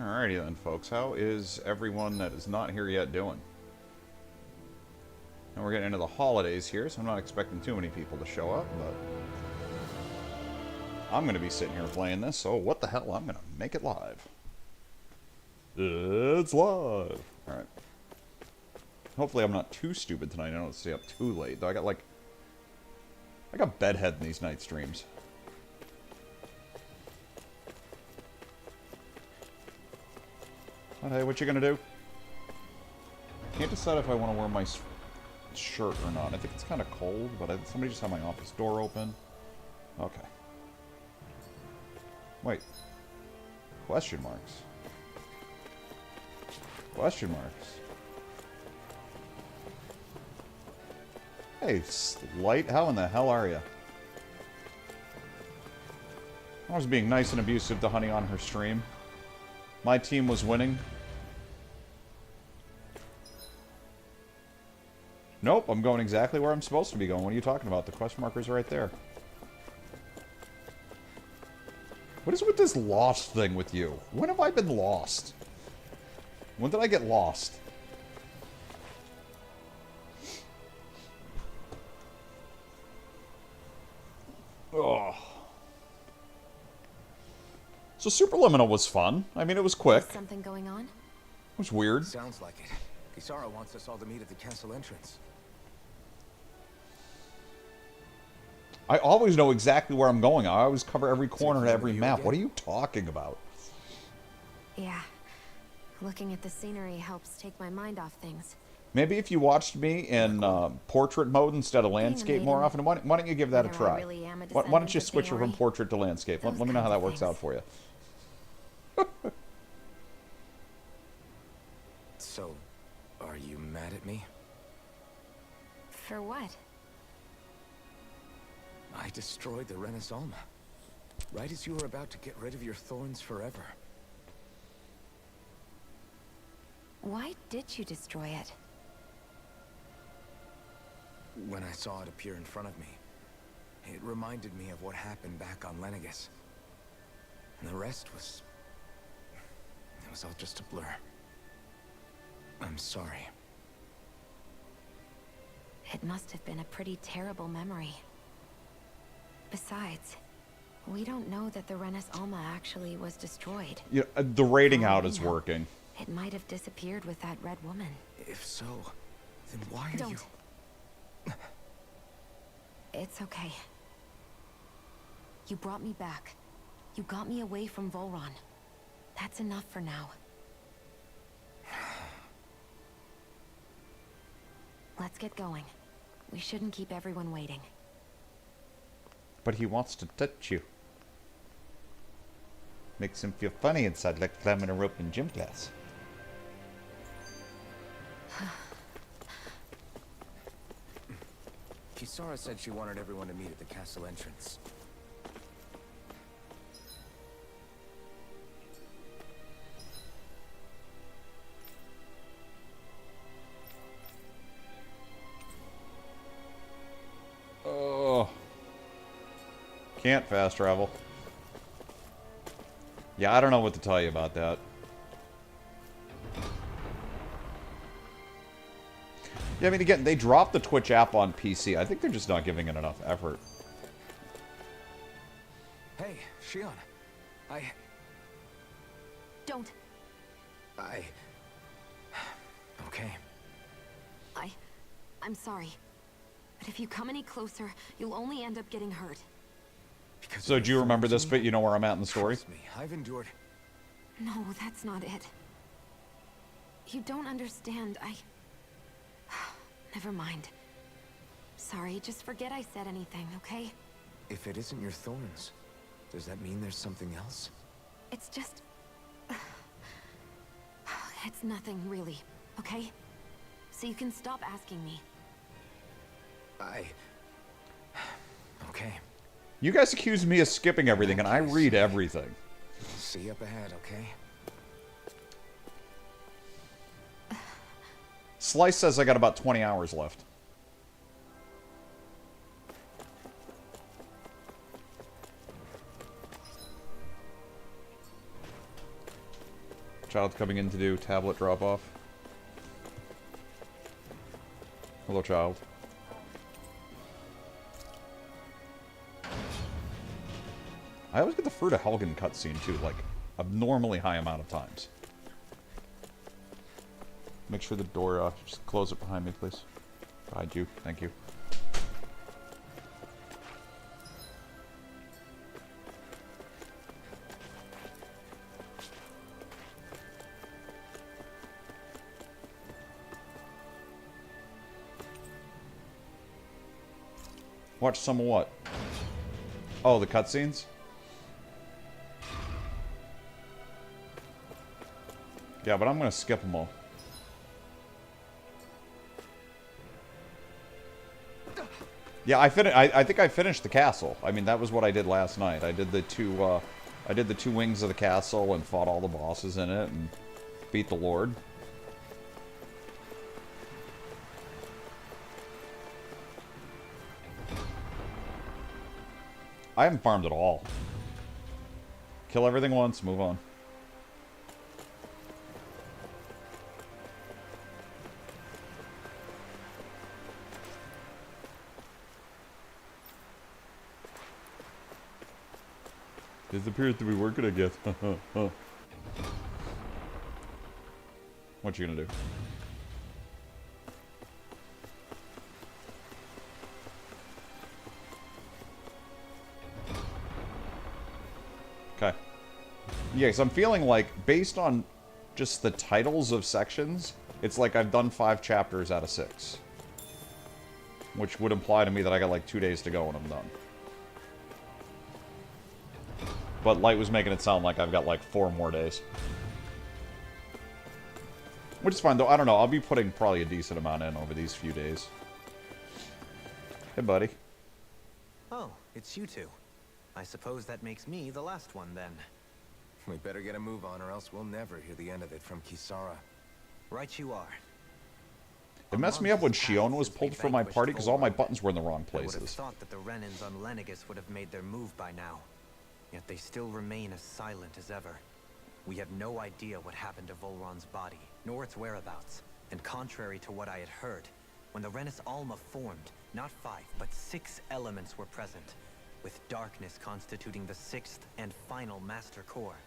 Alrighty then, folks. How is everyone that is not here yet doing? And we're getting into the holidays here, so I'm not expecting too many people to show up, but I'm going to be sitting here playing this, so what the hell, I'm going to make it live. It's live! Alright. Hopefully I'm not too stupid tonight, I don't stay up too late, though I got bedhead in these night streams. Hey, what you gonna do? Can't decide if I want to wear my shirt or not. I think it's kind of cold, but somebody just had my office door open. Okay. Wait. Question marks. Question marks. Hey, Slight, how in the hell are you? I was being nice and abusive to Honey on her stream. My team was winning. Nope, I'm going exactly where I'm supposed to be going. What are you talking about? The question marker's right there. What is with this lost thing with you? When have I been lost? When did I get lost? Ugh. So Superliminal was fun. I mean, it was quick. Is something going on? It was weird. Sounds like it. Kisara wants us all to meet at the castle entrance. I always know exactly where I'm going. I always cover every corner and every map. again? What are you talking about? Yeah. Looking at the scenery helps take my mind off things. Maybe if you watched me in portrait mode instead of landscape more often, why don't you give that a Whether I try? really am a Why don't you descendant of switch her from Faori? portrait to landscape? Let Those me know how kinds that of works things. out for you. So, are you mad at me? For what? I destroyed the Renaissance. Right as you were about to get rid of your thorns forever. Why did you destroy it? When I saw it appear in front of me, it reminded me of what happened back on Lenegus. And the rest was... it was all just a blur. I'm sorry. It must have been a pretty terrible memory. Besides, we don't know that the Renis Alma actually was destroyed. Yeah, the rating Oh, out I is know. working. It might have disappeared with that red woman. If so, then why are Don't. you... It's okay. You brought me back. You got me away from Volron. That's enough for now. Let's get going. We shouldn't keep everyone waiting. But he wants to touch you. Makes him feel funny inside, like climbing a rope in gym class. Kisara said she wanted everyone to meet at the castle entrance. Oh. Can't fast travel. Yeah, I don't know what to tell you about that. Yeah, I mean, again, they dropped the Twitch app on PC. I think they're just not giving it enough effort. Hey, Shion. Don't. Okay. I'm sorry. But if you come any closer, you'll only end up getting hurt. Because So of do you your remember thorns this in bit? me? You know where I'm at in the story? Trust me, I've endured... No, that's not it. You don't understand. Never mind. Sorry, just forget I said anything, okay? If it isn't your thorns, does that mean there's something else? It's just... It's nothing, really, okay? So you can stop asking me. Okay. You guys accuse me of skipping everything, and I read everything. See you up ahead, okay? Slice says I got about 20 hours left. Child coming in to do tablet drop-off. Hello, child. I always get the Fruit of Helgen cutscene, too, like, abnormally high amount of times. Make sure the door, just close it behind me, please. Behind you. Thank you. Watch some of what? Oh, the cutscenes? Yeah, but I'm gonna skip them all. Yeah, I think I finished the castle. I mean, that was what I did last night. I did the two wings of the castle and fought all the bosses in it and beat the Lord. I haven't farmed at all. Kill everything once, move on. This appears to be working, I guess. What you gonna do? Okay. Yeah, so I'm feeling like, based on just the titles of sections, it's like I've done 5 chapters out of 6. Which would imply to me that I got like 2 days to go and I'm done. But Light was making it sound like I've got like 4 more days. Which is fine, though. I don't know. I'll be putting probably a decent amount in over these few days. Hey, buddy. Oh, it's you two. I suppose that makes me the last one, then. We better get a move on, or else we'll never hear the end of it from Kisara. Right you are. It messed me up when Shion was pulled from my party because all my buttons were in the wrong I would have places. thought that the Renans on Lenegis would have made their move by now. Yet they still remain as silent as ever. We have no idea what happened to Volron's body, nor its whereabouts. And contrary to what I had heard, when the Renis Alma formed, not 5, but 6 elements were present, with darkness constituting the 6th and final Master Core.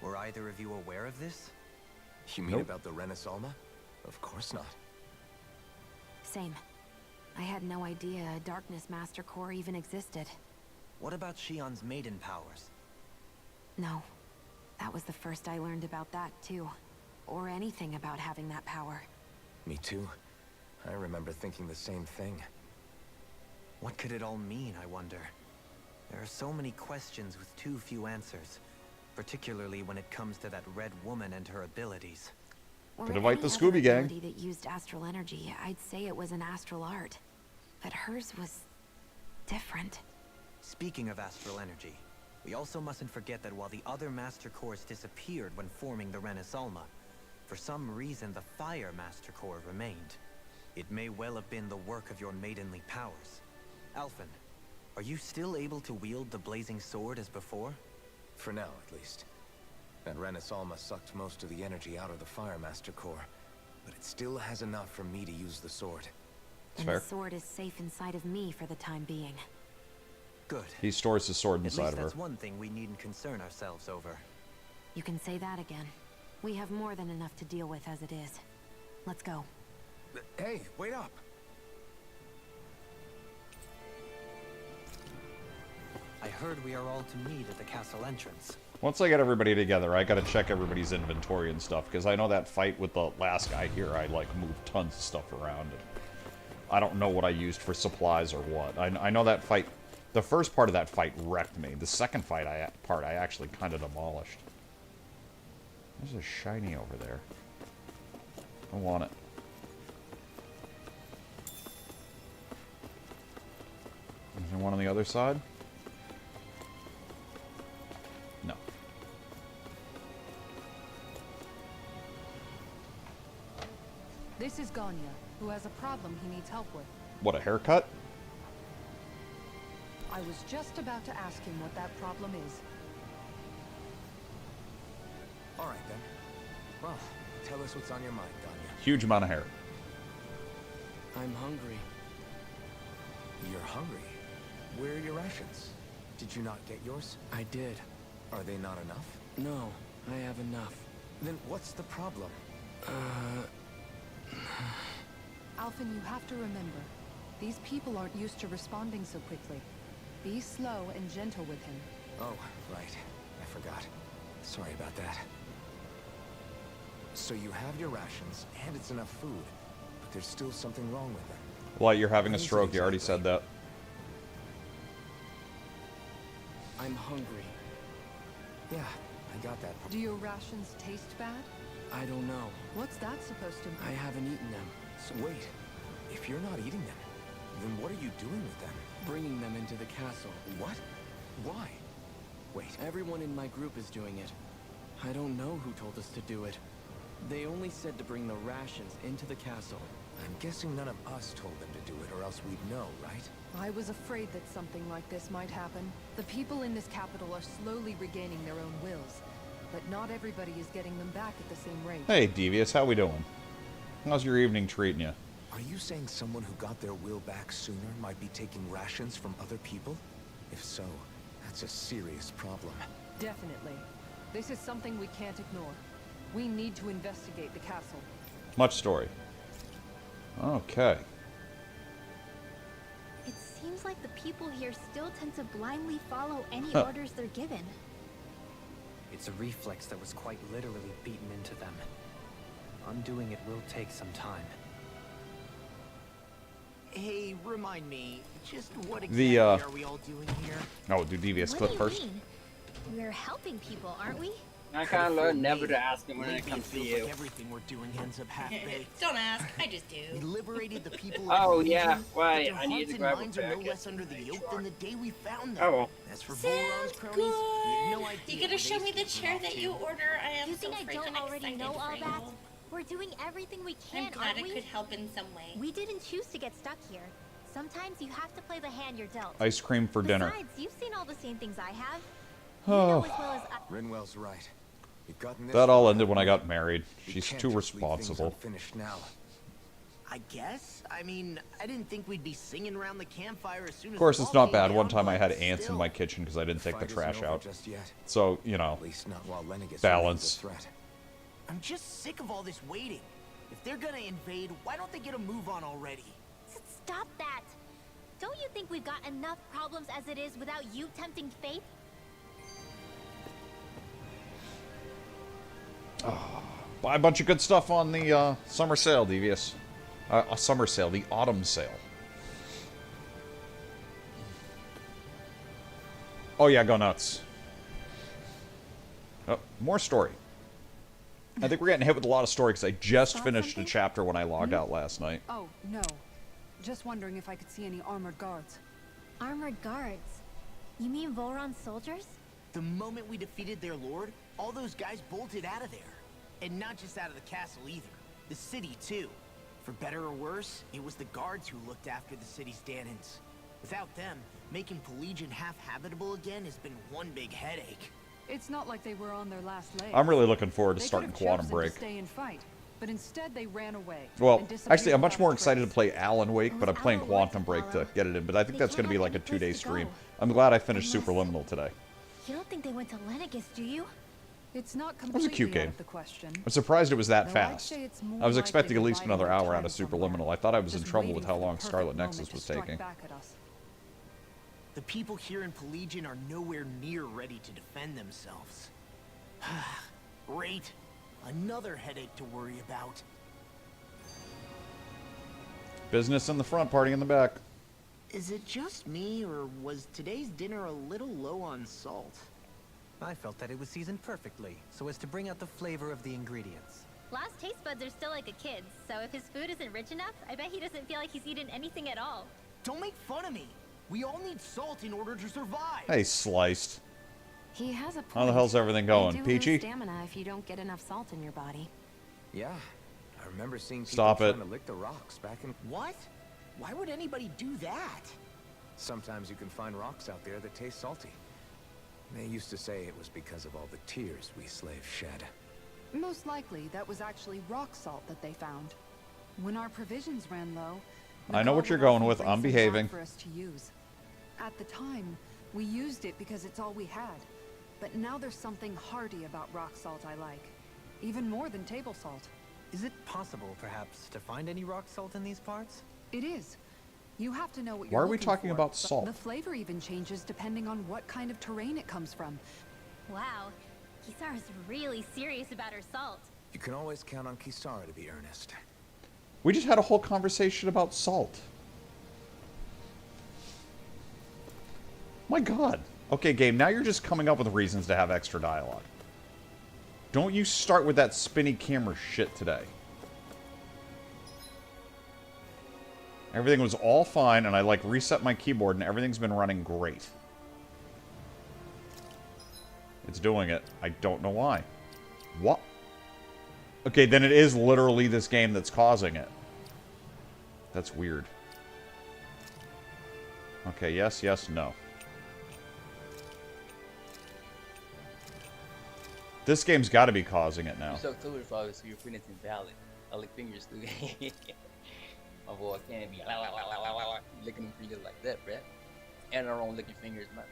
Were either of you aware of this? You mean about the Renis Alma? Of course not. Same. I had no idea a Darkness Master Core even existed. What about Shion's maiden powers? No. That was the first I learned about that, too. Or anything about having that power. Me too. I remember thinking the same thing. What could it all mean, I wonder? There are so many questions with too few answers. Particularly when it comes to that Red Woman and her abilities. Or Could invite the any Scooby other Gang. ability that used astral energy, I'd say it was an astral art. But hers was different. Speaking of astral energy, we also mustn't forget that while the other Master Cores disappeared when forming the Renis Alma, for some reason the Fire Master Core remained. It may well have been the work of your maidenly powers. Alphen, are you still able to wield the blazing sword as before? For now, at least. That Renis Alma sucked most of the energy out of the Fire Master Core, but it still has enough for me to use the sword. It's And fair. the sword is safe inside of me for the time being. Good. He stores his sword At inside least of her. that's one thing we needn't concern ourselves over. You can say that again. We have more than enough to deal with as it is. Let's go. Hey, wait up! I heard we are all to meet at the castle entrance. Once I get everybody together, I gotta check everybody's inventory and stuff, because I know that fight with the last guy here, I, like, moved tons of stuff around. And I don't know what I used for supplies or what. I know that fight, the first part of that fight wrecked me. The second fight I actually kind of demolished. There's a shiny over there. I want it. Is there one on the other side? No. This is Ganya, who has a problem he needs help with. What, a haircut? I was just about to ask him what that problem is. Alright, Tell us what's on your mind, Ganya. Huge amount of hair. I'm hungry. You're hungry. Where are your rations? Did you not get yours? I did. Are they not enough? No, I have enough. Then what's the problem? Alphen, you have to remember, these people aren't used to responding so quickly. Be slow and gentle with him. Oh, right. I forgot. Sorry about that. So you have your rations, and it's enough food, but there's still something wrong with them. Well, you're having a What is it stroke. You already exactly? said that. I'm hungry. Yeah, I got that. Do your rations taste bad? I don't know. What's that supposed to mean? I haven't eaten them. So wait, if you're not eating them, then what are you doing with them? Bringing them into the castle. What? Why? Wait, Everyone in my group is doing it. I don't know who told us to do it. They only said to bring the rations into the castle. I'm guessing none of us told them to do it, or else we'd know, right? I was afraid that something like this might happen. The people in this capital are slowly regaining their own wills, but not everybody is getting them back at the same rate. Hey, Devious, how we doing? How's your evening treating you? Are you saying someone who got their will back sooner might be taking rations from other people? If so, that's a serious problem. Definitely. This is something we can't ignore. We need to investigate the castle. Much story. Okay. It seems like the people here still tend to blindly follow any Huh. orders they're given. It's a reflex that was quite literally beaten into them. Undoing it will take some time. Hey, remind me, just what The, exactly are we all doing here? Oh, do Devious What clip do you first? mean? We're helping people, aren't we? I kind of learned never to ask him when it Lately comes to feels you. like everything we're doing ends up half-baked. Don't ask, I just We do. liberated the people Oh, of yeah, Elysium, right, but I their need hearts to and grab a minds are no packet less to under the make yoke sure. than the day we found them. Oh, well. As for Sounds Volron's cronies, good. you have no idea You where gonna show they me the sneak chair off that to. you order? I am You so think I freaking don't already excited know all for that? you. We're doing everything we can, I'm glad aren't it we? could help in some way. We didn't choose to get stuck here. Sometimes you have to play the hand you're dealt. Ice cream for dinner. Besides, you've seen all the same things I have. You know as well as I... Rinwell's right. You've gotten this That all far. ended when I got married. You She's can't too just leave things responsible. unfinished now. I guess? I mean, I didn't think we'd be singing around the campfire as soon as Of course, the it's wall not came bad. down, One time I but had ants in still. my kitchen because I didn't take the Fight isn't trash over out. just yet. So, you know, At least not while Lennigus balance. remains a threat. I'm just sick of all this waiting. If they're gonna invade, why don't they get a move on already? Stop that! Don't you think we've got enough problems as it is without you tempting fate? buy a bunch of good stuff on the summer sale, Devious. Summer sale, the autumn sale. Oh yeah, go nuts. Oh, more story. I think we're getting hit with a lot of story because I just Saw finished a something? chapter when I logged out last night. Oh, no. Just wondering if I could see any armored guards. Armored guards? You mean Volron's soldiers? The moment we defeated their lord, all those guys bolted out of there. And not just out of the castle either. The city, too. For better or worse, it was the guards who looked after the city's Danans. Without them, making Pelegion half-habitable again has been one big headache. It's not like they were on their last legs. I'm really looking forward to They starting could have Quantum chosen Break. to stay and fight, but instead they ran away. Well, and disappeared actually, I'm much without more a excited to trace. play Alan Wake, but I'm playing Alan Wake Quantum to Break to follow. get it in. But I think They that's going to be can't like a have any place 2-day to stream. go. I'm glad I finished Unless- Superliminal today. You don't think they went to Lennigus, do you? It's not was a completely cute out game. of the question. I'm surprised it was that Though I'd fast. say it's more I was likely expecting at they're least another biding their hour out time of somewhere, Superliminal. I thought I was in just trouble waiting with for how the long perfect Scarlet moment Nexus to was strike taking. back at us. The people here in Pelegion are nowhere near ready to defend themselves. Great. Another headache to worry about. Business in the front, party in the back. Is it just me, or was today's dinner a little low on salt? I felt that it was seasoned perfectly, so as to bring out the flavor of the ingredients. Last taste buds are still like a kid's, so if his food isn't rich enough, I bet he doesn't feel like he's eaten anything at all. Don't make fun of me. We all need salt in order to survive. Hey, Sliced. He has a point. How the hell's everything going? You do Peachy? lose stamina if you don't get enough salt in your body. Yeah, I remember seeing people Stop it. trying to lick the rocks back in... What? Why would anybody do that? Sometimes you can find rocks out there that taste salty. They used to say it was because of all the tears we slaves shed. Most likely, that was actually rock salt that they found. When our provisions ran low, I know what you're going with. I'm behaving. for us to use. At the time, we used it because it's all we had. But now there's something hearty about rock salt I like. Even more than table salt. Is it possible, perhaps, to find any rock salt in these parts? It is. You have to know what Why you're are we looking talking for. about salt? The flavor even changes depending on what kind of terrain it comes from. Wow. Kisara's really serious about her salt. You can always count on Kisara to be earnest. We just had a whole conversation about salt. My god. Okay, game, now you're just coming up with reasons to have extra dialogue. Don't you start with that spinny camera shit today. Everything was all fine, and I, like, reset my keyboard, and everything's been running great. It's doing it. I don't know why. What? Okay, then it is literally this game that's causing it. That's weird. Okay, yes, yes, no. This game's got to be causing it now. So October flowers, so your opinions invalid. I lick fingers too. My boy can't be licking them fingers like that, bruh. And I don't lick your fingers, man.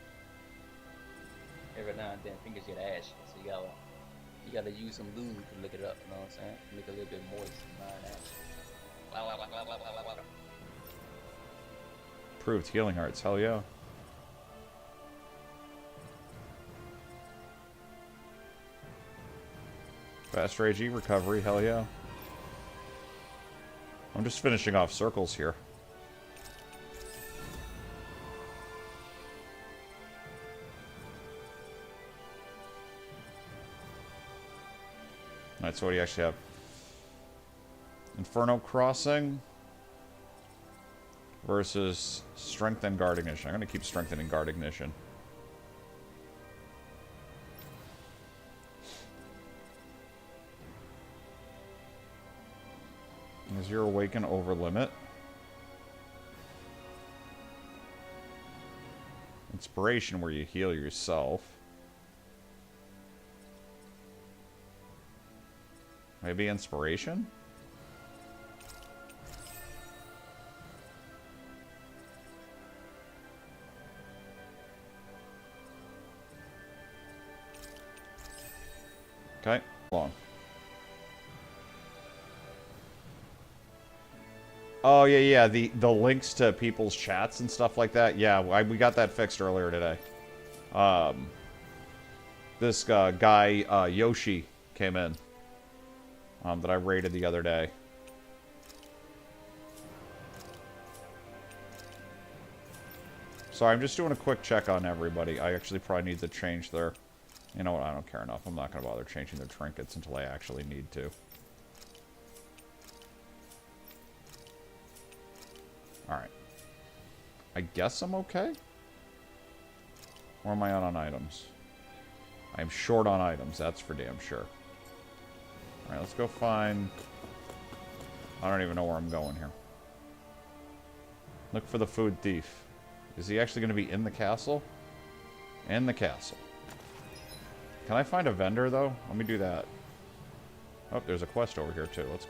Every now and then fingers get ash, so you gotta use some lube to lick it up, you know what I'm saying? Make it a little bit moist and not ash. Proved healing hearts, hell yeah. Fast Rage E recovery, hell yeah. I'm just finishing off circles here. Alright, so what do you actually have? Inferno Crossing versus Strength and Guard Ignition. I'm going to keep Strengthening Guard Ignition. Is your Awaken over limit? Inspiration, where you heal yourself. Maybe Inspiration? Okay, long. Oh, yeah, the links to people's chats and stuff like that. Yeah, we got that fixed earlier today. This guy, Yoshi, came in. That I raided the other day. Sorry, I'm just doing a quick check on everybody. I actually probably need to change their... You know what, I don't care enough. I'm not going to bother changing their trinkets until I actually need to. Alright. I guess I'm okay? Or am I on items? I'm short on items, that's for damn sure. Alright, let's go find... I don't even know where I'm going here. Look for the food thief. Is he actually going to be in the castle? In the castle. Can I find a vendor, though? Let me do that. Oh, there's a quest over here, too. Let's...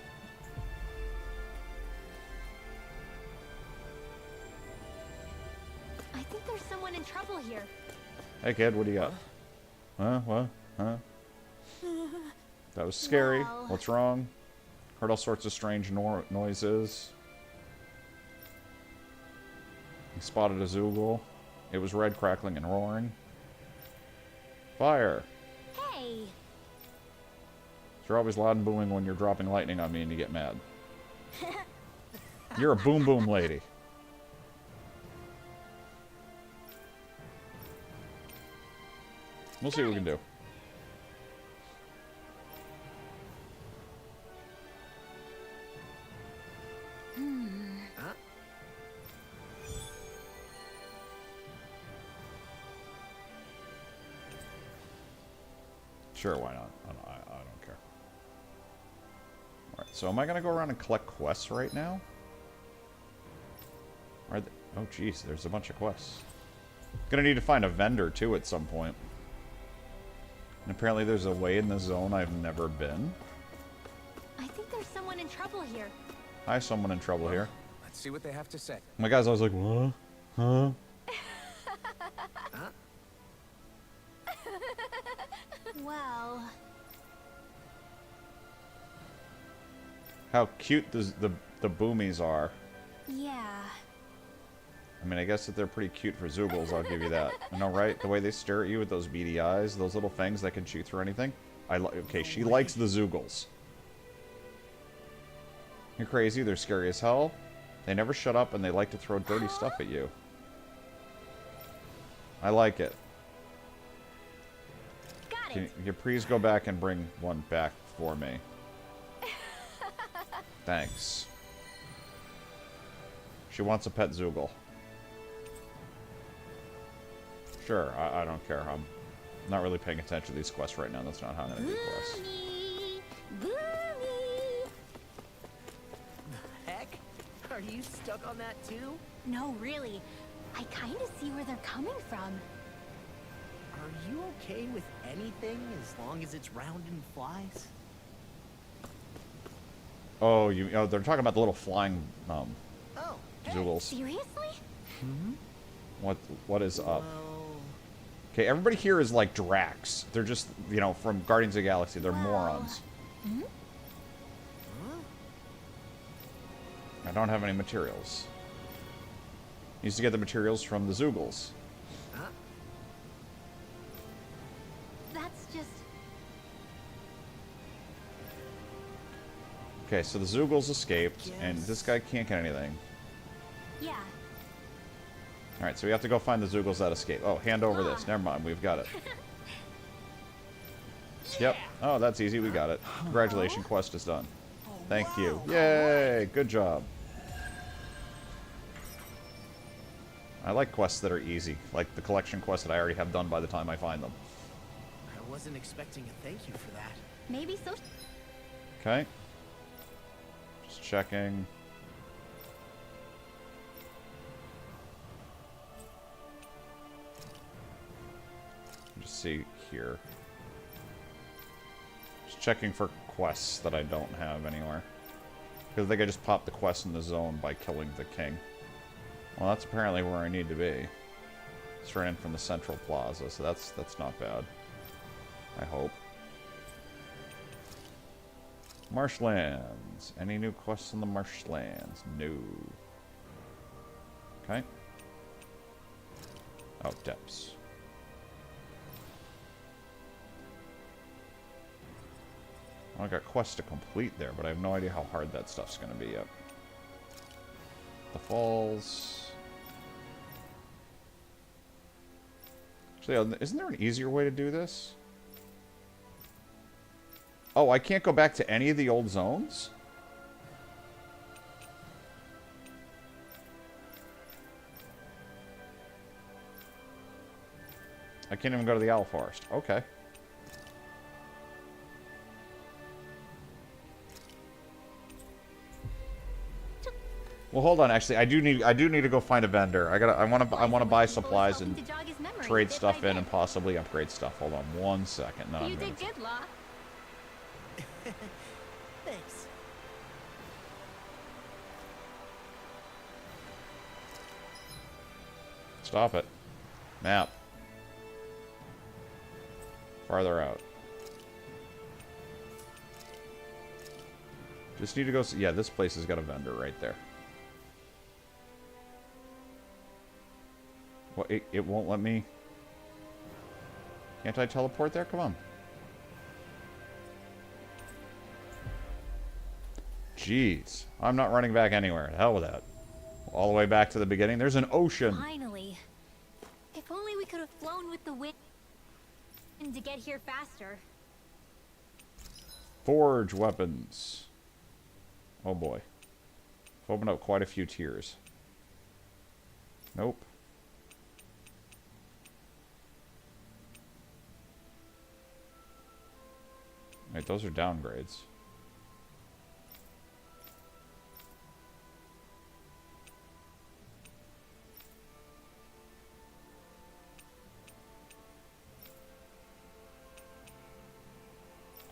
I think there's someone in trouble here. Hey, kid, what do you got? Huh? What? Huh? That was scary. Wow. What's wrong? Heard all sorts of strange noises. He spotted a Zoogle. It was red, crackling, and roaring. Fire! Hey! You're always loud and booming when you're dropping lightning on me and you get mad. You're a boom boom lady. We'll see what we can do. Sure, why not? I don't care. Alright, so am I going to go around and collect quests right now? Are they, oh, jeez, there's a bunch of quests. Gonna need to find a vendor, too, at some point. And apparently there's a way in the zone I've never been. I think there's someone in trouble here. Hi, someone in trouble here. Let's see what they have to say. My guy's always like, what? Huh? Well, How cute the boomies are. yeah. I mean, I guess that they're pretty cute for Zoogles, I'll give you that. I know, right? The way they stare at you with those beady eyes, those little fangs that can shoot through anything. Okay, she likes the Zoogles. You're crazy, they're scary as hell. They never shut up, and they like to throw dirty stuff at you. I like it. Got Can it. you please go back and bring one back for me? Thanks. She wants a pet Zoogle. Sure, I don't care. I'm not really paying attention to these quests right now. That's not how I'm going to do quests. Boomy! Boomy! Heck? Are you stuck on that too? No, really. I kind of see where they're coming from. Are you okay with anything as long as it's round and flies? Oh, they're talking about the little flying Oh, Zoogles. Seriously? What is up? well... Okay, everybody here is like Drax. They're just, from Guardians of the Galaxy. They're morons. Hmm? I don't have any materials. Used to get the materials from the Zoogles. That's just... Okay, so the Zoogles escaped, and this guy can't get anything. Yeah. Alright, so we have to go find the Zoogles that escaped. Oh, hand over this. Never mind, we've got it. Yep. Oh, that's easy, we got it. Congratulations, quest is done. Thank you. Yay! Good job. I like quests that are easy, like the collection quests that I already have done by the time I find them. I wasn't expecting a thank you for that. Maybe so... Okay. Just checking. Just see here. Just checking for quests that I don't have anywhere. Because I think I just popped the quest in the zone by killing the king. Well, that's apparently where I need to be. Straight in from the central plaza, so that's not bad. I hope. Marshlands. Any new quests in the marshlands? No. Okay. Oh, depths. Well, I got quests to complete there, but I have no idea how hard that stuff's going to be yet. The falls. Actually, isn't there an easier way to do this? Oh, I can't go back to any of the old zones? I can't even go to the Owl Forest. Okay. Well, hold on. Actually, I do need to go find a vendor. I want to buy supplies and trade stuff in and possibly upgrade stuff. Hold on 1 second. No, You did good, Law. Thanks. Stop it. Map. Farther out. Just need to go see. Yeah, this place has got a vendor right there. Well, it won't let me. Can't I teleport there? Come on. Jeez. I'm not running back anywhere. Hell with that. All the way back to the beginning. There's an ocean. Finally. If only we could have flown with the wind to get here faster. Forge weapons. Oh boy. Opened up quite a few tiers. Nope. Wait, those are downgrades.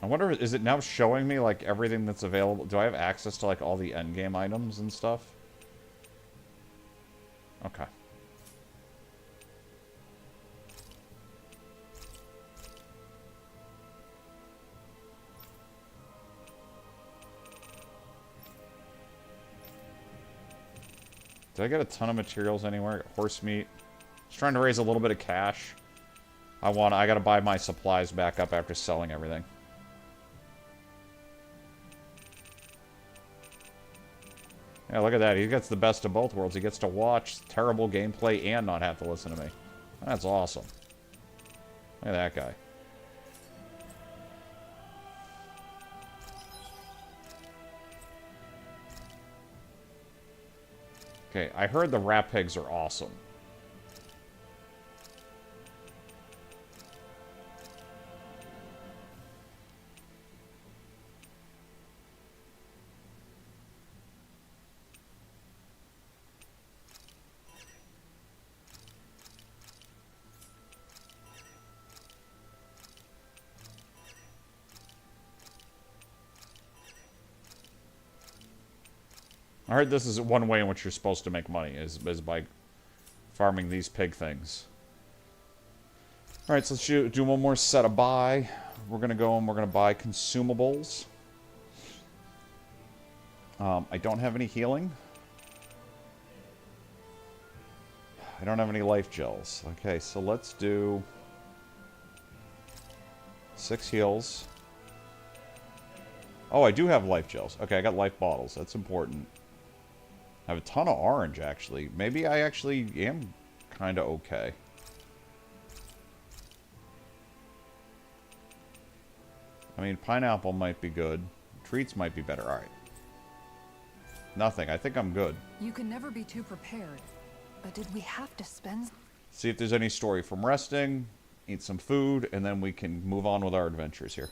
wonder, is it now showing me, like, everything that's available? Do I have access to, like, all the endgame items and stuff? Okay. Did I get a ton of materials anywhere? Horse meat. Just trying to raise a little bit of cash. I gotta buy my supplies back up after selling everything. Yeah, look at that. He gets the best of both worlds. He gets to watch terrible gameplay and not have to listen to me. That's awesome. Look at that guy. Okay, I heard the rat pigs are awesome. I heard this is one way in which you're supposed to make money, is by farming these pig things. Alright, so let's do one more set of buy. We're going to go and we're going to buy consumables. I don't have any healing. I don't have any life gels. Okay, so let's do 6 heals. Oh, I do have life gels. Okay, I got life bottles. That's important. I have a ton of orange, actually. Maybe I actually am kind of okay. I mean, pineapple might be good. Treats might be better. Alright. Nothing. I think I'm good. You can never be too prepared. But did we have to spend... See if there's any story from resting, eat some food, and then we can move on with our adventures here.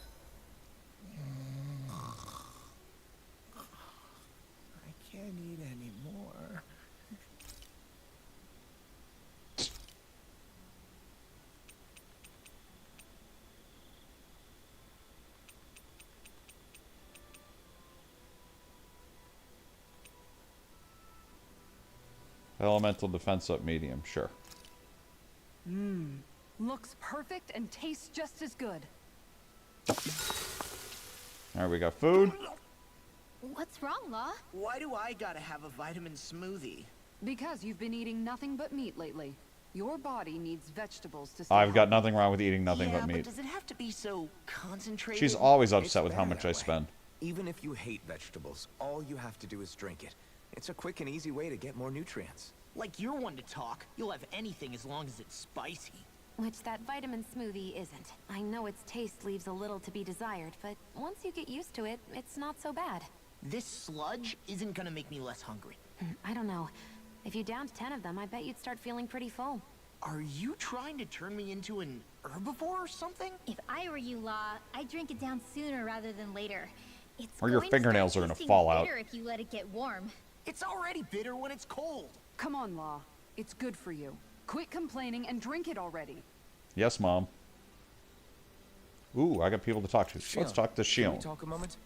I can't eat anymore. Elemental defense up medium, sure. Mmm. Looks perfect and tastes just as good. Alright, we got food. What's wrong, Law? Why do I gotta have a vitamin smoothie? Because you've been eating nothing but meat lately. Your body needs vegetables to stay I've got healthy. nothing wrong with eating nothing Yeah, but meat. does it have to be so concentrated? She's always It's upset with how better much that I way. spend. Even if you hate vegetables, all you have to do is drink it. It's a quick and easy way to get more nutrients. Like you're one to talk. You'll have anything as long as it's spicy. Which that vitamin smoothie isn't. I know its taste leaves a little to be desired, but once you get used to it, it's not so bad. This sludge isn't gonna make me less hungry. I don't know. If you downed 10 of them, I bet you'd start feeling pretty full. Are you trying to turn me into an herbivore or something? If I were you, Law, I'd drink it down sooner rather than later. It's Or your going to start fingernails are gonna tasting fall out. bitter if you let it get warm. It's already bitter when it's cold. Come on, Law. It's good for you. Quit complaining and drink it already. Yes, Mom. Ooh, I got people to talk to. Let's talk to Can we Shion. talk a moment?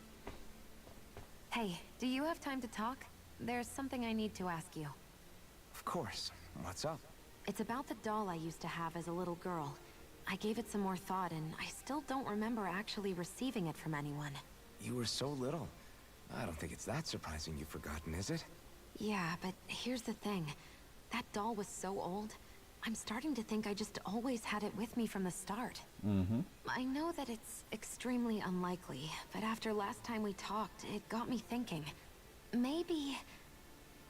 Hey, do you have time to talk? There's something I need to ask you. Of course. What's up? It's about the doll I used to have as a little girl. I gave it some more thought, and I still don't remember actually receiving it from anyone. You were so little. I don't think it's that surprising you've forgotten, is it? Yeah, but here's the thing. That doll was so old, I'm starting to think I just always had it with me from the start. Mm-hmm. I know that it's extremely unlikely, but after last time we talked, it got me thinking. Maybe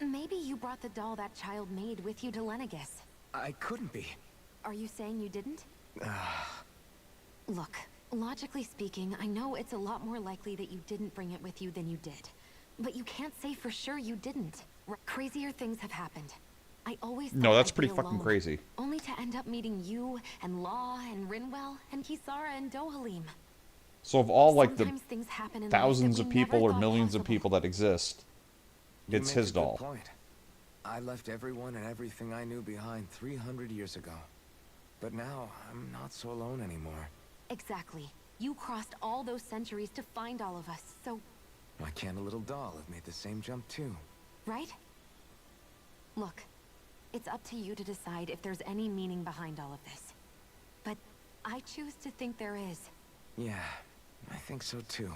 you brought the doll that child made with you to Lenegis. I couldn't be. Are you saying you didn't? Look, logically speaking, I know it's a lot more likely that you didn't bring it with you than you did. But you can't say for sure you didn't. Crazier things have happened. I always No, thought that's I'd be pretty fucking alone, crazy. only to end up meeting you, and Law, and Rinwell, and Kisara, and Dohalim. So of all, like, the Sometimes things happen in life that thousands we of never people or thought millions of possible. people that exist, You it's make his a good doll. point. I left everyone and everything I knew behind 300 years ago. But now, I'm not so alone anymore. Exactly. You crossed all those centuries to find all of us, so... Why can't a little doll have made the same jump too? right? Look, it's up to you to decide if there's any meaning behind all of this. But I choose to think there is. Yeah, I think so too.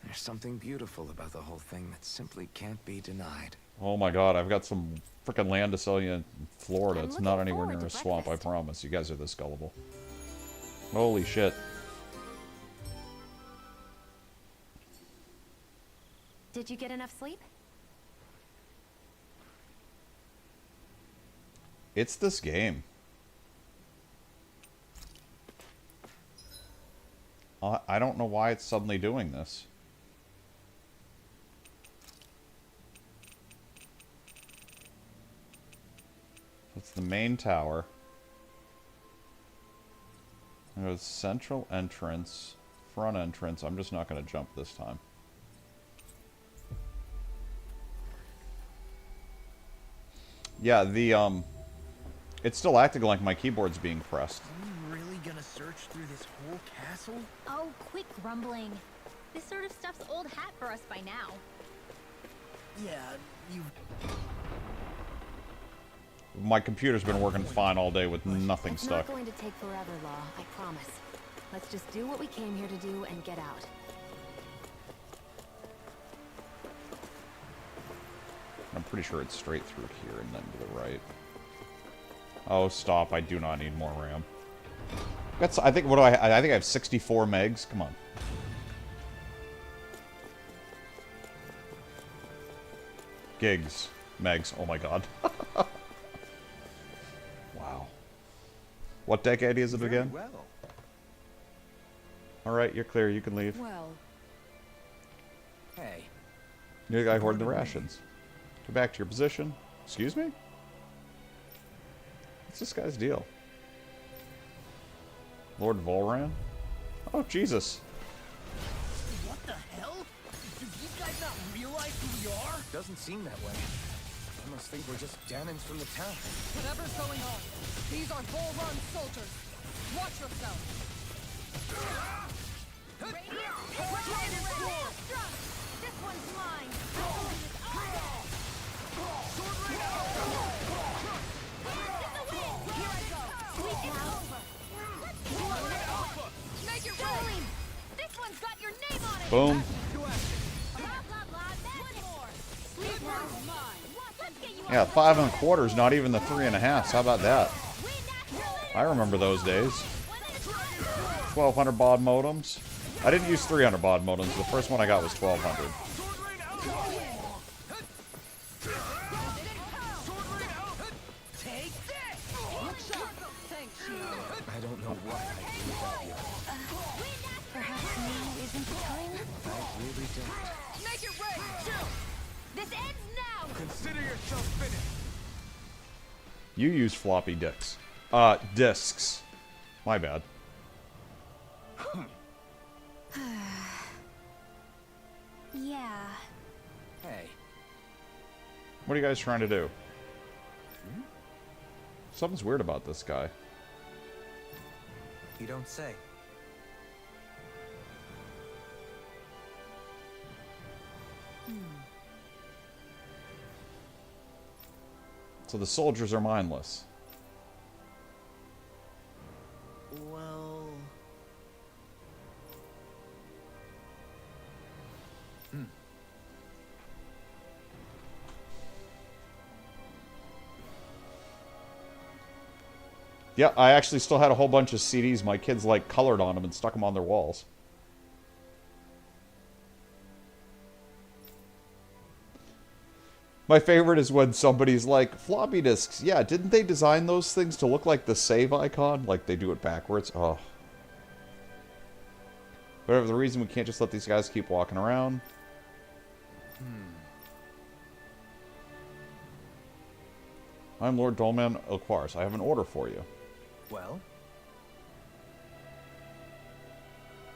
There's something beautiful about the whole thing that simply can't be denied. Oh my god, I've got some frickin' land to sell you in Florida. It's not anywhere near forward a to swamp, I breakfast. promise. You guys are this gullible. Holy shit. Did you get enough sleep? It's this game. I don't know why it's suddenly doing this. It's the main tower. There's central entrance, front entrance. I'm just not going to jump this time. Yeah, the it's still acting like my keyboard's being pressed. Are we really gonna search through this whole castle? Oh, quit grumbling. This sort of stuff's old hat for us by now. Yeah, you... My computer's been working fine all day with nothing It's stuck. not going to take forever, Law, I promise. Let's just do what we came here to do and get out. I'm pretty sure it's straight through here and then to the right. Oh, stop. I do not need more RAM. That's, I think, what do I think I have 64 megs. Come on. Gigs. Megs. Oh my god. Wow. What decade is it again? Well. Alright, you're clear. You can leave. Well, Hey, You're the guy hoarding the rations. Go back to your position. Excuse me? What's this guy's deal? Lord Volran? Oh, Jesus. What the hell? Do these guys not realize who we are? doesn't seem that way. I must think we're just Danins from the town. whatever's going on, these are Bull Run soldiers. Watch yourself. This one's mine. Make it rain. This one's got your name on it. Boom. Blah, blah, blah. That's more. This one's mine. Let's get you Yeah, 5 1/4 is not even the 3 1/2. How about that? I remember those days. 1200 baud modems. I didn't use 300 baud modems. The first one I got was 1200. Take this! Thanks, Shiro. I don't know what I'd do without you. Perhaps now isn't the time? I really don't. Make it rain. Chill. This ends now. Consider yourself finished. You use floppy disks. Discs. My bad. Yeah. Hey, What are you guys trying to do? Something's weird about this guy. you don't say. So the soldiers are mindless. Well... Yeah, I actually still had a whole bunch of CDs my kids, like, colored on them and stuck them on their walls. My favorite is when somebody's like, floppy disks, yeah, didn't they design those things to look like the save icon? Like, they do it backwards? Oh. Whatever the reason, we can't just let these guys keep walking around. I'm Lord Dolman Elquars. I have an order for you. Well?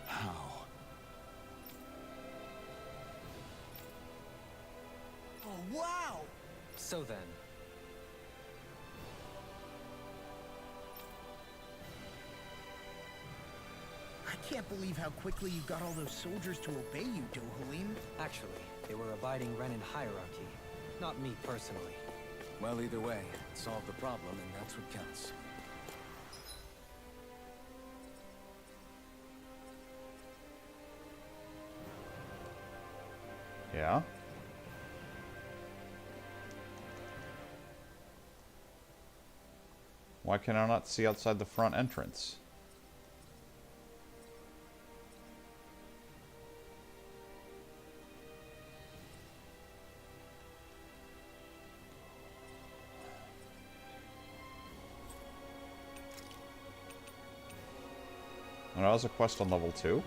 How? Oh, wow! So then, I can't believe how quickly you got all those soldiers to obey you, Dohalim. Actually, they were abiding Renan hierarchy, not me personally. Well, either way, it solved the problem, and that's what counts. Yeah? Why can I not see outside the front entrance? And that was a quest on level 2?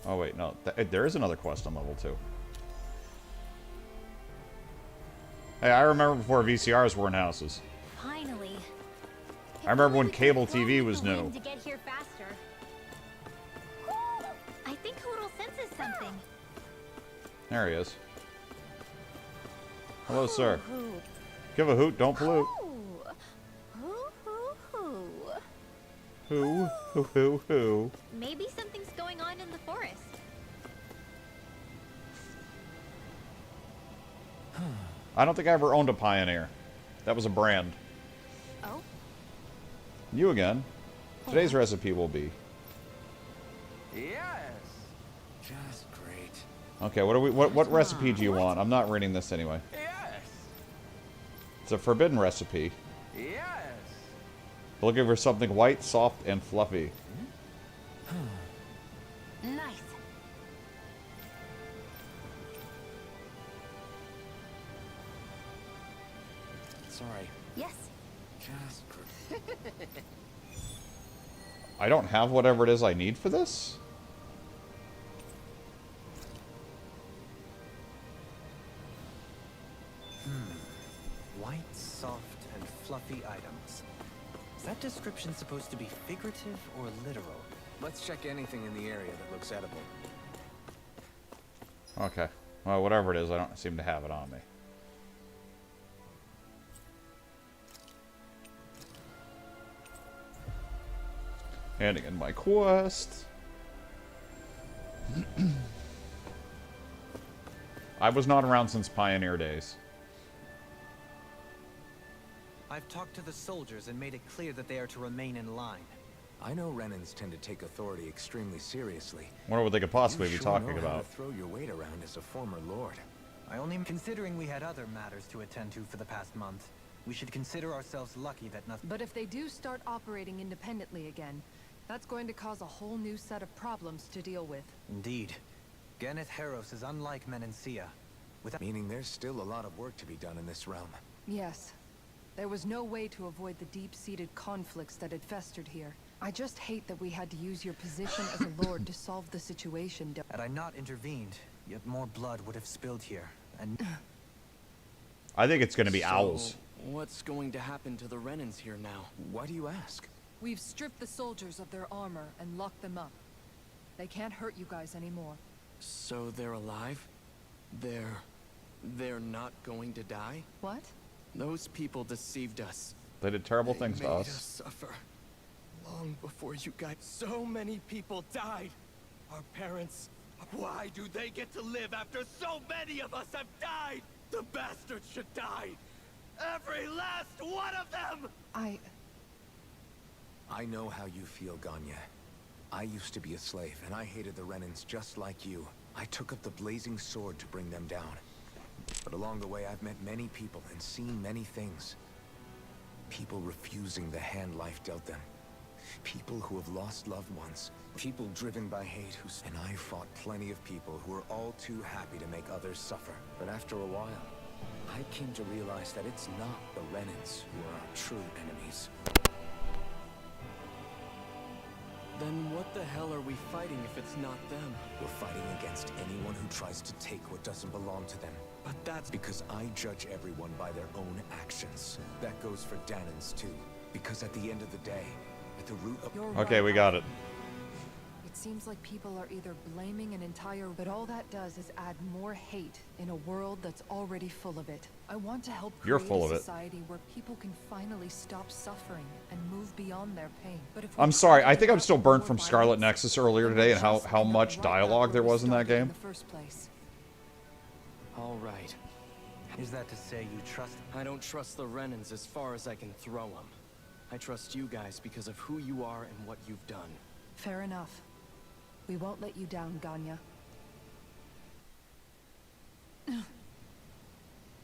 Oh wait, no. There is another quest on level 2. Hey, I remember before VCRs were in houses. Finally. I remember when cable TV was The new. wind to get here faster. Woo! I think Hoodle senses something. There he is. Hello, sir. Hoo. Give a hoot, don't pollute. Hoo, hoo, hoo. Hoo, hoo, hoo, hoo. Maybe something's going on in the forest. I don't think I ever owned a Pioneer. That was a brand. Oh? You again. Today's recipe will be. Yes! Just great. Okay, what recipe do you want? I'm not reading this anyway. Yes! It's a forbidden recipe. Yes! Looking for something white, soft, and fluffy. Nice. Sorry. Yes. Just great. I don't have whatever it is I need for this? White, soft, and fluffy items. Is that description supposed to be figurative or literal? Let's check anything in the area that looks edible. Okay. Well, whatever it is, I don't seem to have it on me. Handing in my quest. I was not around since Pioneer days. I've talked to the soldiers and made it clear that they are to remain in line. I know Renans tend to take authority extremely seriously. Wonder what they could possibly You be sure talking know how about. to throw your weight around as a former lord. I only considering we had other matters to attend to for the past month. We should consider ourselves lucky that nothing. But if they do start operating independently again, that's going to cause a whole new set of problems to deal with. Indeed. Geneth Haros is unlike Menancia. Meaning there's still a lot of work to be done in this realm. Yes. There was no way to avoid the deep-seated conflicts that had festered here. I just hate that we had to use your position as a lord to solve the situation. Had I not intervened, yet more blood would have spilled here, and... I think it's going to be owls. What's going to happen to the Renans here now? Why do you ask? We've stripped the soldiers of their armor and locked them up. They can't hurt you guys anymore. So they're alive? They're not going to die? What? Those people deceived us. They did terrible things to Made us. suffer. Long before you guys... So many people died. Our parents... Why do they get to live after so many of us have died? The bastards should die. Every last one of them! I know how you feel, Ganya. I used to be a slave, and I hated the Renans just like you. I took up the blazing sword to bring them down. But along the way, I've met many people and seen many things. People refusing the hand life dealt them. People who have lost loved ones. People driven by hate and I fought plenty of people who were all too happy to make others suffer. But after a while, I came to realize that it's not the Renans who are our true enemies. Then what the hell are we fighting if it's not them? We're fighting against anyone who tries to take what doesn't belong to them. But that's because I judge everyone by their own actions. That goes for Dahnans too. Because at the end of the day, at the root of... Okay, we got it. seems like people are either blaming an entire... But all that does is add more hate in a world that's already full of it. I want to help You're create full a of it. society where people can finally stop suffering and move beyond their pain. But if I'm sorry, I think I'm still burnt from Scarlet Nexus earlier today and how much dialogue there was in that game. All right. Is that to say you trust... I don't trust the Renans as far as I can throw them. I trust you guys because of who you are and what you've done. Fair enough. We won't let you down, Ganya.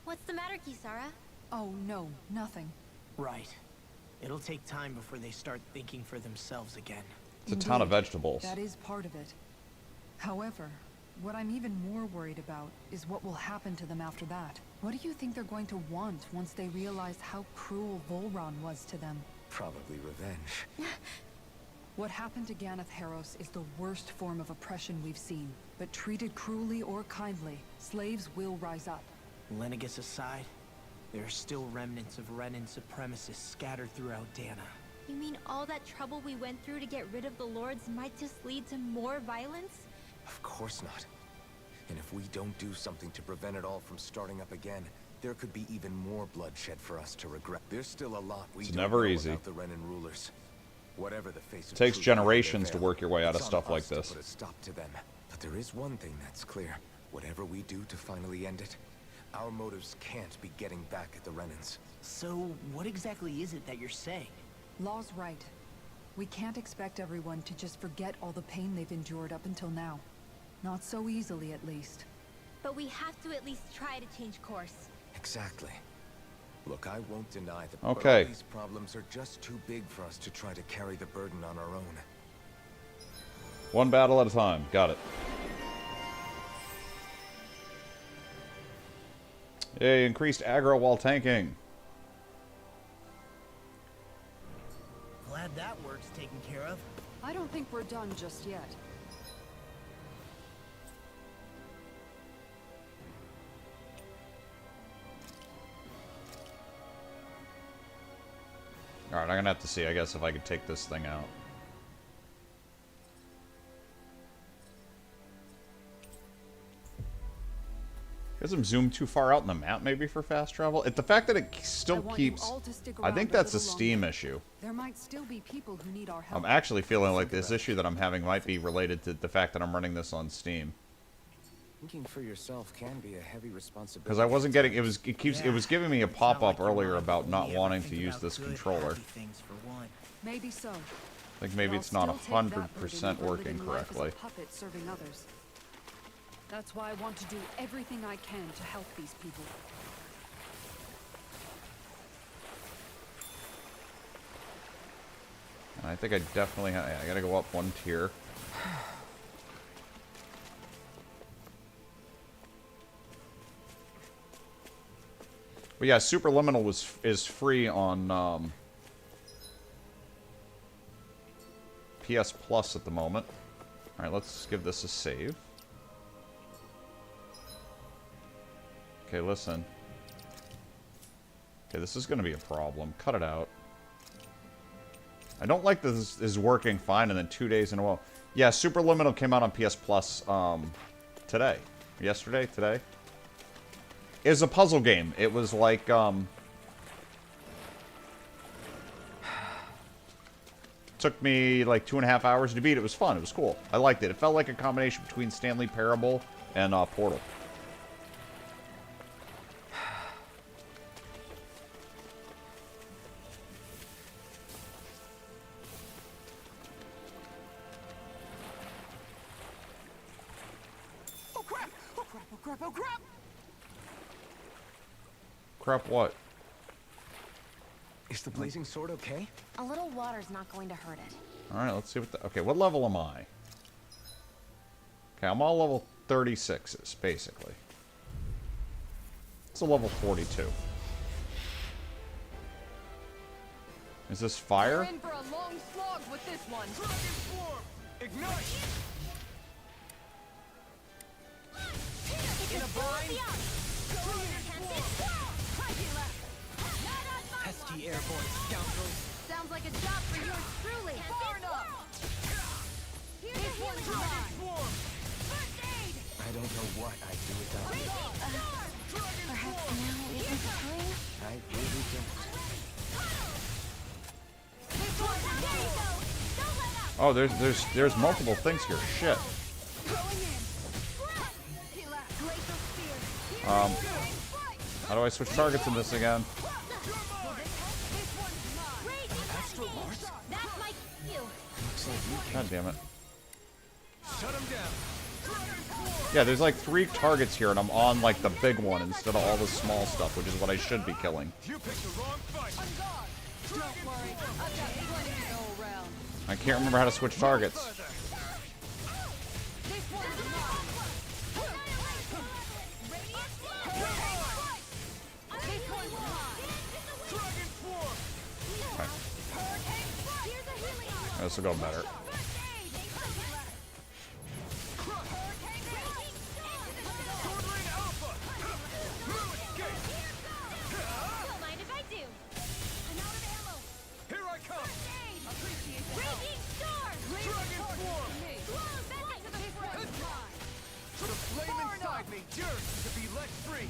What's the matter, Kisara? Oh, no, nothing. Right. It'll take time before they start thinking for themselves again. It's a ton of vegetables. That is part of it. However, what I'm even more worried about is what will happen to them after that. What do you think they're going to want once they realize how cruel Volron was to them? Probably revenge. What happened to Ganeth Haros is the worst form of oppression we've seen. But treated cruelly or kindly, slaves will rise up. Lenegus aside, there are still remnants of Renan supremacists scattered throughout Dana. You mean all that trouble we went through to get rid of the Lords might just lead to more violence? Of course not. And if we don't do something to prevent it all from starting up again, there could be even more bloodshed for us to regret. There's still a lot we don't never know easy. about the Renan rulers. Whatever the face of It takes truth generations may to work your way out of it's on stuff like us to this. put a stop to them. But there is one thing that's clear. Whatever we do to finally end it, our motives can't be getting back at the Renans. So, what exactly is it that you're saying? Law's right. We can't expect everyone to just forget all the pain they've endured up until now. Not so easily, at least. But we have to at least try to change course. Exactly. Look, I won't deny that Okay. all these problems are just too big for us to try to carry the burden on our own. One battle at a time. Got it. Yay, increased aggro while tanking. Glad that work's taken care of. I don't think we're done just yet. Alright, I'm gonna have to see, I guess, if I could take this thing out. Guess I'm zoomed too far out in the map, maybe, for fast travel? The fact that it still keeps... I think that's a Steam issue. There might still be people who need our help. I'm actually feeling like this issue that I'm having might be related to the fact that I'm running this on Steam. Thinking for yourself can be a heavy responsibility. Because I wasn't getting... It was giving me a pop-up earlier about not wanting to use this controller. Maybe so. I think maybe it's not 100% working correctly. Puppet serving others. That's why I want to do everything I can to help these people. And I think I definitely have... I gotta go up one tier. But yeah, Superliminal is free on PS Plus at the moment. Alright, let's give this a save. Okay, listen. Okay, this is going to be a problem. Cut it out. I don't like this is working fine and then 2 days in a row. Yeah, Superliminal came out on PS Plus today. Yesterday? Today? It was a puzzle game. It was like, took me like 2.5 hours to beat. It was fun. It was cool. I liked it. It felt like a combination between Stanley Parable and Portal. Oh crap! Oh crap! Oh crap! Oh crap! Crap what? Is the blazing sword okay? A little water's not going to hurt it. Alright, let's see what the... Okay, what level am I? Okay, I'm all level 36s, basically. It's a level 42. Is this fire? We're in for a long slog with this one. Dragon form! Ignite! In a bind! Pesky airborne scoundrels. Sounds like a job for yours truly. Far enough! I don't know what I'd do without you. Perhaps now isn't the time? I really don't. Oh, there's multiple things here. Shit. How do I switch targets in this again? God damn it. Yeah, there's like 3 targets here, and I'm on like the big one instead of all the small stuff, which is what I should be killing. I can't remember how to switch targets. Okay. This will go better. Yours to be let free.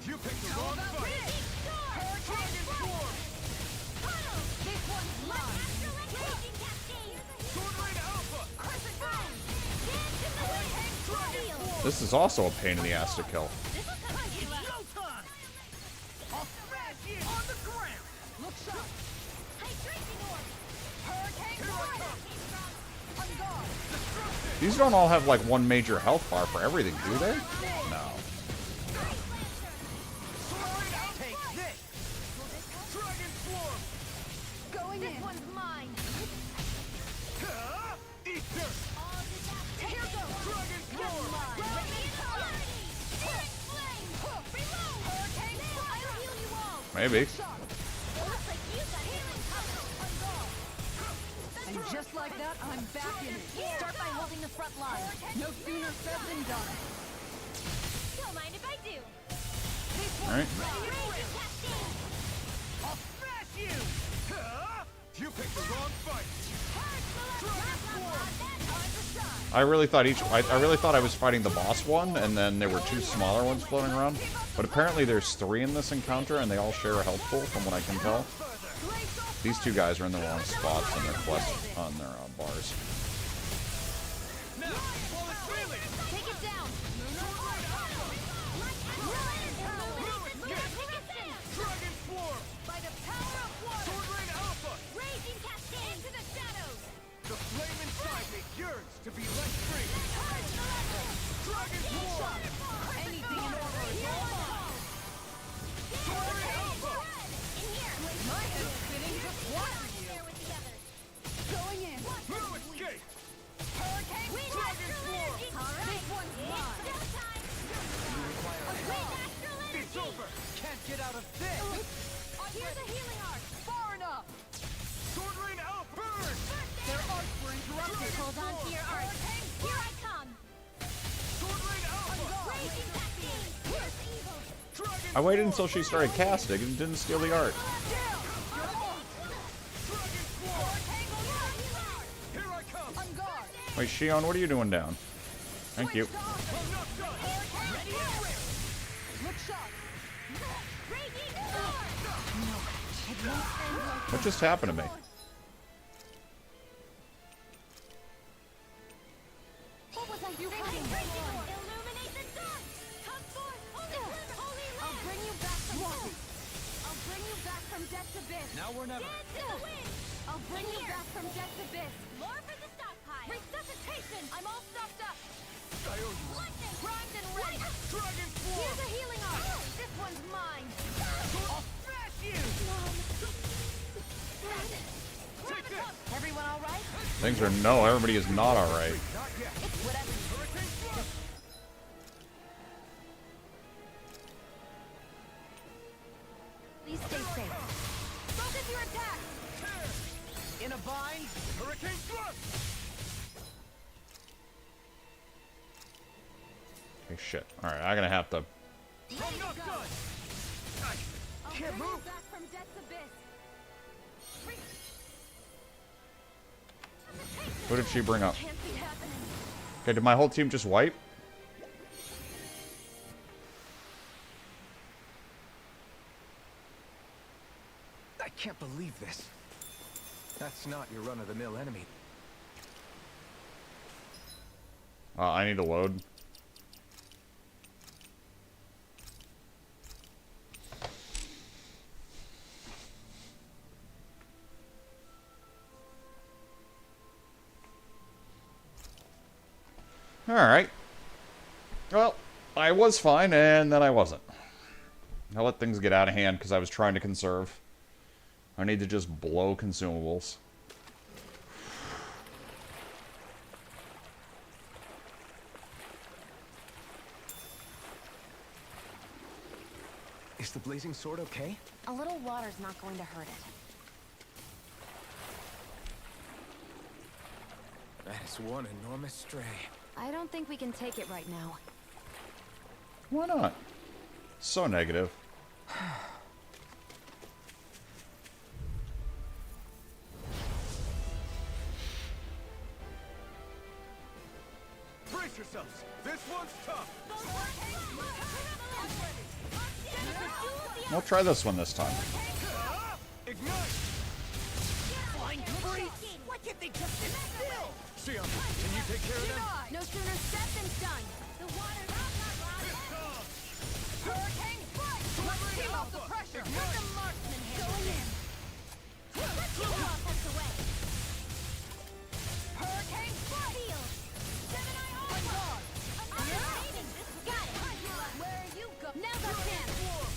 You picked the wrong fight. Dragon form. This one's mine. Sword Rain Alpha. This is also a pain in the ass to kill. I'll smash you on the ground. Look sharp. These don't all have like one major health bar for everything, do they? No. Take this. Dragon form. Going in. This one's mine. Ether. Here goes. Dragon form. Maybe. And just like that, I'm back in it. Start by holding the front line. No sooner said than done. Don't mind if I do. Alright. I'll smash you. You picked the wrong fight. I really thought I really thought I was fighting the boss one, and then there were 2 smaller ones floating around. But apparently there's 3 in this encounter, and they all share a health pool, from what I can tell. These 2 guys are in the wrong spots on their quest, on their bars. Now, while it's healing. Take it down. Dragon form. By the power of one. Sword Rain Alpha. Raging cascade into the shadows. The flame inside me yearns to be let free. Dragon form. Anything in order. Sword Rain Alpha. My head's spinning just watching you. Going in. No escape. Dragon form. This one's mine. It's over. Can't get out of this. Here's a healing arc. Far enough. Sword Rain Alpha. Burn. Their arcs were interrupted. Hold on to your arc. Here I come. Sword Rain Alpha. Raging cascade. Here's evil. Dragon I waited until she started casting and didn't steal the art. Here I come. On guard. Wait, Shion, what are you doing down? Thank you. I'm not done. Look sharp. Raging sword. What just happened to me? What was I thinking? Illuminate the dark. Come forth, holy light. I'll bring you back from death. I'll bring you back from death's abyss. Now we're never. Dance in the wind. I'll bring you back from death's abyss. More for the stockpile. Resuscitation. I'm all stocked up. I owe you one. Lightning. Grind and ready. Dragon form. Here's a healing arc. This one's mine. I'll smash you. Take this. Everyone all right? Things are no, everybody is not alright. Not yet. It's whatever. Hurricane thrust. Please stay safe. Focus your attack. In a bind. Hurricane thrust. Okay, shit. Alright, I'm gonna have to... I'm not done. I'll Can't bring you move. back from death's abyss. Who did she bring up? Okay, did my whole team just wipe? I can't believe this. That's not your run-of-the-mill enemy. I need to load. Alright. Well, I was fine, and then I wasn't. I let things get out of hand because I was trying to conserve. I need to just blow consumables. Is the blazing sword okay? A little water's not going to hurt it. That is one enormous stray. I don't think we can take it right now. Why not? So negative. Brace yourselves. This one's tough. We'll try this one this time. Ignite! Flying freeze! Why can't they just sit still? Shion, can you take care of them? No sooner said than done. The water's not Hurricane strike! Let's keep up the pressure! Put the marksman going in! Let's go off us away! Hurricane strike! Field! Gemini on guard! Got it! Where are you going? Now's our chance!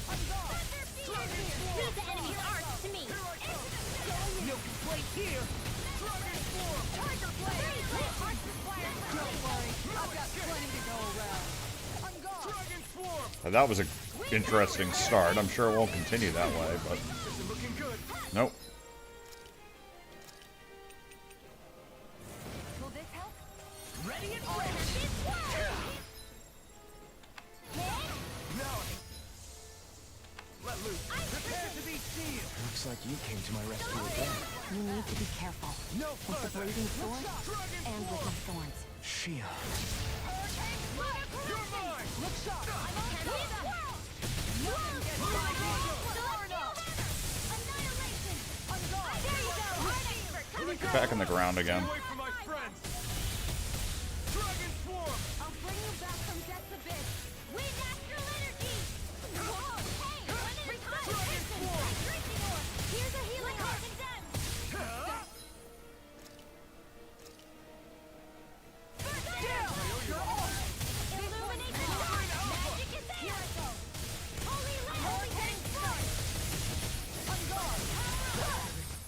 On guard! Leave the enemy's arch to me! No complaint here! Tiger blade! Arch required! Don't worry, I've got plenty to go around. On guard! Dragon swarm! That was an interesting start. I'm sure it won't continue that way, but... Isn't looking good. Nope. Will this help? Ready and ready! Now, let loose. Prepare to be sealed. Looks like you came to my rescue again. You need to be careful. No With the further. blazing sword and with my thorns. Shion. You're mine. Look sharp! Nothing gets by me! Annihilation! On guard! There you go! Back in the ground again. Away from my friends. Dragon swarm. I'll bring you back from death's abyss! Wind astral energy! Whoa! Hey! Dragon swarm! Drinking orb! Here's a healing heart! Illuminate the dark! Magic is there! Here I go! Holy hurricane strike! On guard!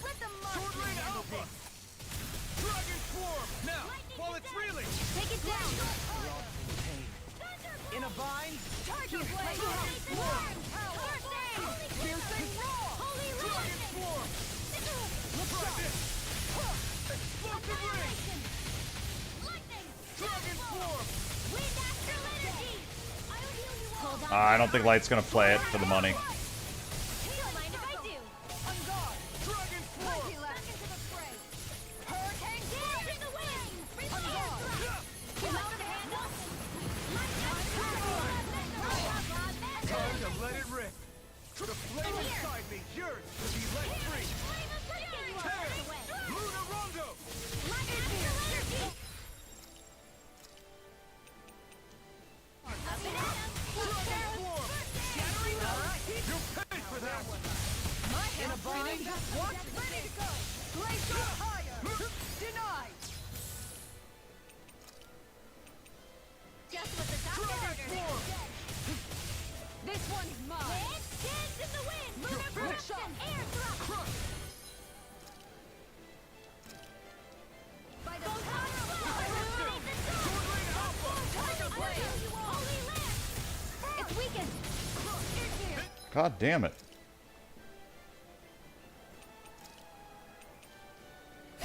Let the Sword Lane Alpha. Dragon swarm. Now, while it's reeling. take it down! In a bind? Tiger blade! Warring power! Piercing roar! Holy Dragon swarm. Look sharp! Explosive ring. Lightning! Dragon swarm. Wind astral energy! I'll heal you all! Hold on! I don't think Light's gonna play it for the money. Don't mind if I do! On guard! Dragon swarm. Mighty left into the fray! Hurricane strike in the wind! On guard! Come out of the handle! Time to let it rip. The flame inside me yearns to be let free. Tear. Luna Rondo. You paid for that. In a bind? Watch ready to go! Glacier higher! Denied! Just what the doctor ordered! This one's mine! Dance in the wind! Lunar production! Air thrust! By the power of illuminate the sun! Tiger blade! Holy lance! It's weakened! It's here! God damn it. I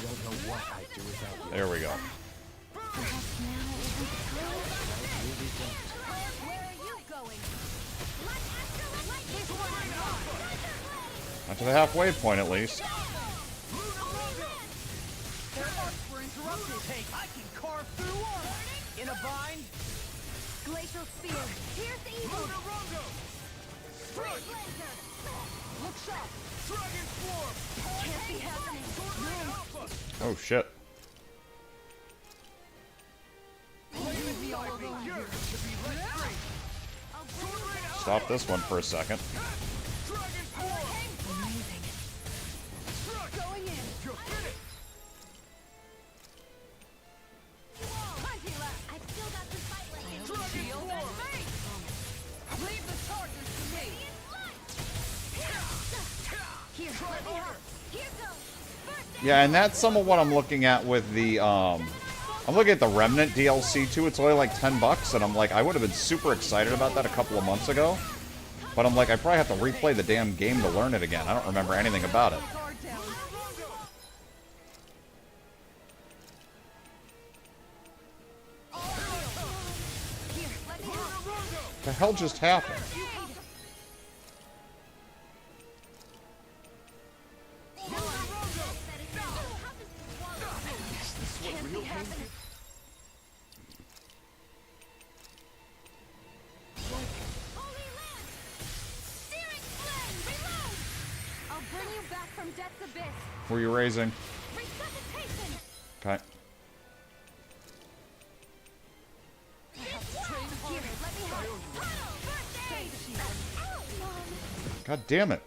don't know what I'd do without you. There we go. Perhaps now isn't the time. Where are you going? This one Not to the halfway point, at least. Their arcs were interrupted. Hey, I can carve through armor. In a bind. Glacial spear. Here's the evil. Freeze laser. Look sharp. Dragon swarm. Can't be happening. Oh, shit. Stop this one for a second. Dragon swarm. Amazing. Going in. You'll get it. Plenty left. I've still got some fight left. Dragon swarm. Leave the chargers to me. Here, let me help. Here goes. First Yeah, and that's some of what I'm looking at with the, I'm looking at the Remnant DLC too. It's only like $10, and I'm like, I would have been super excited about that a couple of months ago. But I'm like, I probably have to replay the damn game to learn it again. I don't remember anything about it. What the hell just happened? I'll bring you back from death's abyss. Who are you raising? Resuscitation. Okay. Here, let me help. First aid. God damn it.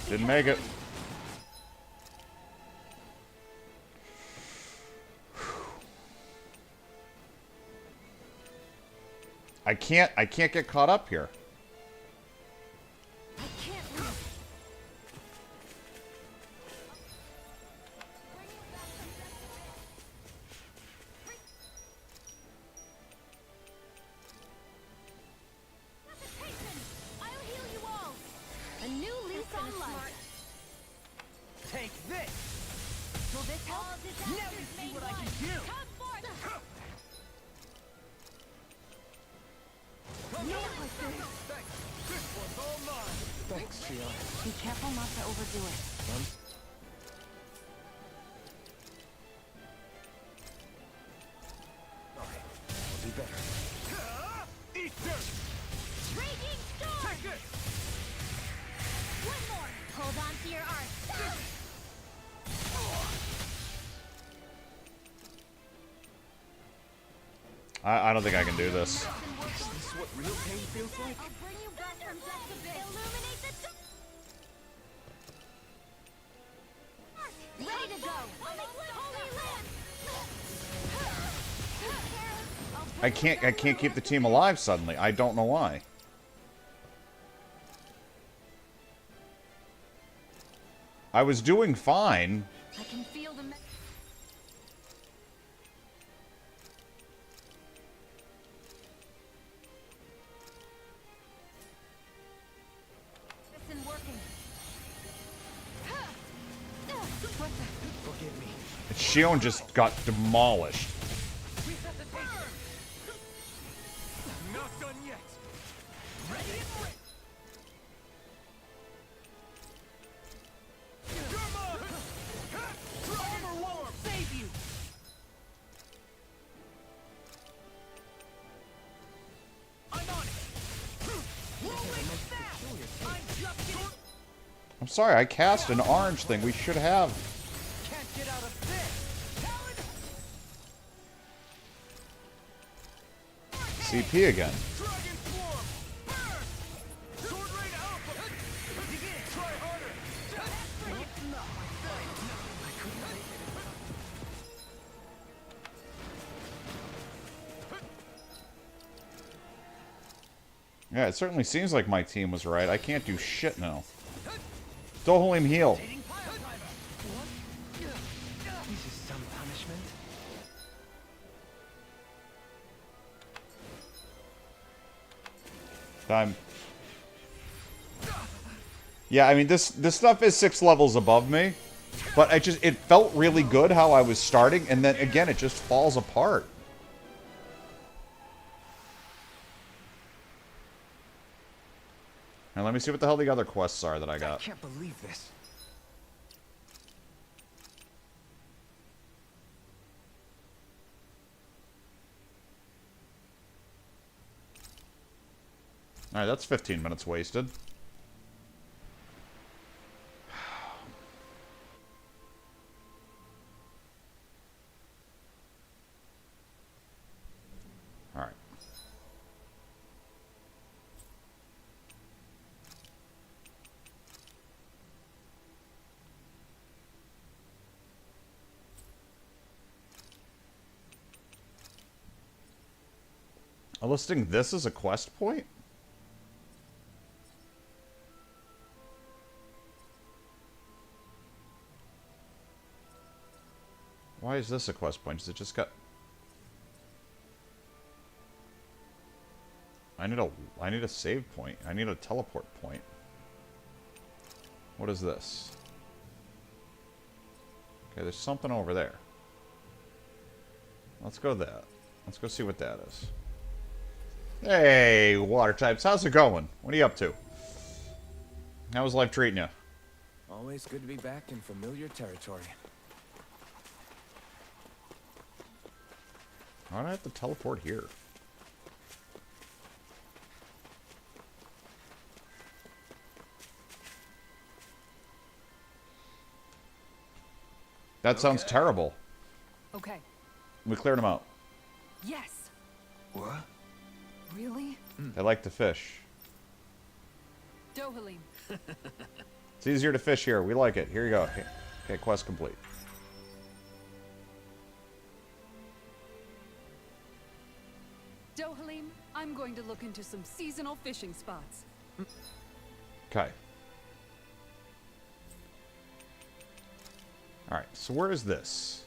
Didn't make it. I can't get caught up here. I can't leave. I'll heal you all. A new lease on life. Take this. Will this help? Now you see what I can do. Come forth. This one's all mine. Thanks, Shion. Be careful not to overdo it. Alright, I'll do better. Eat dirt. Raging storm. Take it. One more. Hold on to your arc. I don't think I can do this. Is this what real pain feels like? I'll bring you back from death's abyss. Illuminate the ready to go. Holy land. I can't keep the team alive suddenly. I don't know why. I was doing fine. I can feel the medicine working. Forgive me. Shion just got demolished. Not done yet. Ready and ready. Come on. Armor Warp, save you. I'm on it. Rolling snap. I'm just getting. I'm sorry, I cast an orange thing. We should have. Can't get out of this. Talon. CP again. Dragon Swarm! Burn! Sword Rain Alpha! Begin! Try harder! Yeah, it certainly seems like my team was right. I can't do shit now. Dohalim heal. This is some punishment. Time. Yeah, I mean this stuff is 6 levels above me, but it felt really good how I was starting, and then again it just falls apart. And let me see what the hell the other quests are that I I got. can't believe this. Alright, that's 15 minutes wasted. Alright. Listing this as a quest point? Why is this a quest point? Is it just got... I need a save point. I need a teleport point. What is this? Okay, there's something over there. Let's go that. Let's go see what that is. Hey, water types, how's it going? What are you up to? How's life treating you? Always good to be back in familiar territory. Why do I have to teleport here? That sounds terrible. Okay. We cleared them out. Yes. What? Really? They like to fish. Dohalim. It's easier to fish here. We like it. Here you go. Okay, quest complete. Dohalim, I'm going to look into some seasonal fishing spots. Okay. Alright, so where is this?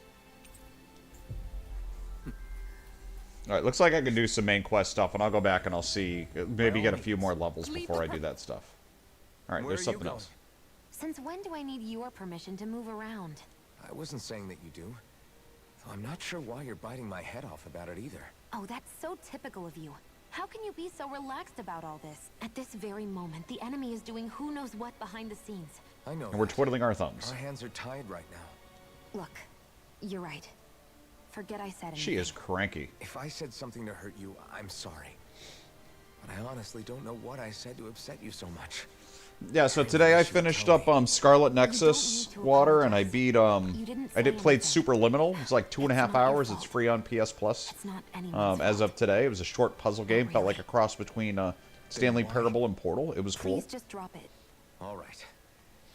Alright, looks like I can do some main quest stuff, and I'll go back and I'll see, maybe get a few more levels before I do that stuff. Alright, there's something else. Since when do I need your permission to move around? I wasn't saying that you do. Though I'm not sure why you're biting my head off about it either. Oh, that's so typical of you. How can you be so relaxed about all this? At this very moment, the enemy is doing who knows what behind the scenes. I know. And we're twiddling our thumbs. Our hands are tied right now. Look, you're right. Forget I said anything. She is cranky. If I said something to hurt you, I'm sorry. But I honestly don't know what I said to upset you so much. Yeah, so today I finished up Scarlet Nexus Water, and I beat played Superliminal. It's like 2.5 hours. It's free on PS Plus. As of today, it was a short puzzle game. Felt like a cross between Stanley Parable and Portal. It was cool. Please just drop it. All right.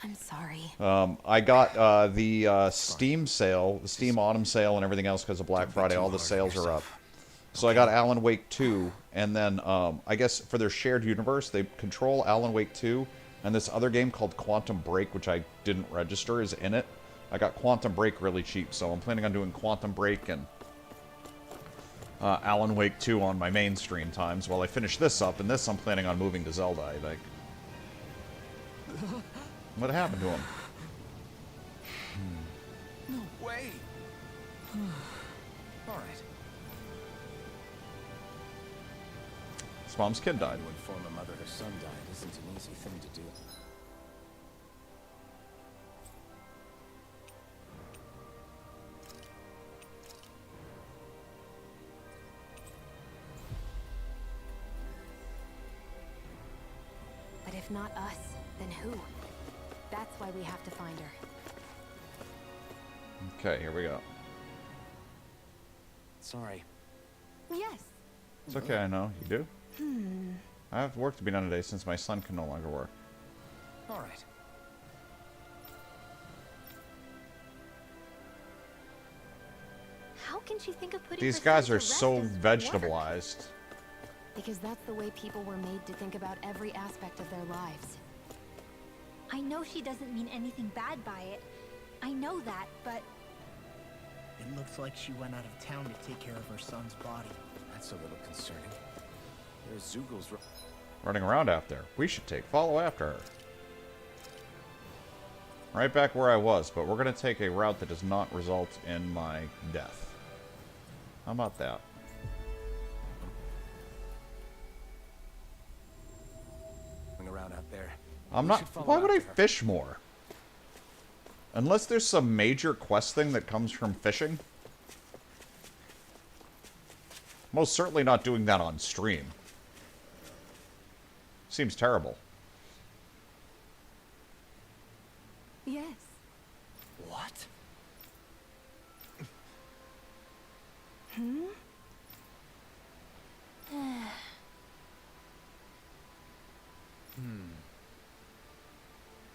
I'm sorry. I got the Steam sale, the Steam Autumn sale, and everything else because of Black Friday. All the sales are up. So I got Alan Wake 2, and then I guess for their shared universe, they control Alan Wake 2, and this other game called Quantum Break, which I didn't register, is in it. I got Quantum Break really cheap, so I'm planning on doing Quantum Break and Alan Wake 2 on my main stream times while I finish this up, and this I'm planning on moving to Zelda, I think. What happened to him? No way. All right. His mom's kid died. To inform a mother her son died isn't an easy thing to do. But if not us, then who? That's why we have to find her. Okay, here we go. Sorry. Yes. It's okay, I know. You do? I have work to be done today since my son can no longer work. All right. How can she think of putting These her guys son are to so rest as work? vegetableized. Because that's the way people were made to think about every aspect of their lives. I know she doesn't mean anything bad by it. I know that, but... It looks like she went out of town to take care of her son's body. That's a little concerning. There's Zoogl's... Running around out there. We should follow after her. Right back where I was, but we're going to take a route that does not result in my death. How about that? around out there. I'm We not... should follow Why would I after her. fish more? Unless there's some major quest thing that comes from fishing. Most certainly not doing that on stream. Seems terrible. Yes. What? Hmm?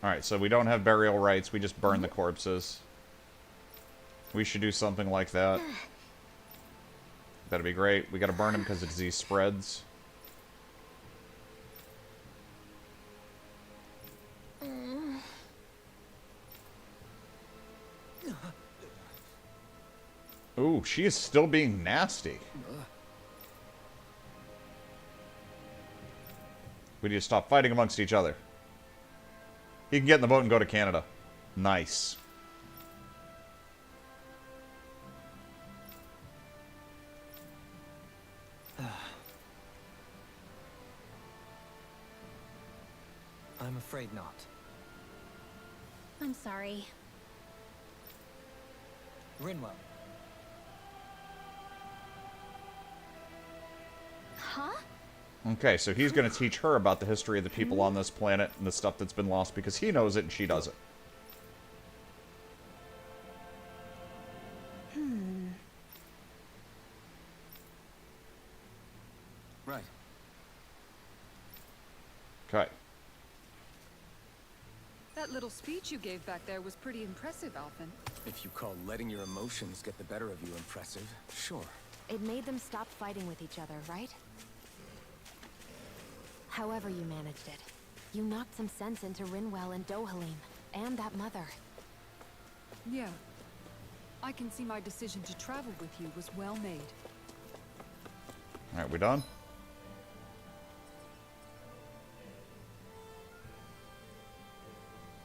Alright, so we don't have burial rites, we just burn the corpses. We should do something like that. That'd be great. We gotta burn them because the disease spreads. Ooh, she is still being nasty. We need to stop fighting amongst each other. He can get in the boat and go to Canada. Nice. I'm afraid not. I'm sorry. Rinwell, Huh? Okay, so he's going to teach her about the history of the people on this planet and the stuff that's been lost because he knows it and she doesn't. Right. Okay. That little speech you gave back there was pretty impressive, Alphen. If you call letting your emotions get the better of you impressive, sure. It made them stop fighting with each other, right? However you managed it, you knocked some sense into Rinwell and Dohalim, and that mother. Yeah. I can see my decision to travel with you was well made. Alright, we done?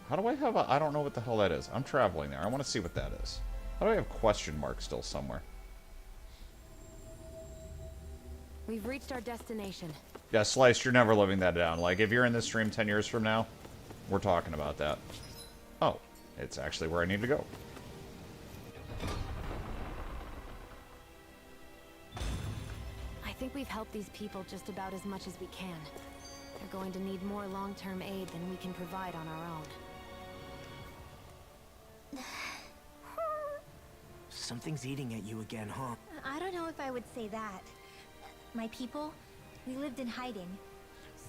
How do I have a... I don't know what the hell that is. I'm traveling there. I want to see what that is. How do I have question marks still somewhere? We've reached our destination. Yeah, Sliced, you're never living that down. Like, if you're in this stream 10 years from now, we're talking about that. Oh, it's actually where I need to go. I think we've helped these people just about as much as we can. They're going to need more long-term aid than we can provide on our own. Something's eating at you again, huh? I don't know if I would say that. My people, we lived in hiding.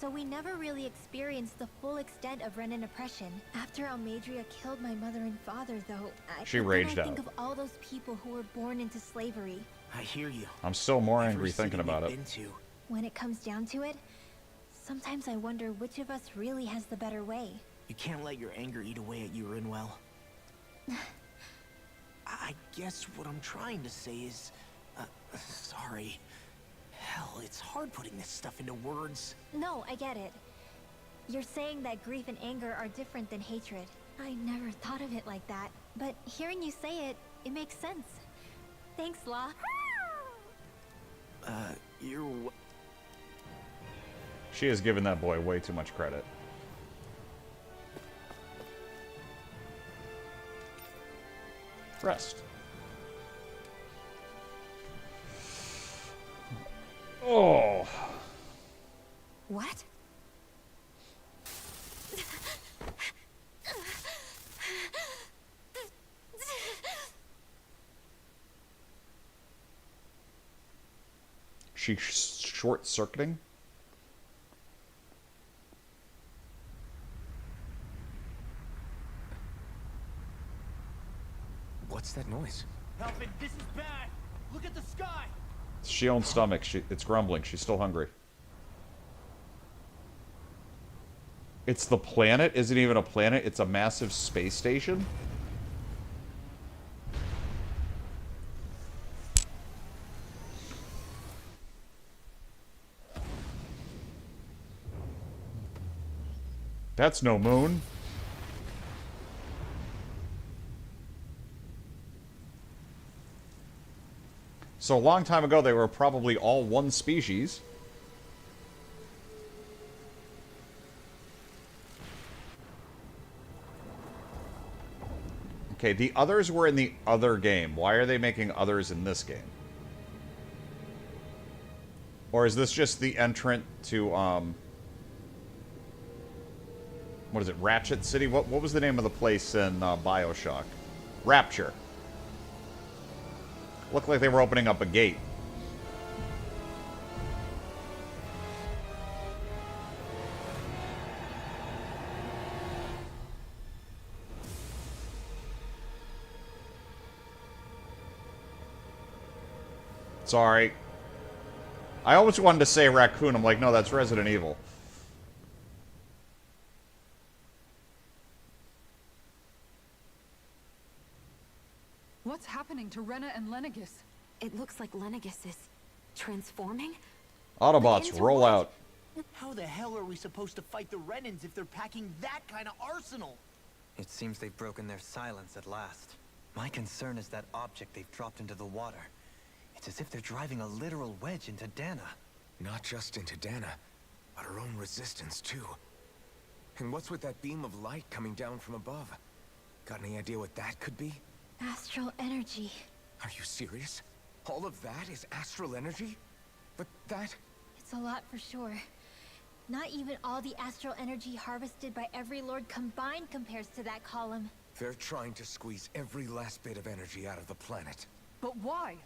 So we never really experienced the full extent of Renan oppression. After Almadria killed my mother and father, though, She raged I think out. of all those people who were born into slavery. I hear you. I'm still more Every angry city thinking about we've it. been to. When it comes down to it, sometimes I wonder which of us really has the better way. You can't let your anger eat away at you, Rinwell. I guess what I'm trying to say is... sorry. Hell, it's hard putting this stuff into words. No, I get it. You're saying that grief and anger are different than hatred. I never thought of it like that, but hearing you say it, it makes sense. Thanks, Law. You're... She has given that boy way too much credit. Rest. Oh. What? She's short-circuiting? What's that noise? Help it, this is bad! Look at the sky! She owns stomach. It's grumbling. She's still hungry. It's the planet? Isn't even a planet. It's a massive space station? That's no moon. So a long time ago, they were probably all one species. Okay, the others were in the other game. Why are they making others in this game? Or is this just the entrant to, what is it, Ratchet City? What was the name of the place in Bioshock? Rapture. Looked like they were opening up a gate. Sorry. I always wanted to say raccoon. I'm like, no, that's Resident Evil. What's happening to Rena and Lenegis? It looks like Lenegis is transforming. Autobots, Into roll what? out. How the hell are we supposed to fight the Renans if they're packing that kind of arsenal? It seems they've broken their silence at last. My concern is that object they've dropped into the water. It's as if they're driving a literal wedge into Dana. Not just into Dana, but her own resistance, too. And what's with that beam of light coming down from above? Got any idea what that could be? Astral energy. Are you serious? All of that is astral energy? But that... It's a lot for sure. Not even all the astral energy harvested by every lord combined compares to that column. They're trying to squeeze every last bit of energy out of the planet. But why?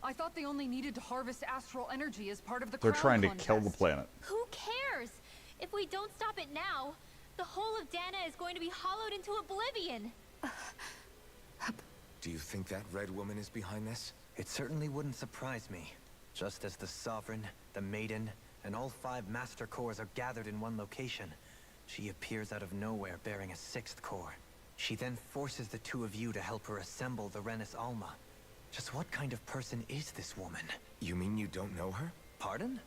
I thought they only needed to harvest astral energy as part of the They're crown trying to contest. kill the planet. Who cares? If we don't stop it now, the whole of Dana is going to be hollowed into oblivion. Do you think that red woman is behind this? It certainly wouldn't surprise me. Just as the Sovereign, the Maiden, and all 5 Master Cores are gathered in one location, she appears out of nowhere bearing a 6th core. She then forces the two of you to help her assemble the Renis Alma. Just what kind of person is this woman? You mean you don't know her? Pardon?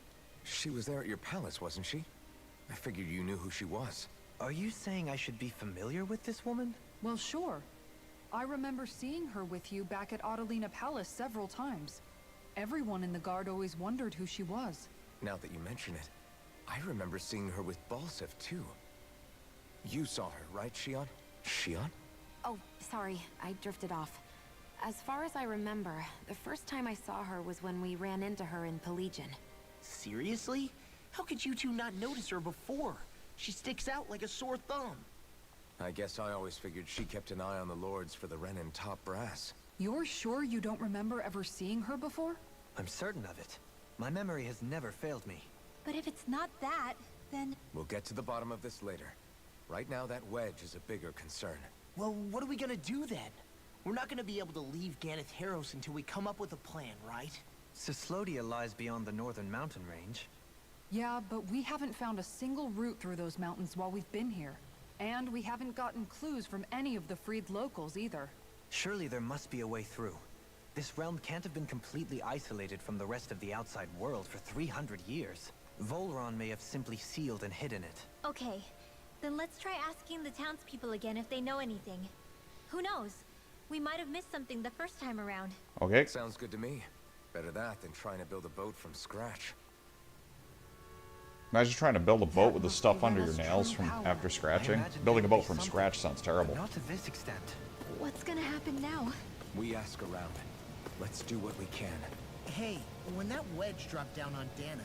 She was there at your palace, wasn't she? I figured you knew who she was. Are you saying I should be familiar with this woman? Well, sure. I remember seeing her with you back at Adelina Palace several times. Everyone in the guard always wondered who she was. Now that you mention it, I remember seeing her with Balsef, too. You saw her, right, Shion? Shion? Oh, sorry, I drifted off. As far as I remember, the first time I saw her was when we ran into her in Pelegion. Seriously? How could you two not notice her before? She sticks out like a sore thumb. I guess I always figured she kept an eye on the lords for the Renin top brass. You're sure you don't remember ever seeing her before? I'm certain of it. My memory has never failed me. But if it's not that, then... We'll get to the bottom of this later. Right now, that wedge is a bigger concern. Well, what are we gonna do then? We're not gonna be able to leave Ganeth Heros until we come up with a plan, right? Cyslodia lies beyond the northern mountain range. Yeah, but we haven't found a single route through those mountains while we've been here. And we haven't gotten clues from any of the freed locals either. Surely there must be a way through. This realm can't have been completely isolated from the rest of the outside world for 300 years. Volron may have simply sealed and hidden it. Okay, then let's try asking the townspeople again if they know anything. Who knows? We might have missed something the first time around. Okay. Sounds good to me. Better that than trying to build a boat from scratch. Imagine trying to build a boat with the stuff under your nails from after scratching. Building a boat from scratch sounds terrible. Not to this extent. What's gonna happen now? We ask around. Let's do what we can. Hey, when that wedge dropped down on Dana,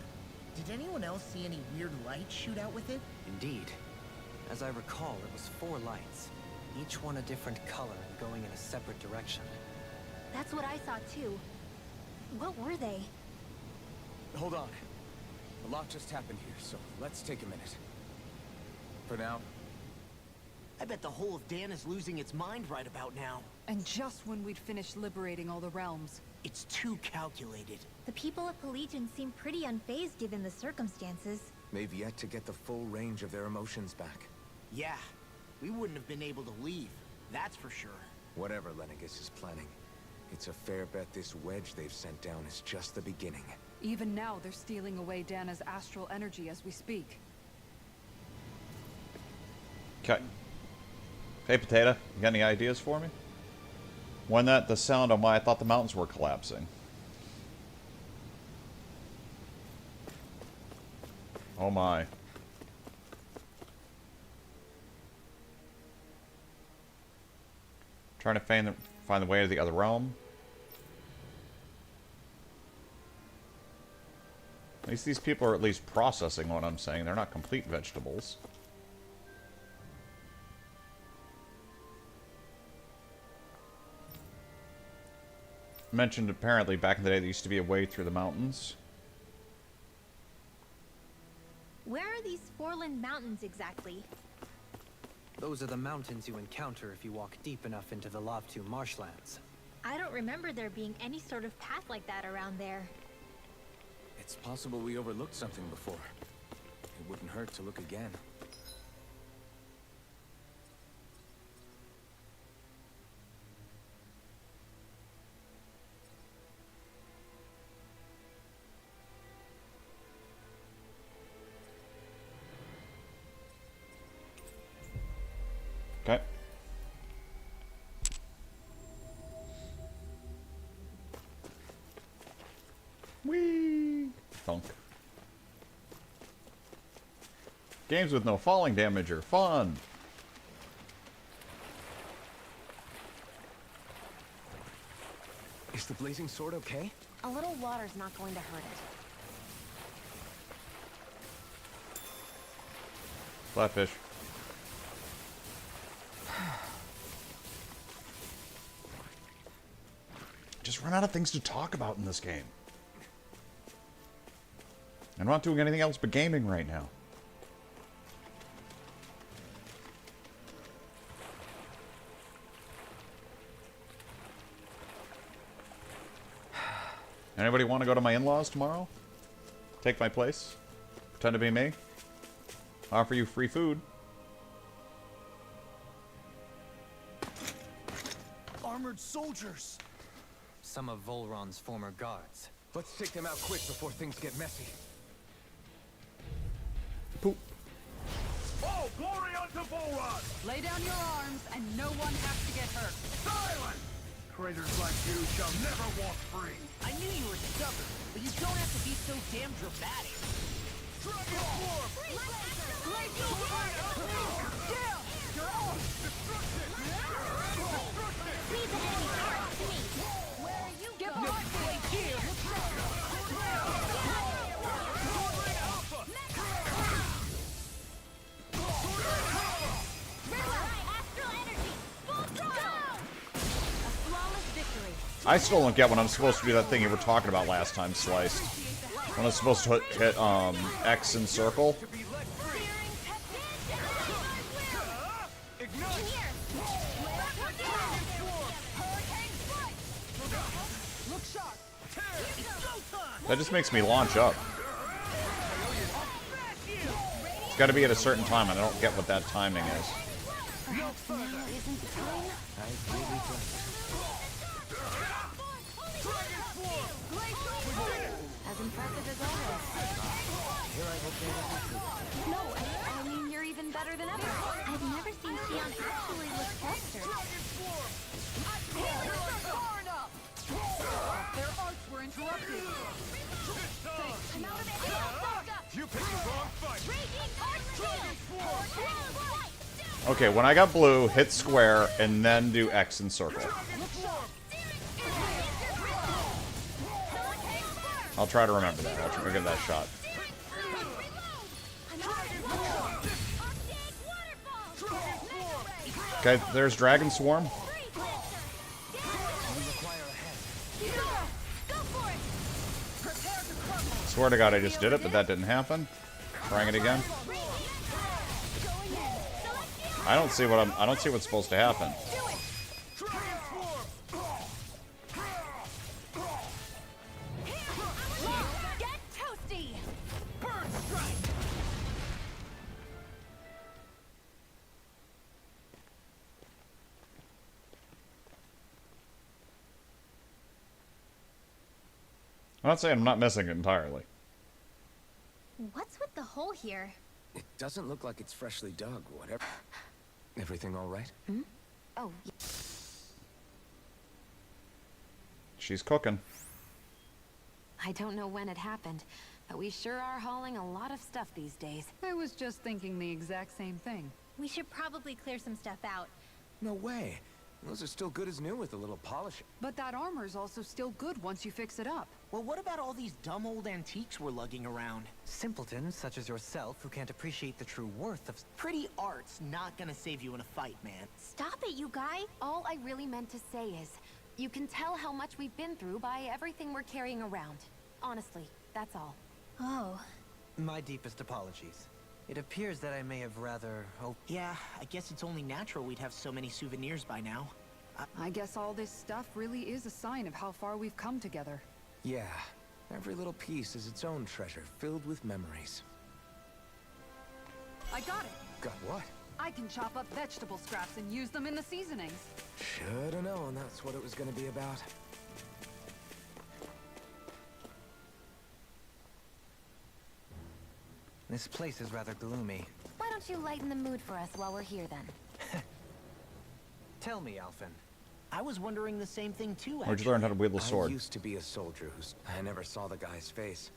did anyone else see any weird lights shoot out with it? Indeed. As I recall, it was 4 lights. Each one a different color and going in a separate direction. That's what I saw too. What were they? Hold on. A lot just happened here, so let's take a minute. For now, I bet the whole of Dana's losing its mind right about now. And just when we'd finished liberating all the realms. It's too calculated. The people of Pelegion seem pretty unfazed given the circumstances. they've yet to get the full range of their emotions back. Yeah, we wouldn't have been able to leave. That's for sure. Whatever Lenegis is planning, it's a fair bet this wedge they've sent down is just the beginning. Even now, they're stealing away Dana's astral energy as we speak. Okay. Hey, Potato, you got any ideas for me? When the sound of I thought the mountains were collapsing. Oh my. Trying to find the way to the other realm. At least these people are at least processing what I'm saying. They're not complete vegetables. Mentioned apparently back in the day there used to be a way through the mountains. Where are these Foreland Mountains exactly? Those are the mountains you encounter if you walk deep enough into the Lavtu marshlands. I don't remember there being any sort of path like that around there. It's possible we overlooked something before. It wouldn't hurt to look again. Okay. Whee! Thunk. Games with no falling damage are fun. Is the blazing sword okay? A little water's not going to hurt it. Flatfish. Just run out of things to talk about in this game. I'm not doing anything else but gaming right now. Anybody want to go to my in-laws tomorrow? Take my place? Pretend to be me? Offer you free food? Armored soldiers! Some of Volron's former guards. Let's take them out quick before things get messy. Poop. Oh, glory unto Volron! Lay down your arms and no one has to get hurt. Silence! Traitors like you shall never walk free. I knew you were stubborn, but you don't have to be so damn dramatic. Dragon Form! I still don't get when I'm supposed to do that thing you were talking about last time, Sliced. When I'm supposed to hit X and circle. That just makes me launch up. It's got to be at a certain time, and I don't get what that timing is. Perhaps now isn't the time? As impressive as always. No, I mean, you're even better than ever. I've never seen Xion actually look flustered. Their arts were interrupted. I'm out of it. You picked the wrong fight! Okay, when I got blue, hit square, and then do X and circle. I'll try to remember that. I'll try to give that a shot. Okay, there's Dragon Swarm. Swear to God I just did it, but that didn't happen. Trying it again. I don't see what's supposed to happen. I'm not saying I'm not missing it entirely. What's with the hole here? It doesn't look like it's freshly dug, whatever. Everything all right? Hmm? Oh, yeah. She's cooking. I don't know when it happened, but we sure are hauling a lot of stuff these days. I was just thinking the exact same thing. We should probably clear some stuff out. No way. Those are still good as new with a little polish. But that armor's also still good once you fix it up. Well, what about all these dumb old antiques we're lugging around? Simpletons such as yourself who can't appreciate the true worth of... Pretty art's not gonna save you in a fight, man. Stop it, you guy! All I really meant to say is, you can tell how much we've been through by everything we're carrying around. Honestly, that's all. Oh. My deepest apologies. It appears that I may have rather... Oh, Yeah, I guess it's only natural we'd have so many souvenirs by now. I guess all this stuff really is a sign of how far we've come together. Yeah, every little piece is its own treasure, filled with memories. I got it! Got what? I can chop up vegetable scraps and use them in the seasonings. Should've known that's what it was gonna be about. this place is rather gloomy. Why don't you lighten the mood for us while we're here then? Tell me, Alphen. I was wondering the same thing too, Where'd you actually. learn how to wield the I sword? used to be a soldier who's... I never saw the guy's face,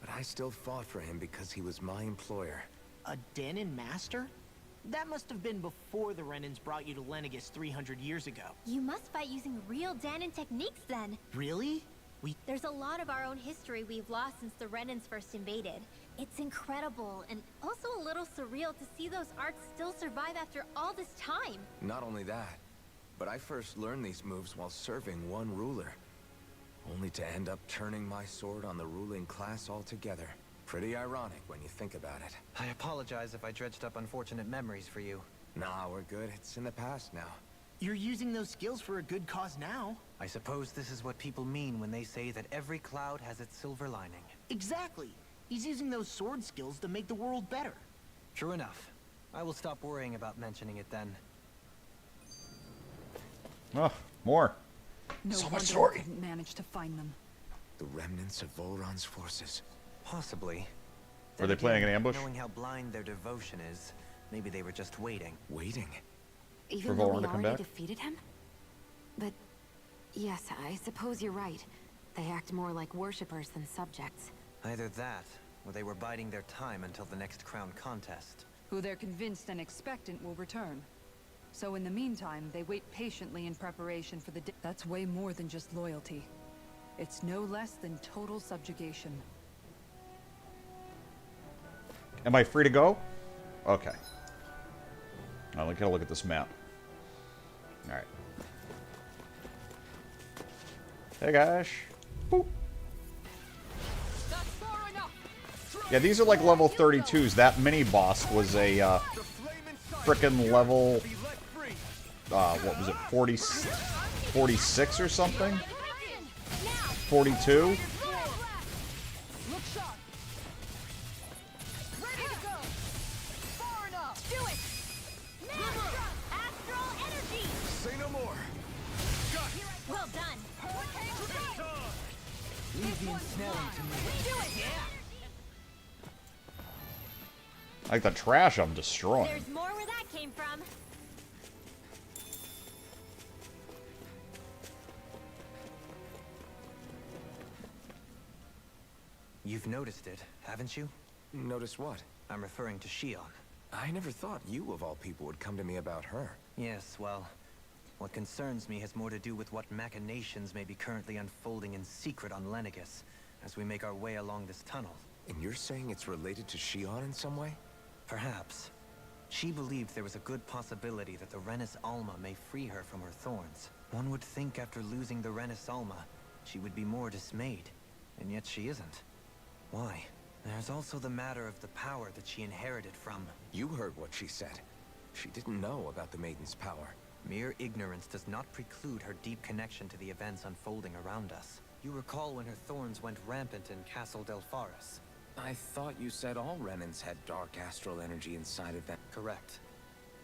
but I still fought for him because he was my employer. A Dahnan master? That must have been before the Renans brought you to Lenegis 300 years ago. You must fight using real Dahnan techniques then. Really? There's a lot of our own history we've lost since the Renans first invaded. It's incredible, and also a little surreal to see those arts still survive after all this time. Not only that, but I first learned these moves while serving one ruler. Only to end up turning my sword on the ruling class altogether. Pretty ironic when you think about it. I apologize if I dredged up unfortunate memories for you. Nah, we're good. It's in the past now. You're using those skills for a good cause now. I suppose this is what people mean when they say that every cloud has its silver lining. Exactly. He's using those sword skills to make the world better. True enough. I will stop worrying about mentioning it then. Oh, more. No So much wonder story. I didn't manage to find them. The remnants of Volron's forces. Possibly. Were Then they playing again, an ambush? Knowing how blind their devotion is, maybe they were just waiting. Waiting? Even For though Volron we to come already back? defeated him? But, yes, I suppose you're right. They act more like worshippers than subjects. Either that, or they were biding their time until the next crown contest. Who they're convinced and expectant will return. So in the meantime, they wait patiently in preparation for the day. That's way more than just loyalty. It's no less than total subjugation. Am I free to go? Okay. Now, look, gotta look at this map. Alright. Hey, guys. Boop. Yeah, these are like level 32s. That mini-boss was a, frickin' level... what was it, 46 or something? 42? Say no more! Well done. Leave the ensnaring to me. Like the trash I'm destroying. There's more where that came from. You've noticed it, haven't you? Notice what? I'm referring to Shion. I never thought you, of all people, would come to me about her. Yes, well, what concerns me has more to do with what machinations may be currently unfolding in secret on Lenegis, as we make our way along this tunnel. And you're saying it's related to Shion in some way? Perhaps. She believed there was a good possibility that the Renis Alma may free her from her thorns. One would think after losing the Renis Alma, she would be more dismayed. And yet she isn't. Why? There's also the matter of the power that she inherited from... You heard what she said. She didn't know about the Maiden's power. Mere ignorance does not preclude her deep connection to the events unfolding around us. You recall when her thorns went rampant in Castle Delpharis. I thought you said all Renans had dark astral energy inside of them. Correct.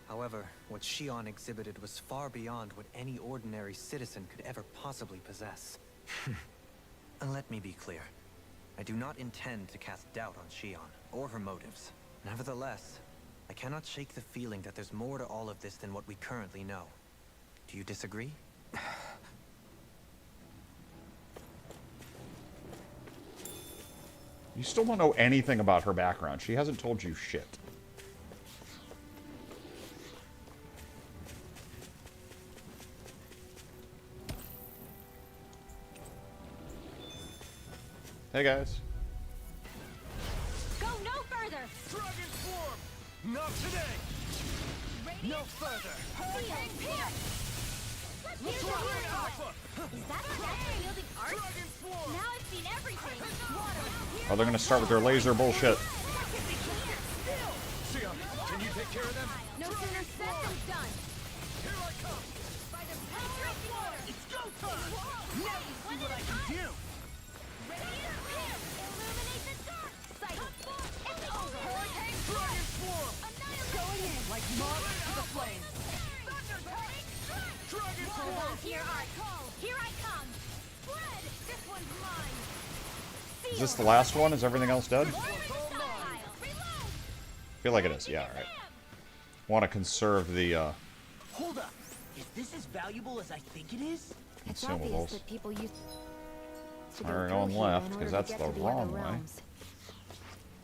However, what Shion exhibited was far beyond what any ordinary citizen could ever possibly possess. And let me be clear. I do not intend to cast doubt on Shion, or her motives. Nevertheless, I cannot shake the feeling that there's more to all of this than what we currently know. Do you disagree? You still don't know anything about her background. She hasn't told you shit. Hey guys. Go no further! Dragon Swarm! Not today! No further! Hurricane Pierce! Is that Blaster wielding art? Dragon Swarm! Now I've seen everything! Water! Oh, they're gonna start with their laser bullshit. Sion, can you take care of them? No sooner said than done! Here I come! By the power of water! It's go time! Now you see what I can do! Radiant Pierce! Illuminate the dark! Sight! It's over! Hurricane Dragon Swarm! Going in! Like moths to the flames! Dragon Hold Swarm! on to your art! Here I come! Spread! This one's mine! Is this the last one? Is everything else dead? Reload! I feel like it is. Yeah, alright. Want to conserve the, Hold up. Is this as valuable as I think it is? It's obvious consumables. that people used to go Alright, through on here left, in 'cause order that's to get the to wrong other way. realms.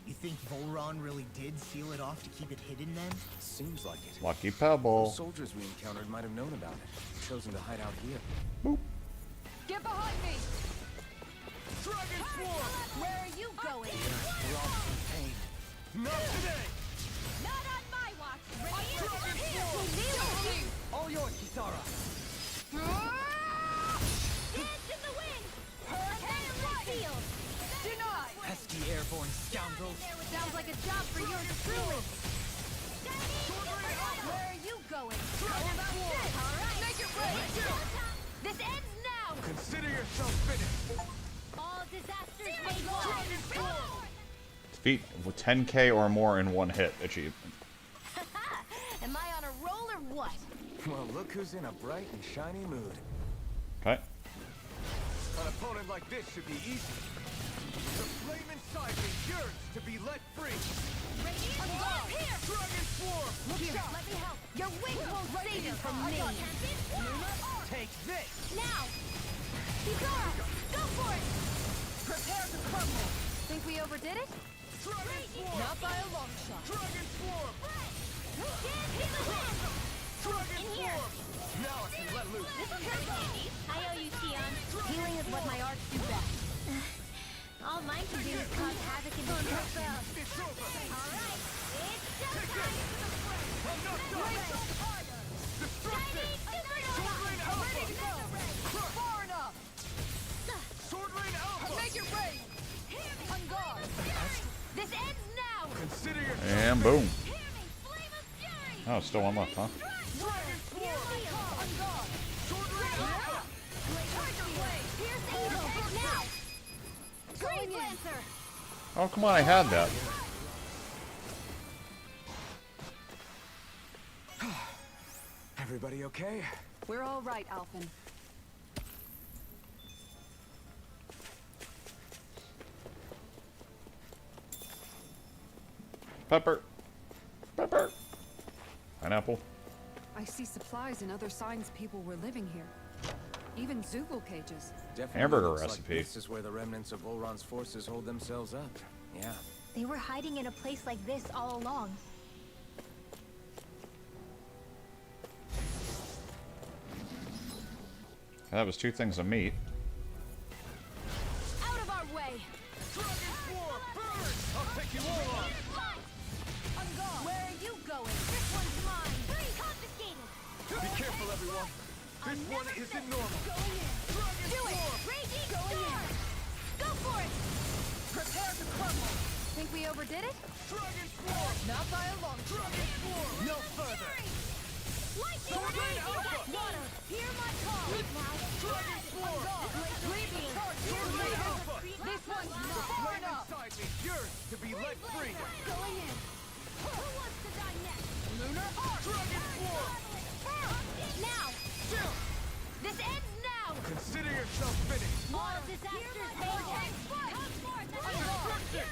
You think Volron really did seal it off to keep it hidden then? Seems like it. Lucky Those Pebble. soldiers we encountered might have known about it. Chosen to hide out here. Get behind me! Dragon Swarm! Where are you going? We're all in pain. Not today! Not on my watch! Dragon Swarm! All yours, Kisara! Dance in the wind! Hurricane Field! Denied! Pesky airborne scoundrels. Sounds like a job for yours truly! Where are you going? Alright! Make it rain! This ends now! Consider yourself finished! All disasters made one! Defeat with 10k or more in one hit achievement. Am I on a roll or what? Well, look who's in a bright and shiny mood. Okay. An opponent like this should be easy. The flame inside me yearns to be let free. Here! Dragon Swarm! Here, let me help! Your wings won't save you from me! Take this! Now! Kisara, go for it! Prepare to crumble! Think we overdid it? Dragon Swarm! Not by a long shot. Dragon Swarm! Dragon Swarm! Now I can let loose. I owe you, Sion. Healing is what my arts do best. All mine can do is cause havoc and destruction. It's over! Alright, it's showtime! I'm not done! Destruction! Sword Rain Alpha! Far enough! Sword Rain Alpha! Make it rain! On guard! This ends now! Consider yourself And boom. Hear me, flame of fury! Oh, still one left, huh? Dragon Swarm! On guard! Sword Rain Alpha! Pierce evil, now! Green Lancer! Oh, come on, I had that. Everybody okay? We're all right, Alphen. Pepper. Pepper. Pineapple. I see supplies and other signs people were living here. Even Zoogle cages. Definitely Hamburger looks like recipe. this is where the remnants of Volron's forces hold themselves up. Yeah. They were hiding in a place like this all along. That was 2 things of meat. Out of our way! Dragon Swarm! Burn! I'll take you all on! On guard! Where are you going? This one's mine! Free confiscated! Be careful, everyone! This one isn't normal! Going in! Dragon Do it! Swarm! Raging Going in! Go for it! Prepare to crumble! Think we overdid it? Dragon Swarm! Not by a long shot. Dragon Swarm! No further! Lightning Sword Rain Rain Alpha! Water! Hear my call! Now! Dragon Swarm! Radiant! Sword Rain Alpha! This one's The not far flame enough! inside me yearns to be let free! Going in! Who wants to die next? Lunar Arc! Dragon Swarm! Now! Still! This ends now! Consider yourself finished! All disasters made one! Come forth and Destruction!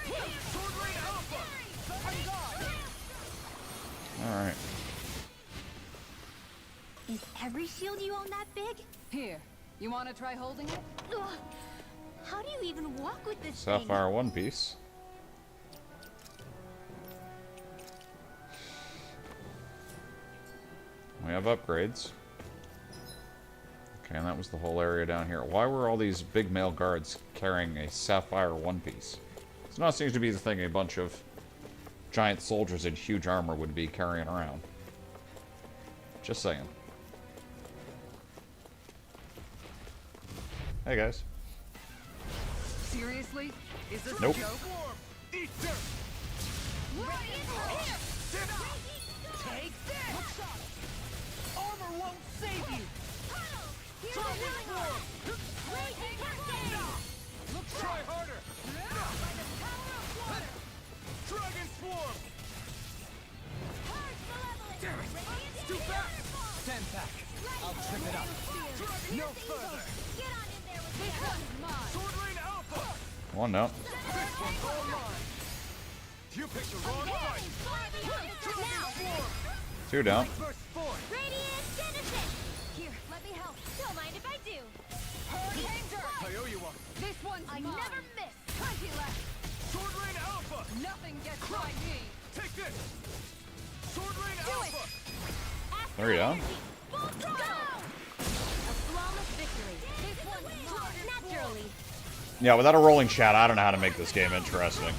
Sword Rain Alpha! Alright. Is every shield you own that big? Here, you want to try holding it? Ugh. How do you even walk with this thing? Sapphire One Piece. We have upgrades. Okay, and that was the whole area down here. Why were all these big male guards carrying a sapphire one piece? This now seems to be the thing a bunch of giant soldiers in huge armor would be carrying around. Just saying. Hey guys. Seriously? Is this Nope. a joke? Eat dirt! Take this! Armor won't save you! Dragon Swarm! Try harder! Dragon Swarm! Damn it! It's too fast! Stand back. I'll trip it up. No further. Sword Rain Alpha! Come on now. This one's all mine! You picked the wrong fight! Dragon Swarm! 2 down. Burst forth! Radiant Genesis! Here, let me help. Don't mind if I do. I owe you one! This one's I mine. never miss. 20 left. Sword Rain Alpha! Nothing gets by me. Take this! Sword Rain Alpha! There you go. Full throttle! A flawless victory. This one's mine. Naturally. Yeah, without a rolling chat, I don't know how to make this game interesting.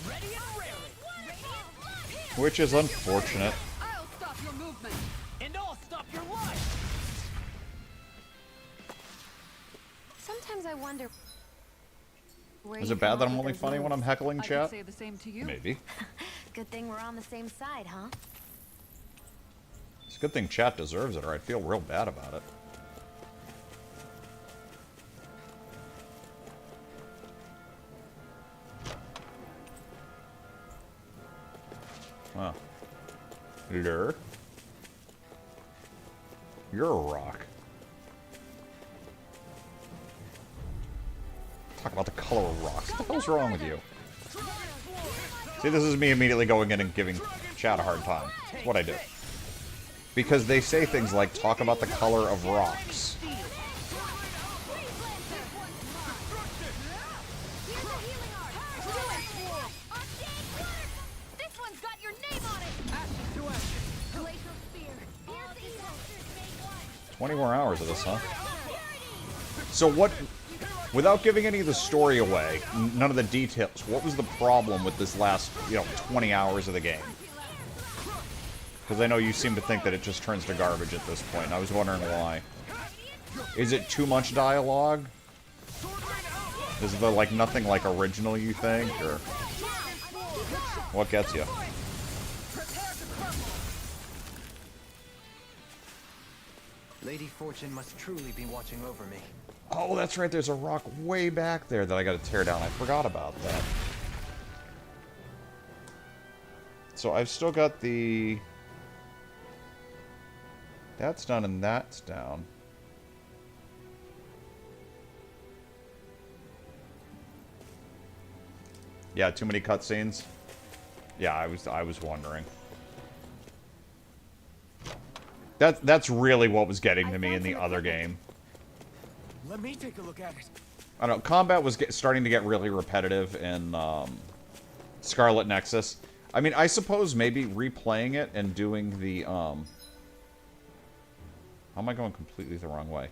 Ready and raring. Which is unfortunate. I'll stop your movement. And I'll stop your life! Sometimes I wonder where Is you it bad come that up I'm with only those funny when I'm moves. heckling I could chat? say the same to you. Maybe. Good thing we're on the same side, huh? It's a good thing chat deserves it, or I'd feel real bad about it. Wow. Lure. You're a rock. Talk about the color of rocks. What the hell's wrong with you? See, this is me immediately going in and giving chat a hard time. That's what I do. Because they say things like, talk about the color of rocks. This one's got your name on it. Glacial Spear. Here's the evil. 20 more hours of this, huh? So what... Without giving any of the story away, none of the details, what was the problem with this last, 20 hours of the game? Because I know you seem to think that it just turns to garbage at this point, and I was wondering why. Is it too much dialogue? Is there, like, nothing, like, original, you think, or... What gets you? Lady Fortune must truly be watching over me. Oh, that's right, there's a rock way back there that I gotta tear down. I forgot about that. So I've still got the... That's done and that's down. Yeah, too many cutscenes. Yeah, I was wondering. That's really what was getting to me in the other game. Let me take a look at it. I don't know, combat was starting to get really repetitive in Scarlet Nexus. I mean, I suppose maybe replaying it and doing the, how am I going completely the wrong way?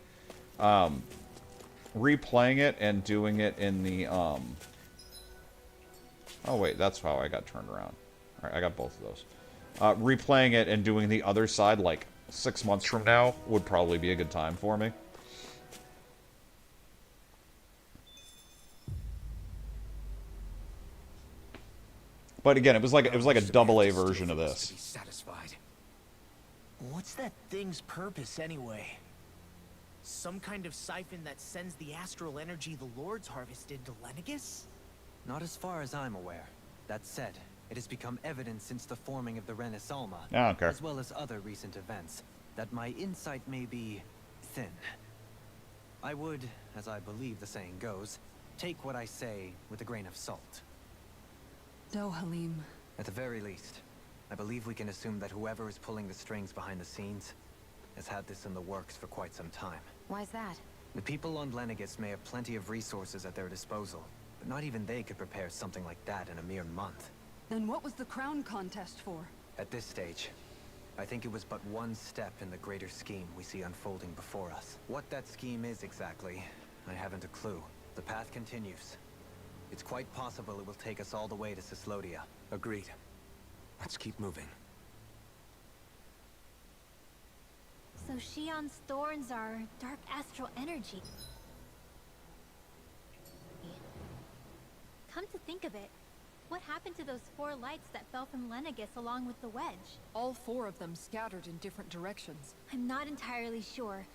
Replaying it and doing it in the, oh wait, that's how I got turned around. Alright, I got both of those. Replaying it and doing the other side, like, 6 months from now would probably be a good time for me. But again, it was like a double-A version of this. Satisfied. What's that thing's purpose anyway? Some kind of siphon that sends the astral energy the Lords harvested to Lenegus? Not as far as I'm aware. That said, it has become evident since the forming of the Renaissance, I don't care. as well as other recent events, that my insight may be thin. I would, as I believe the saying goes, take what I say with a grain of salt. No, Halim. At the very least, I believe we can assume that whoever is pulling the strings behind the scenes has had this in the works for quite some time. Why's that? The people on Lenegus may have plenty of resources at their disposal, but not even they could prepare something like that in a mere month. Then what was the crown contest for? At this stage, I think it was but one step in the greater scheme we see unfolding before us. What that scheme is exactly, I haven't a clue. The path continues. It's quite possible it will take us all the way to Cyslodia. Agreed. Let's keep moving. So Shion's thorns are dark astral energy. Come to think of it, what happened to those 4 lights that fell from Lenegis along with the wedge? All 4 of them scattered in different directions. I'm not entirely sure,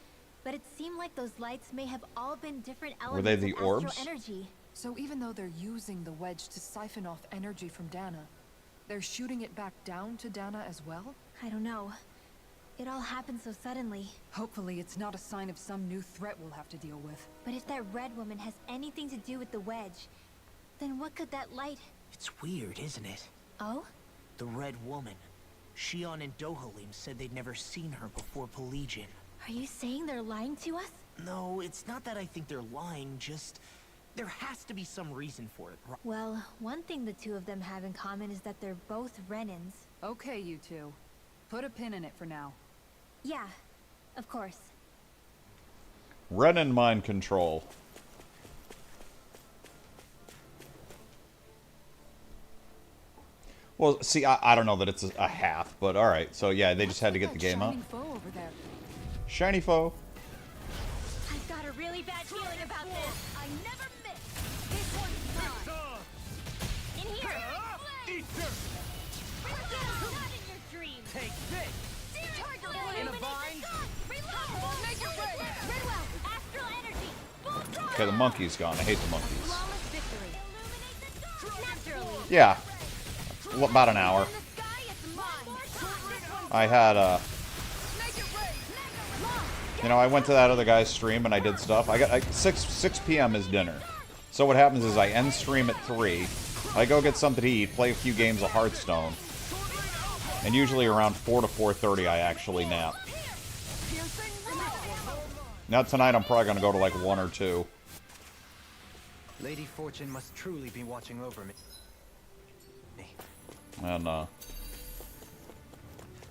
but it seemed like those lights may have all been different elements Were they the of astral orbs? energy. So even though they're using the wedge to siphon off energy from Dana, they're shooting it back down to Dana as well? I don't know. It all happened so suddenly. Hopefully it's not a sign of some new threat we'll have to deal with. But if that red woman has anything to do with the wedge, then what could that light... It's weird, isn't it? Oh? The Red Woman. Shion and Dohalim said they'd never seen her before Pelagian. Are you saying they're lying to us? No, it's not that I think they're lying, just... there has to be some reason for it, right? Well, one thing the 2 of them have in common is that they're both Renans. Okay, you 2. Put a pin in it for now. Yeah, of course. Renan mind control. Well, see, I don't know that it's a half, but alright. So, yeah, they just had to get the game up. Shiny foe. I've got a really bad feeling about this. I never miss. This one's mine. In here. Not in your dreams. Take this. In a vine. Reload. Make it rain. Very well. Astral energy. Full throttle. Okay, the monkey's gone. I hate the monkeys. Flawless victory. Naturally. Yeah. About an hour. I had you know, I went to that other guy's stream and I did stuff. I got 6 p.m. is dinner. So what happens is I end stream at 3. I go get something to eat, play a few games of Hearthstone, and usually around 4 to 4:30 I actually nap. Now tonight I'm probably gonna go to like 1 or 2. Lady Fortune must truly be watching over me. And I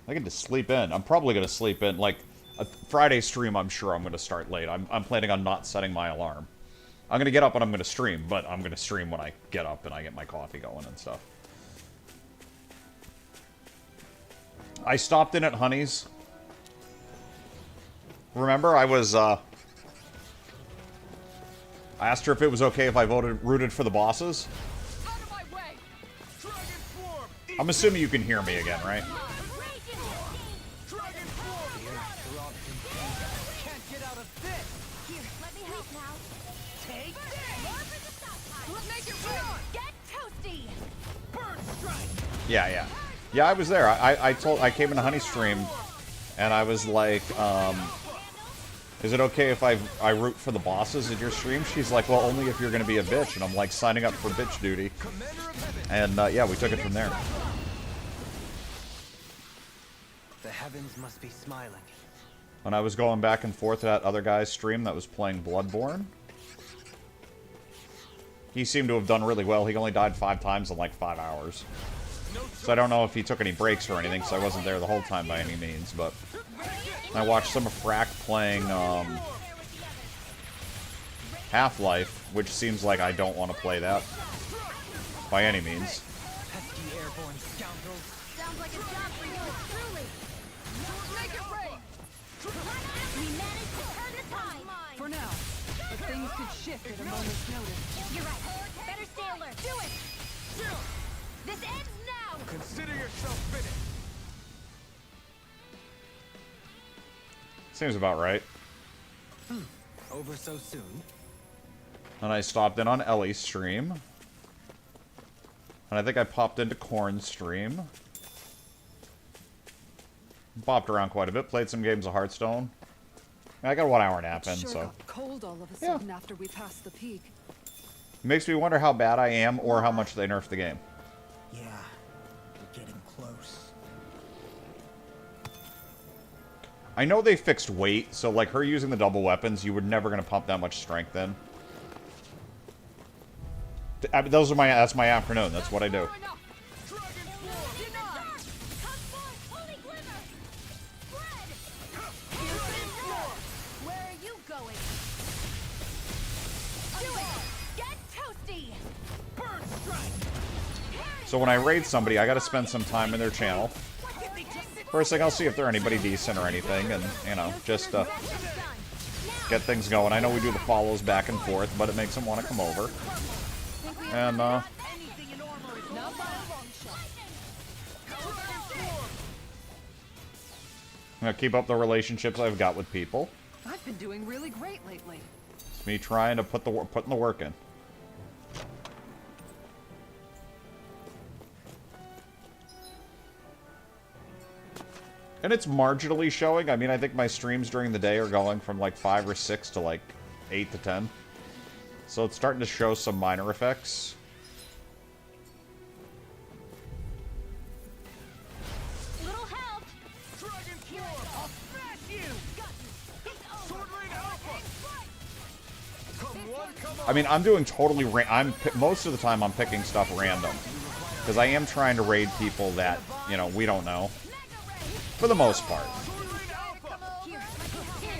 get to sleep in. I'm probably gonna sleep in. Like a Friday stream, I'm sure I'm gonna start late. I'm planning on not setting my alarm. I'm gonna get up and I'm gonna stream, but I'm gonna stream when I get up and I get my coffee going and stuff. I stopped in at Honey's. Remember, I was I asked her if it was okay if I rooted for the bosses. I'm assuming you can hear me again, right? Yeah. Yeah, I was there. I came into Honey stream and I was like, is it okay if I root for the bosses in your stream? She's like, well, only if you're gonna be a bitch. And I'm like, signing up for bitch duty. And yeah, we took it from there. The heavens must be smiling. When I was going back and forth to that other guy's stream that was playing Bloodborne, he seemed to have done really well. He only died 5 times in like 5 hours. So I don't know if he took any breaks or anything, so I wasn't there the whole time by any means, but I watched some of Frack playing Half-Life, which seems like I don't want to play that by any means. Pesky airborne scoundrels. Sounds like a job for you, truly. Make it rain. We managed to turn the tide. For now, but things could shift at a moment's notice. You're right. Better stay alert. Do it. This ends now. Consider yourself finished. Seems about right. Over so soon. And I stopped in on Ellie's stream. And I think I popped into Korn's stream. Bopped around quite a bit, played some games of Hearthstone. I got a 1 hour nap in, It sure so... got cold all of a sudden after we passed the peak. Makes me wonder how bad I am or how much they nerfed the game. Yeah, we're getting close. I know they fixed weight, so like her using the double weapons, you were never going to pump that much strength in. That's my afternoon, that's what I do. So when I raid somebody, I gotta spend some time in their channel. First thing, I'll see if they're anybody decent or anything, and, you know, just, get things going. I know we do the follows back and forth, but it makes them want to come over. And, you know, keep up the relationships I've got with people. I've been doing really great lately. It's me trying to putting the work in. And it's marginally showing. I mean, I think my streams during the day are going from like 5 or 6 to like 8 to 10. So it's starting to show some minor effects. Little help. I'll smash you. Sword Ring Alpha. Come one, come on. I mean, I'm doing totally most of the time I'm picking stuff random. Because I am trying to raid people that, you know, we don't know. For the most part.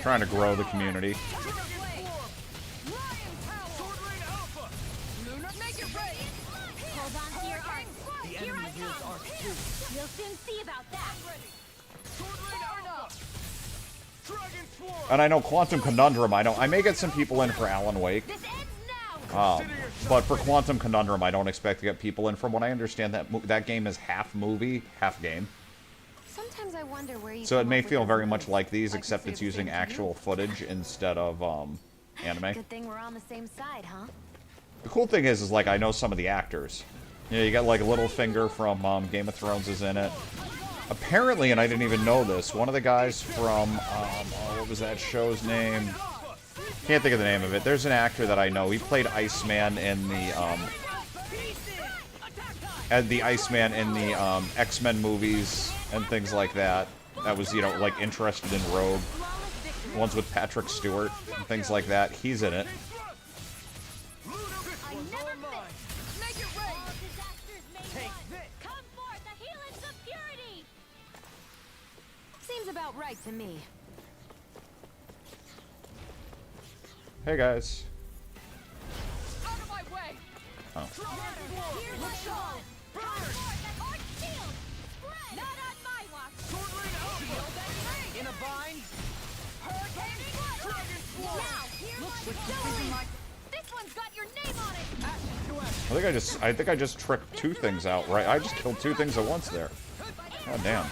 Trying to grow the community. You'll soon see about that. And I know Quantum Conundrum, I may get some people in for Alan Wake. But for Quantum Conundrum, I don't expect to get people in. From what I understand, that game is half movie, half game. Sometimes I wonder where you So it may feel very much like these, except it's using actual footage instead of anime. Good thing we're on the same side, huh? The cool thing is like I know some of the actors. You know, you got like Littlefinger from Game of Thrones is in it. Apparently, and I didn't even know this, one of the guys from what was that show's name? Can't think of the name of it. There's an actor that I know. He played Iceman in the X-Men movies and things like that. That was, you know, like interested in Rogue. Ones with Patrick Stewart and things like that. He's in it. Seems about right to me. Hey guys. Out of my way. Oh. In a bind. This one's got your name on it. I think I just tricked 2 things out, right? I just killed 2 things at once there. God damn.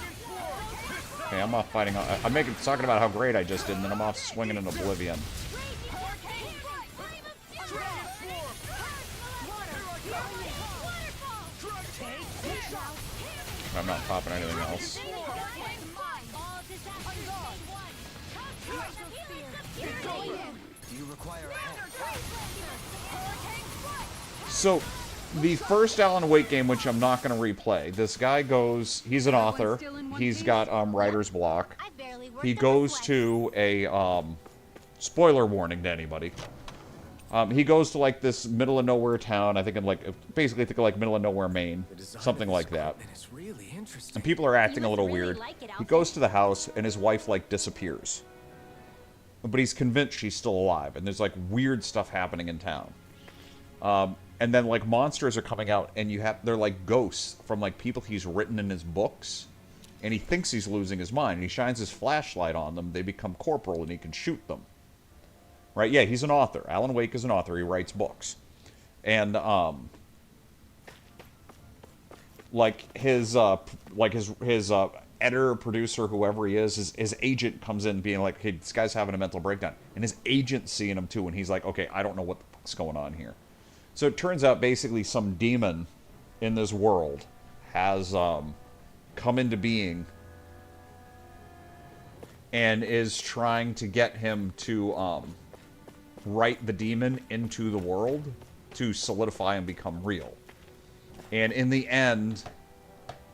Okay, I'm off fighting. I'm talking about how great I just did, and then I'm off swinging in Oblivion. I'm not popping anything else. Do you require help? So, the first Alan Wake game, which I'm not going to replay, this guy goes, he's an author, he's got writer's block, he goes to a, spoiler warning to anybody, he goes to like this middle of nowhere town, I think in like, basically think of like middle of nowhere Maine, something like that, and people are acting a little weird. He goes to the house and his wife like disappears, but he's convinced she's still alive, and there's like weird stuff happening in town. And then, like, monsters are coming out, and they're like ghosts from, like, people he's written in his books. And he thinks he's losing his mind. And he shines his flashlight on them. They become corporal, and he can shoot them. Right? Yeah, he's an author. Alan Wake is an author. He writes books. And, like, his editor, producer, whoever he is, his agent comes in being like, hey, this guy's having a mental breakdown. And his agent's seeing him, too. And he's like, okay, I don't know what the fuck's going on here. So it turns out basically some demon in this world has come into being and is trying to get him to write the demon into the world to solidify and become real. And in the end,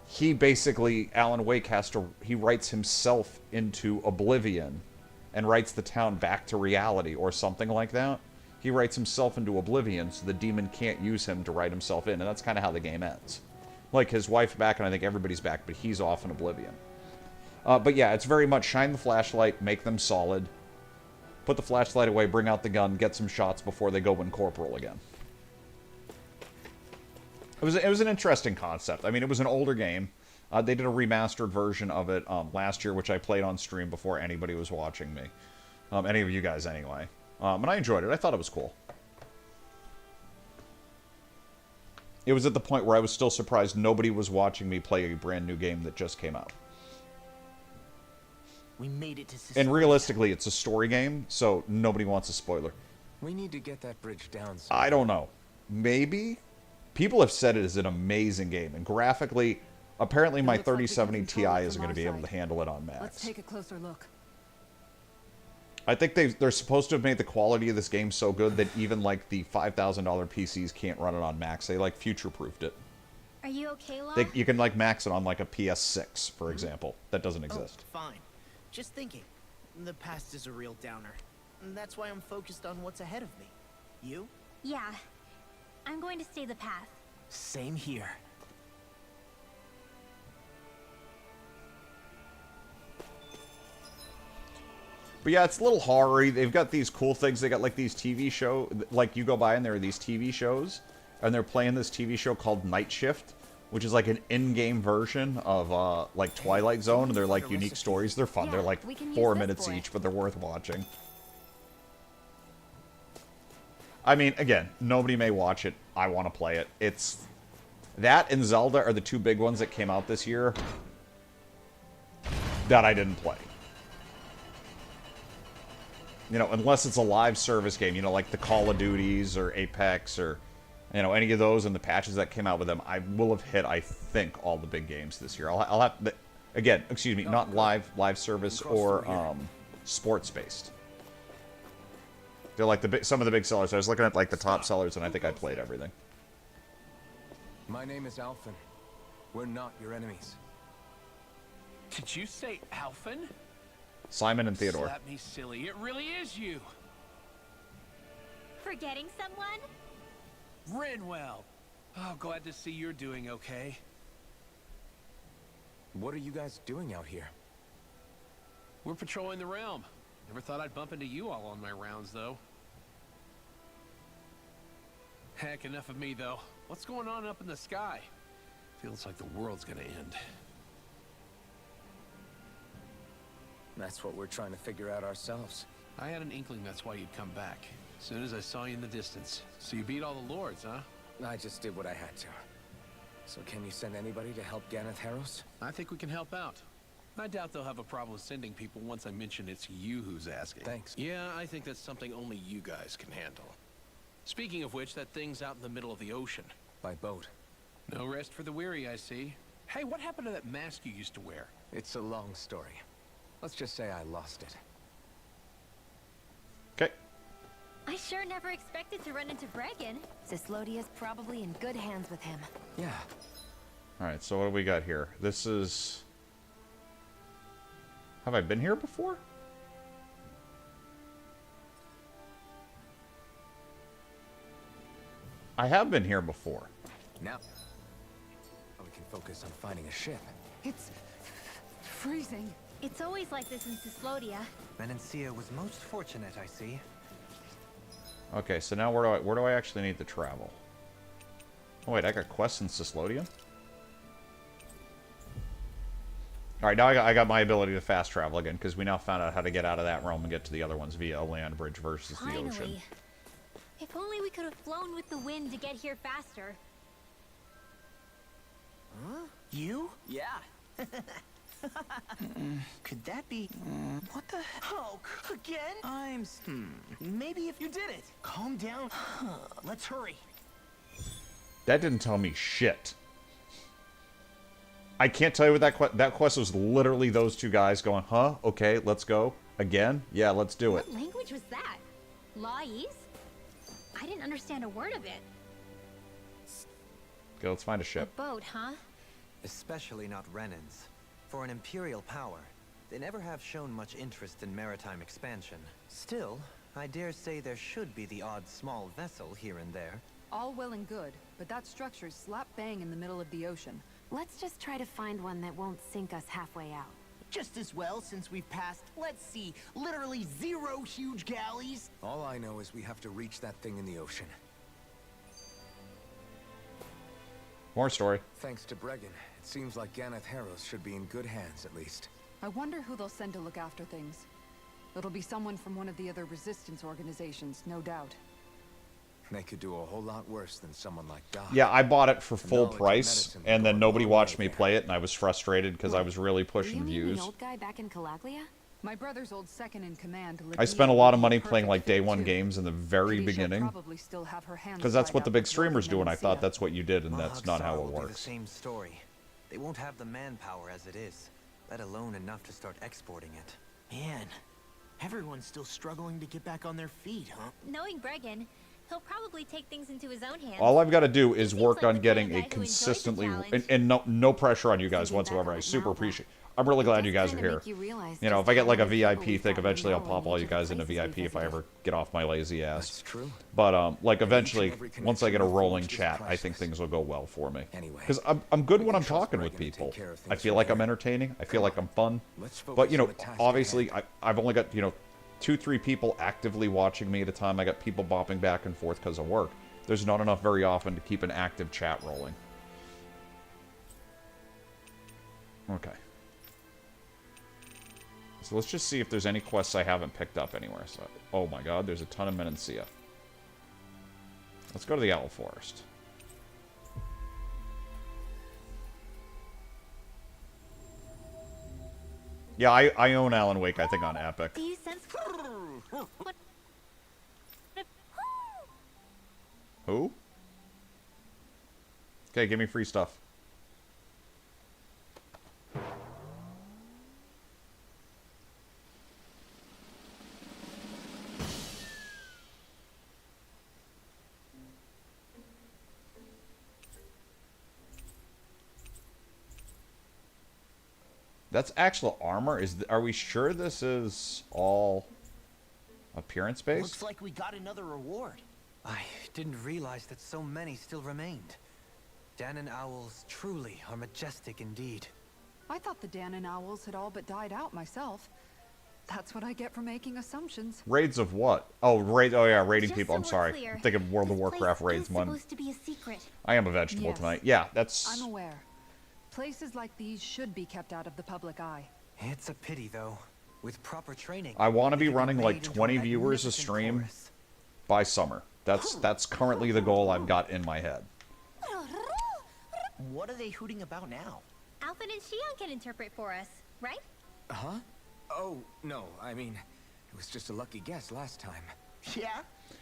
he basically, Alan Wake he writes himself into oblivion and writes the town back to reality or something like that. He writes himself into oblivion so the demon can't use him to write himself in, and that's kind of how the game ends. Like, his wife's back, and I think everybody's back, but he's off in oblivion. But yeah, it's very much shine the flashlight, make them solid, put the flashlight away, bring out the gun, get some shots before they go in corporal again. It was an interesting concept. I mean, it was an older game. They did a remastered version of it last year, which I played on stream before anybody was watching me. Any of you guys, anyway. And I enjoyed it. I thought it was cool. It was at the point where I was still surprised nobody was watching me play a brand new game that just came out. We made it to Sicily. And realistically, it's a story game, so nobody wants a spoiler. We need to get that bridge down. I don't know. Maybe? People have said it is an amazing game, and graphically, apparently my 3070 Ti isn't going to be able to handle it on Max. Let's take a closer look. I think they're supposed to have made the quality of this game so good that even like the $5,000 PCs can't run it on Max. They like future-proofed it. Are you okay, Law? You can like max it on like a PS6, for example. That doesn't exist. Oh, fine. Just thinking. The past is a real downer. And that's why I'm focused on what's ahead of me. You? Yeah. I'm going to stay the path. Same here. But yeah, it's a little horror-y. They've got these cool things. They got like these TV show, like you go by and there are these TV shows, and they're playing this TV show called Night Shift, which is like an in-game version of like Twilight Zone, and they're like unique stories. They're fun. They're like 4 minutes each, but they're worth watching. I mean, again, nobody may watch it. I want to play it. It's that and Zelda are the two big ones that came out this year that I didn't play. You know, unless it's a live service game, you know, like the Call of Duties or Apex or, you know, any of those and the patches that came out with them, I will have hit, I think, all the big games this year. I'll have, again, excuse me, not live service or sports-based. They're like some of the big sellers. I was looking at like the top sellers, and I think I played everything. My name is Alphen. We're not your enemies. Did you say Alphen? Simon and Theodore. Slap me silly. It really is you. Forgetting someone? Rinwell. Oh, glad to see you're doing okay. What are you guys doing out here? We're patrolling the realm. Never thought I'd bump into you all on my rounds, though. Heck, enough of me, though. What's going on up in the sky? Feels like the world's gonna end. That's what we're trying to figure out ourselves. I had an inkling that's why you'd come back. As soon as I saw you in the distance. So you beat all the lords, huh? I just did what I had to. So can you send anybody to help Ganeth Harros? I think we can help out. I doubt they'll have a problem sending people once I mention it's you who's asking. Thanks. Yeah, I think that's something only you guys can handle. Speaking of which, that thing's out in the middle of the ocean. By boat. No rest for the weary, I see. Hey, what happened to that mask you used to wear? It's a long story. Let's just say I lost it. Okay. I sure never expected to run into Bregan. Cyslodia's probably in good hands with him. Yeah. Alright, so what do we got here? This is... Have I been here before? I have been here before. Now, we can focus on finding a ship. It's freezing. It's always like this in Cyslodia. Menencia was most fortunate, I see. Okay, so now where do I actually need to travel? Oh wait, I got quests in Cyslodia? Alright, now I got my ability to fast travel again, because we now found out how to get out of that realm and get to the other ones via a land bridge versus the ocean. Finally. If only we could have flown with the wind to get here faster. Huh? You? Yeah. Could that be... What the... Oh, again? Maybe if you did it. Calm down. Let's hurry. That didn't tell me shit. I can't tell you what that quest was. Literally those two guys going, huh? Okay, let's go. Again? Yeah, let's do it. What language was that? Lawese? I didn't understand a word of it. Okay, let's find a A ship. boat, huh? Especially not Renan's. For an imperial power, they never have shown much interest in maritime expansion. Still, I dare say there should be the odd small vessel here and there. All well and good, but that structure's slap bang in the middle of the ocean. Let's just try to find one that won't sink us halfway out. Just as well, since we've passed, let's see, literally 0 huge galleys. All I know is we have to reach that thing in the ocean. More story. Thanks to Bregan, it seems like Ganeth Harrows should be in good hands, at least. I wonder who they'll send to look after things. It'll be someone from one of the other resistance organizations, no doubt. They could do a whole lot worse than someone like Doc. Yeah, I bought it for full Knowledge of price, medicine and then would go a nobody long watched way me play it, and I was frustrated because I was really Do you pushing mean views. the old guy back in Calaglia? My brother's old second in command. I spent a lot of money Perfect playing like day fit, one too. games in the very Maybe she'll beginning, probably still have her hands because that's tied what the up big with streamers do, and I Logan thought that's what you did, and that's not how it will be the works. same story. They won't have the manpower as it is, let alone enough to start exporting it. Man, everyone's still struggling to get back on their feet, huh? Knowing Bregan, he'll probably take things into his own hands. All I've got to do is seems work like on the getting kind a of guy who enjoys the consistently, challenge. and no pressure on you guys Thinking back whatsoever. on I it super now, appreciate. I'm really glad you guys are kinda here. make you realize You know, just if I get how like a many people VIP we thing, found eventually I'll in pop each all of you the guys into places we VIP if I visited. ever get off my lazy ass. That's true. But like And eventually, every once I get a connection rolling forged is chat, I think priceless. things will go well for me. Anyway, Because I'm good we when can I'm trust talking Bregan with to take people. care of I things feel from like I'm here. entertaining. I feel like I'm fun. Let's But focus you on know, the task at obviously, hand. I've only got 2-3 people actively watching me at a time. I got people bopping back and forth because of work. There's not enough very often to keep an active chat rolling. Okay. So let's just see if there's any quests I haven't picked up anywhere. So, oh my god, there's a ton of Menancia. Let's go to the Owl Forest. Yeah, I own Alan Wake, I think, on Epic. Do you sense... What? Who? Okay, give me free stuff. That's actual armor? Are we sure this is all appearance based? Looks like we got another reward. I didn't realize that so many still remained. Danon owls truly are majestic indeed. I thought the Danon owls had all but died out myself. That's what I get for making assumptions. Raids of what? Oh, oh yeah, raiding Just people. so I'm we're sorry. clear, I'm thinking World of this Warcraft place raids is one. supposed to be a secret. I am a vegetable Yes. tonight. Yeah, that's... I'm aware. Places like these should be kept out of the public eye. It's a pity, though. With proper training, I want to be it could running made like into 20 a viewers a magnificent stream chorus. by summer. That's currently the goal I've got in my head. What are they hooting about now? Alphen and Shion can interpret for us, right? Huh? Oh, no, I mean, it was just a lucky guess last time. Yeah?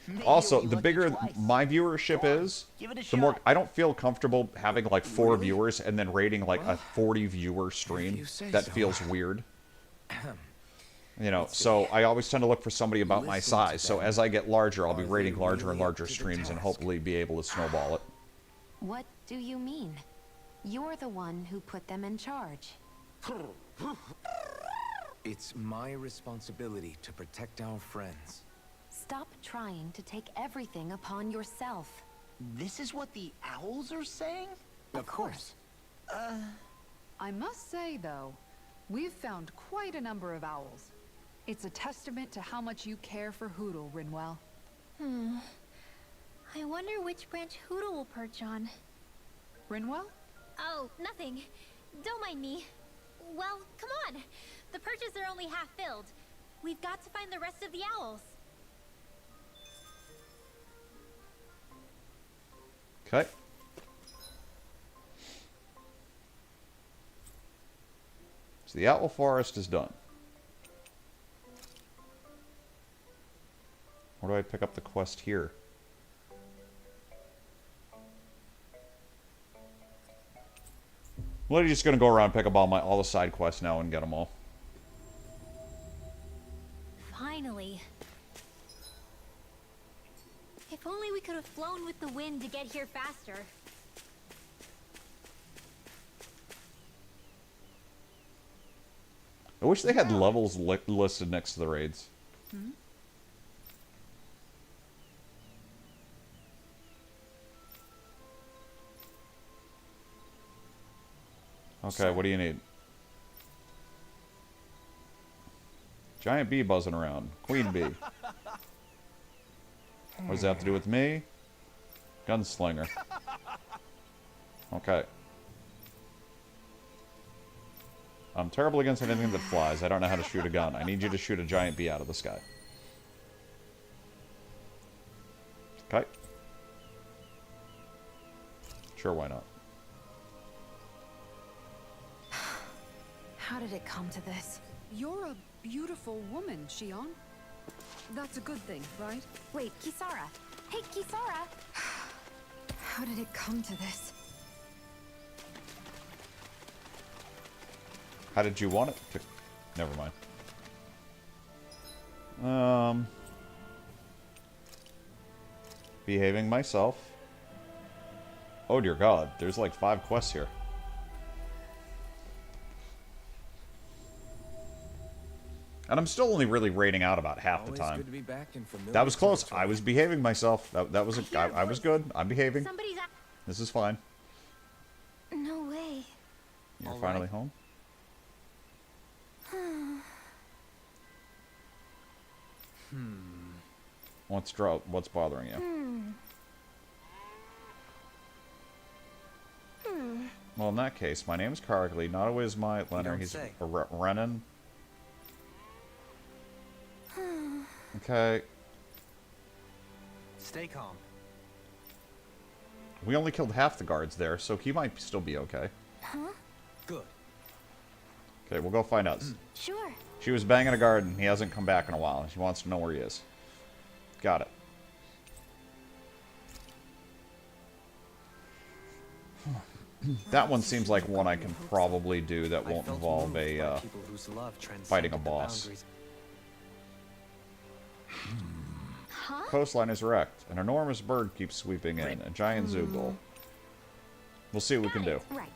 Maybe Also, you'll be the lucky bigger twice. my viewership Go on, is, give it a the more shot. I don't feel comfortable having like 4 Really? viewers and then rating like a Well, 40 viewer stream. you say That so. feels weird. You know, so I always tend to look for somebody about my Listen to size. So them. as I get larger, I'll be Are they rating larger really and larger up to the streams and task? hopefully be able to snowball it. What do you mean? You're the one who put them in charge. It's my responsibility to protect our friends. Stop trying to take everything upon yourself. This is what the owls are saying? Of course. I must say, though, we've found quite a number of owls. It's a testament to how much you care for Hootle, Rinwell. I wonder which branch Hootle will perch on. Rinwell? Oh, nothing. Don't mind me. Well, come on. The perches are only half filled. We've got to find the rest of the owls. Okay. So the Owl Forest is done. Where do I pick up the quest here? Well, I'm just gonna go around and pick up all the side quests now and get them all. Finally. If only we could have flown with the wind to get here faster. I wish they had levels listed next to the raids. Okay, what do you need? Giant bee buzzing around. Queen bee. What does that have to do with me? Gunslinger. Okay. I'm terrible against anything that flies. I don't know how to shoot a gun. I need you to shoot a giant bee out of the sky. Okay. Sure, why not? How did it come to this? You're a beautiful woman, Shion. That's a good thing, right? Wait, Kisara. Hey, Kisara! How did it come to this? How did you want it to... Never mind. Behaving myself. Oh dear god, there's like 5 quests here. And I'm still only really rating out about half the time. Good to be back in familiar That was close. territory. I was behaving myself. That was I was good. I'm behaving. Somebody's at... This is fine. No way. You're All finally right. home. What's bothering you? Well, in that case, my name's Kargly. Not always my Leonard. don't He's say. a Renan. Okay. Stay calm. We only killed half the guards there, so he might still be okay. Good. Okay, we'll go find out. Sure. She was banging a guard, and he hasn't come back in a while. She wants to know where he is. Got it. That one seems like one I can probably do that won't involve a fighting a boss. Coastline is wrecked. An enormous bird keeps sweeping in. A giant Zoogle. We'll see what we can do. Right.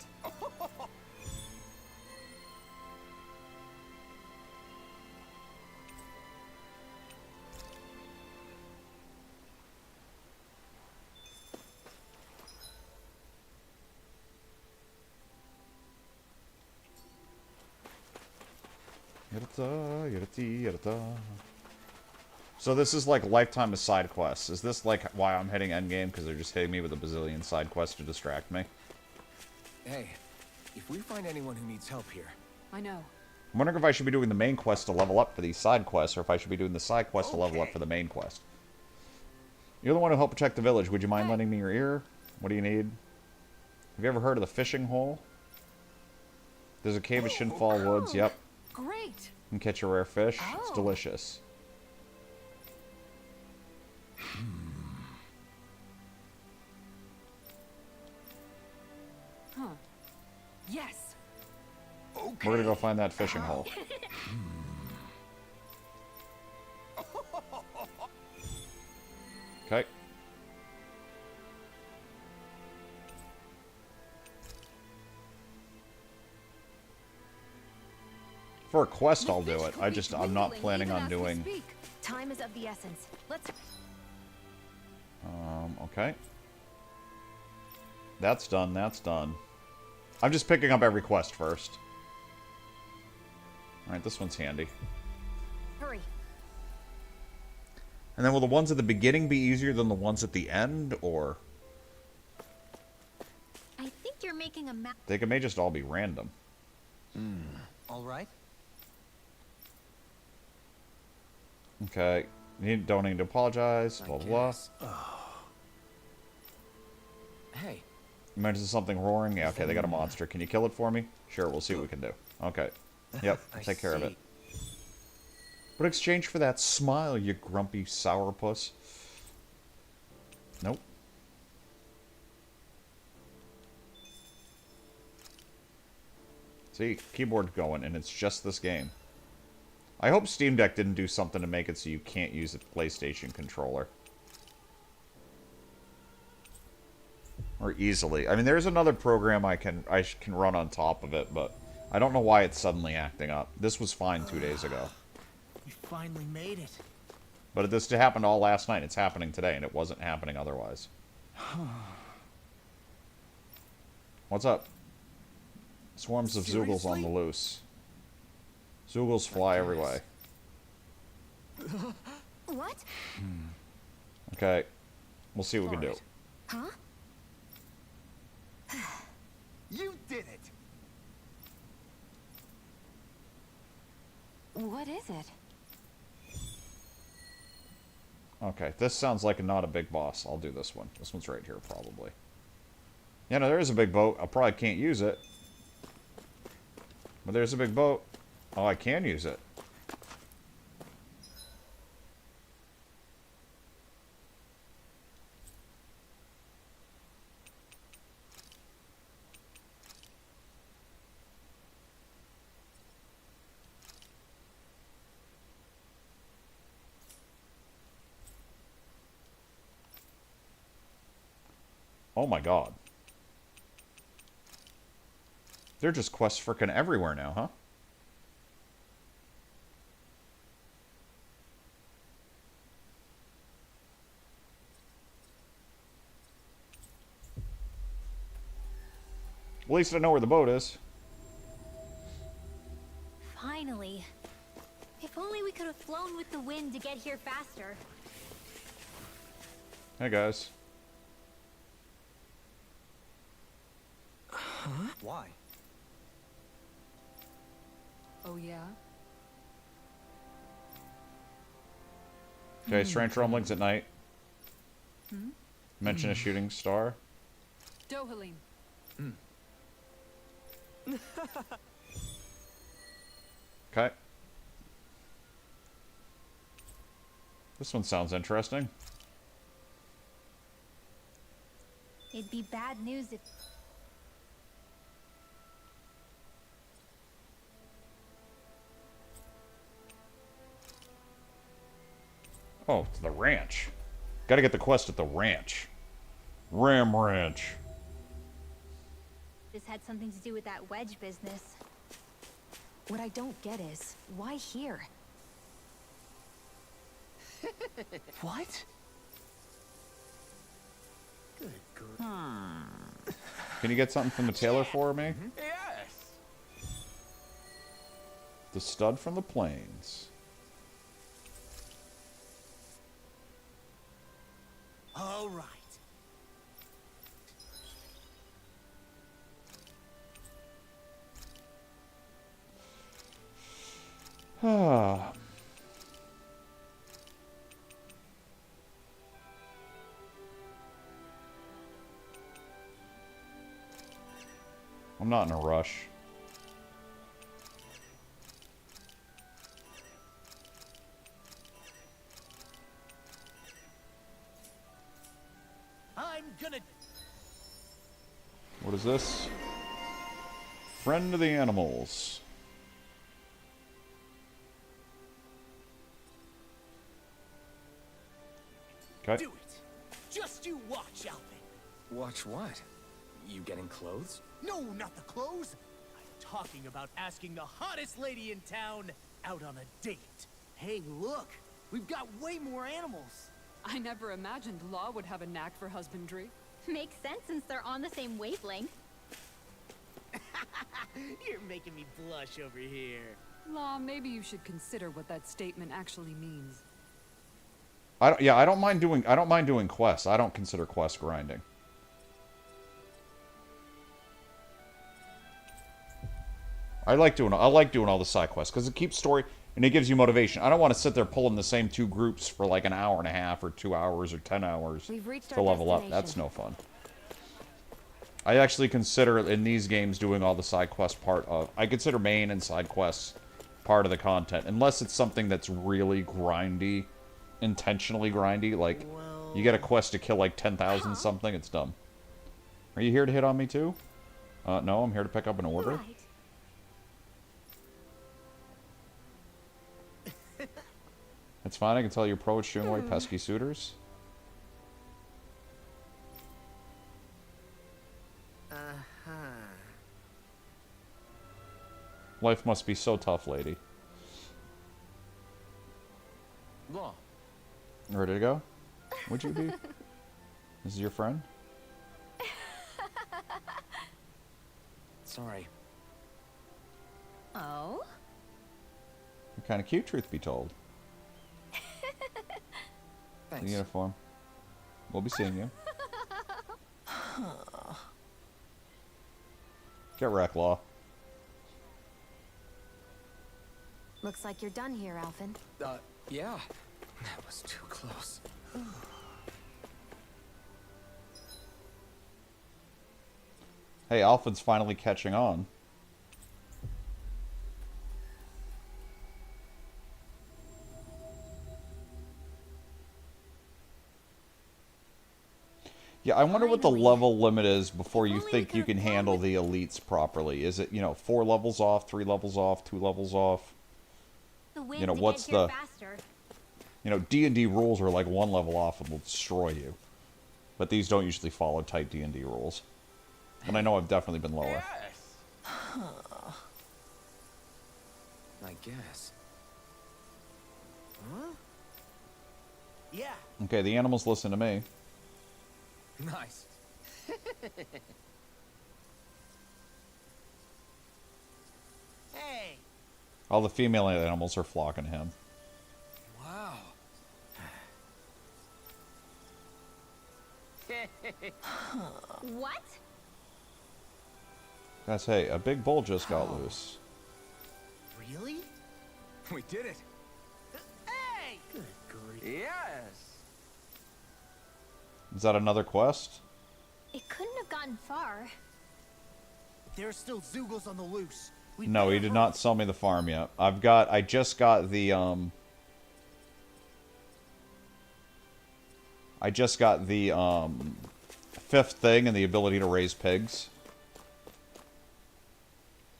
So this is like lifetime of side quests. Is this like why I'm hitting endgame? Because they're just hitting me with a bazillion side quests to distract me? Hey, if we find anyone who needs help here, I know. I'm wondering if I should be doing the main quest to level up for these side quests, or if I should be doing the side quest to level up for the main quest. You're the one who helped protect the village. Would you mind lending me your ear? What do you need? Have you ever heard of the fishing hole? There's a cave at Shinfall Woods. Yep. Great. You can catch a rare fish. It's delicious. Huh. Yes. We're gonna go find that fishing hole. Okay. For a quest, I'll do it. I'm not planning on doing... Time is of the essence. Let's... Okay. That's done, that's done. I'm just picking up every quest first. Alright, this one's handy. Hurry. And then will the ones at the beginning be easier than the ones at the end, or... I think you're making a map. They may just all be random. All right. Okay. Don't need to apologize, blah, blah, blah. hey, You mentioned something roaring? Yeah, okay, they got a monster. Can you kill it for me? Sure, we'll see what we can do. Okay. Yep, take care of it. What exchange for that smile, you grumpy sourpuss? Nope. See, keyboard going, and it's just this game. I hope Steam Deck didn't do something to make it so you can't use a PlayStation controller. Or easily. I mean, there's another program I can run on top of it, but I don't know why it's suddenly acting up. This was fine 2 days ago. We finally made it. But this happened all last night. It's happening today, and it wasn't happening otherwise. What's up? Swarms of Zoogles on the loose. Zoogles fly every way. What? Okay. We'll see what we can do. Huh? You did it! What is it? Okay, this sounds like not a big boss. I'll do this one. This one's right here, probably. Yeah, no, there is a big boat. I probably can't use it. But there's a big boat. Oh, I can use it. Oh my god. They're just quests frickin' everywhere now, huh? At least I know where the boat is. Finally. If only we could have flown with the wind to get here faster. Hey, guys. Huh? Why? Oh, yeah? Okay, strange rumblings at night. Hmm? Mention a shooting star. Dohalim. Okay. This one sounds interesting. It'd be bad news if... Oh, to the ranch. Gotta get the quest at the ranch. Ram Ranch. This had something to do with that wedge business. What I don't get is, why here? What? Good girl. Can you get something from the tailor for me? Yes! The stud from the plains. All right. Ah. I'm not in a rush. I'm gonna... What is this? Friend of the animals. Okay. Do it! Just you watch, Alvin! Watch what? You getting clothes? No, not the clothes! I'm talking about asking the hottest lady in town out on a date. Hey, look! We've got way more animals! I never imagined Law would have a knack for husbandry. Makes sense since they're on the same wavelength. You're making me blush over here. Law, maybe you should consider what that statement actually means. I don't mind doing quests. I don't consider quest grinding. I like doing all the side quests because it keeps story and it gives you motivation. I don't want to sit there pulling the same two groups for like an hour and a half or 2 hours or 10 hours to level up. That's no fun. I actually consider in these games doing all the side quest part of... I consider main and side quests part of the content. Unless it's something that's really grindy, intentionally grindy. Like, you get a quest to kill like 10,000 something, it's dumb. Are you here to hit on me too? No, I'm here to pick up an order. Right. It's fine, I can tell you're pro at shooing away pesky suitors. Uh-huh. Life must be so tough, lady. Law. Ready to go? Would you be? This is your friend? Sorry. Oh? You're kind of cute, truth be told. Thanks. The uniform. We'll be seeing you. Get wrecked, Law. Looks like you're done here, Alphen. Yeah. That was too close. Hey, Alphen's finally catching on. Yeah, I wonder what the level limit is before you think you can handle the elites properly. Is it, 4 levels off, 3 levels off, 2 levels off? What's the... D&D rules are like 1 level off and will destroy you. But these don't usually follow tight D&D rules. And I know I've definitely been lower. I guess. Huh? Yeah. Okay, the animals listen to me. Nice. Hey. All the female animals are flocking him. Wow. What? Guys, hey, a big bull just got loose. Really? We did it. Hey! Good grief. Yes. Is that another quest? It couldn't have gotten far. There's still Zeugles on the loose. No, he did not sell me the farm yet. I just got the, fifth thing and the ability to raise pigs.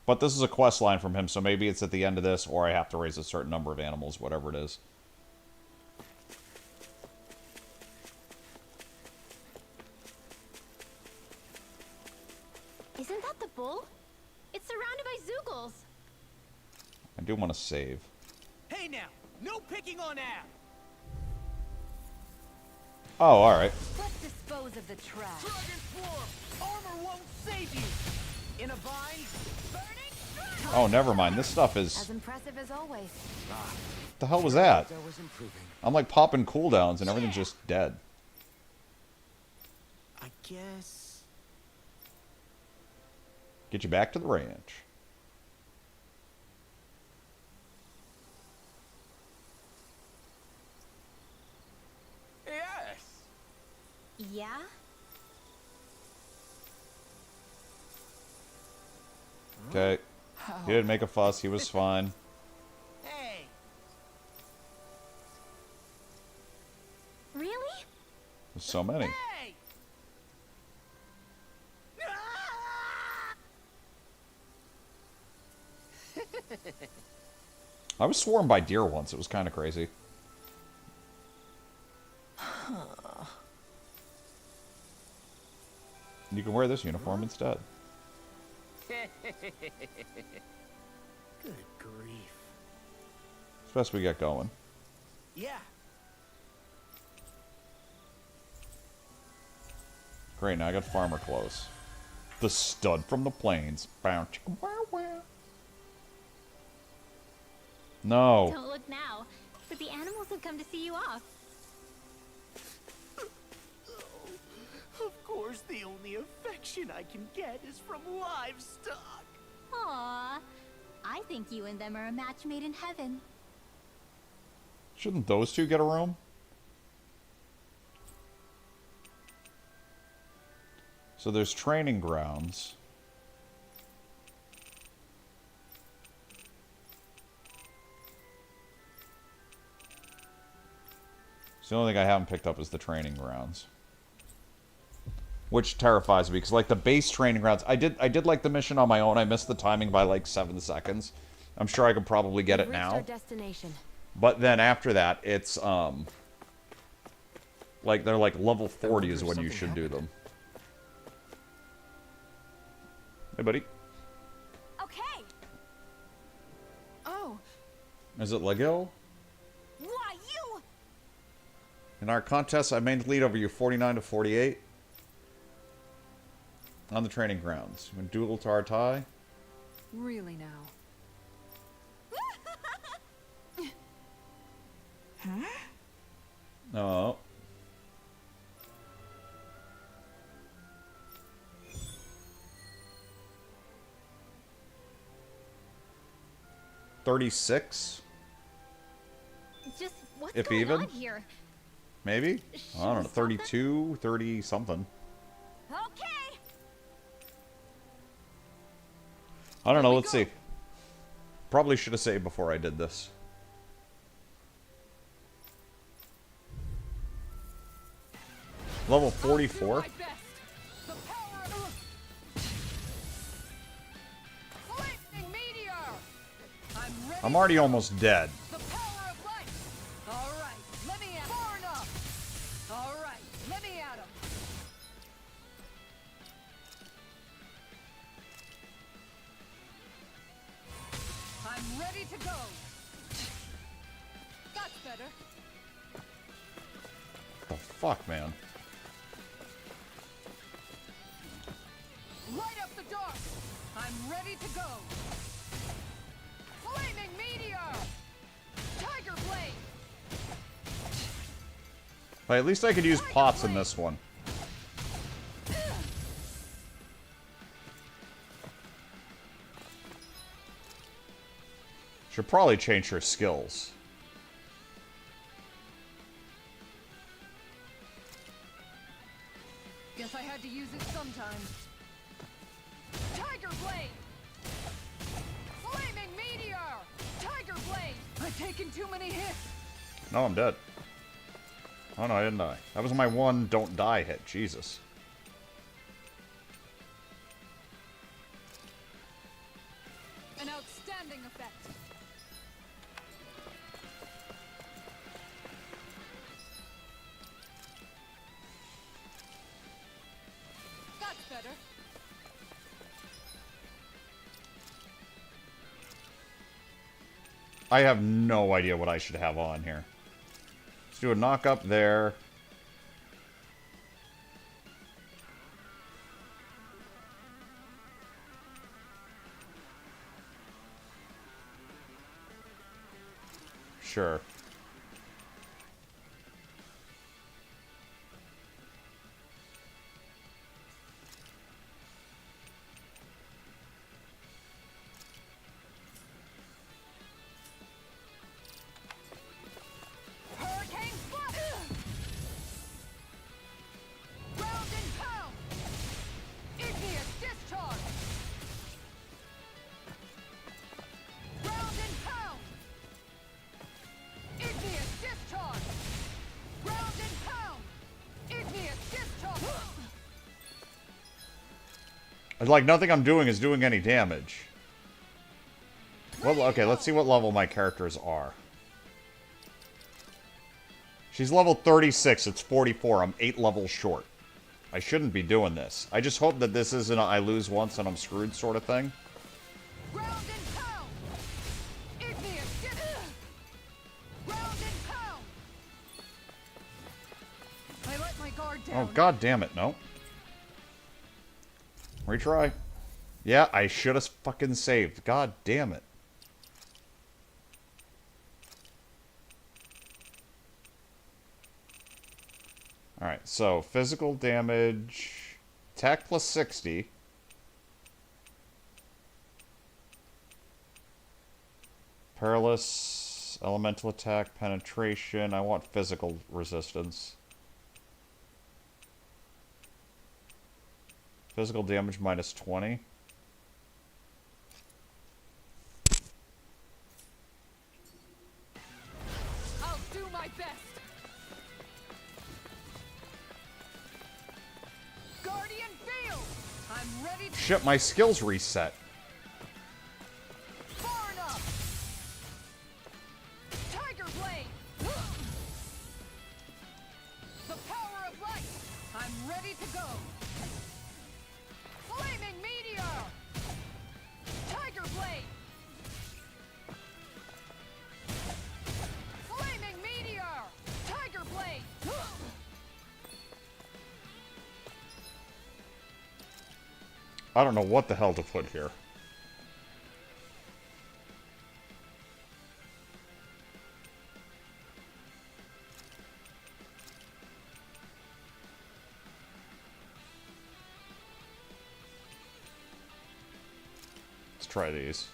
But this is a quest line from him, so maybe it's at the end of this, or I have to raise a certain number of animals, whatever it is. Isn't that the bull? It's surrounded by Zeugles. I do want to save. Hey now, no picking on Ab. Oh, alright. Let's dispose of the trash. Dragon form, armor won't save you. In a bind, burning. Oh, never mind. This stuff is... As impressive as always. What the hell was that? That was improving. I'm like popping cooldowns and everything's just dead. I guess. Get you back to the ranch. Yes. Yeah? Okay. He didn't make a fuss. He was fine. Hey. Really? There's so many. Hey. I was swarmed by deer once. It was kind of crazy. You can wear this uniform instead. Good grief. It's best we get going. Yeah. Great, now I got farmer clothes. The stud from the plains. Bow, chicka, wow, wow. No. Don't look now, but the animals have come to see you off. Of course, the only affection I can get is from livestock. Aww. I think you and them are a match made in heaven. Shouldn't those two get a room? So there's training grounds. So the only thing I haven't picked up is the training grounds. Which terrifies me, because like the base training grounds, I did like the mission on my own. I missed the timing by like 7 seconds. I'm sure I could probably get it now. Our destination. But then after that, it's like they're like level 40 is when you should do them. Hey, buddy. Okay. Oh. Is it Lego? Why you? In our contest, I maintained lead over you 49 to 48. On the training grounds. When duel to our tie. Really now. Huh? Oh. 36? Just what's If going even? on here? Maybe? I don't know, 32, 30 something. Okay. I don't know, let's see. Probably should have saved before I did this. Level 44? I'm already almost dead. I'm ready to go. That's better. Oh, fuck, man. Light up the dark. I'm ready to go. Flaming meteor. Tiger blade. But at least I could use pots in this one. Should probably change her skills. Guess I had to use it sometime. Tiger blade. Flaming meteor. Tiger blade. I've taken too many hits. No, I'm dead. Oh no, I didn't die. That was my one don't die hit. Jesus. An outstanding effect. That's better. I have no idea what I should have on here. Let's do a knock up there. Sure. Hurricane slap. Ground and pound. Igneous discharge. Ground and pound. Igneous discharge. Ground and pound. Igneous discharge. It's like nothing I'm doing is doing any damage. Well, okay, let's see what level my characters are. She's level 36, it's 44, I'm 8 levels short. I shouldn't be doing this. I just hope that this isn't a I lose once and I'm screwed sort of thing. Ground and pound. Igneous discharge. Ground and pound. I let my guard down. Oh, god damn it, no. Retry. Yeah, I should have fucking saved. God damn it. Alright, so physical damage, attack plus 60. Perilous, elemental attack, penetration. I want physical resistance. Physical damage minus 20. I'll do my best. Guardian field. I'm ready to Shit, my skills reset. far enough. Tiger blade. The power of light. I'm ready to go. Flaming meteor. Tiger blade. Flaming meteor. Tiger blade. I don't know what the hell to put here. Let's try these.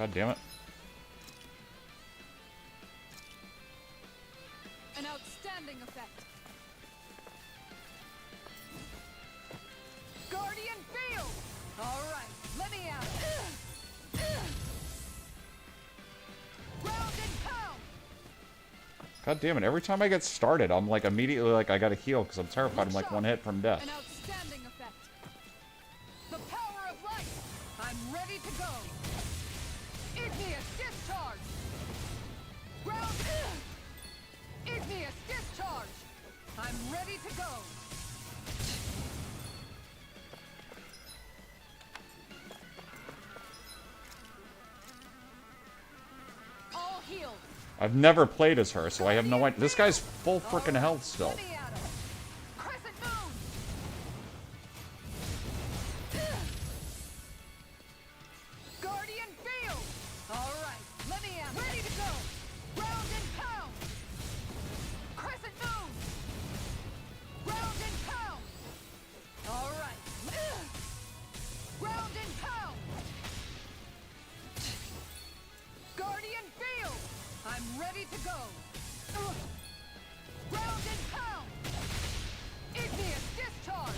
God damn it. An outstanding effect. Guardian field. All right, let me out. Round and pound. God damn it. Every time I get started, I'm like immediately like I gotta heal because I'm terrified I'm like one hit from death. An outstanding effect. The power of light. I'm ready to go. Igneous discharge. Ground. Igneous discharge. I'm ready to go. All healed. I've never played as her, so I have no idea. This guy's full frickin' health still. Let me at him. Crescent moon. Guardian field. All right, let me at him. Ready to go. Round and pound. Crescent moon. Round and pound. All right. Round and pound. Guardian field. I'm ready to go. Round and pound. Igneous discharge.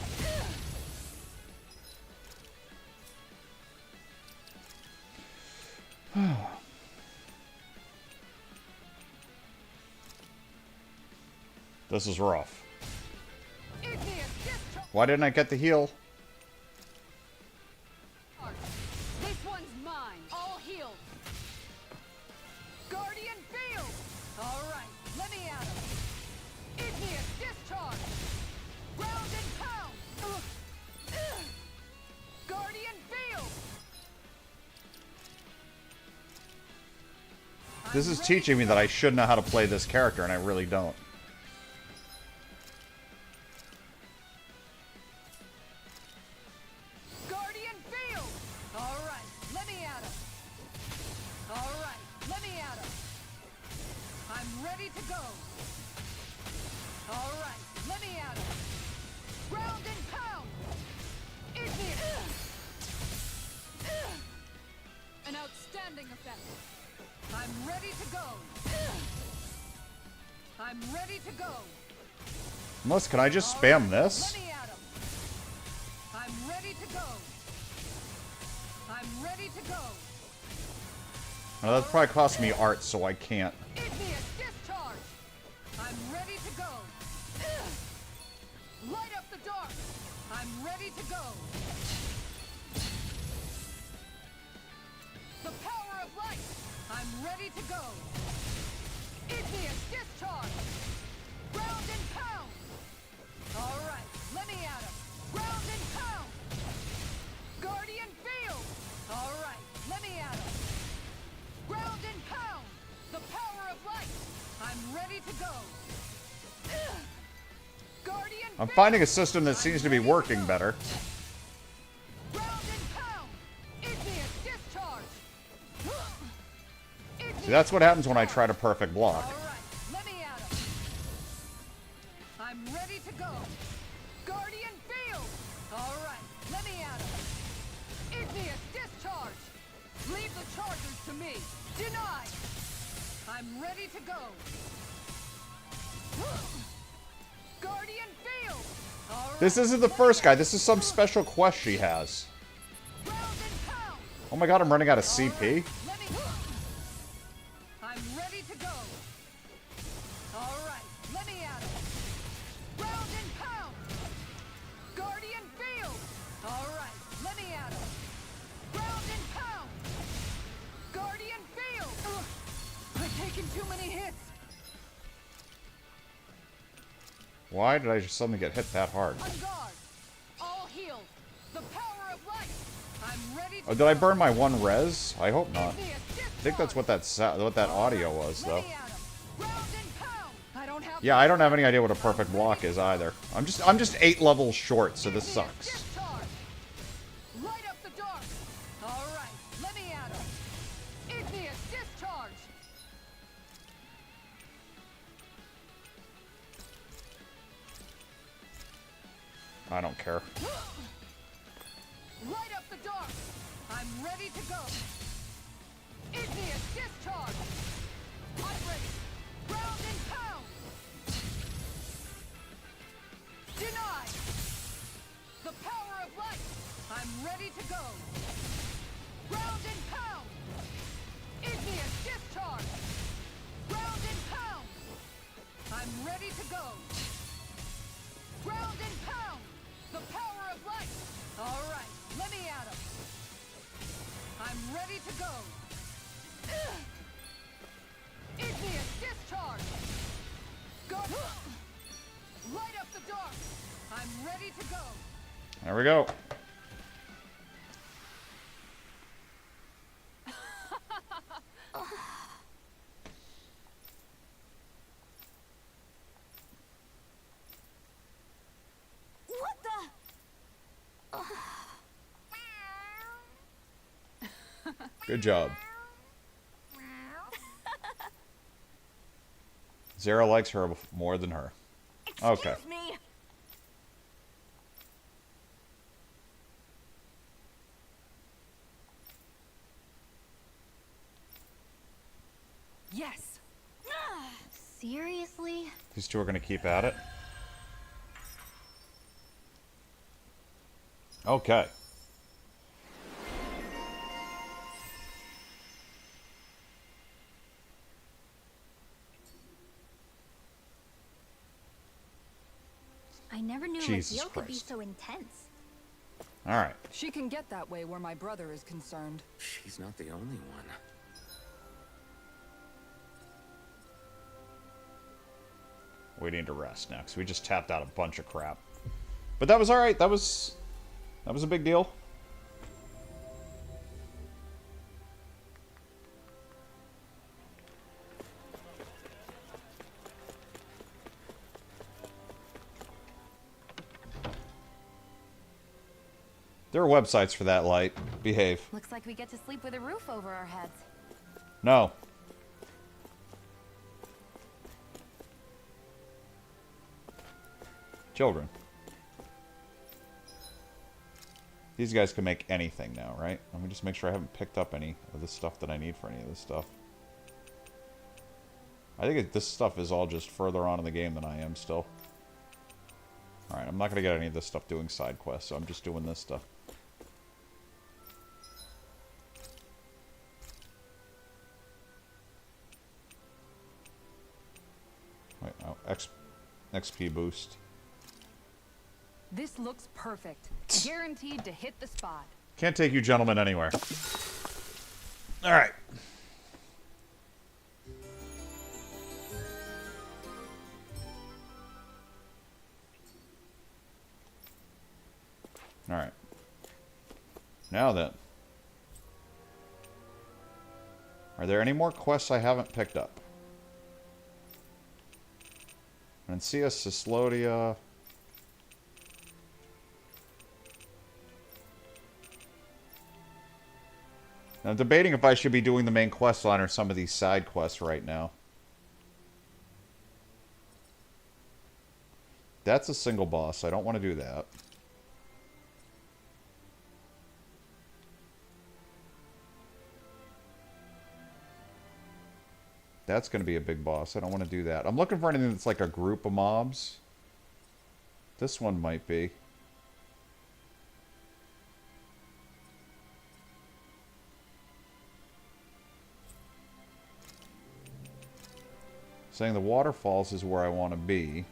This is rough. Igneous discharge. Why didn't I get the heal? This one's mine. All healed. Guardian field. All right, let me at him. Igneous discharge. Round and pound. Guardian field. This is teaching me that I should know how to play this character, and I really don't. Guardian field. All right, let me at him. All right, let me at him. I'm ready to go. All right, let me at him. Round and pound. Igneous. An outstanding effect. I'm ready to go. I'm ready to go. Unless, can I just spam this? Let me at him. I'm ready to go. I'm ready to go. Now, that probably cost me art, so I can't. Igneous discharge. I'm ready to go. Light up the dark. I'm ready to go. The power of light. I'm ready to go. Igneous discharge. Round and pound. All right, let me at him. Round and pound. Guardian field. All right, let me at him. Round and pound. The power of light. I'm ready to go. Guardian I'm finding a system that seems to be working better. round and pound. Igneous discharge. See, that's what happens when I try to perfect block. All right, let me at him. I'm ready to go. Guardian field. All right, let me at him. Igneous discharge. Leave the chargers to me. Denied. I'm ready to go. Guardian field. All right, This isn't the first guy. This is some special quest she has. round and pound. Oh my god, I'm running out of CP. Let me. I'm ready to go. All right, let me at him. Round and pound. Guardian field. All right, let me at him. Round and pound. Guardian field. I've taken too many hits. Why did I just suddenly get hit that hard? On guard. All healed. The power of light. I'm ready to Oh, did I burn my one res? I hope not. I think that's what that audio was, though. I don't have Yeah, I don't have any idea what a perfect block is either. I'm just 8 levels short, so this sucks. discharge. Light up the dark. All right, let me at him. Igneous discharge. I don't care. Light up the dark. I'm ready to go. Igneous discharge! I'm ready! Ground and pound! Denied! The power of light! I'm ready to go! Ground and pound! Igneous discharge! Ground and pound! I'm ready to go! Ground and pound! The power of light! Alright, let me at him! I'm ready to go! Igneous discharge! Go! Light up the dark! I'm ready to go! There we go. What the? Good job. Zara likes her more than her. Okay. Excuse me. Yes! Seriously? These two are going to keep at it. Okay. I never knew Jesus Raziel could be Christ. so intense. All right. She can get that way where my brother is concerned. She's not the only one. We need to rest next. We just tapped out a bunch of crap. But that was all right. That was a big deal. There are websites for that, Light. Behave. Looks like we get to sleep with a roof over our heads. No. Children. These guys can make anything now, right? Let me just make sure I haven't picked up any of the stuff that I need for any of this stuff. I think this stuff is all just further on in the game than I am still. Alright, I'm not going to get any of this stuff doing side quests, so I'm just doing this stuff. Wait, oh, XP boost. This looks perfect. Guaranteed to hit the spot. Can't take you gentlemen anywhere. Alright. Alright. Now then. Are there any more quests I haven't picked up? Mencia, Cyslodia. Now, I'm debating if I should be doing the main quest line or some of these side quests right now. That's a single boss. I don't want to do that. That's going to be a big boss. I don't want to do that. I'm looking for anything that's like a group of mobs. This one might be. Saying the waterfalls is where I want to be.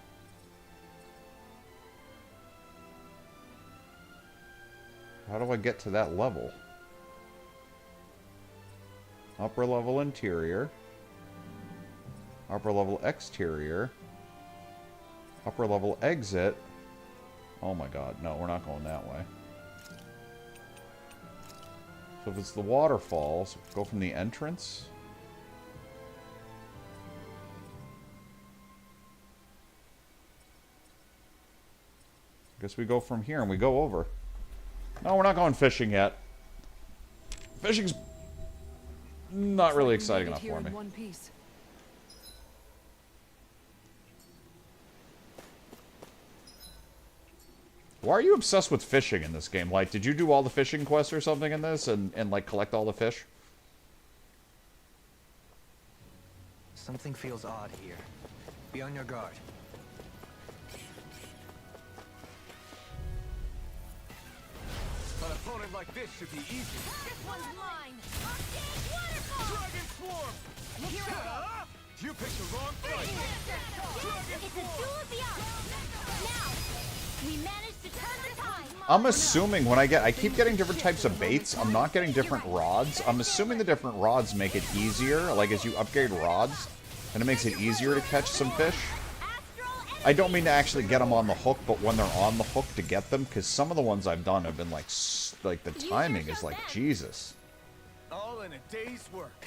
How do I get to that level? Upper level interior. Upper level exterior. Upper level exit. Oh my god, no, we're not going that way. So if it's the waterfalls, go from the entrance. Guess we go from here and we go over. No, we're not going fishing yet. Fishing's not really exciting enough for me. One piece. Why are you obsessed with fishing in this game? Like, did you do all the fishing quests or something in this and like collect all the fish? Something feels odd here. Be on your guard. An opponent like this should be easy. This one's mine. Dragon Swarm! Here we go. You picked the wrong fight. It's a duel of the arts. Now, we managed to turn the tide. I'm assuming when I keep getting different types of baits, I'm not getting different rods. I'm assuming the different rods make it easier, like as you upgrade rods, and it makes it easier to catch some fish. I don't mean to actually get them on the hook, but when they're on the hook to get them, because some of the ones I've done have been like the timing is like Jesus. All in a day's work.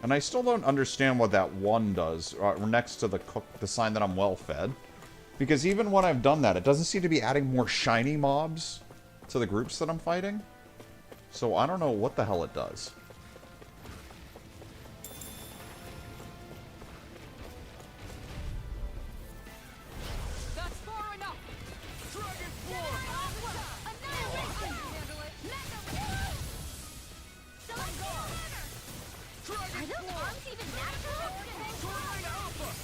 And I still don't understand what that one does, next to the sign that I'm well fed. Because even when I've done that, it doesn't seem to be adding more shiny mobs to the groups that I'm fighting. So I don't know what the hell it does. That's far enough. Dragon Are those arms even natural?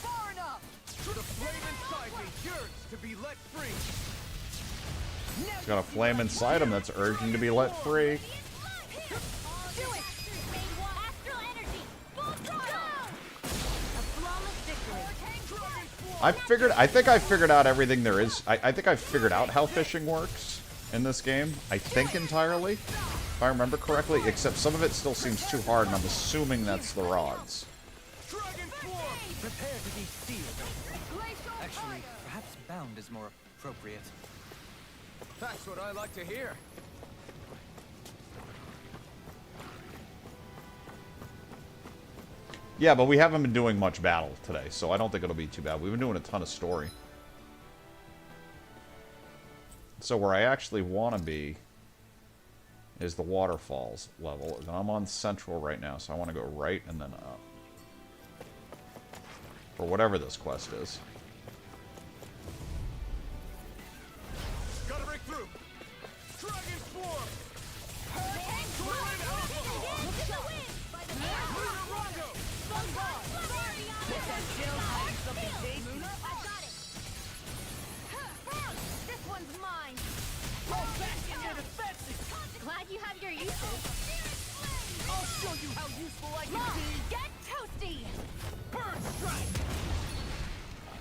Far enough. The flame inside me yearns to be let free. It's got a flame inside him that's urging to be let free. I think I figured out everything there is. I think I figured out how fishing works in this game. I think entirely, if I remember correctly, except some of it still seems too hard, and I'm assuming that's the rods. Prepare to be sealed. Actually, perhaps bound is more appropriate. That's what I like to hear. Yeah, but we haven't been doing much battle today, so I don't think it'll be too bad. We've been doing a ton of story. So where I actually want to be is the waterfalls level. And I'm on central right now, so I want to go right and then up. For whatever this quest is. Gotta break through. Dragon Swarm! This one's mine. Fall back in your defenses. Glad you have your uses. I'll show you how useful I can Mom, be. get toasty. Bird strike!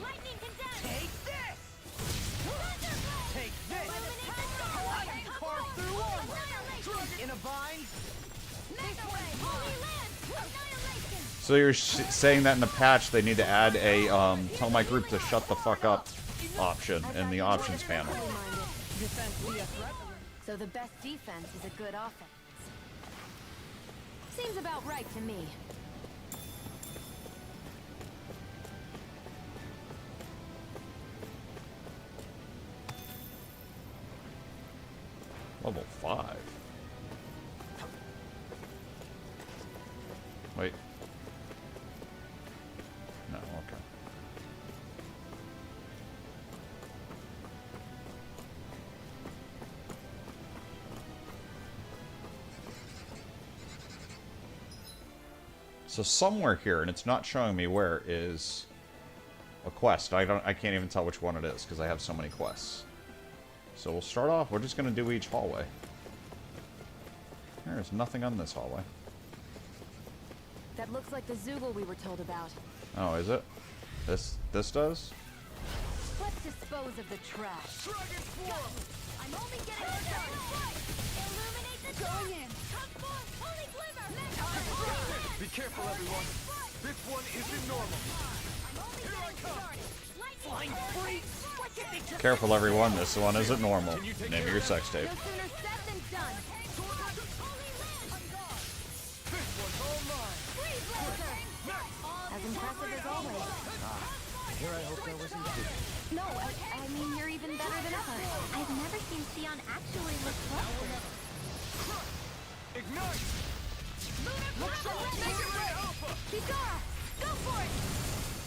Lightning condemned. Take this! Take this! I can carve through armor! In a bind? So you're saying that in the patch they need to add a tell my group to shut the fuck up option in the options panel. So the best defense is a good offense. Seems about right to me. Level 5. Wait. No, okay. So somewhere here, and it's not showing me where, is a quest. I can't even tell which one it is because I have so many quests. So we'll start off, we're just going to do each hallway. There's nothing on this hallway. That looks like the Zoogle we were told about. Oh, is it? This does? Let's dispose of the trash. I'm only getting started. Illuminate the going in. Holy glimmer. Be careful, everyone. This one isn't normal. Here I come. Flying free. Why can't they just... Careful, everyone. This one isn't normal. Name your sex tape. No sooner said than done. This one's all mine. As impressive as always. Here I hope that wasn't too. No, I mean, you're even better than ever. I've never seen Sion actually look flustered. Ignite! Look sharp! Make it red alpha! Kizara, go for it.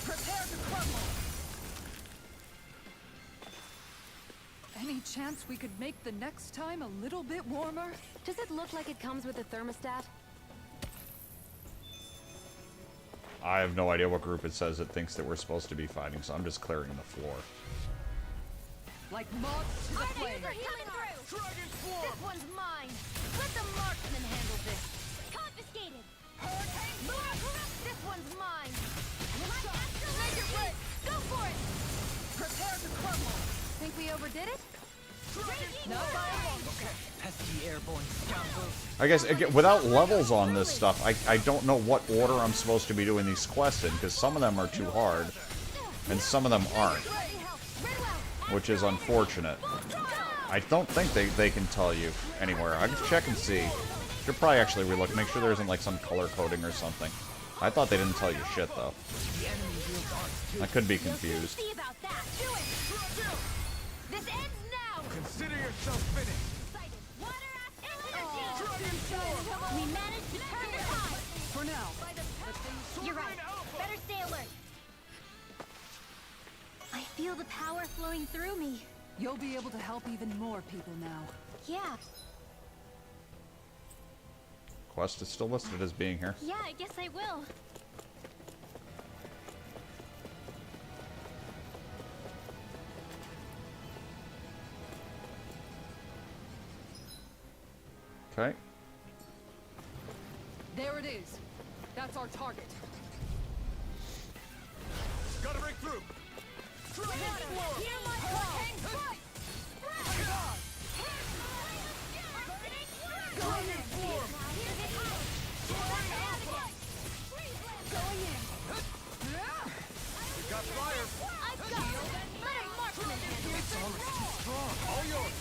Prepare to crumble. Any chance we could make the next time a little bit warmer? Does it look like it comes with a thermostat? I have no idea what group it says it thinks that we're supposed to be fighting, so I'm just clearing the floor. Like moths to the flame. This one's mine. Let the marksman handle this. Confiscated. Hurricane Blast. This one's mine. Make it red. Go for it. Prepare to crumble. Think we overdid it? Not by a long shot. Pesky airborne scoundrels. I guess, again, without levels on this stuff, I don't know what order I'm supposed to be doing these quests in, because some of them are too hard, and some of them aren't, which is unfortunate. I don't think they can tell you anywhere. I can check and see. Should probably actually relook, make sure there isn't like some color coding or something. I thought they didn't tell you shit, though. I could be confused. See about that. Do it. This ends now. Consider yourself finished. We managed to turn the tide. For now. You're right. Better stay alert. I feel the power flowing through me. You'll be able to help even more people now. Yeah. Quest is still listed as being here. Yeah, I guess I will. Okay. There it is. That's our target. Gotta break through. Hear my call. Going in. Got fire. I've got it. Let him marksman handle it. All yours.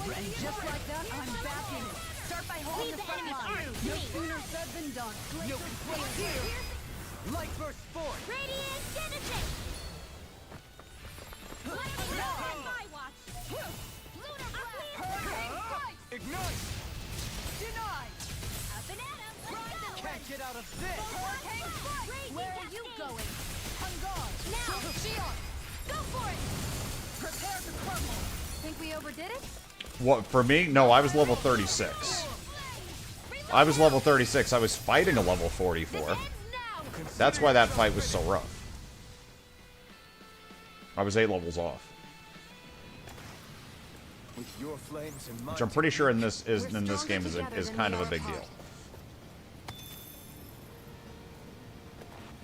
And just like that, I'm back in it. Start by holding the front line. No sooner said than done. No complaints here. Light burst forth. Radiant Genesis. My watch. Lunar Blast. Ignite. Denied. Up and at him. Can't get out of this. Where are you going? On guard. Now. Shion. Go for it. Prepare to crumble. Think we overdid it? What, for me? No, I was level 36. I was level 36. I was fighting a level 44. That's why that fight was so rough. I was 8 levels off. With your flames and Which I'm pretty sure in this game is kind of a big deal.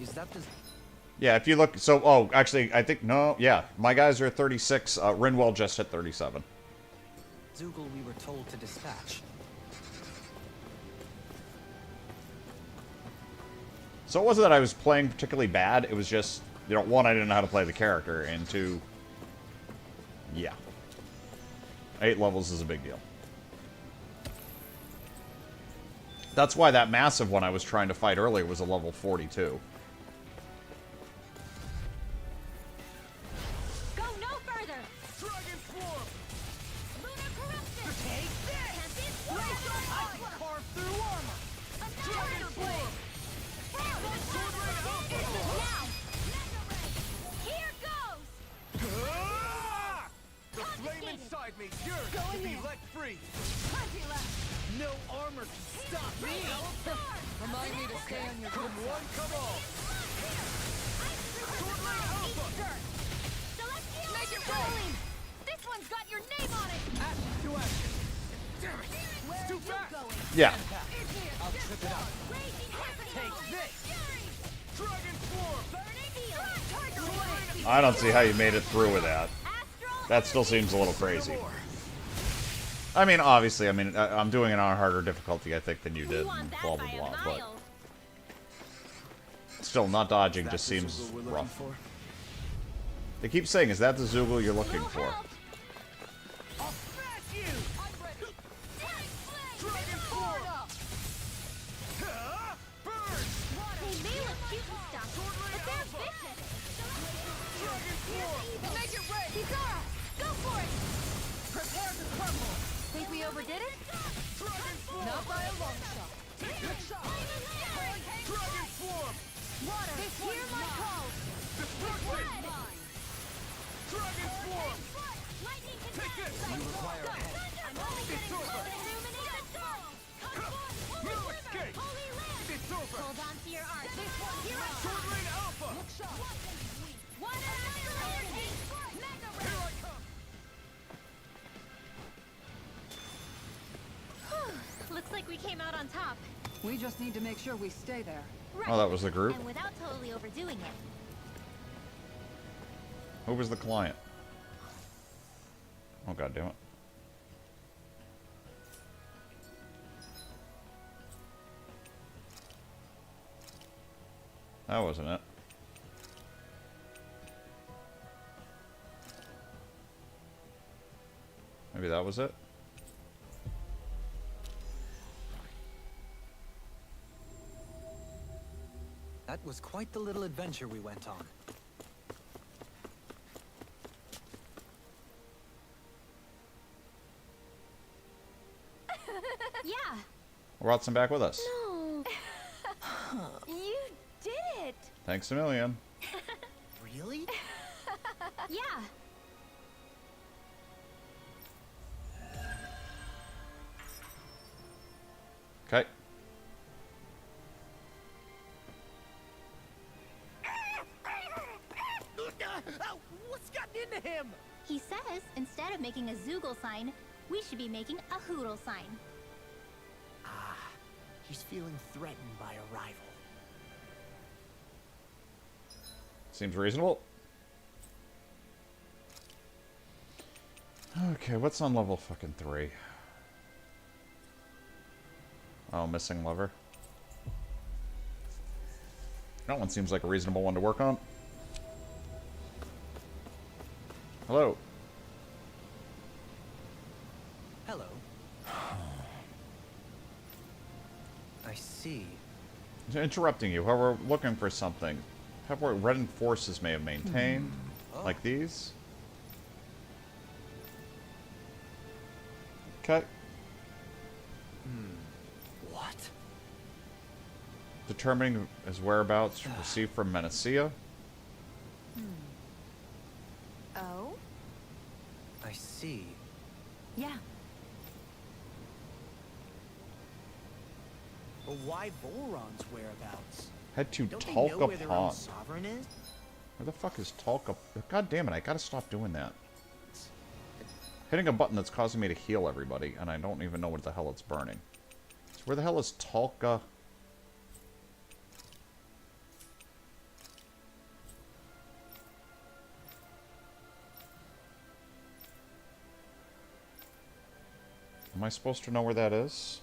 Is that the... Yeah, if you look, so, oh, actually, I think, no, yeah, my guys are 36, Rinwell just hit 37. Zoogle we were told to dispatch. So it wasn't that I was playing particularly bad, it was just, you know, one, I didn't know how to play the character, and two, yeah. 8 levels is a big deal. That's why that massive one I was trying to fight earlier was a level 42. Go no further. Dragon Swarm. Lunar Corruption. Take this. I can carve through armor. Dragon Blade. Now. Here goes. The flame inside me yearns to be let free. No armor can stop me. Remind me to stay on your good Come one, come all. Make it rolling. This one's got your name on it. Action to action. Damn it. It's too fast. Yeah. I'll trip it out. Take this. Dragon Swarm. I don't see how you made it through with that. That still seems a little crazy. I mean, obviously, I mean, I'm doing it on a harder difficulty, I think, than you did, and blah, blah, blah, but... Still, not dodging just seems rough. They keep saying, is that the Zoogle you're looking for? I'll smash you. Dragon Swarm. Burn. They may look cute and stuff, but they're vicious. Dragon Swarm. Make it red. Kizara, go for it. Prepare to crumble. Think we overdid it? Dragon Swarm. Not by a long shot. Good shot. Dragon Swarm. Water, hear my call. Destruction. Dragon Swarm. we came out on top. We just need to make sure we stay there. Right. Oh, that was the group? And without totally overdoing it. Who was the client? Oh, god damn it. That wasn't it. Maybe that was it? That was quite the little adventure we went on. Yeah. Watson back with us. No. You did it. Thanks a million. Really? Yeah. Okay. What's gotten into him? He says instead of making a Zoogle sign, we should be making a Hoodle sign. Ah, he's feeling threatened by a rival. Seems reasonable. Okay, what's on level fucking 3? Oh, missing lever. That one seems like a reasonable one to work on. Hello. Hello. I see. Interrupting you. While we're looking for something. Have what Red forces may have maintained. Like these. Okay. What? Determining his whereabouts received from Menacea. Oh? I see. Yeah. But why Volron's whereabouts? Head to Don't they know Talca where their own Pond. sovereign is? Where the fuck is Talca? God damn it, I gotta stop doing that. Hitting a button that's causing me to heal everybody, and I don't even know what the hell it's burning. So where the hell is Talca? Am I supposed to know where that is?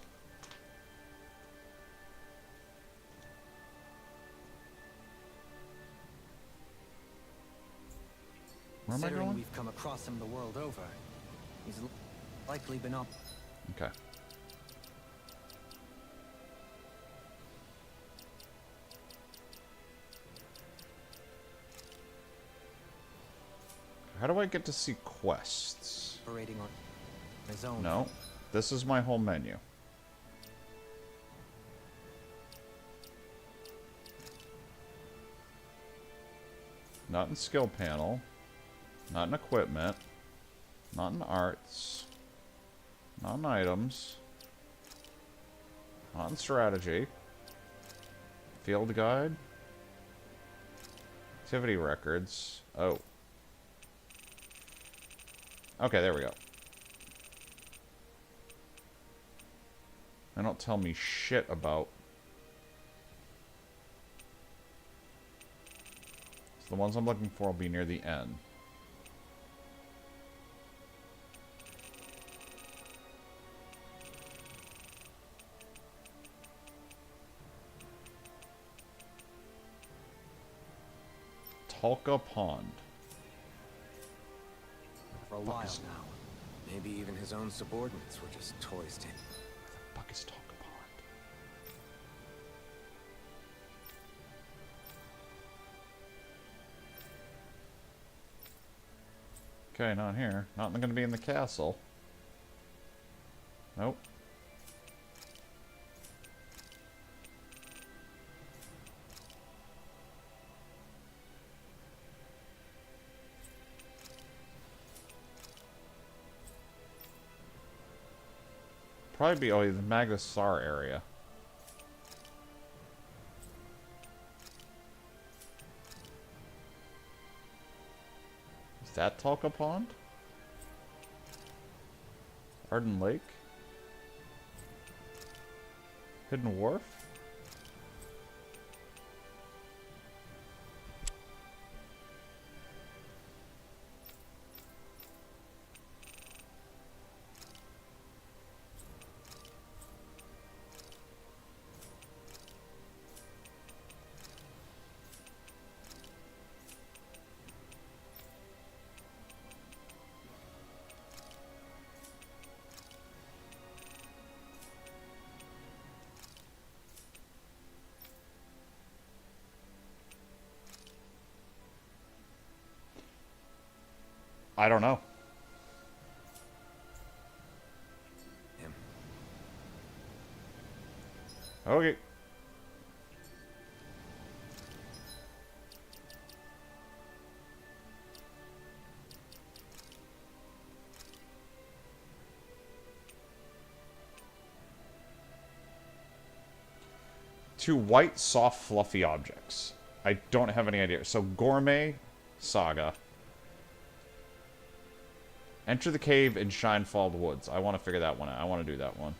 Where am I Considering going? we've come across him the world over, he's likely been up. Okay. How do I get to see quests? Operating on his own. No. This is my home menu. Not in skill panel. Not in equipment. Not in arts. Not in items. Not in strategy. Field guide. Activity records. Oh. Okay, there we go. They don't tell me shit about... So the ones I'm looking for will be near the end. Talca Pond. For a while now. Maybe even his own subordinates were just toys to him. Where the fuck is Talca Pond? Okay, not here. Not gonna be in the castle. Nope. Probably be the Magasar area. Is that Talca Pond? Arden Lake? Hidden Wharf? I don't know. Him. Okay. Two white, soft, fluffy objects. I don't have any idea. So, Gourmet Saga. Enter the cave in Shinefall Woods. I want to figure that one out. I want to do that one.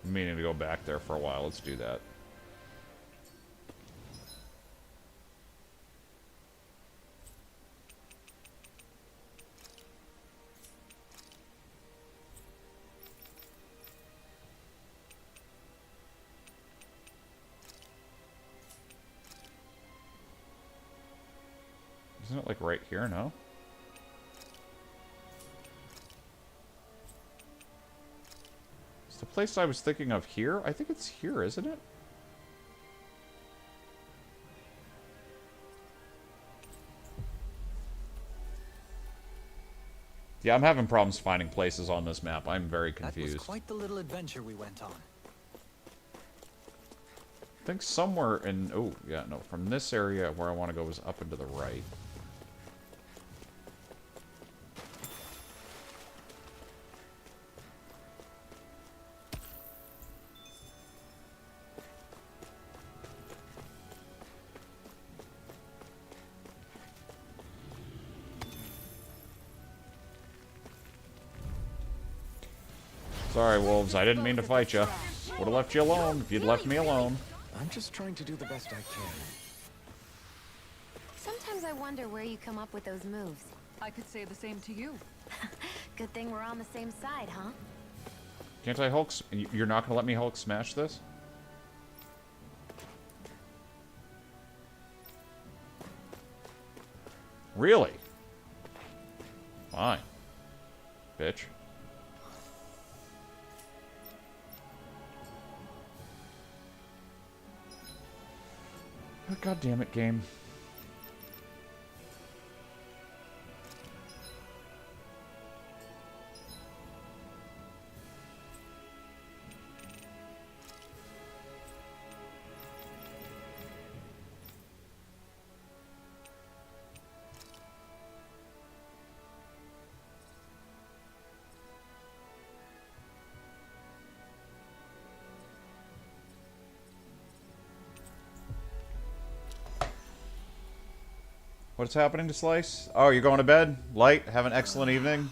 I'm meaning to go back there for a while. Let's do that. Isn't it like right here, no? Is the place I was thinking of here? I think it's here, isn't it? Yeah, I'm having problems finding places on this map. I'm very confused. That was quite the little adventure we went on. I think somewhere in... Oh, yeah, no. From this area where I want to go is up and to the right. Sorry, wolves. I didn't mean to fight you. Would have left you alone if you'd left me alone. I'm just trying to do the best I can. Sometimes I wonder where you come up with those moves. I could say the same to you. Good thing we're on the same side, huh? Can't I Hulk... You're not going to let me Hulk smash this? Really? Fine. Bitch. God damn it, game. What's happening to Slice? Oh, you're going to bed? Light, have an excellent evening.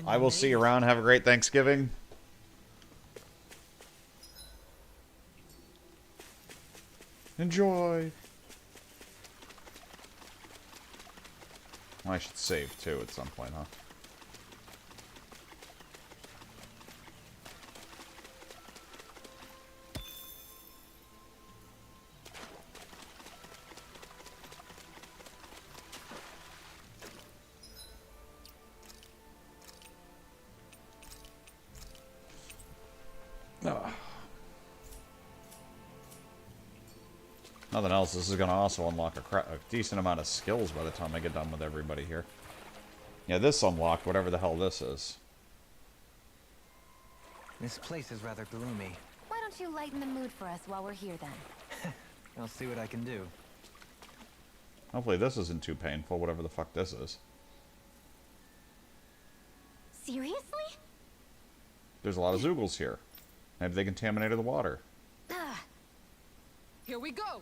I will see you around. Have a great Thanksgiving. Enjoy. I should save too at some point, huh? Nothing else. This is going to also unlock a decent amount of skills by the time I get done with everybody here. Yeah, this unlocked, whatever the hell this is. This place is rather gloomy. Why don't you lighten the mood for us while we're here then? I'll see what I can do. Hopefully this isn't too painful, whatever the fuck this is. Seriously? There's a lot of Zoogles here. Maybe they contaminated the water. Here we go.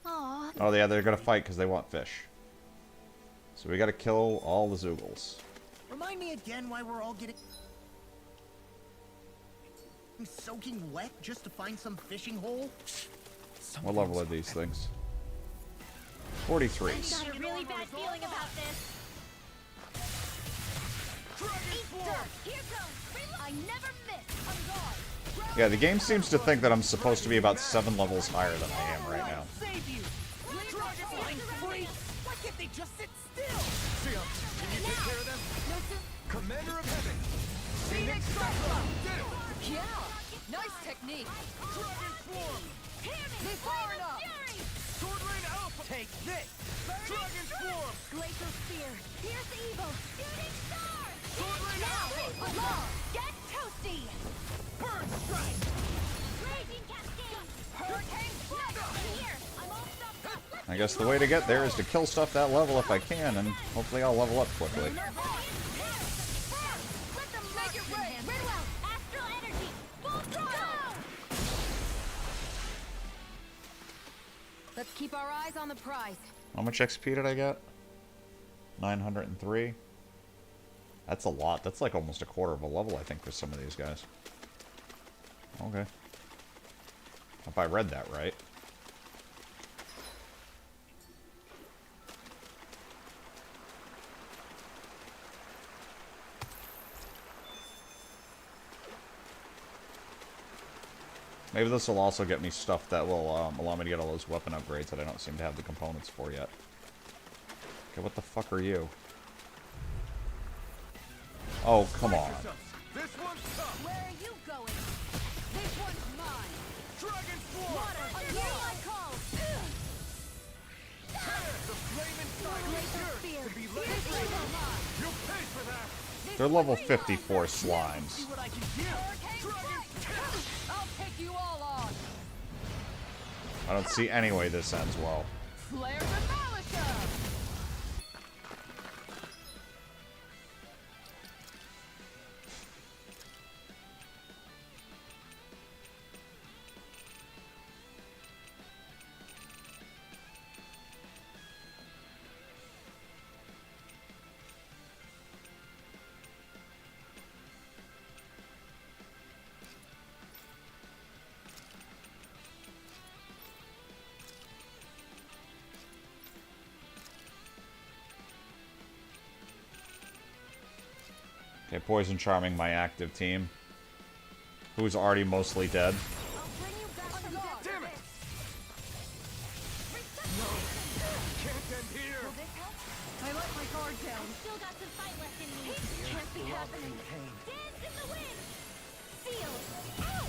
Aw. Oh yeah, they're gonna fight because they want fish. So we gotta kill all the Zoogles. Remind me again why we're all getting soaking wet just to find some fishing hole? What level are these things? 43. I've got a really bad feeling about this. Here goes. I never miss. On guard. Yeah, the game seems to think that I'm supposed to be about 7 levels higher than I am right now. Save you! Dragonfly freak! Why can't they just sit still? Sion, can you take care of them? Commander of Heaven! Phoenix Cyclone! Yeah! Nice technique! Dragon Swarm! This far enough! Sword Rain Alpha! Take this! Dragon Swarm! Glacial Spear. Here's evil. Shooting star. Sword Rain Alpha! Along! Get toasty! Burn Strike! Raging Cascade. Hurricane Flash! Here. I'm all stuffed up. I guess the way to get there is to kill stuff that level if I can, and hopefully I'll level up quickly. Let them make it rain. Ridwell. Astral energy. Full throttle. Let's keep our eyes on the prize. How much XP did I get? 903. That's a lot. That's like almost a quarter of a level, I think, for some of these guys. Okay. If I read that right. Maybe this will also get me stuff that will allow me to get all those weapon upgrades that I don't seem to have the components for yet. Okay, what the fuck are you? Oh, come on. This one's tough! Where are you going? This one's mine. Dragon Swarm! Water, a here I call. The flaming Glacial side Spear. to be This laid one's mine. You pay for that! They're level 54 slimes. See what I can do! Hurricane Flash! I'll take you all on. I don't see any way this ends well. Flare Demolisher! Okay, Poison Charming, my active team. Who's already mostly dead. Damn it! No! Can't end here! I let my guard down. Still got some fight left in me. Can't be happening. Dance in the wind. Sealed. Ow!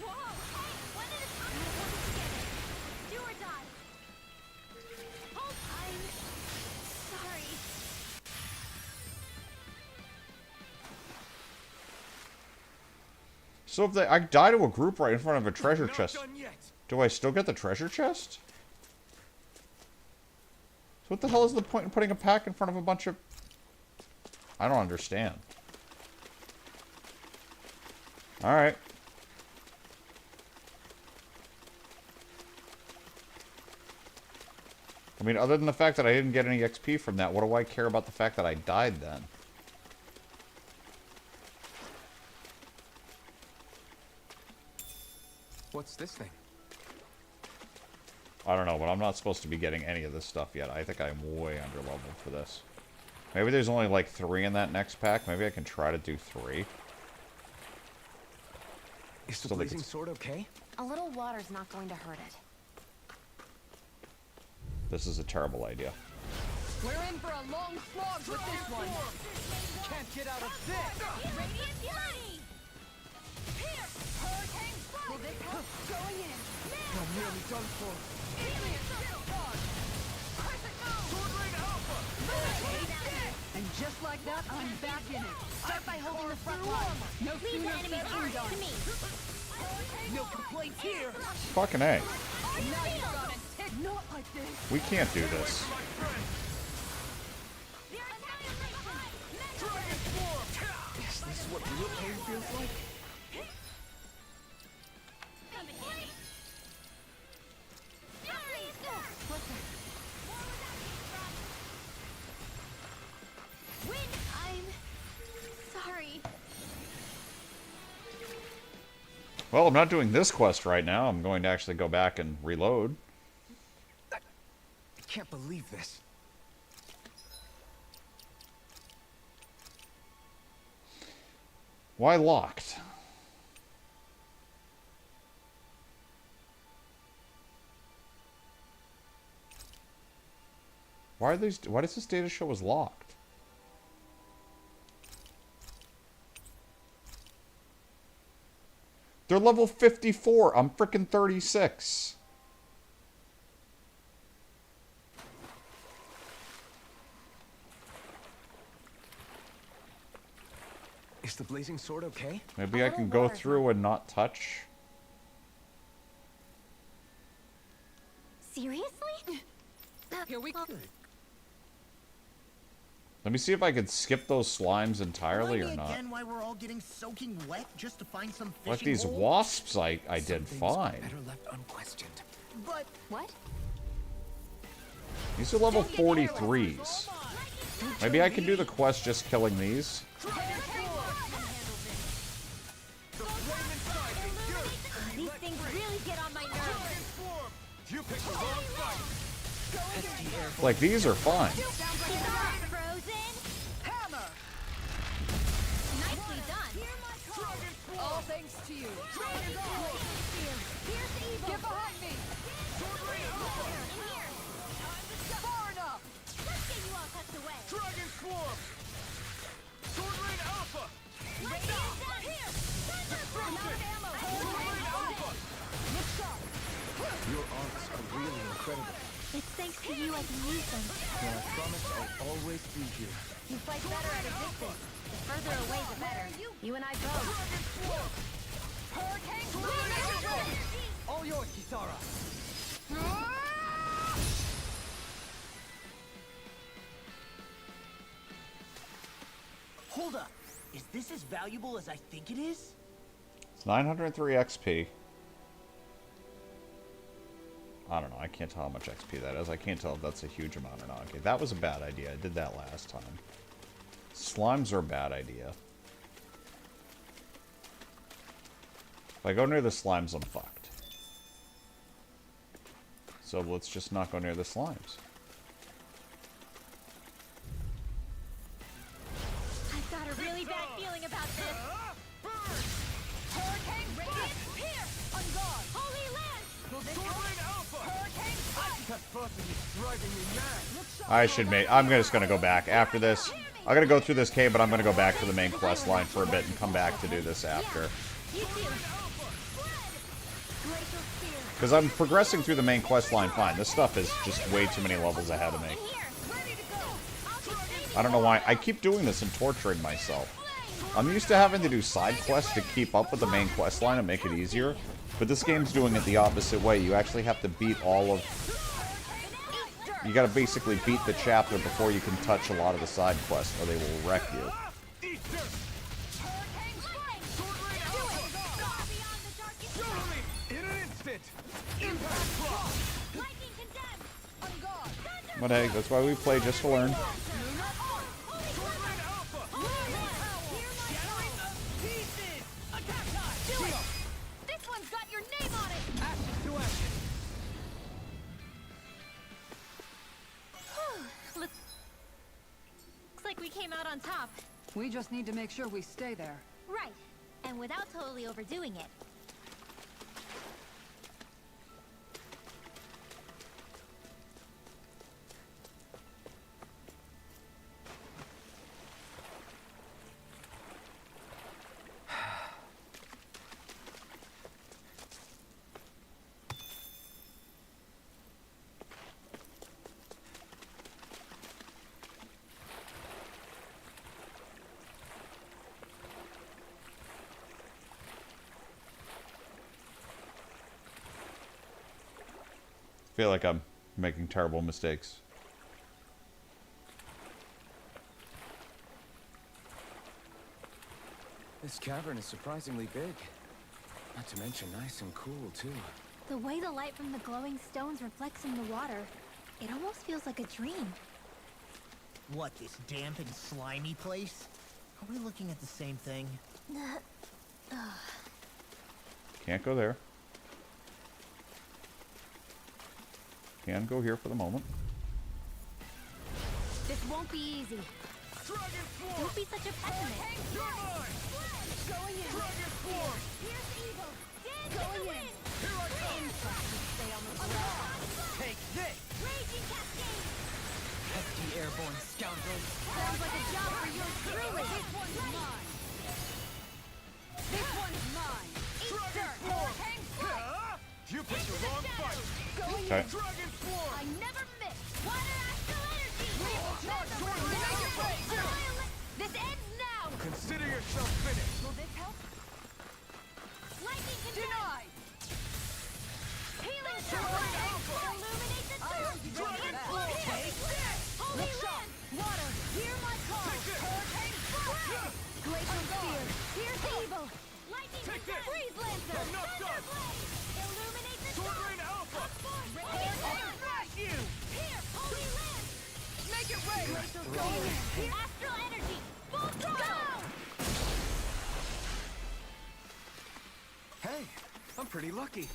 Whoa! Hey, one at a time. We'll hold it together. Do or die. Hold. I'm sorry. So if I die to a group right in front of a treasure Not chest, done yet. do I still get the treasure chest? So what the hell is the point in putting a pack in front of a bunch of... I don't understand. Alright. I mean, other than the fact that I didn't get any XP from that, what do I care about the fact that I died then? What's this thing? I don't know, but I'm not supposed to be getting any of this stuff yet. I think I'm way under leveled for this. Maybe there's only like 3 in that next pack. Maybe I can try to do 3. Is the So they blazing could- sword okay? A little water's not going to hurt it. This is a terrible idea. We're in for a long slog with this one. Can't get out of this! Radiant Fury. Here! Hurricane Flash! Will this help? Going in. I'm nearly done for. Alien Discharge! Sword Rain Alpha! And just like that, I'm back in it. Start by holding the front line. No Leave the sooner enemy's said arms than done. to me. No complaints here! Fucking A. Now you're gonna tick. Not like this. We can't do this. My friend! This is what real pain feels like? I'm sorry. Well, I'm not doing this quest right now. I'm going to actually go back and reload. I can't believe this. Why locked? Why are these? Why does this data show as locked? They're level 54. I'm frickin' 36. Is the blazing sword okay? Maybe I can go through and not touch. Seriously? Here we go. Let me see if I could skip those slimes entirely or Remind me not. again why we're all getting soaking wet just to find some fishing Like these holes? wasps, I did Some things fine. Better left unquestioned. But What? These are level 43s. Maybe I can do the quest just killing these. These things really get on my nerves. You picked the wrong fight. Like, these are fine. Frozen? Hammer. Nicely done. All thanks to you. Get behind me. Far enough. Let's get you all tucked away. Dragon Swarm. Sword Rain Alpha. Here! I'm out of ammo. Sword Rain Alpha. Look sharp. Your arts are really incredible. It's thanks to you I can use them. And I promise I'll always be here. You fight better at a distance. The further away, the better. You and I both. Hurricane Tornado. All yours, Kisara. Hold up. Is this as valuable as I think it is? It's 903 XP. I don't know. I can't tell how much XP that is. I can't tell if that's a huge amount or not. Okay, that was a bad idea. I did that last time. Slimes are a bad idea. If I go near the slimes, I'm fucked. So let's just not go near the slimes. I've got a really bad feeling about this. Hurricane Radiant. Here. On guard. Holy land! Sword Rain Alpha. Hurricane Strike. That person is driving me mad. Look sharp. I should make... I'm just gonna go back after this. I'm gonna go through this cave, but I'm gonna go back to the main quest line for a bit and come back to do this after. You too. Glacial spear. Because I'm progressing through the main quest line fine. This stuff is just way too many levels ahead of me. Here. Ready to go. I'll just save I don't know why. I keep doing this and torturing myself. I'm used to having to do side quests to keep up with the main quest line and make it easier. But this game's doing it the opposite way. You actually have to beat all of... You gotta basically beat the chapter before you can touch a lot of the side quests, or they will wreck you. Eat this. Sword Rain Alpha. Show me in an instant. Impact Block. lightning condemned. On guard. But hey, that's why we play, just to learn. Sword Rain Alpha. Pieces. Attack time. Do it. This one's got your name on it. Ashes to ashes. Looks like we came out on top. We just need to make sure we stay there. Right. And without totally overdoing it. I feel like I'm making terrible mistakes. This cavern is surprisingly big. Not to mention nice and cool, too. The way the light from the glowing stones reflects in the water, it almost feels like a dream. What, this damp and slimy place? Are we looking at the same thing? Can't go there. Can go here for the moment. This won't be easy. Don't be such a pessimist. Going in. Here's evil. Going in. Here I come. Stay on the ground. Take this! Raging cascade. Pesky airborne scoundrels! Sounds like a job for you truly. This one's mine. This one's mine. Eat dirt. Hang flat. You picked the wrong fight! Going Okay. in. Dragon Swarm! I never miss. Water astral energy. Charge toward the laser blade! This ends now. Consider yourself finished! Will this help? Lightning can Denied. healing shower. Illuminate the dark. Dragon Swarm! Holy land. Water. Hear my call. Hurricane fire. Glacial spear. Here's evil. Lightning Take this. freeze lancer. I'm not done. Illuminate the Sword dark. Rain Alpha! Hurricane Smash you! Here, holy land. Make it rain. Going in. Astral energy. Full throttle. Hey, I'm pretty lucky.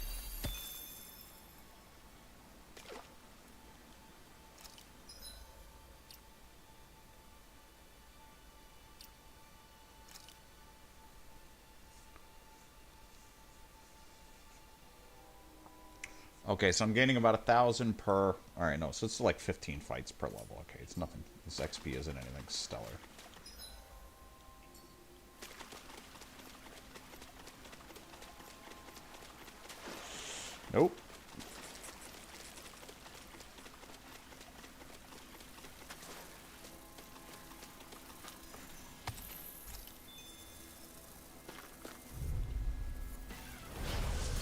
Okay, so I'm gaining about 1,000 per... Alright, no, so it's like 15 fights per level. Okay, it's nothing. This XP isn't anything stellar. Nope.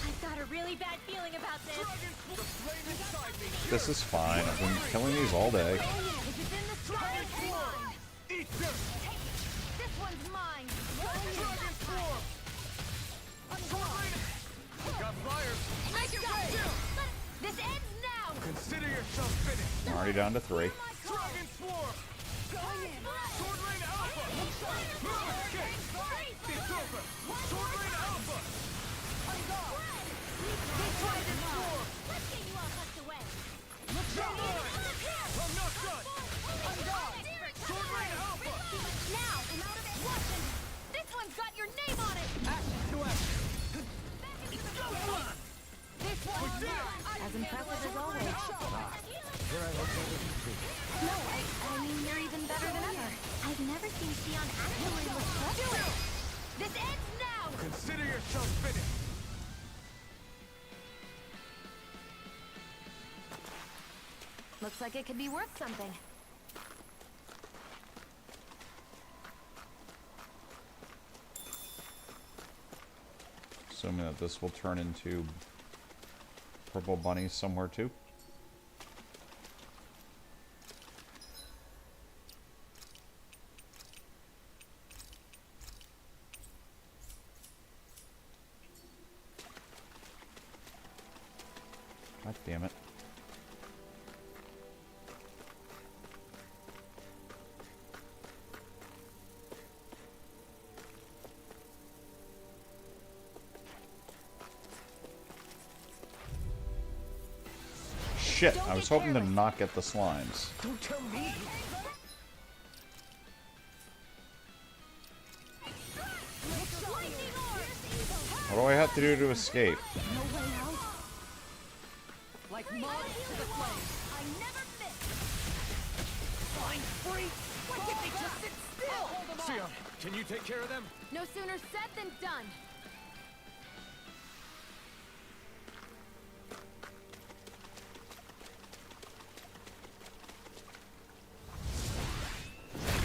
I've got a really bad feeling about this. This is fine. I've been killing these all day. If it's in the sky, it's mine. Eat dirt! This one's mine. Dragon Swarm! Got fire! Make it rain. This ends now. Consider yourself finished! I'm already down to 3. Dragon Swarm! Going in. Sword Rain Alpha! Okay, it's over! Sword Rain Alpha! Dragon Swarm. Let's get you all tucked away. Come on! I'm not done! Sword Rain Alpha! Now, I'm out of it. Watching. This one's got your name on it. Action to action! This one's mine. As impressive as always. Here I located you too. No, I mean, you're even better than ever. I've never seen Xion actually look frustrated. This ends now. Consider yourself finished! Looks like it could be worth something. Assuming that this will turn into purple bunnies somewhere too. God damn it. Shit, I was hoping to not get the slimes. Don't tell me! What do I have to do to escape? No way out. Like moths to the flame. I never miss. Flying free! Why can't they just sit still? Xion, can you take care of them? No sooner said than done.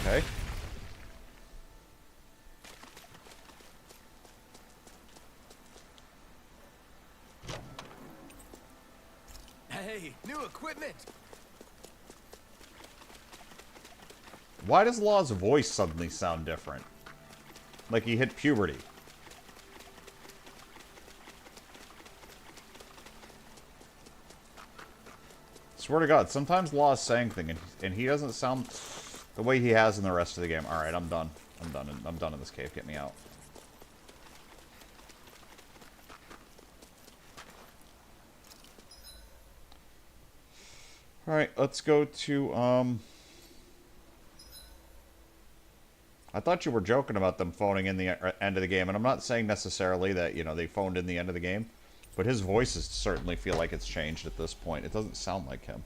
Okay. Hey, new equipment! Why does Law's voice suddenly sound different? Like he hit puberty. Swear to God, sometimes Law is saying things, and he doesn't sound the way he has in the rest of the game. Alright, I'm done. I'm done in this cave. Get me out. Alright, let's go to, I thought you were joking about them phoning in the end of the game, and I'm not saying necessarily that, you know, they phoned in the end of the game, but his voices certainly feel like it's changed at this point. It doesn't sound like him.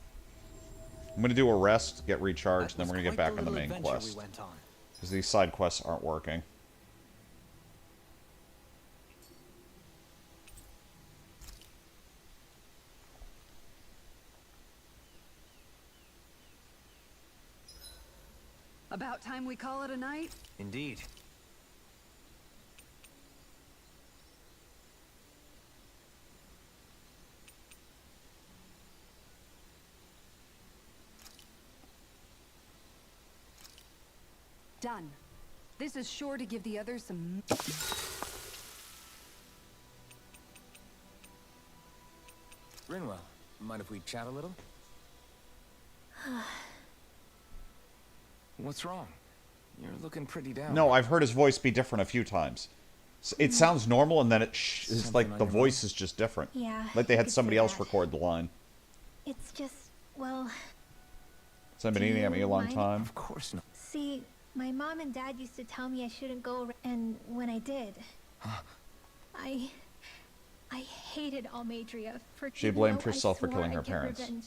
I'm gonna do a rest, get recharged, and then we're gonna get back on the main quest. Because these side quests aren't working. About time we call it a night? Indeed. Done. This is sure to give the others some... Rinwell, mind if we chat a little? What's wrong? You're looking pretty down. No, I've heard his voice be different a few times. It sounds normal, and then it's like the voice is just different. Yeah, Like they you had could somebody say else that. record the line. It's just, well, So I've been eating at me a long mind? time. Of course not. see, my mom and dad used to tell me I shouldn't go and when I did, I hated Almadria for She even blamed though I herself for swore killing I'd her get parents. revenge.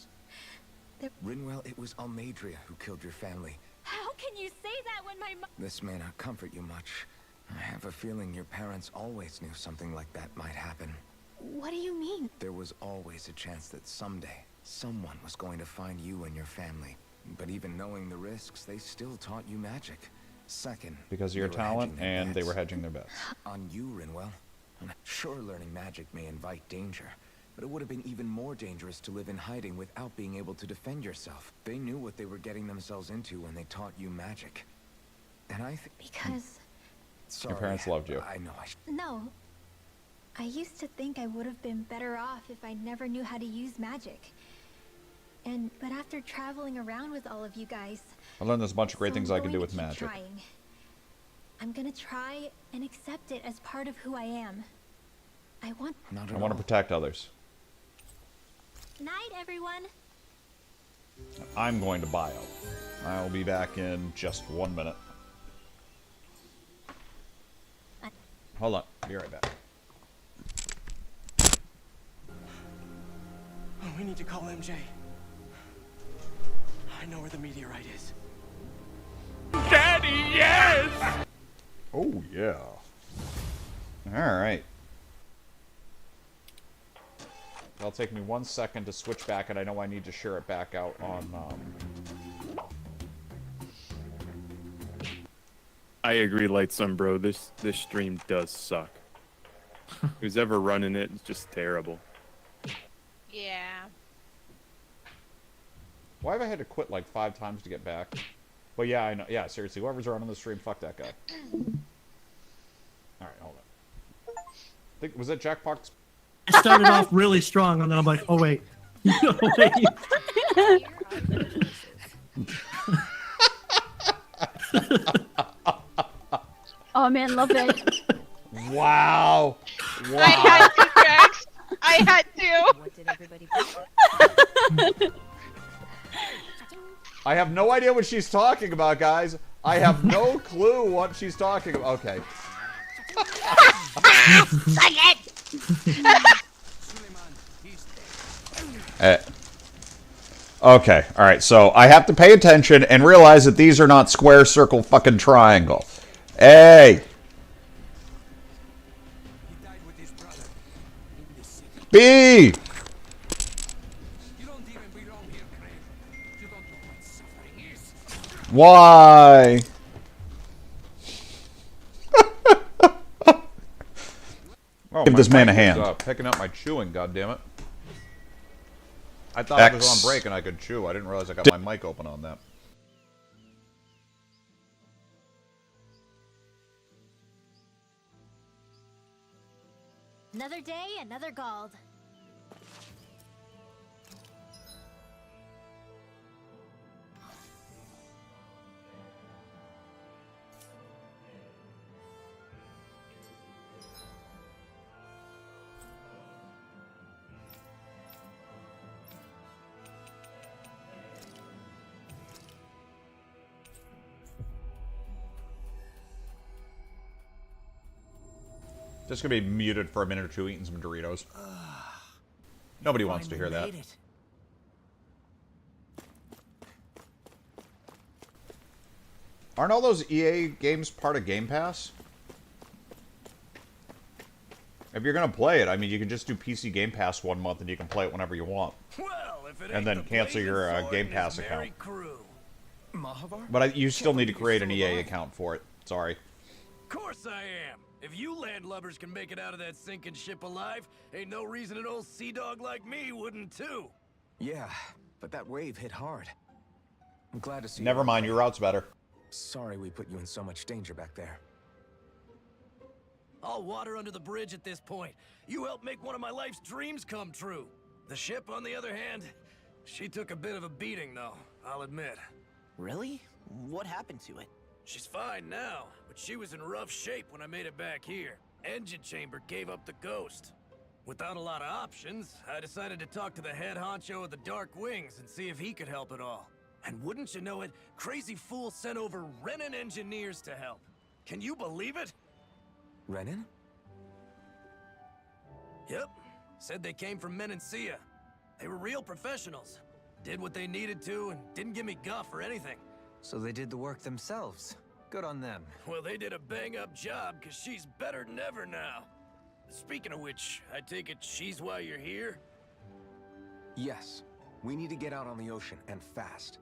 Rinwell, it was Almadria who killed your family. How can you say that when my mom... This may not comfort you much. I have a feeling your parents always knew something like that might happen. What do you mean? There was always a chance that someday, someone was going to find you and your family. But even knowing the risks, they still taught you magic. Second, Because of your they were hedging talent, their and they bets. were hedging their bets. On you, Rinwell. Sure, learning magic may invite danger, but it would have been even more dangerous to live in hiding without being able to defend yourself. They knew what they were getting themselves into when they taught you magic. And I think... Because... Sorry, Your parents loved you. I know I No. I used to think I would have been better off if I never knew how to use magic. But after traveling around with all of you guys... I learned there's a bunch of great so things I'm I can do going with to keep magic. Trying. I'm gonna try and accept it as part of who I am. I want... I want to protect others. Night, everyone! I'm going to bio. I'll be back in just 1 minute. Hold on. Be right back. Oh, we need to call MJ. I know where the meteorite is. Daddy, yes! Oh, yeah. Alright. It'll take me 1 second to switch back, and I know I need to share it back out on, I agree, Lightsun, bro. This stream does suck. Who's ever running it is just terrible. Yeah. Why have I had to quit like 5 times to get back? But yeah, I know. Yeah, seriously, whoever's running the stream, fuck that guy. Alright, hold on. Was that Jackbox? I started off really strong, and then I'm like, oh wait. Oh, wait. Oh man, love it. Wow. Wow. I had to, Jax. I had to. What did everybody I have no idea what she's talking about, guys. I have no clue what she's talking about. Okay. Suck it! Okay, alright, so I have to pay attention and realize that these are not square, circle, fucking triangle. Hey! B! Why? Oh, Give my this man a mic was, hand. picking up my chewing, goddammit. I thought I was on break and I could chew. I didn't realize I got my mic open on that. Another day, another Gald. Just gonna be muted for a minute or two eating some Doritos. Nobody wants to hear that. Aren't all those EA games part of Game Pass? If you're gonna play it, I mean, you can just do PC Game Pass 1 month and you can play it whenever you want. Well, if it And then cancel your Game Pass account. Mahavar? But you still need to create an EA account for it. Sorry. Of course I am. If you landlubbers can make it out of that sinking ship alive, ain't no reason an old sea dog like me wouldn't too. Yeah, but that wave hit hard. I'm glad to see you. Never mind, your route's better. Sorry we put you in so much danger back there. All water under the bridge at this point. You helped make one of my life's dreams come true. The ship, on the other hand, she took a bit of a beating, though, I'll admit. Really? What happened to it? She's fine now, but she was in rough shape when I made it back here. Engine chamber gave up the ghost. Without a lot of options, I decided to talk to the head honcho of the Dark Wings and see if he could help at all. And wouldn't you know it, Crazy Fool sent over Renan engineers to help. Can you believe it? Renan? Yep. Said they came from Menancia. They were real professionals. Did what they needed to and didn't give me guff or anything. So they did the work themselves. Good on them. Well, they did a bang-up job, because she's better than ever now. Speaking of which, I take it she's why you're here? Yes. We need to get out on the ocean, and fast.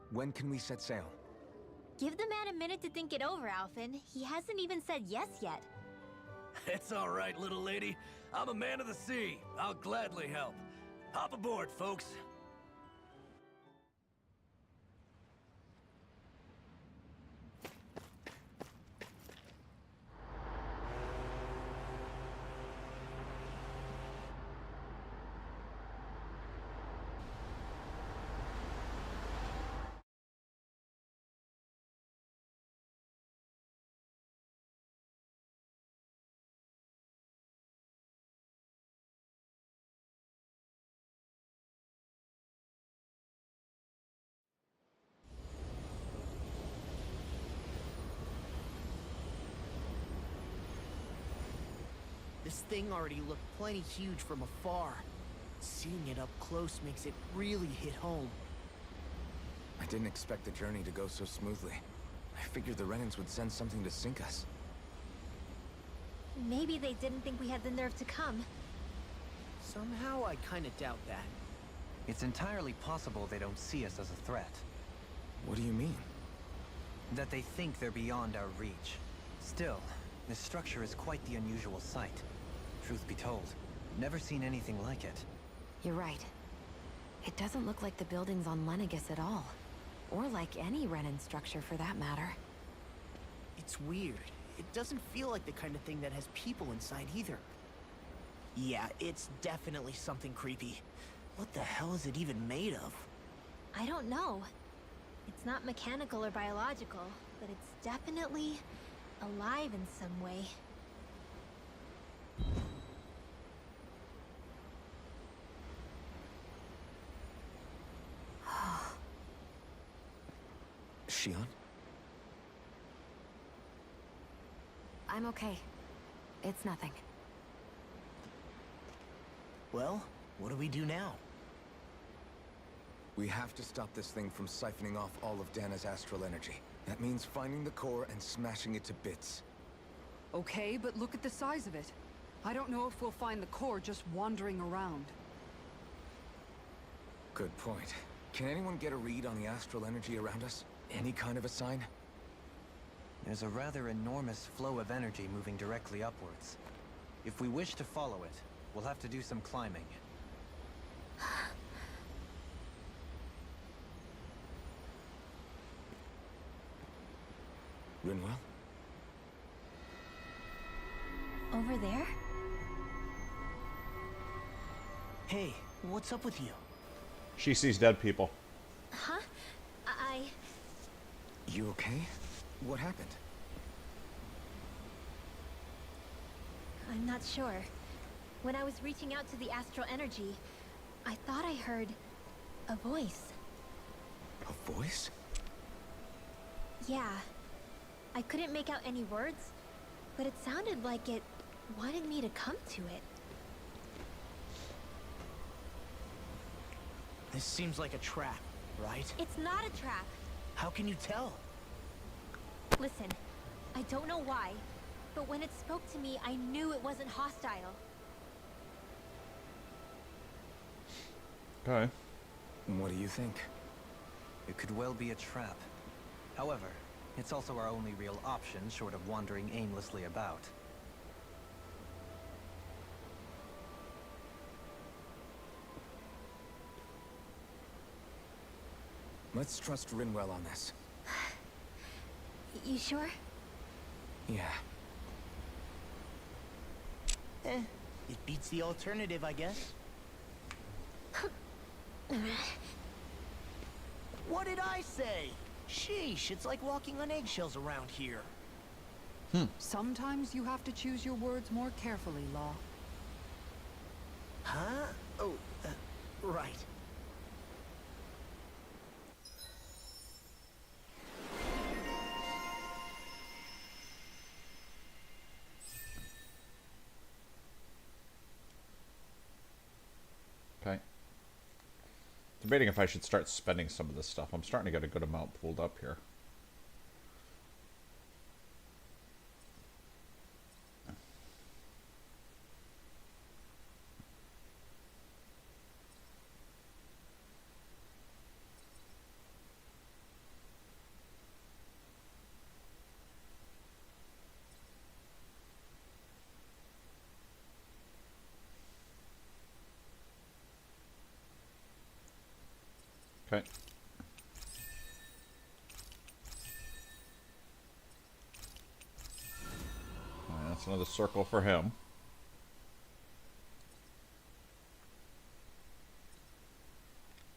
When can we set sail? Give the man a minute to think it over, Alphen. He hasn't even said yes yet. It's all right, little lady. I'm a man of the sea. I'll gladly help. Hop aboard, folks. This thing already looked plenty huge from afar. Seeing it up close makes it really hit home. I didn't expect the journey to go so smoothly. I figured the Renans would send something to sink us. Maybe they didn't think we had the nerve to come. Somehow I kinda doubt that. It's entirely possible they don't see us as a threat. What do you mean? That they think they're beyond our reach. Still, this structure is quite the unusual sight. Truth be told, never seen anything like it. You're right. It doesn't look like the buildings on Lenegis at all. Or like any Renan structure for that matter. It's weird. It doesn't feel like the kind of thing that has people inside either. Yeah, it's definitely something creepy. What the hell is it even made of? I don't know. It's not mechanical or biological, but it's definitely alive in some way. Shion? I'm okay. It's nothing. Well, what do we do now? We have to stop this thing from siphoning off all of Dana's astral energy. That means finding the core and smashing it to bits. Okay, but look at the size of it. I don't know if we'll find the core just wandering around. Good point. Can anyone get a read on the astral energy around us? Any kind of a sign? There's a rather enormous flow of energy moving directly upwards. If we wish to follow it, we'll have to do some climbing. Rinwell? Over there? Hey, what's up with you? She sees dead people. Huh? You okay? What happened? I'm not sure. When I was reaching out to the astral energy, I thought I heard a voice. A voice? Yeah. I couldn't make out any words, but it sounded like it wanted me to come to it. This seems like a trap, right? It's not a trap. How can you tell? Listen, I don't know why, but when it spoke to me, I knew it wasn't hostile. Okay. What do you think? It could well be a trap. However, it's also our only real option short of wandering aimlessly about. Let's trust Rinwell on this. You sure? Yeah. It beats the alternative, I guess. What did I say? Sheesh, it's like walking on eggshells around here. Sometimes you have to choose your words more carefully, Law. Huh? Oh, right. Okay. Debating if I should start spending some of this stuff. I'm starting to get a good amount pulled up here. Okay. That's another circle for him.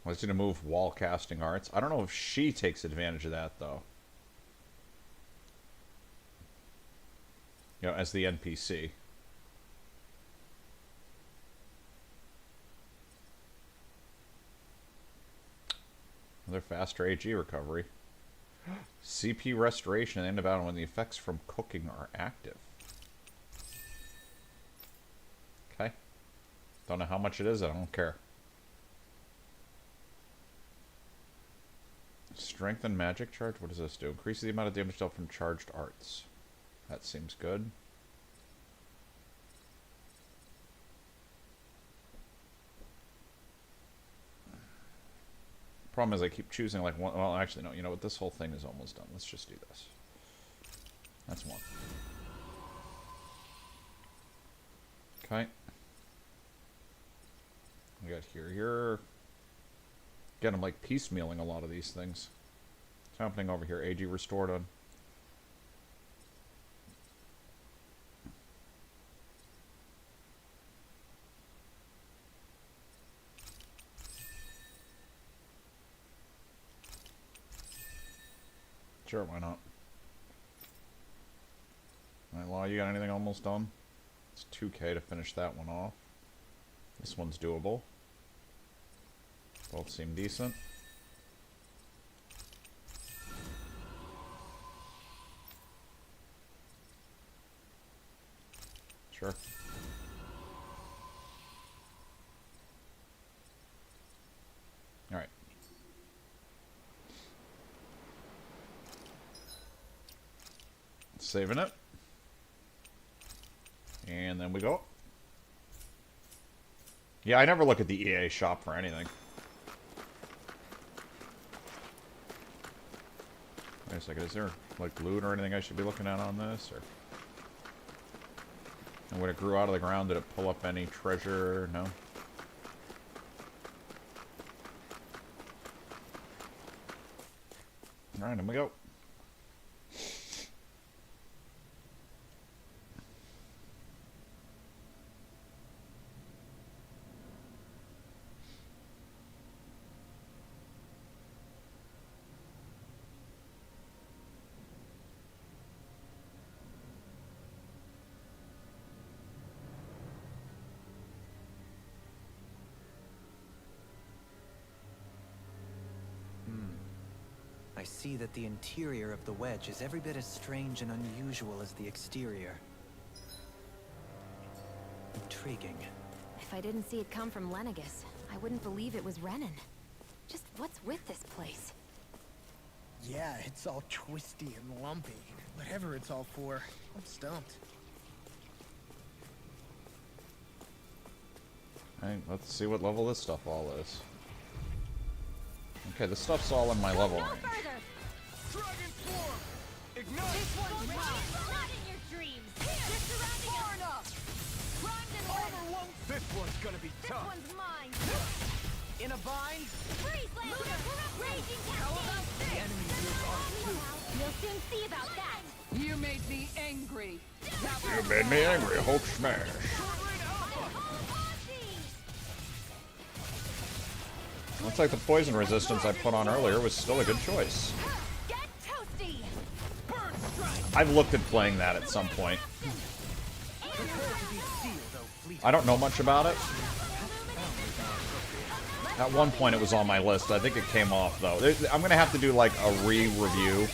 I was going to move wall casting arts. I don't know if she takes advantage of that, though. You know, as the NPC. Another faster AG recovery. CP restoration at the end of battle when the effects from cooking are active. Okay. Don't know how much it is, I don't care. Strength and magic charge? What does this do? Increases the amount of damage dealt from charged arts. That seems good. Problem is I keep choosing like one. Well, actually, no. You know what? This whole thing is almost done. Let's just do this. That's one. Okay. We got here. Again, I'm like piecemealing a lot of these things. What's happening over here? AG restored on. Sure, why not? Alright, Law, you got anything almost done? It's 2k to finish that one off. This one's doable. Both seem decent. Sure. Alright. Saving it. And then we go. Yeah, I never look at the EA shop for anything. Wait a second, is there like loot or anything I should be looking at on this? Or and when it grew out of the ground, did it pull up any treasure? No. Alright, and we go. I see that the interior of the wedge is every bit as strange and unusual as the exterior. Intriguing. If I didn't see it come from Lenegus, I wouldn't believe it was Renan. Just what's with this place? Yeah, it's all twisty and lumpy. Whatever it's all for, I'm stumped. Alright, let's see what level this stuff all is. Okay, this stuff's all in my level range. Dragon form! Ignite! This one's mine! Not in your dreams. Here! Far enough! Primed and ready! This one's gonna be This tough! one's mine! In a bind? Freeze Lancer! Raging How about Cascade! this? Enemy is ours too! You'll soon see about that. You made me angry! You made me angry, Hulk smash. Looks like the poison resistance I put on earlier was still a good choice. Get toasty! I've looked at playing that at some point. I don't know much about it. At one point it was on my list. I think it came off though. I'm gonna have to do like a re-review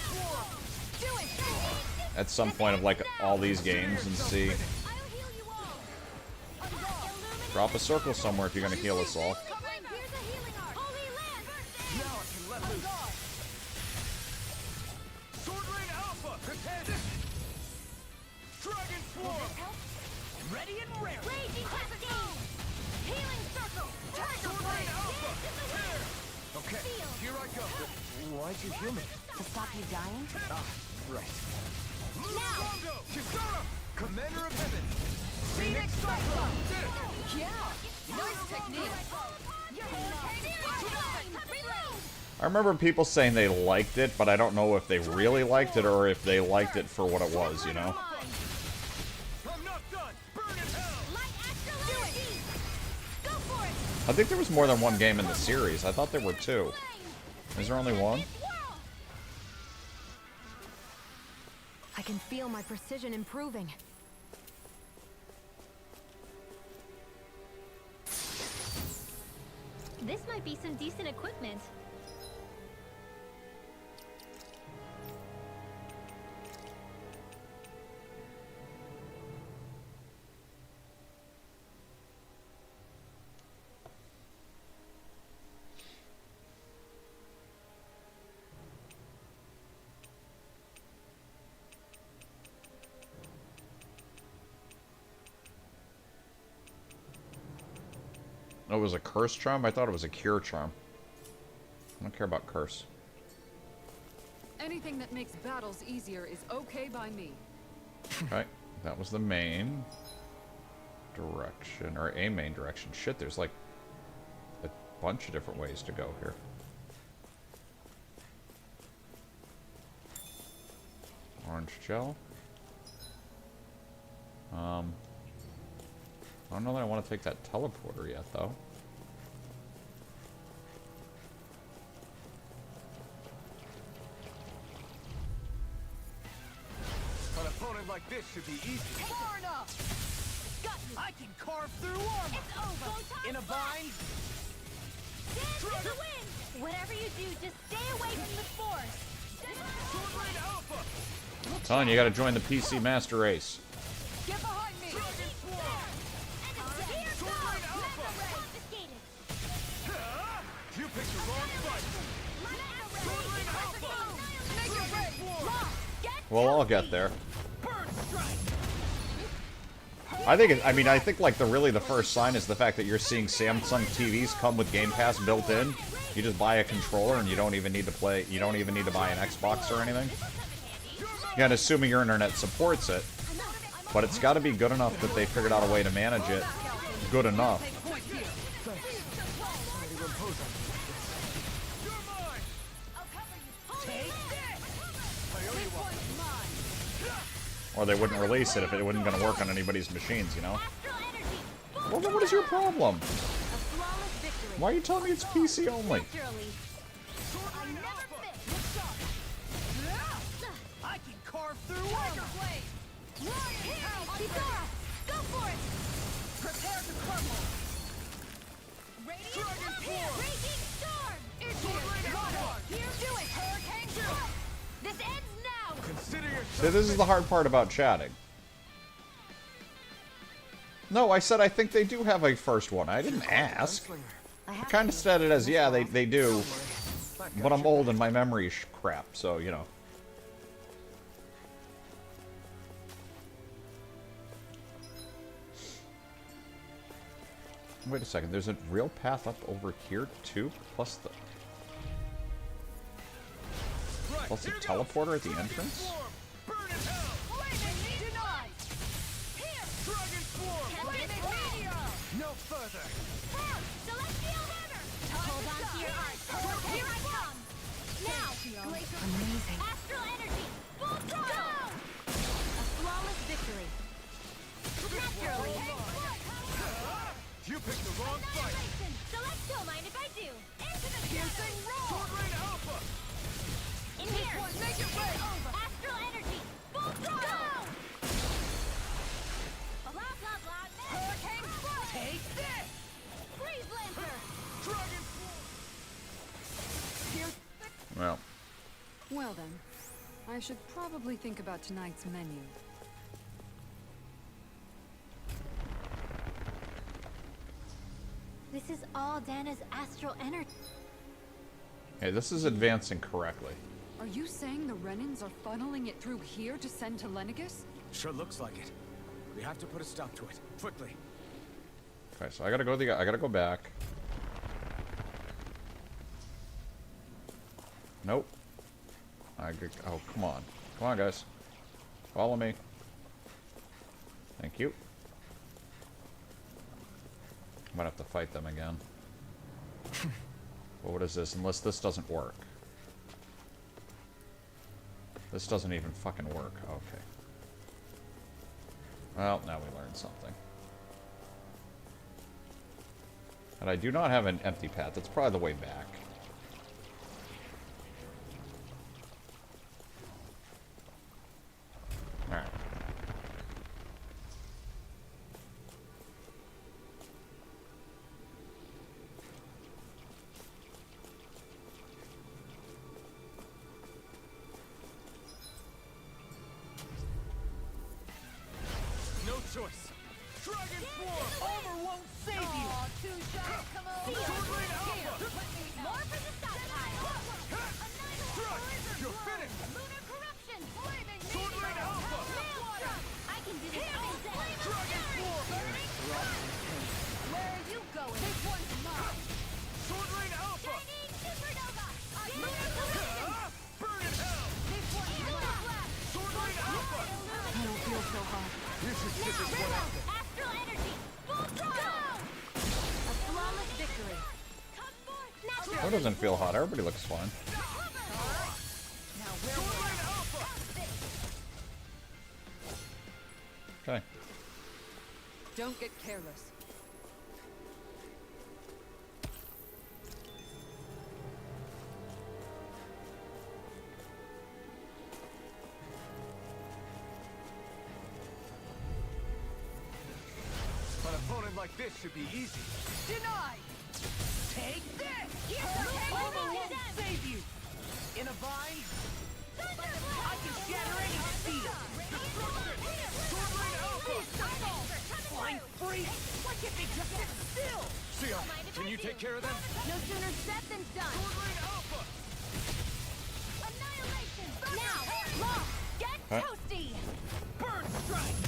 at some point of like all these games and see. Drop a circle somewhere if you're gonna heal us all. Sword Rain Alpha! Prepare this! Dragon form! Ready and rare! Raging Cascade! Healing Circle! Tiger Sword Rain Alpha! Here! Okay, here I go. Why'd you heal me? To stop you dying? Ah, right. Lugongo! Kisara! Commander of Heaven! Phoenix Cyclone! Yeah! Nice technique! I remember people saying they liked it, but I don't know if they really liked it or if they liked it for what it was, you know? I'm not done! Burn in hell! Go for it! I think there was more than one game in the series. I thought there were two. Is there only one? I can feel my precision improving. This might be some decent equipment. Oh, it was a curse charm? I thought it was a cure charm. I don't care about curse. Anything that makes battles easier is okay by me. Okay, that was the main direction, or a main direction. Shit, there's like a bunch of different ways to go here. Orange gel. I don't know that I want to take that teleporter yet, though. An opponent like this should be easy. Far enough! Got you! I can carve through armor! It's over! In a bind? Dance to the wind! Whatever you do, just stay away from the force! Sword Rain Alpha! Telling you, you gotta join the PC Master Race. Get behind me! Dragon form! Here Sword goes! Rain Alpha! Confiscated! You picked the wrong fight! Sword Rain Alpha! Make it rain! Lock! Get We'll all get there. Bird strike! I think like the first sign is the fact that you're seeing Samsung TVs come with Game Pass built in. You just buy a controller and you don't even need to buy an Xbox or anything. Again, assuming your internet supports it. But it's got to be good enough that they figured out a way to manage it good enough. Or they wouldn't release it if it wasn't going to work on anybody's machines, you know? Well, then what is your problem? Why are you telling me it's PC only? I can carve through armor! Go for it! Prepare to crumble! Raging Storm! Here, do it! Hurricane This is the hard part about chatting. No, I said I think they do have a first one. I didn't ask. I kind of said it as, yeah, they do. But I'm old and my memory's crap, so, you know. Wait a second, there's a real path up over here, too? Plus the teleporter at the entrance? No further. Celestial hammer! Hold on to your art. Here I come! Now, glacial Amazing. astral energy! Full throttle! A flawless victory. Naturally. You picked the wrong fight. Annihilation! Celestial mind if I do. Into the Piercing roll. Sword Rain Alpha. In here! Make it rain. Astral energy! Full throttle! Blah, blah, blah. Hurricane strike! Take this. Freeze Lancer! Dragon. Well. Well then, I should probably think about tonight's menu. This is all Dana's astral energy. Hey, this is advancing correctly. Are you saying the Renans are funneling it through here to send to Lenegus? Sure looks like it. We have to put a stop to it. Quickly. Okay, so I gotta go back. Nope. Oh, come on. Come on, guys. Follow me. Thank you. Might have to fight them again. Well, what is this? Unless this doesn't work. This doesn't even fucking work. Okay. Well, now we learned something. And I do not have an empty path. That's probably the way back. Alright. No choice. Dragon Form. Armor won't save you. Two shots, come on! Sword Rain Alpha. More for the stockpile! You're finished. Lunar corruption! Flaming Sword Rain Alpha. Maelstrom! I can do this all day! Dragon Form. Where are you going? This one's mine! Sword Rain Alpha. Shining supernova! Lunar corruption! Burn in hell. This one's mine! Sword Rain Alpha. I don't feel so hot. Now, astral energy! Full throttle! A flawless victory! Come forth! Natural! That doesn't feel hot. Everybody looks fine. Okay. Don't get careless. An opponent like this should be easy. Denied! Take this! Armor won't save you! In a vine? I can shatter any steel! Flying free! Why can't they just sit still? Sia, can you take care of them? No sooner said than done! Annihilation! Now! Lock! Get Huh? toasty! Bird strike!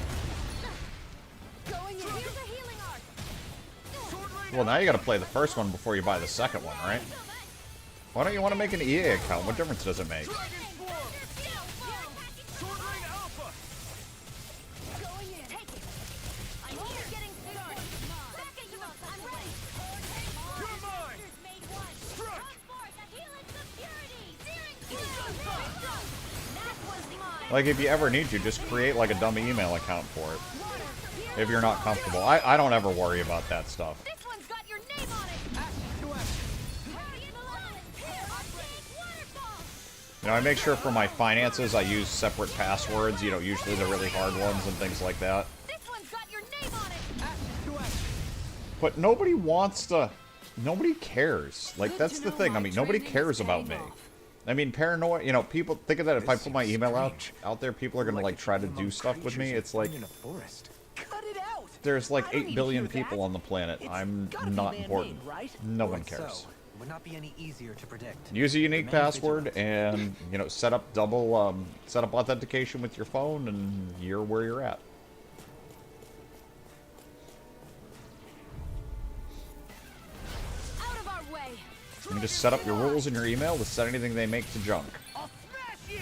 Going in! Here's a healing arc! Well, now you gotta play the first one before you buy the second one, right? Why don't you want to make an EA account? What difference does it make? Sword Rain Alpha. Going in! Take it! I'm only getting started! Backing you up! I'm ready! You're mine. Made one! Struck. Transport! A healing security! Searing that was mine! Like, if you ever need to, just create, like, a dumb email account for it. If you're not comfortable. I don't ever worry about that stuff. This one's got your name on it! Action to action! Guardian Alliance! Here! Arcade waterfall! You know, I make sure for my finances I use separate passwords, you know, usually the really hard ones and things like that. This one's got your name on it! Action to action! But nobody wants to... Nobody cares. Like, that's the thing. I mean, nobody cares about me. I mean, paranoia. You know, people think of that. If I put my email out there, people are gonna like try to do stuff with me. It's like there's like 8 billion people on the planet. I'm not important. No one cares. So, it would not be any easier to predict. Use a unique password and, you know, set up set up authentication with your phone, and you're where you're at. Out of our way. You can just set up your rules in your email to set anything they make to junk. I'll smash you!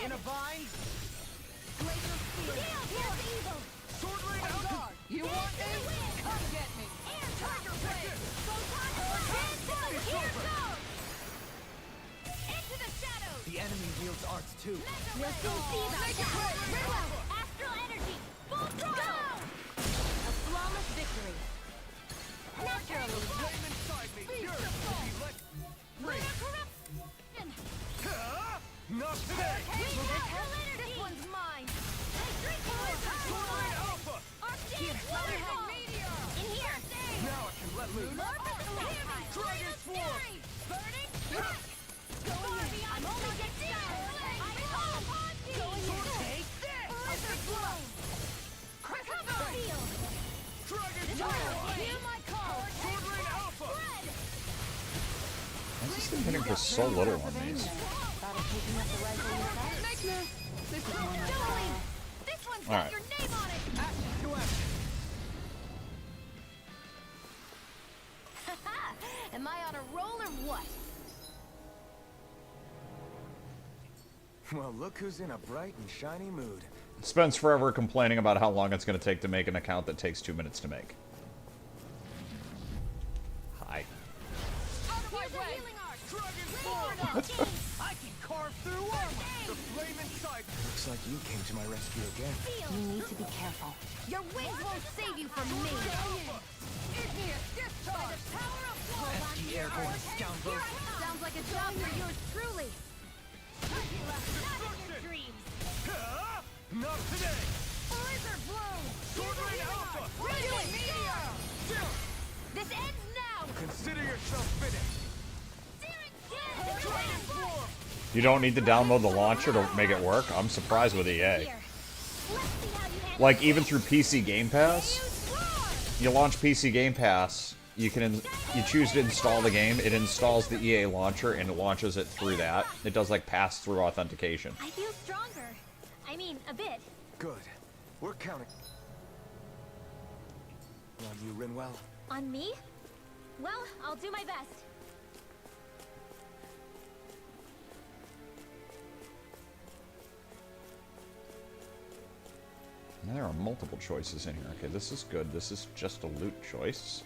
In a vine? Glacier Steel. Here's evil. Sword Rain out! You want me? Come get me. Air Tiger Blade. Here goes. Into the shadows. The enemy wields arts too. We'll soon see about that. Rinwell, astral energy, full throttle. A flawless victory. Naturally. Flame inside me! You're to be let free! Not today! This one's mine. Sword Rain Alpha! In here. Now I can let loose! Dragon Swarm! I'm only getting started. I'm home. Take this! Crescent Steel. Dragon Swarm! Hear my call. Sword Rain Alpha! Why is this thing hitting for so little on these? This one's All got right. your name on it. Action to action! Am I on a roll or what? Well, look who's in a bright and shiny mood. Spends forever complaining about how long it's going to take to make an account that takes 2 minutes to make. Hi. Out of my way. Dragon Swarm! I can carve through armor! The flame inside me! Looks like you came to my rescue again. You need to be careful. Your wings won't save you from me. Igneous discharge. Power of war. Pesky airborne scoundrels. Sounds like a job for yours truly. Not today! Blizzard bloom. Sword Rain Alpha! Radiant meteor. This ends now. Consider yourself finished! Dragon Swarm! You don't need to download the launcher to make it work? I'm surprised with EA. Like, even through PC Game Pass, you launch PC Game Pass, you choose to install the game, it installs the EA launcher, and it launches it through that. It does, like, pass-through authentication. I feel stronger. I mean, a bit. Good. We're counting on you, Rinwell. On me? Well, I'll do my best. Now, there are multiple choices in here. Okay, this is good. This is just a loot choice.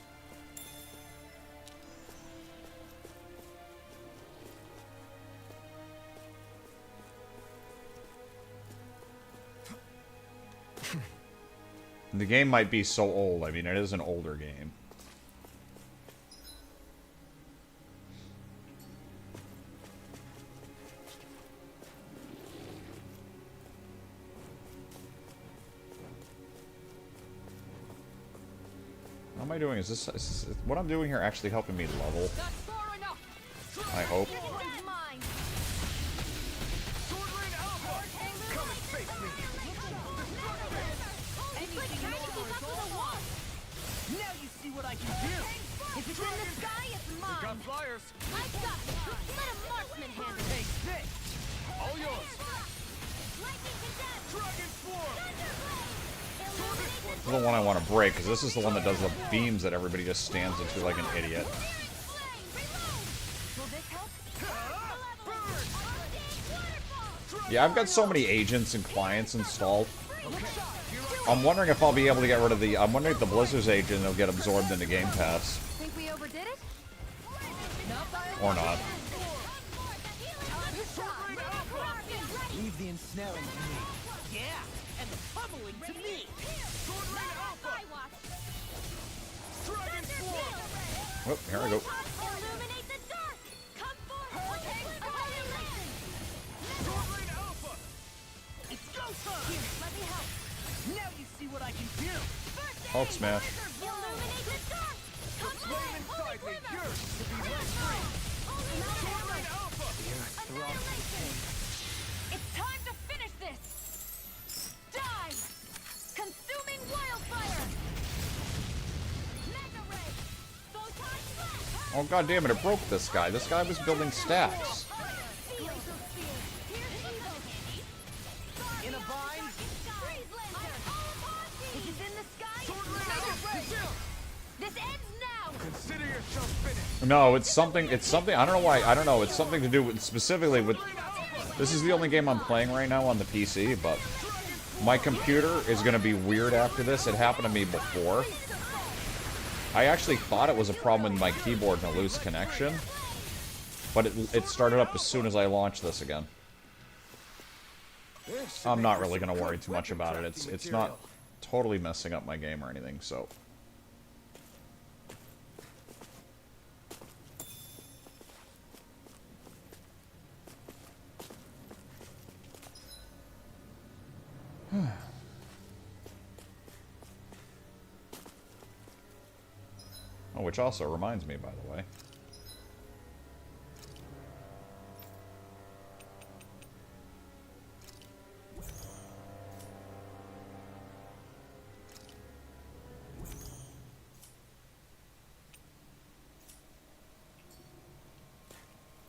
The game might be so old. I mean, it is an older game. How am I doing? Is this what I'm doing here actually helping me level? I hope. Now you see what I can do! If it's in the sky, it's mine. Got flyers! I got it. Let a marksman handle it. Take this! All yours! Dragon Swarm! This is the one I want to break, because this is the one that does the beams that everybody just stands into like an idiot. Yeah, I've got so many agents and clients installed. I'm wondering if I'll be able to get rid of the... I'm wondering if the Blizzard's agent will get absorbed into Game Pass. Think we overdid it? Or not. Leave the ensnaring to me. Yeah, and the pummeling to me! Sword Rain Alpha! Dragon Swarm! Oh, here I go. Illuminate the dark! Come forward! Sword Rain Alpha! It's go time! Here, let me help! Now you see what I can do! Hulk smash. Illuminate the dark! The flame inside me yearns to be let free! Sword Rain Alpha! It's time to finish this! Dive! Consuming wildfire! Mega ray! Photon blast! Oh god damn it, it broke this guy. This guy was building stacks. In a vine! It is in the sky! This ends now! Consider yourself finished. No, it's something, I don't know why, I don't know, it's something to do with, specifically with, this is the only game I'm playing right now on the PC, but my computer is going to be weird after this. It happened to me before. I actually thought it was a problem with my keyboard and a loose connection, but it started up as soon as I launched this again. I'm not really going to worry too much about it. It's not totally messing up my game or anything, so... Oh, which also reminds me, by the way.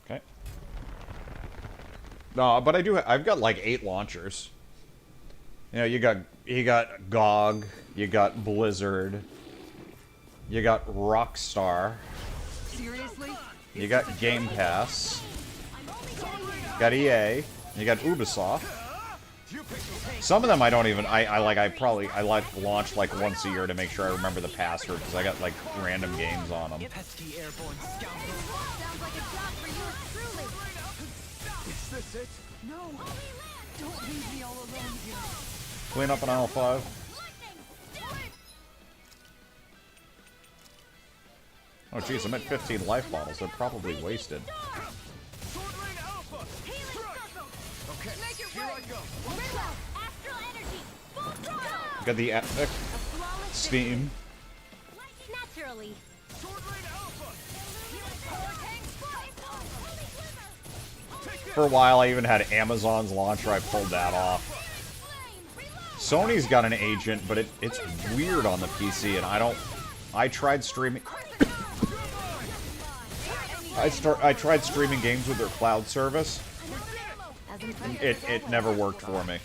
Okay. No, but I've got like 8 launchers. You know, you got GOG, you got Blizzard, you got Rockstar, Seriously? you got Game Pass, you got EA, you got Ubisoft. Some of them I don't even, I like launch like once a year to make sure I remember the password, because I got like random games on them. Pesky airborne scoundrel. Sounds like a job for you truly. Is this it? No. Don't leave me all alone here. Clean up an aisle 5. Oh jeez, I'm at 15 life bottles. They're probably wasted. Got the epic steam. Naturally. For a while, I even had Amazon's launcher. I pulled that off. Sony's got an agent, but it's weird on the PC, and I tried streaming. I tried streaming games with their cloud service. It never worked for me.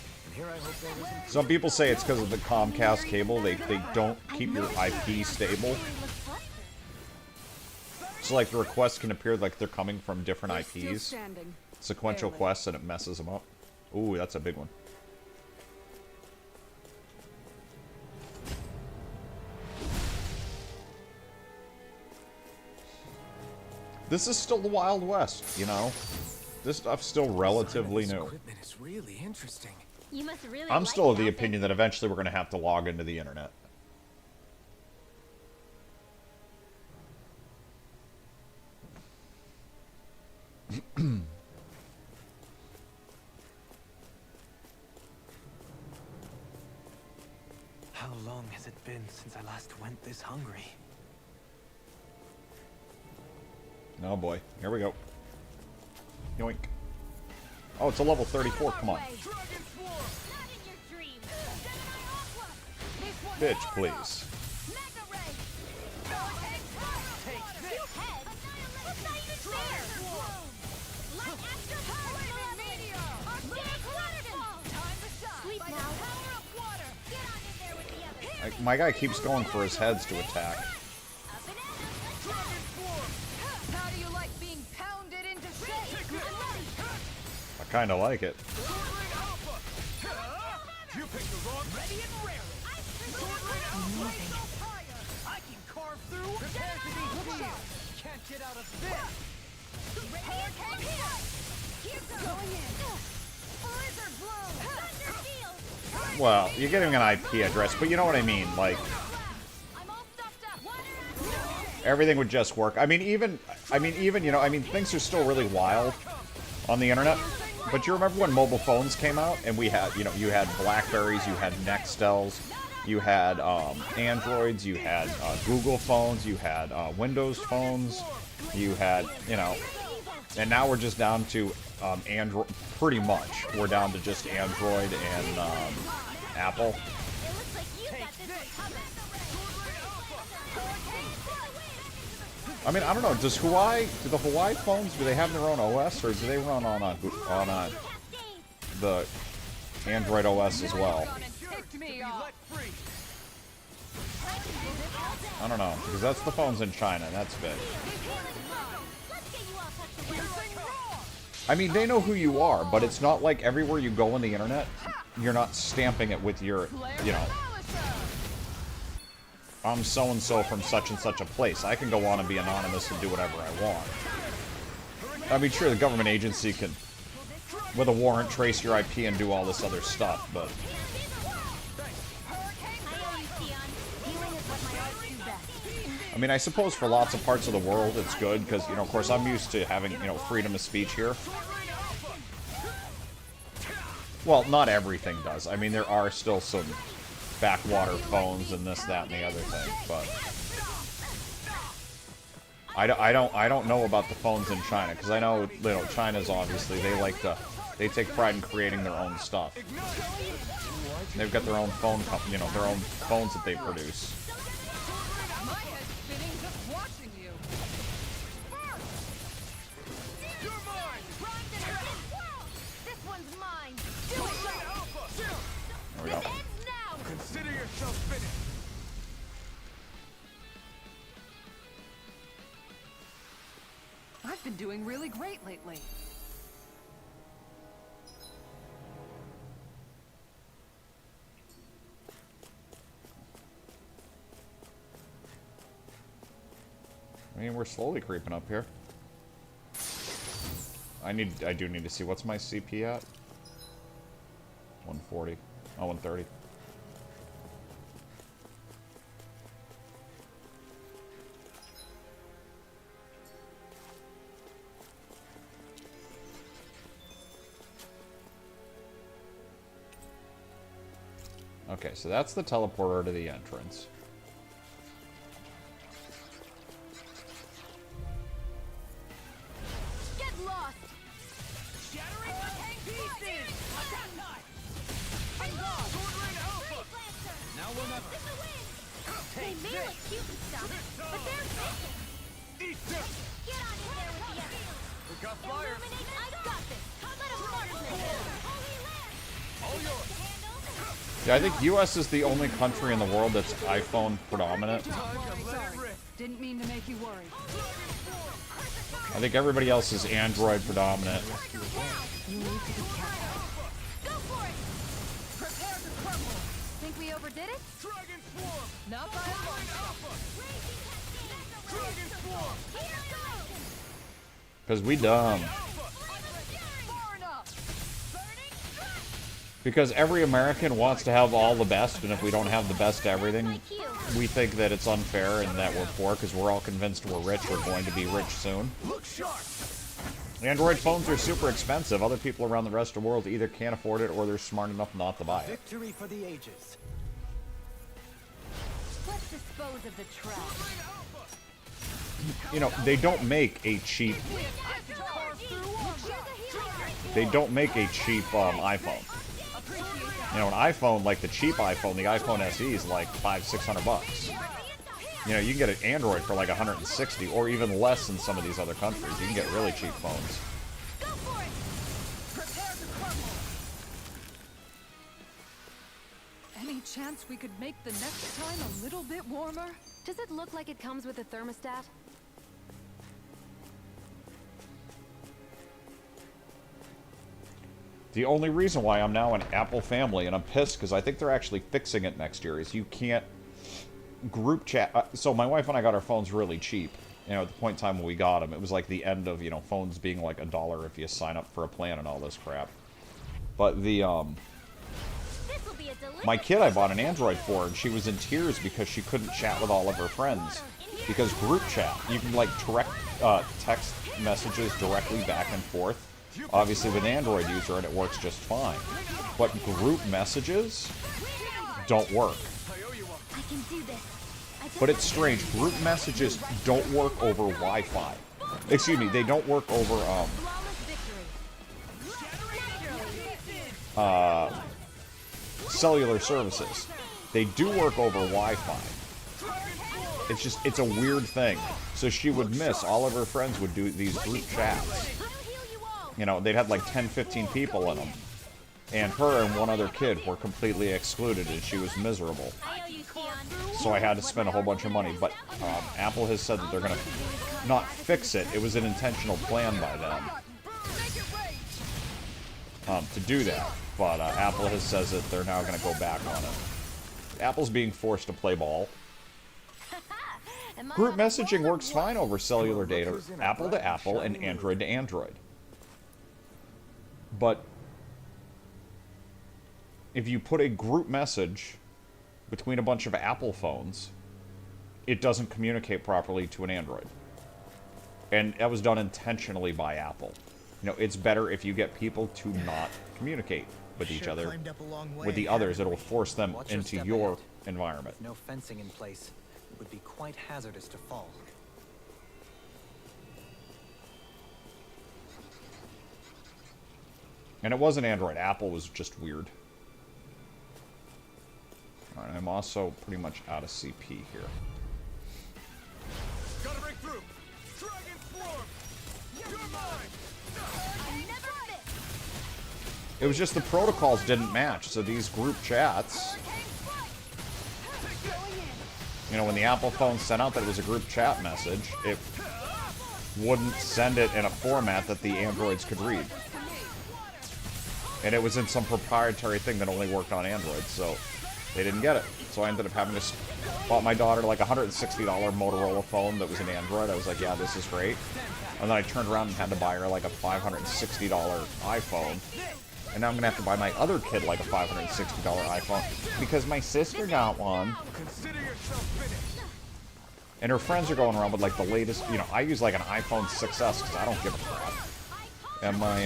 Some people say it's because of the Comcast cable. They don't keep your IP stable. So like the requests can appear like they're coming from different IPs. Sequential quests, and it messes them up. Ooh, that's a big one. This is still the Wild West, you know? This stuff's still relatively new. Equipment is really interesting. You must really I'm like still of the that. opinion that eventually we're going to have to log into the internet. How long has it been since I last went this hungry? Oh boy, here we go. Yoink. Oh, it's a level 34, come on. Bitch, please. My guy keeps going for his heads to attack. How do you like being pounded into shape? I kinda like it. You picked the wrong. Ready and rare. I can carve through. Prepare to be healed. Can't get out of this. Ready and here goes. Going in. Blizzard blow. Thunder field. Well, you're getting an IP address, but you know what I mean, like... Everything would just work. I mean, even, you know, things are still really wild on the internet. But you remember when mobile phones came out, and we had, you know, you had Blackberries, you had Nextels, you had Androids, you had Google phones, you had Windows phones, you had, you know, And now we're just down to Android. Pretty much, we're down to just Android and Apple. I mean, I don't know. Do the Hawaii phones, do they have their own OS, or do they run on the Android OS as well? I don't know, because that's the phones in China, and that's big. I mean, they know who you are, but it's not like everywhere you go on the internet, you're not stamping it with your, you know, I'm so-and-so from such and such a place. I can go on and be anonymous and do whatever I want. I mean, sure, the government agency can, with a warrant, trace your IP and do all this other stuff, but... I mean, I suppose for lots of parts of the world it's good, because, you know, of course, I'm used to having, you know, freedom of speech here. Well, not everything does. I mean, there are still some backwater phones and this, that, and the other thing, but... I don't know about the phones in China, because I know, you know, China's obviously, they take pride in creating their own stuff. They've got their own phone company, you know, their own phones that they produce. There we go. Consider yourself finished. I've been doing really great lately. I mean, we're slowly creeping up here. I do need to see, what's my CP at? 140. Oh, 130. Okay, so that's the teleporter to the entrance. Get lost! Shattering pieces! I'm lost! Now we'll never. They may look cute and stuff, but they're missing. Get on in there with the others. We got fire. I got this. Let 'em mark All yours. Yeah, I think US is the only country in the world that's iPhone predominant. Sorry. Didn't mean to make you worry. I think everybody else is Android predominant. You need to be careful. Go for it! Prepare to crumble! Think we overdid it? Dragon Swarm! Not by a long shot. Dragon Swarm! Because we dumb. Far enough! Because every American wants to have all the best, and if we don't have the best everything, we think that it's unfair and that we're poor, because we're all convinced we're rich, we're going to be rich soon. Look sharp! Android phones are super expensive. Other people around the rest of the world either can't afford it or they're smart enough not to buy it. Victory for the ages. Let's dispose of the trash. You know, they don't make a cheap... They don't make a cheap iPhone. You know, an iPhone, like the cheap iPhone, the iPhone SE is like $500-600 bucks. You know, you can get an Android for like 160 or even less in some of these other countries. You can get really cheap phones. Any chance we could make the next time a little bit warmer? Does it look like it comes with a thermostat? The only reason why I'm now an Apple family, and I'm pissed because I think they're actually fixing it next year, is you can't group chat. So my wife and I got our phones really cheap. You know, at the point in time when we got them, it was like the end of, you know, phones being like $1 if you sign up for a plan and all this crap. But the, my kid I bought an Android for, and she was in tears because she couldn't chat with all of her friends. Because group chat, you can like direct text messages directly back and forth. Obviously with Android user, and it works just fine. But group messages don't work. I can do this. But it's strange. Group messages don't work over Wi-Fi. Excuse me, they don't work over, cellular services. They do work over Wi-Fi. It's just, it's a weird thing. So she would miss, all of her friends would do these group chats. You know, they'd have like 10, 15 people in them. And her and one other kid were completely excluded, and she was miserable. So I had to spend a whole bunch of money. But Apple has said that they're going to not fix it. It was an intentional plan by them to do that. But Apple has says that they're now going to go back on it. Apple's being forced to play ball. Group messaging works fine over cellular data, Apple to Apple and Android to Android. But if you put a group message between a bunch of Apple phones, it doesn't communicate properly to an Android. And that was done intentionally by Apple. You know, it's better if you get people to not communicate with each other. With the others, it'll force them into your environment. With no fencing in place, it would be quite hazardous to fall. And it wasn't Android. Apple was just weird. Alright, I'm also pretty much out of CP here. Gotta break through. Dragon Swarm. You're mine. It was just the protocols didn't match, so these group chats... You know, when the Apple phone sent out that it was a group chat message, it wouldn't send it in a format that the Androids could read. And it was in some proprietary thing that only worked on Android, so they didn't get it. So I ended up having to bought my daughter like a $160 Motorola phone that was an Android. I was like, yeah, this is great. And then I turned around and had to buy her like a $560 iPhone. And now I'm going to have to buy my other kid like a $560 iPhone because my sister got one. And her friends are going around with like the latest, you know, I use like an iPhone 6S because I don't give a crap. And my,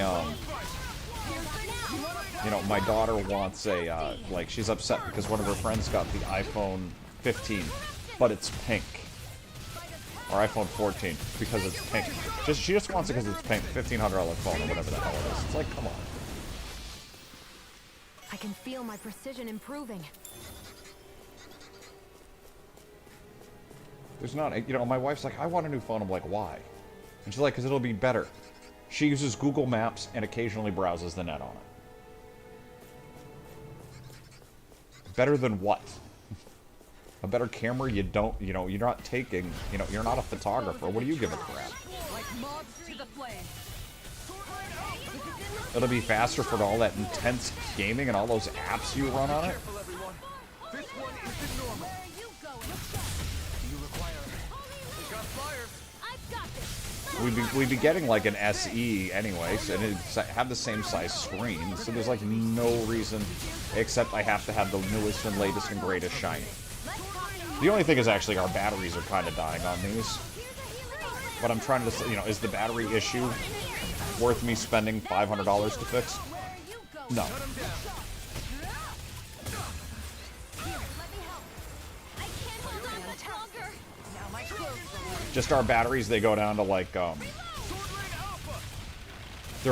you know, my daughter wants a, like, she's upset because one of her friends got the iPhone 15, but it's pink. Or iPhone 14, because it's pink. She just wants it because it's pink. $1,500 phone or whatever the hell it is. It's like, come on. I can feel my precision improving. There's not, you know, my wife's like, I want a new phone. I'm like, why? And she's like, because it'll be better. She uses Google Maps and occasionally browses the net on it. Better than what? A better camera you don't, you know, you're not taking, you know, you're not a photographer. What do you give a crap? It'll be faster for all that intense gaming and all those apps you run on it. We'd be getting like an SE anyways, and it'd have the same size screen, so there's like no reason except I have to have the newest and latest and greatest shiny. The only thing is actually our batteries are kind of dying on these. But I'm trying to, you know, is the battery issue worth me spending $500 to fix? No. Just our batteries, they go down to like, they're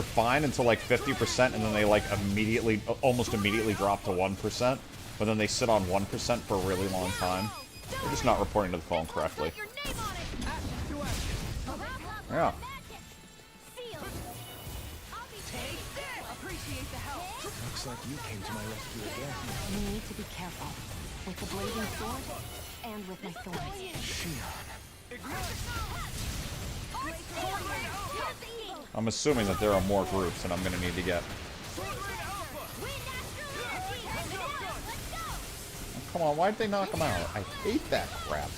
fine until like 50%, and then they like almost immediately drop to 1%, but then they sit on 1% for a really long time. They're just not reporting to the phone correctly. Yeah. Looks like you came to my rescue again. We need to be careful. With the blazing sword, and with my thorns. I'm assuming that there are more groups, and I'm going to need to get... Oh, come on, why'd they knock them out? I hate that crap.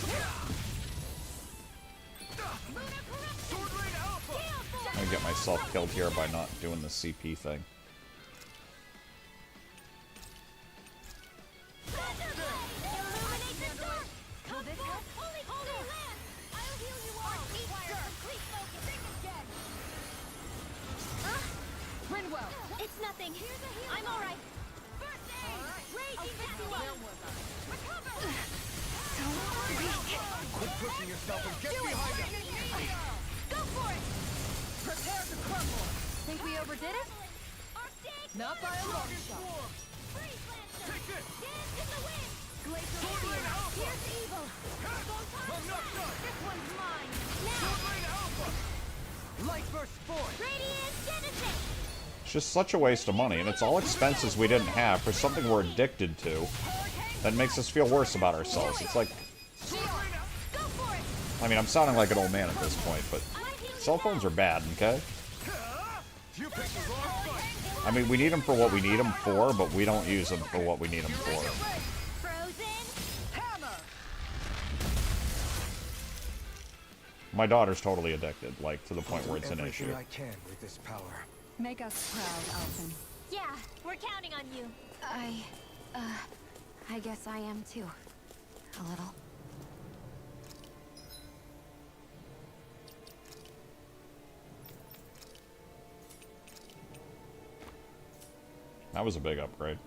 I'm going to get myself killed here by not doing the CP thing. It's nothing. I'm all right. First aid. Raging Quit pushing yourself and get behind us. Go for it! Prepare to crumble! Think we overdid it? Not by a long shot. Take this! Glacier Spear! Here's evil! I'm not done! This one's mine! Swordblade Alpha! Light Burst Force! Radiant Genesis! It's just such a waste of money, and it's all expenses we didn't have for something we're addicted to that makes us feel worse about ourselves. It's like... I mean, I'm sounding like an old man at this point, but cell phones are bad, okay? You picked the wrong fight! I mean, we need them for what we need them for, but we don't use them for what we need them for. Frozen Hammer! My daughter's totally addicted, like, to the point where it's an Everything issue. I can with this power. Make us proud, Alton. Yeah, we're counting on you. I guess I am too. A little. That was a big upgrade.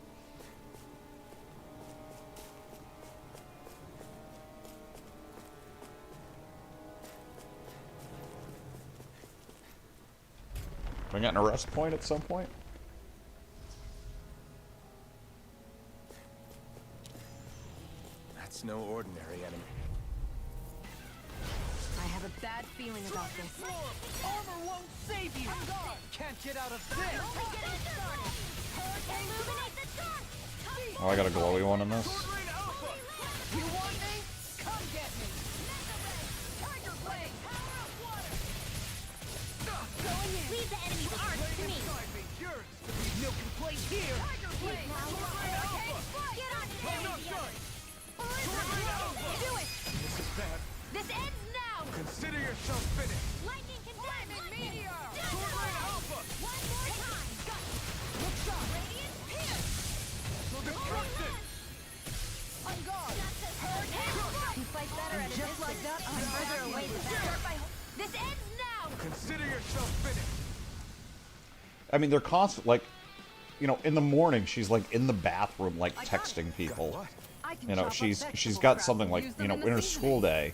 Am I getting a rest point at some point? That's no ordinary enemy. I have a bad feeling about this. Armor won't save you! Can't get out of this! Illuminate the dark! Oh, I got a glowy one in this. Swordblade Alpha! You want me? Come get me! Tiger Blade! Going in! Leave the enemy's arc to me! Yours! No complaint here! Tiger Blade! Swordblade Alpha! Get on it, I'm not done! Swordblade Alpha! Do it! This is bad. This ends now! Consider yourself finished! Lightning can Diamond Meteor! Swordblade Alpha! One more time! Look sharp! Radiant Pierce! So destructive! On guard! You fight better at a Just like that, I'm further away than that. This ends now! Consider yourself finished! I mean, they're constant, like, you know, in the morning, she's, like, in the bathroom, like, texting people. You know, she's got something like, you know, in her school day,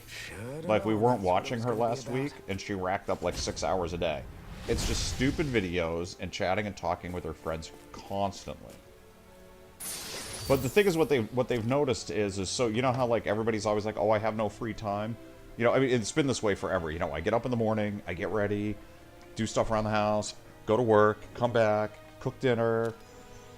like, we weren't watching her last week, and she racked up, like, 6 hours a day. It's just stupid videos and chatting and talking with her friends constantly. But the thing is, what they've noticed is so, you know how, like, everybody's always like, oh, I have no free time? You know, I mean, it's been this way forever. You know, I get up in the morning, I get ready, do stuff around the house, go to work, come back, cook dinner,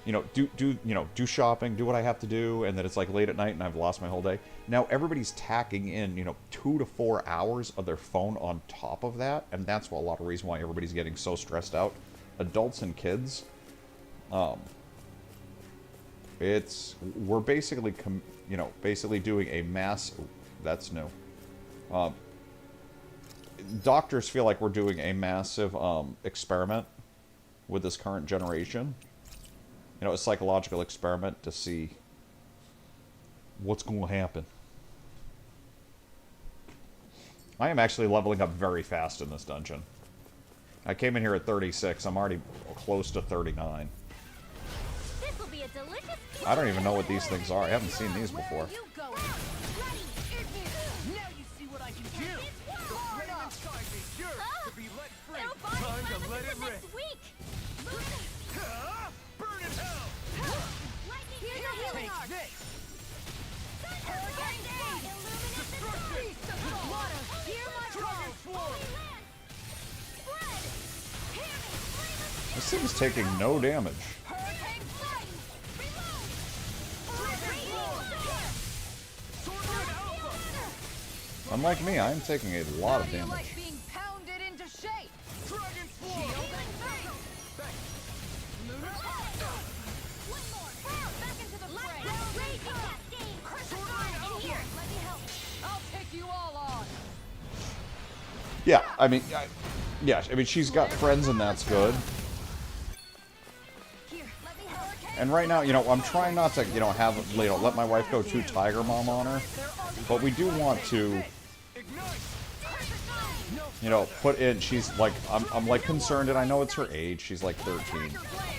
you know, do shopping, do what I have to do, and then it's like late at night and I've lost my whole day. Now everybody's tacking in, you know, 2 to 4 hours of their phone on top of that, and that's a lot of reason why everybody's getting so stressed out. Adults and kids, we're basically, you know, basically doing a mass, that's new. Doctors feel like we're doing a massive experiment with this current generation. You know, a psychological experiment to see what's going to happen. I am actually leveling up very fast in this dungeon. I came in here at 36. I'm already close to 39. This will be a delicious I don't even know what these things are. I haven't seen these before. You go! Now you see what I can do! The flame inside me, yours to be let free! Time to let it rip! Burn in hell! Take this! Destruction! Water! Hear my Dragon Swarm! This thing is taking no damage. Unlike me, I am taking a lot of damage. Like being pounded into shape! Dragon Swarm! Shield and face! One more! Back into the fray! Here, let me help! I'll take you all on! Yeah, I mean, she's got friends and that's good. And right now, you know, I'm trying not to, you know, let my wife go too Tiger Mom on her. But we do want to, you know, put in, she's like, I'm like concerned, and I know it's her age, she's like 13.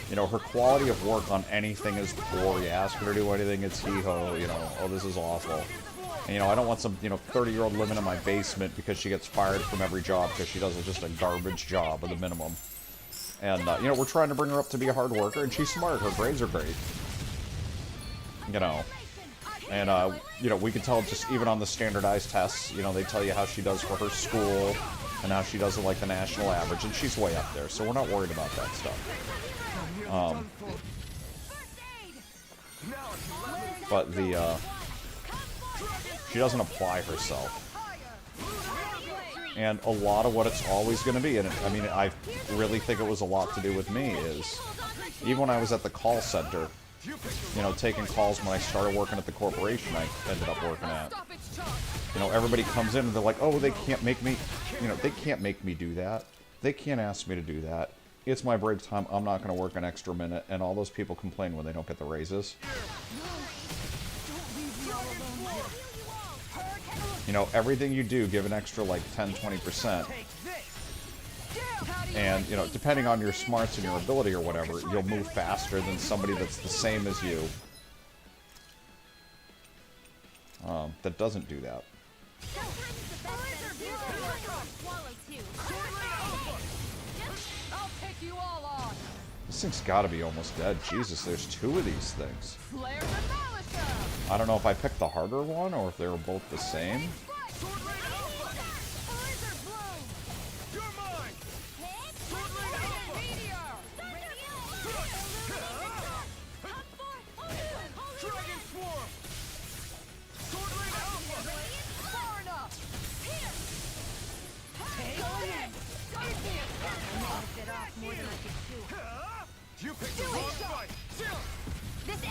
You know, her quality of work on anything is poor. You ask her to do anything, it's hee-ho, you know, oh, this is awful. And, you know, I don't want some, you know, 30-year-old living in my basement because she gets fired from every job because she does just a garbage job at the minimum. And, you know, we're trying to bring her up to be a hard worker, and she's smart. Her grades are great. You know. And, you know, we can tell just even on the standardized tests, you know, they tell you how she does for her school and how she does at, like, the national average, and she's way up there, so we're not worried about that stuff. But the, she doesn't apply herself. And a lot of what it's always going to be, and I mean, I really think it was a lot to do with me, is even when I was at the call center, you know, taking calls when I started working at the corporation I ended up working at. You know, everybody comes in and they're like, oh, they can't make me, you know, they can't make me do that. They can't ask me to do that. It's my break time. I'm not going to work an extra minute. And all those people complain when they don't get the raises. You know, everything you do, give an extra like 10, 20%. And, you know, depending on your smarts and your ability or whatever, you'll move faster than somebody that's the same as you. That doesn't do that. This thing's gotta be almost dead. Jesus, there's 2 of these things. I don't know if I picked the harder one or if they were both the same.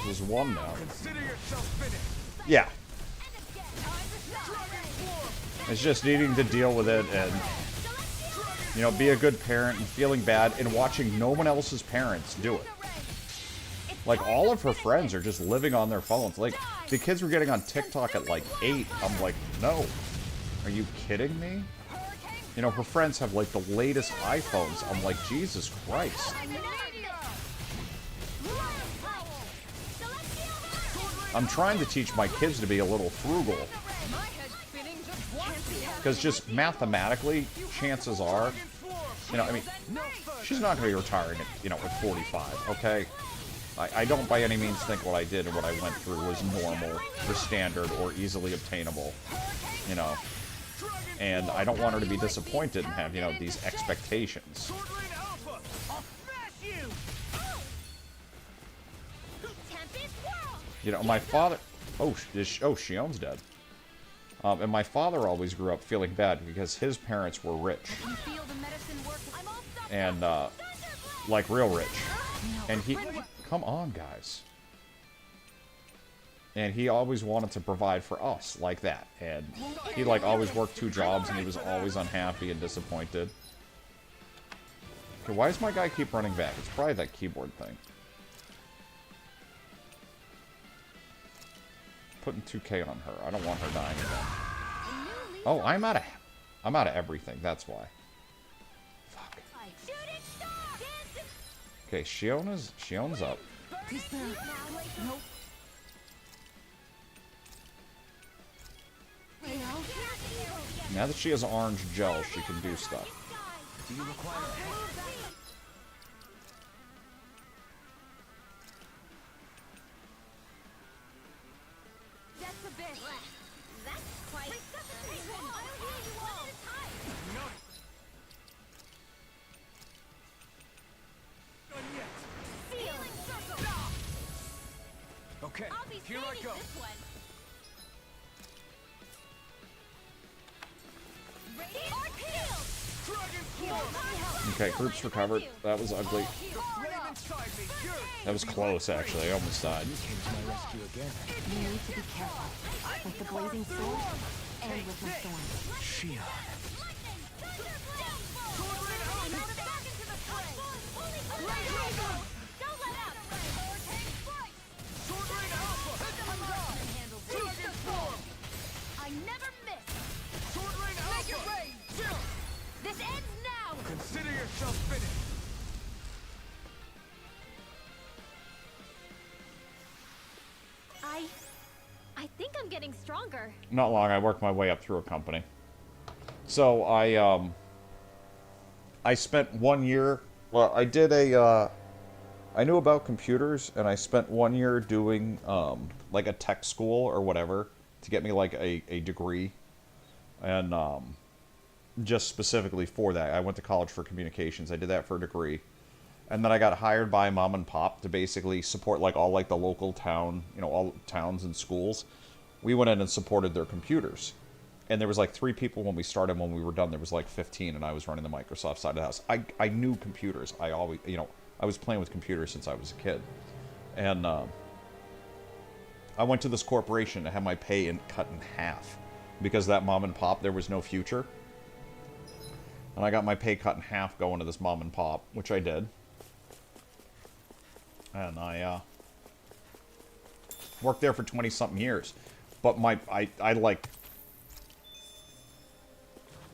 There's one now. Yeah. It's just needing to deal with it and, you know, be a good parent and feeling bad and watching no one else's parents do it. Like, all of her friends are just living on their phones. Like, the kids were getting on TikTok at like 8. I'm like, no. Are you kidding me? You know, her friends have like the latest iPhones. I'm like, Jesus Christ. I'm trying to teach my kids to be a little frugal. Because just mathematically, chances are, you know, I mean, she's not going to be retiring at, you know, at 45, okay? I don't by any means think what I did and what I went through was normal or standard or easily obtainable, you know? And I don't want her to be disappointed and have, you know, these expectations. You know, my father... Oh, Shion's dead. And my father always grew up feeling bad because his parents were rich. And, like, real rich. And he... Come on, guys. And he always wanted to provide for us like that. And he, like, always worked 2 jobs and he was always unhappy and disappointed. Okay, why does my guy keep running back? It's probably that keyboard thing. Putting 2K on her. I don't want her dying again. Oh, I'm out of everything. That's why. Fuck. Okay, Shion's up. Now that she has orange gel, she can do stuff. Do you require Okay, here I go. Okay, group's recovered. That was ugly. That was close, actually. I almost died. You need to be careful. With the blazing sword and with my thorn. Shion. I never miss. Make it rain. This ends now. Consider yourself finished. I think I'm getting stronger. Not long. I worked my way up through a company. So I spent 1 year. Well, I did a. I knew about computers, and I spent 1 year doing like a tech school or whatever to get me like a degree, and just specifically for that, I went to college for communications. I did that for a degree, and then I got hired by mom and pop to basically support like all like the local town, you know, all towns and schools. We went in and supported their computers. And there was like 3 people when we started. When we were done, there was like 15, and I was running the Microsoft side of the house. I knew computers. I always, you know, I was playing with computers since I was a kid. And I went to this corporation to have my pay cut in half. Because that mom and pop, there was no future. And I got my pay cut in half going to this mom and pop, which I did. And I worked there for 20-something years. But I like,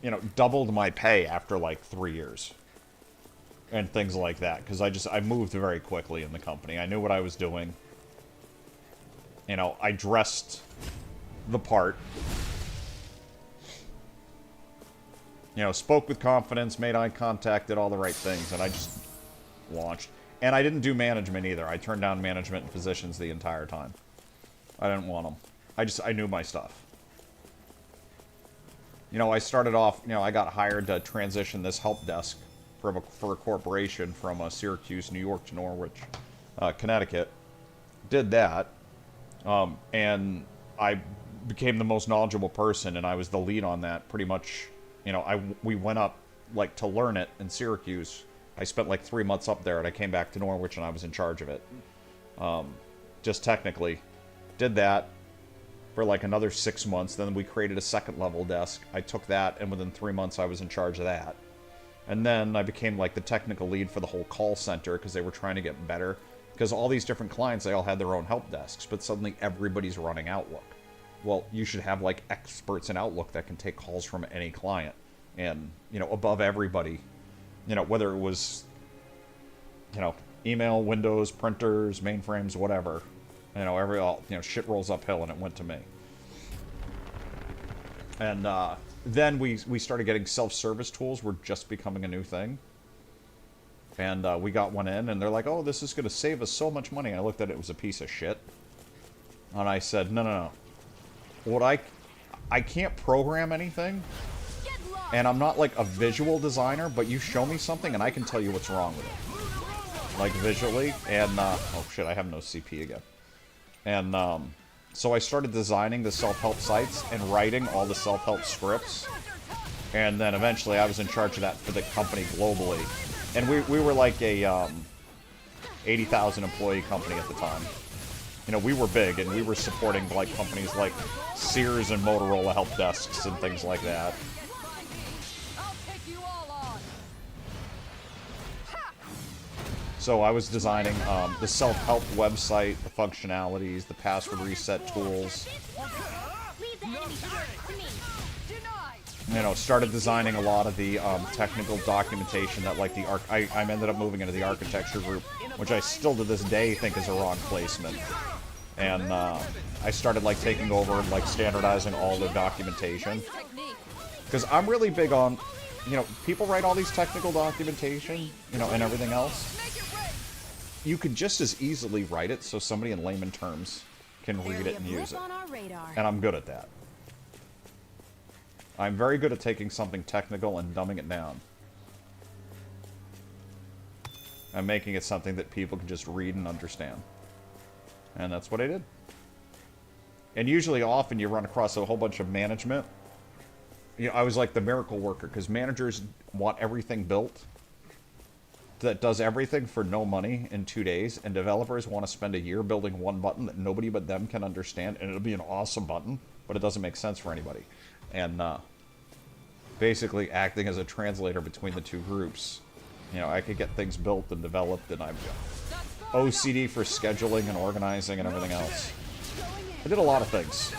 you know, doubled my pay after like 3 years. And things like that. Because I moved very quickly in the company. I knew what I was doing. You know, I dressed the part. You know, spoke with confidence, made eye contact, did all the right things, and I just launched. And I didn't do management either. I turned down management positions the entire time. I didn't want them. I knew my stuff. You know, I started off, you know, I got hired to transition this help desk for a corporation from Syracuse, New York to Norwich, Connecticut. Did that, and I became the most knowledgeable person, and I was the lead on that pretty much. You know, we went up, like, to learn it in Syracuse. I spent, like, 3 months up there, and I came back to Norwich, and I was in charge of it. Just technically. Did that for, like, another 6 months. Then we created a second-level desk. I took that, and within 3 months, I was in charge of that. And then I became, like, the technical lead for the whole call center, because they were trying to get better. Because all these different clients, they all had their own help desks, but suddenly everybody's running Outlook. Well, you should have, like, experts in Outlook that can take calls from any client. And, you know, above everybody, you know, whether it was, you know, email, Windows, printers, mainframes, whatever. You know, shit rolls uphill, and it went to me. And then we started getting self-service tools were just becoming a new thing. And we got one in, and they're like, oh, this is going to save us so much money. And I looked at it, it was a piece of shit. And I said, no. I can't program anything, and I'm not like a visual designer, but you show me something and I can tell you what's wrong with it. Like visually, and, oh shit, I have no CP again. And, so I started designing the self-help sites and writing all the self-help scripts, and then eventually I was in charge of that for the company globally. And we were like a, 80,000 employee company at the time. You know, we were big, and we were supporting, like, companies like Sears and Motorola help desks and things like that. So I was designing the self-help website, the functionalities, the password reset tools. You know, started designing a lot of the technical documentation that, like, I ended up moving into the architecture group, which I still to this day think is a wrong placement. And I started, like, taking over and, like, standardizing all the documentation. Because I'm really big on, you know, people write all these technical documentation, you know, and everything else. You could just as easily write it so somebody in layman terms can read it and use it. And I'm good at that. I'm very good at taking something technical and dumbing it down. And making it something that people can just read and understand. And that's what I did. And usually, often, you run across a whole bunch of management. You know, I was like the miracle worker, because managers want everything built that does everything for no money in 2 days, and developers want to spend a year building one button that nobody but them can understand, and it'll be an awesome button, but it doesn't make sense for anybody. And basically acting as a translator between the two groups. You know, I could get things built and developed, and I've got OCD for scheduling and organizing and everything else. I did a lot of things.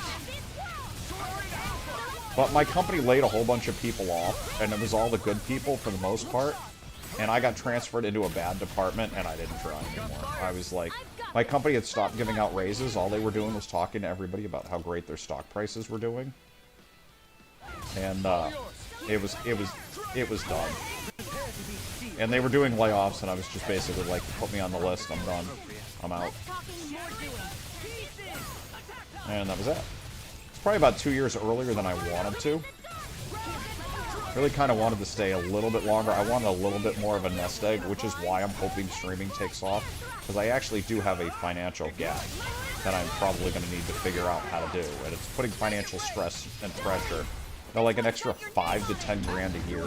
But my company laid a whole bunch of people off, and it was all the good people for the most part. and I got transferred into a bad department, and I didn't try anymore. I was like, my company had stopped giving out raises. All they were doing was talking to everybody about how great their stock prices were doing, and it was done. And they were doing layoffs, and I was just basically like, put me on the list. I'm done. I'm out. And that was it. It's probably about 2 years earlier than I wanted to. Really kind of wanted to stay a little bit longer. I wanted a little bit more of a nest egg, which is why I'm hoping streaming takes off. Because I actually do have a financial gap that I'm probably going to need to figure out how to do. And it's putting financial stress and pressure. You know, like an extra 5 to 10 grand a year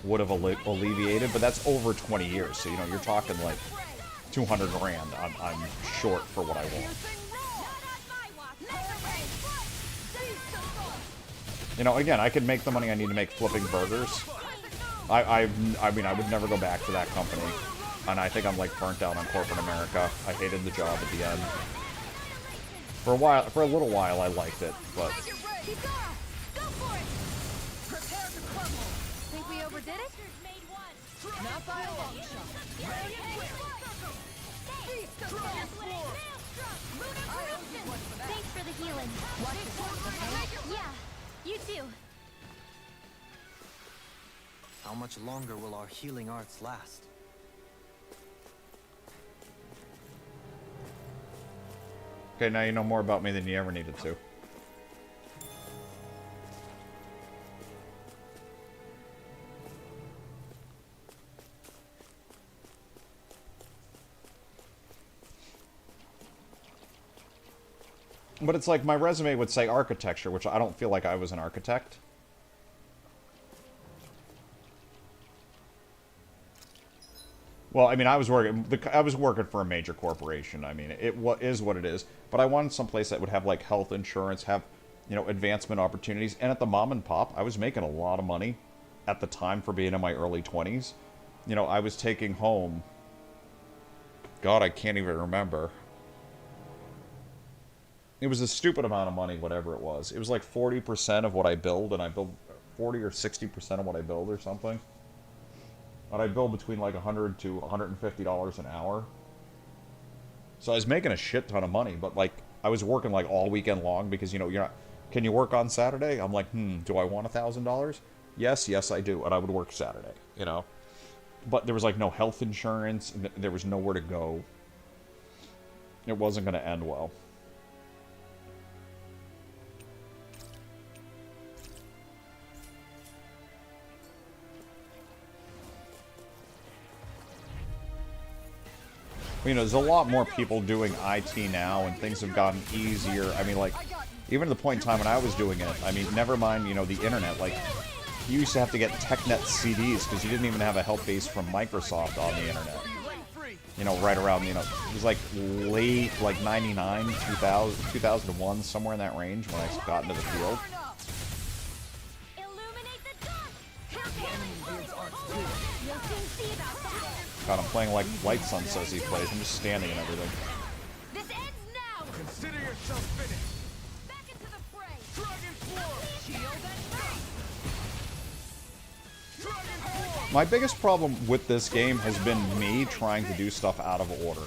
would have alleviated, but that's over 20 years. So, you know, you're talking like 200 grand I'm short for what I want. You know, again, I could make the money I need to make flipping burgers. I mean, I would never go back to that company. And I think I'm, like, burnt out on corporate America. I hated the job at the end. For a little while, I liked it, but... Think we overdid it? Not by a long shot. Thanks for the healing. Yeah, you too. How much longer will our healing arts last? Okay, now you know more about me than you ever needed to. But it's like my resume would say architecture, which I don't feel like I was an architect. Well, I mean, I was working for a major corporation. I mean, it is what it is. But I wanted someplace that would have like health insurance, have, you know, advancement opportunities. And at the mom and pop, I was making a lot of money at the time for being in my early 20s. You know, I was taking home, God, I can't even remember. It was a stupid amount of money, whatever it was. It was like 40% of what I billed, and I billed 40 or 60% of what I billed or something. And I billed between like $100 to $150 an hour. So I was making a shit ton of money, but like I was working like all weekend long because, you know, you're not, can you work on Saturday? I'm like, do I want $1,000? Yes, I do. And I would work Saturday, you know. But there was like no health insurance, and there was nowhere to go. It wasn't going to end well. You know, there's a lot more people doing IT now, and things have gotten easier. I mean, like, even at the point in time when I was doing it, I mean, never mind, you know, the internet. Like, you used to have to get TechNet CDs because you didn't even have a help base from Microsoft on the internet. You know, right around, you know, it was like late, like 99, 2000, 2001, somewhere in that range when I got into the field. God, I'm playing like Lightsun says he plays. I'm just standing and everything. This ends now. Consider yourself finished. Back into the fray. Dragon Form. Shield and Dragon Form. My biggest problem with this game has been me trying to do stuff out of order.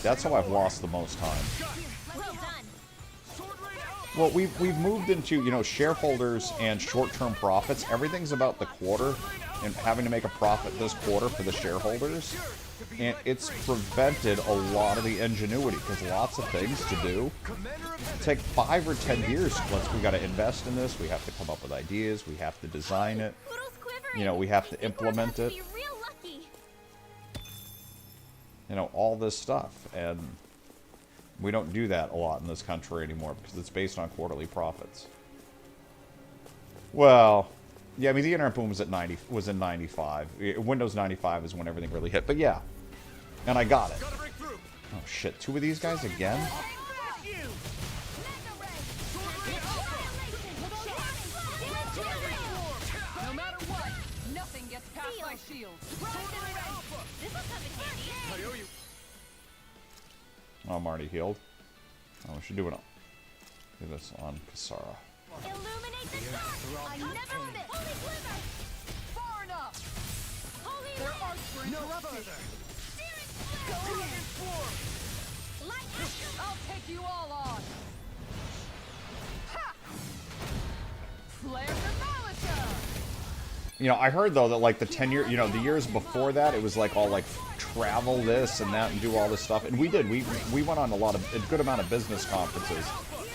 That's how I've lost the most time. Well, we've moved into, you know, shareholders and short-term profits. Everything's about the quarter and having to make a profit this quarter for the shareholders. And it's prevented a lot of the ingenuity because lots of things to do take 5 or 10 years. We got to invest in this. We have to come up with ideas. We have to design it. You know, we have to implement it. You know, all this stuff. And we don't do that a lot in this country anymore because it's based on quarterly profits. Well, yeah, I mean, the internet boom was in 95. Windows 95 is when everything really hit. But yeah, and I got it. Oh shit, 2 of these guys again? No matter what, nothing gets past my shield. Oh, I'm already healed. Oh, we should do this on Kisara. I never miss. Holy Glimmer! Far enough! Holy There are springs no further. Go in form! I'll take you all on! Ha! Flare Demolisher! You know, I heard though that like the 10-year, you know, the years before that, it was like all like travel this and that and do all this stuff, and we did. We went on a good amount of business conferences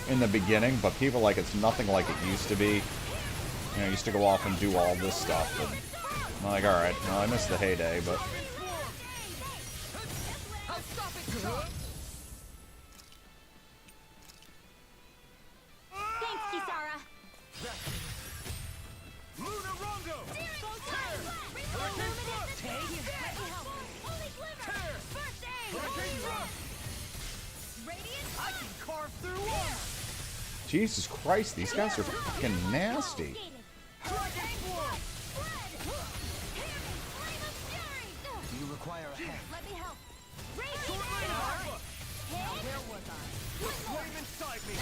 in the beginning, but people like it's nothing like it used to be. You know, used to go off and do all this stuff, and I'm like, all right, no, I miss the heyday, but. Thanks, Kisara. I can carve through armor! Jesus Christ, these guys are fucking nasty. Do you require a hand? Let me help. Now where was I? Flame inside me!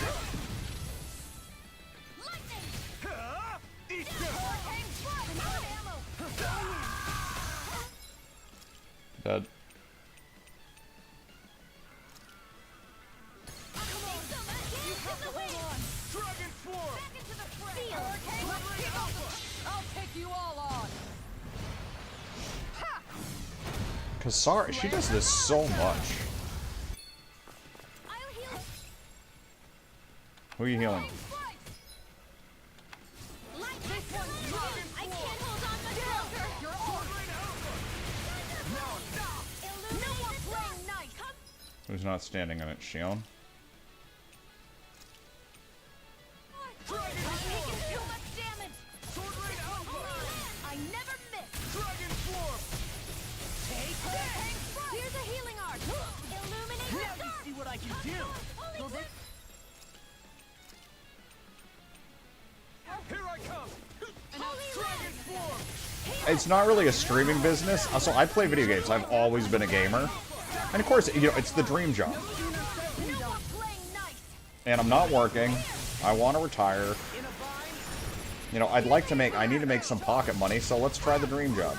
Lightning! Eat Hurricane Flood! I'm out of ammo! Dead. Dragon Form! Back into the fray! Hurricane! I'll take you all on! Ha! Kisara, she does this so much. I'll heal. Who are you healing? This one's mine! I can't hold on much longer! You're all no more playing nice! Who's not standing on it? Shion? I'm taking too much damage! I never miss! Dragon Form! Take this! Here's a healing art! Illuminate Now you the see what I can do! Will this... Here I come! Dragon Form! It's not really a streaming business. Also, I play video games. I've always been a gamer. And of course, you know, it's the dream job. And I'm not working. I want to retire. You know, I need to make some pocket money, so let's try the dream job.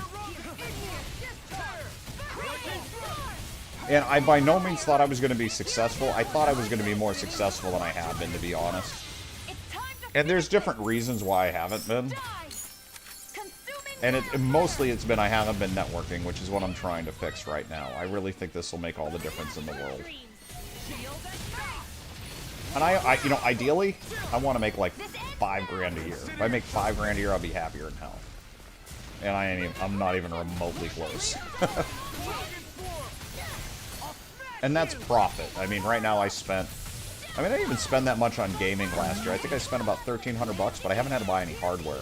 And I by no means thought I was going to be successful. I thought I was going to be more successful than I have been, to be honest. And there's different reasons why I haven't been. And mostly it's been I haven't been networking, which is what I'm trying to fix right now. I really think this will make all the difference in the world. And I you know, ideally, I want to make like $5 grand a year. If I make $5 grand a year, I'll be happier than hell. And I'm not even remotely close. And that's profit. I mean, right now I didn't even spend that much on gaming last year. I think I spent about $1,300 bucks, but I haven't had to buy any hardware.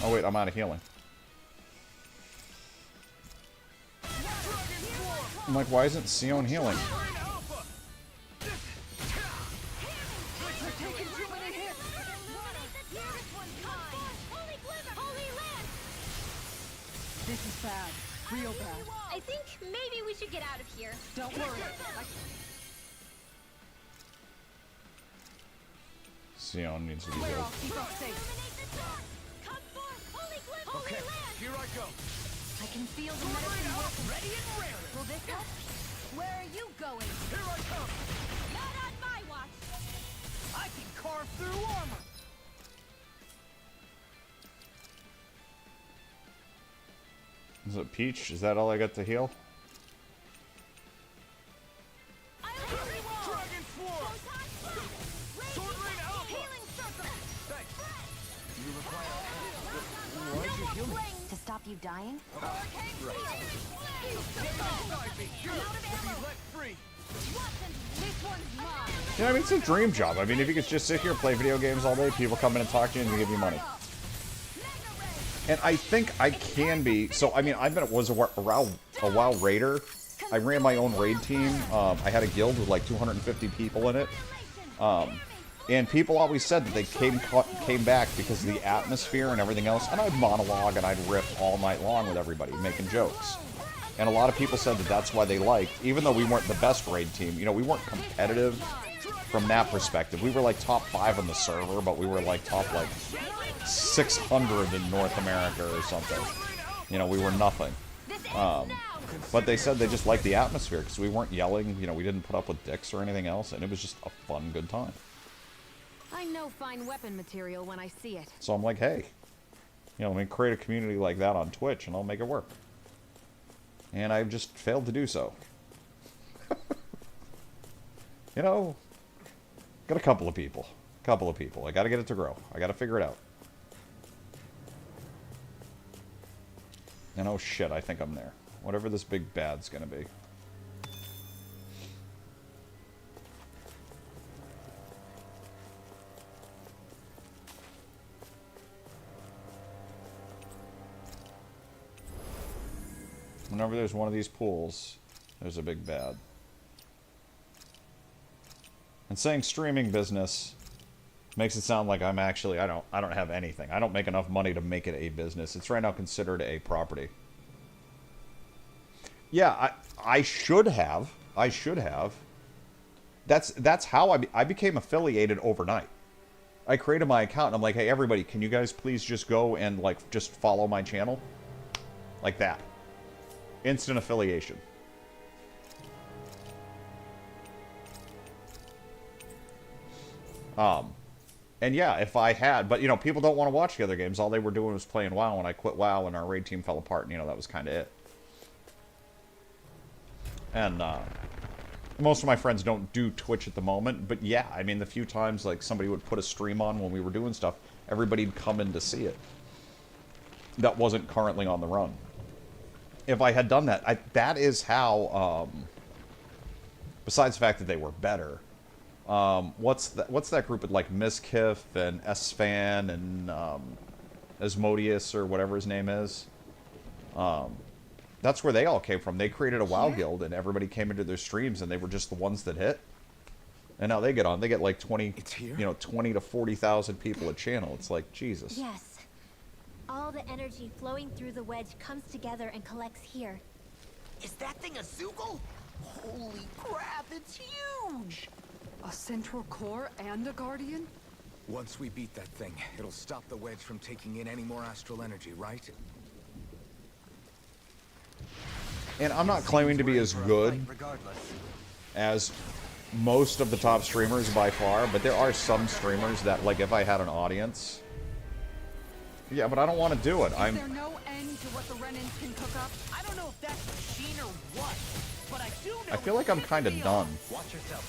Oh wait, I'm out of healing. I'm like, why isn't Sion healing? This is bad. Real bad. I think maybe we should get out of here. Don't worry. Sion needs to be Where healed. I'll keep us safe. Okay, here I go. I can feel the medicine working. Ready and rare. Will this help? Where are you going? Here I come. Not on my watch. I can carve through armor. Is it Peach? Is that all I got to heal? Dragon Form! Sword Rain Alpha! Healing circle. Thanks. Do you require Why'd you heal me? To stop you dying? Hurricane Let free. This one's mine. Yeah, I mean, it's a dream job. I mean, if you could just sit here and play video games all day, people come in and talk to you and give you money. And I think I can be. So, I mean, was a WoW raider. I ran my own raid team. I had a guild with like 250 people in it. And people always said that they came back because of the atmosphere and everything else. And I'd monologue and I'd riff all night long with everybody, making jokes. And a lot of people said that that's why they liked, even though we weren't the best raid team, you know, we weren't competitive from that perspective. We were like top 5 on the server, but we were like top like 600 in North America or something. You know, we were nothing. But they said they just liked the atmosphere because we weren't yelling, you know, we didn't put up with dicks or anything else, and it was just a fun, good time. I know fine weapon material when I see it. So I'm like, hey, you know, let me create a community like that on Twitch and I'll make it work. And I've just failed to do so. You know, got a couple of people. I gotta get it to grow. I gotta figure it out. And oh shit, I think I'm there. Whatever this big bad's gonna be. Whenever there's one of these pools, there's a big bad. And saying streaming business makes it sound like I'm actually, I don't have anything. I don't make enough money to make it a business. It's right now considered a property. Yeah, I should have. That's how I became affiliated overnight. I created my account and I'm like, hey everybody, can you guys please just go and like just follow my channel? Like that. Instant affiliation. And yeah, if I had, but you know, people don't want to watch the other games. All they were doing was playing WoW, and I quit WoW, and our raid team fell apart, and you know, that was kind of it. And most of my friends don't do Twitch at the moment, but yeah, I mean, the few times like somebody would put a stream on when we were doing stuff, everybody'd come in to see it. That wasn't currently on the run. If I had done that, that is how, besides the fact that they were better, what's that group with like Miskiff and Esfan and Asmodeus or whatever his name is? That's where they all came from. They created a WoW guild and everybody came into their streams and they were just the ones that hit. And now they get on. They get like 20 to 40,000 people a channel. It's like, Jesus. Yes. All the energy flowing through the wedge comes together and collects here. Is that thing a Zoogle? Holy crap, it's huge! A central core and a guardian? Once we beat that thing, it'll stop the wedge from taking in any more astral energy, right? And I'm not claiming to be as good as most of the top streamers by far, but there are some streamers that, like, if I had an audience... Yeah, but I don't want to do it. Is there no end to what the Renans can cook up? I don't know if that's machine or what, but I do know. I feel like I'm kind of done. Watch yourself.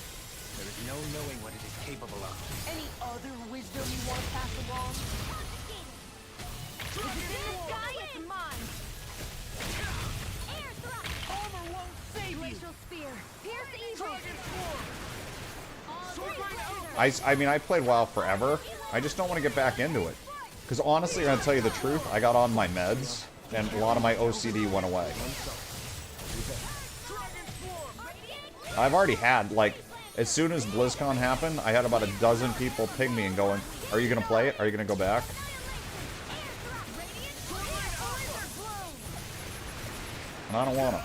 There is no knowing what it is capable of. Any other wisdom you want to pass along? Is it in the sky? It's mine. Air thrust. Armor won't save you. Glacial spear. Pierce evil. I mean, I played WoW forever. I just don't want to get back into it. Because honestly, I'm going to tell you the truth, I got on my meds, and a lot of my OCD went away. I've already had, like, as soon as BlizzCon happened, I had about a dozen people ping me and going, are you going to play it? Are you going to go back? And I don't want to.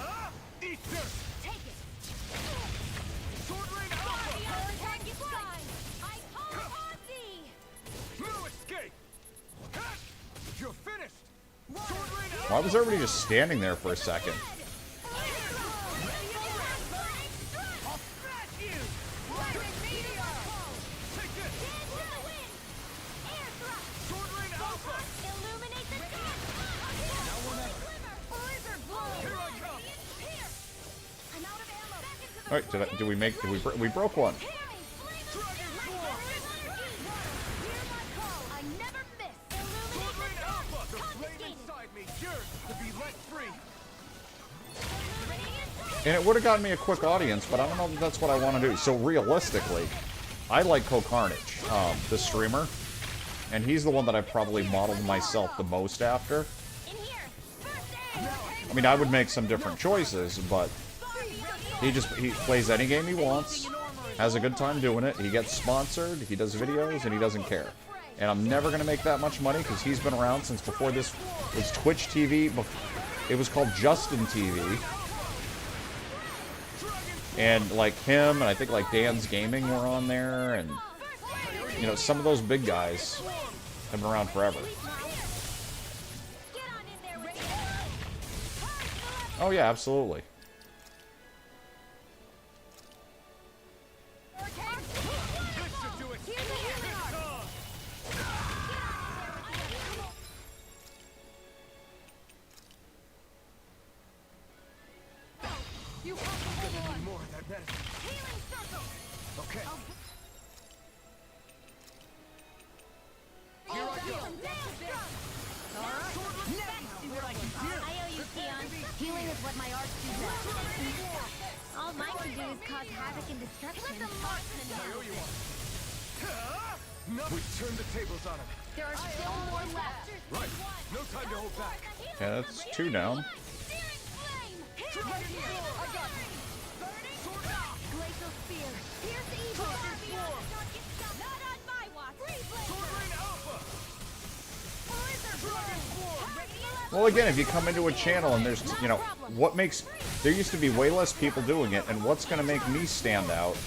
Why was everybody just standing there for a second? All right, we broke one. And it would have gotten me a quick audience, but I don't know if that's what I want to do. So realistically, I like CohhCarnage, the streamer, and he's the one that I probably modeled myself the most after. I mean, I would make some different choices, but he plays any game he wants. has a good time doing it. He gets sponsored, he does videos, and he doesn't care. And I'm never going to make that much money because he's been around since before this was Twitch TV. It was called Justin TV. And like him, and I think like Dan's Gaming were on there, and you know, some of those big guys have been around forever. Oh yeah, absolutely. Healing is what my arts do best. All mine can do is cause havoc and destruction. We turned the tables on him. There are still more left. Right. No time to hold back. Yeah, that's 2 down. Glacial spear. Pierce evil. Not on my watch. Well, again, if you come into a channel and there's, you know, what makes... There used to be way less people doing it, and what's going to make me stand out,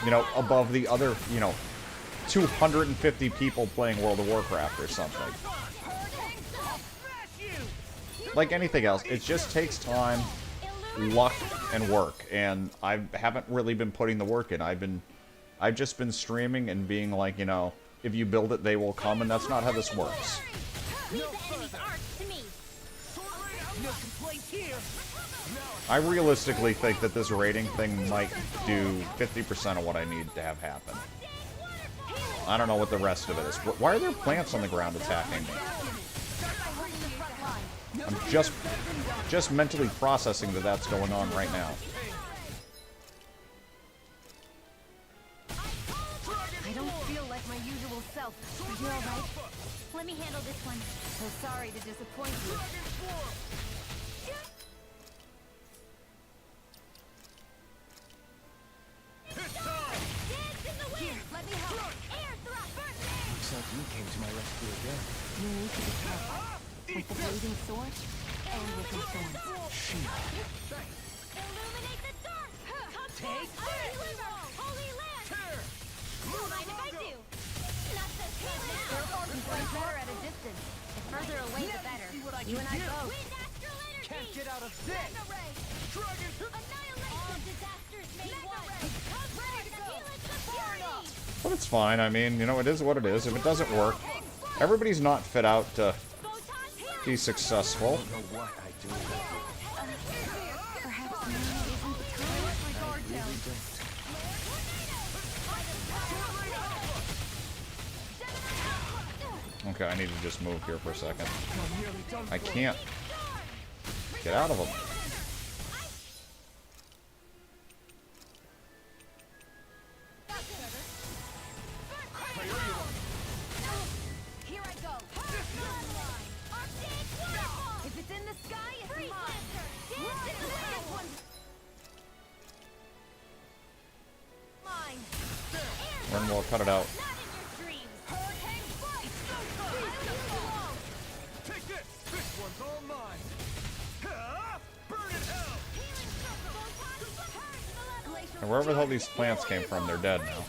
you know, above the other, you know, 250 people playing World of Warcraft or something. Like anything else, it just takes time, luck, and work, and I haven't really been putting the work in. I've just been streaming and being like, you know, if you build it, they will come, and that's not how this works. I realistically think that this rating thing might do 50% of what I need to have happen. I don't know what the rest of it is. Why are there plants on the ground attacking me? I'm just mentally processing that that's going on right now. I don't feel like my usual self. Are you alright? Let me handle this one. So sorry to disappoint you. Here, let me help. Looks like you came to my rescue again. You need to be careful. With the blazing sword and with the thorns. Illuminate the dark! Take this! Holy land! Don't mind if I do. Not so good now. We fight better at a distance. The further away, the better. You and I both. Wind astral energy! Can't get out of this! Mega ray! Annihilation! All disasters made one! Come ready to heal its security! But it's fine. I mean, you know, it is what it is. If it doesn't work, everybody's not fit out to be successful. Okay, I need to just move here for a second. I can't get out of them. Here I go. If it's in the sky, it's mine. Mine. Then we'll cut it out. Take this! This one's all mine! Burn in hell! And wherever the hell these plants came from, they're dead now.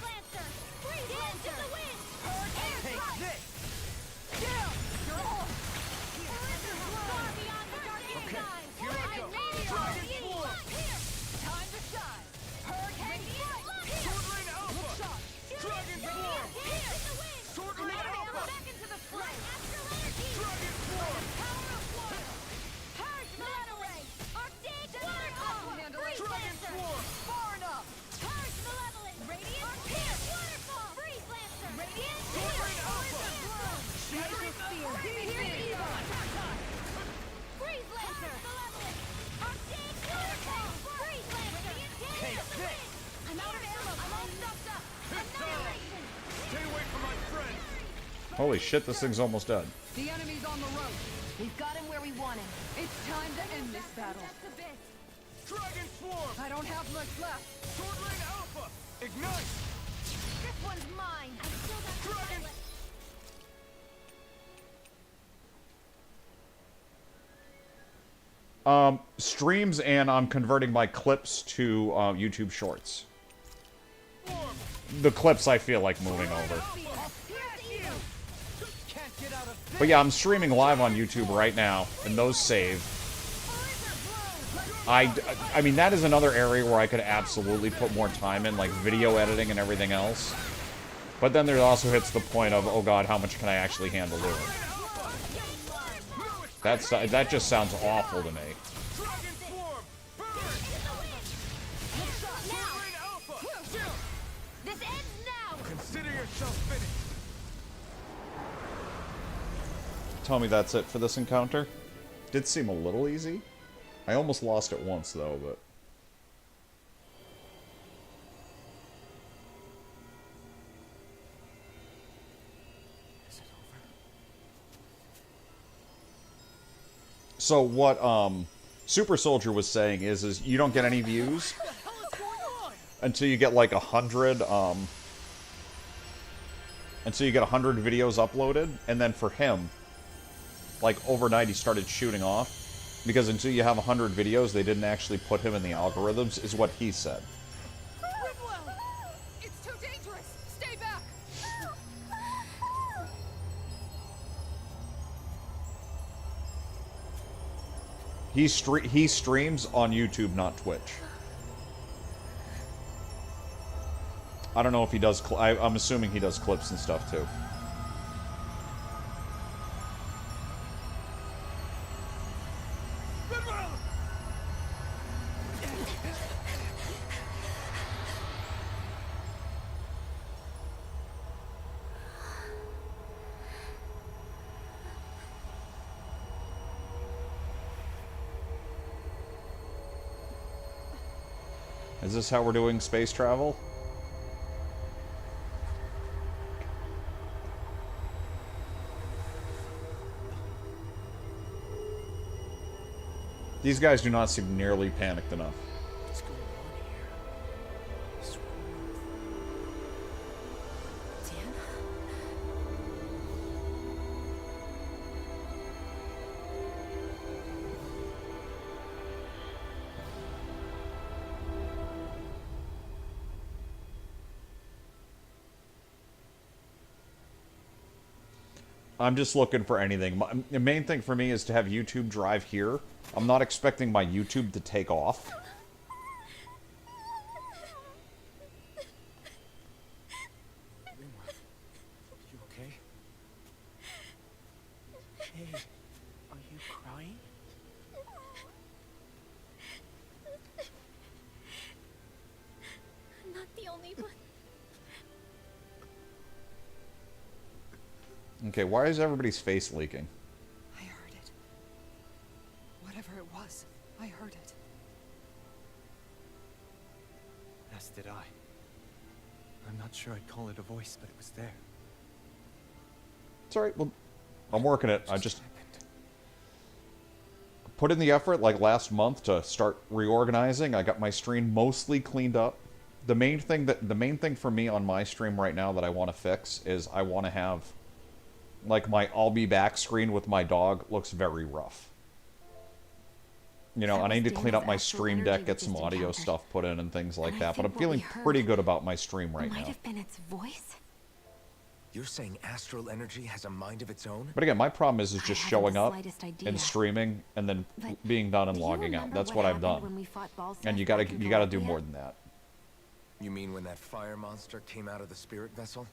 Holy shit, this thing's almost dead. The enemy's on the road. We've got him where we want him. It's time to end this battle. Dragon Swarm! I don't have much left. Sword Lane Alpha! Ignite! This one's mine. I still got Dragon... Streams, and I'm converting my clips to YouTube Shorts. The clips I feel like moving over. But yeah, I'm streaming live on YouTube right now, and those save. I mean, that is another area where I could absolutely put more time in, like video editing and everything else. But then there also hits the point of, oh god, how much can I actually handle doing? That just sounds awful to me. Consider yourself finished. Tell me that's it for this encounter. Did seem a little easy. I almost lost it once though, but... So what Super Soldier was saying is you don't get any views until you get like 100 until you get 100 videos uploaded, and then for him, like overnight he started shooting off because until you have 100 videos they didn't actually put him in the algorithms, is what he said. It's too dangerous. Stay back. He streams on YouTube, not Twitch. I don't know if he does... I'm assuming he does clips and stuff, too. Is this how we're doing space travel? These guys do not seem nearly panicked enough. What's going on here? This I'm just looking for anything. The main thing for me is to have YouTube drive here. I'm not expecting my YouTube to take off. You okay? Hey, are you crying? I'm not the only one. Okay, why is everybody's face leaking? I heard it. Whatever it was, I heard it. As did I. I'm not sure I'd call it a voice, but it was there. It's alright, well, I'm working it. I just put in the effort like last month to start reorganizing. I got my stream mostly cleaned up. The main thing for me on my stream right now that I want to fix is I want to have like my I'll be back screen with my dog looks very rough. You know, and I need to clean up my stream deck, get some audio stuff put in and things like that, but I'm feeling pretty good about my stream right now. Might have been its voice. You're saying astral energy has a mind of its own? But again, my problem is just showing up idea. and streaming and then being done and logging out. That's what I've done. And you gotta do more than that. You mean when that fire monster came out of the spirit vessel?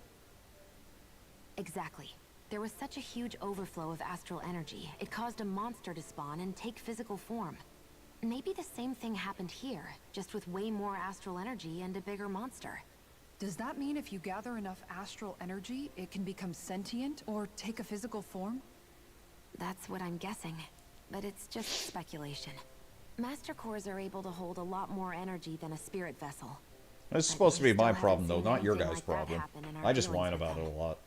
Exactly. There was such a huge overflow of astral energy, it caused a monster to spawn and take physical form. Maybe the same thing happened here, just with way more astral energy and a bigger monster. Does that mean if you gather enough astral energy, it can become sentient or take a physical form? That's what I'm guessing, but it's just speculation. Master cores are able to hold a lot more energy than a spirit vessel. It's supposed to be my problem, though, not your guys' problem. I just whine about it a lot.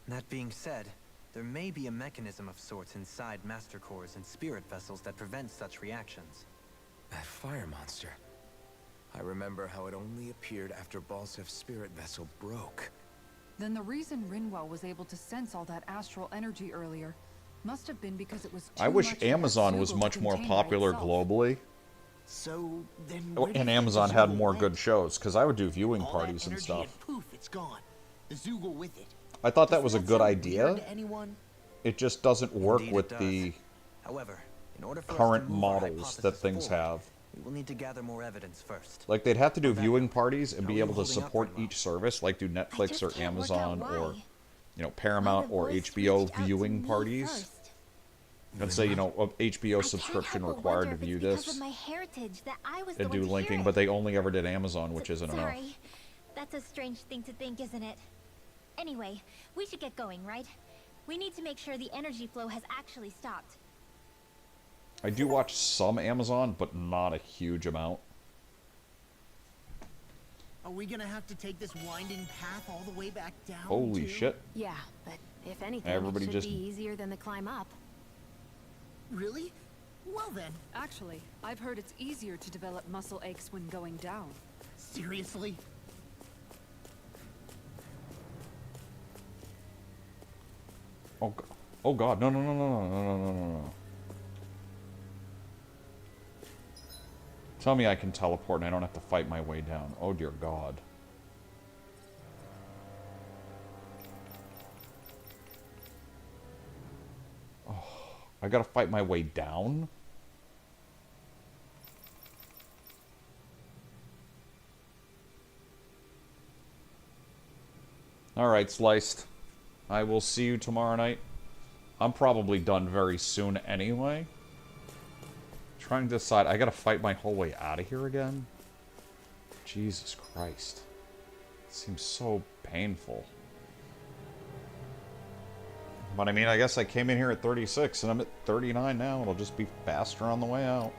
That being said, there may be a mechanism of sorts inside Master Cores and spirit vessels that prevent such reactions. That fire monster. I remember how it only appeared after Balsef's spirit vessel broke. Then the reason Rinwell was able to sense all that astral energy earlier must have been because it was too I wish much for Amazon was Zeugle to much more contain by popular itself. globally. So then, Oh, where do you and think Amazon the had Zeugle more went? good shows, because I would do viewing All parties that and energy stuff. Poof, it's gone. The Zeugle with it. I thought that Does was a that good sound idea. weird to anyone? It just doesn't work Indeed it with does. the However, in order for us current to move our models that hypothesis things forward, have. we will need to gather more evidence first. Like, they'd have to do viewing parties and How be are you able to holding up, support Rinwell? each service, like do Netflix just or can't work out Amazon or, why. you know, Paramount the or voice HBO reached out to viewing me parties. first. And say, you know, a HBO I can't subscription help but required to wonder if view it's because this of my heritage that I was and the one do to hear linking, it. but they only ever did Amazon, which isn't enough. Sorry. That's a strange thing to think, isn't it? Anyway, we should get going, right? We need to make sure the energy flow has actually stopped. I do watch some Amazon, but not a huge amount. Are we gonna have to take this winding path all the way back down? Holy too? shit. Yeah, but if anything, Everybody it should just- be easier than the climb up. Really? Well then. Actually, I've heard it's easier to develop muscle aches when going down. Seriously? Oh god, no, no, no, no, no, no, no, no, no. Tell me I can teleport and I don't have to fight my way down. Oh dear god. Oh, I gotta fight my way down? Alright, Sliced. I will see you tomorrow night. I'm probably done very soon anyway. Trying to decide. I gotta fight my whole way out of here again? Jesus Christ. It seems so painful. But I mean, I guess I came in here at 36 and I'm at 39 now. It'll just be faster on the way out.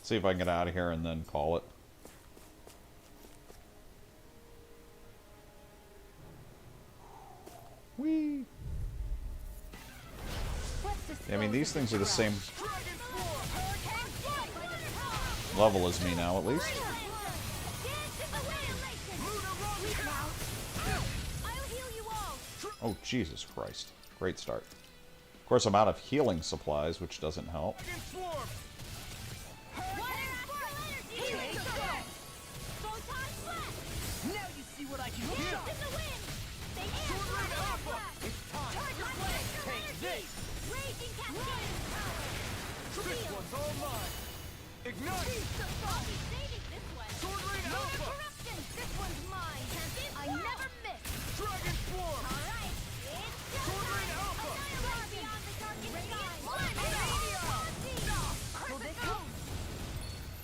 See if I can get out of here and then call it. Whee! I mean, these things are the same level as me now, at least. Oh, Jesus Christ. Great start. Of course, I'm out of healing supplies, which doesn't help. Now you see what I can do. It's time. Take this. This one's all mine. Ignite. Sword Rain Alpha. This one's mine. I never miss. Dragon Swarm. Sword Rain Alpha.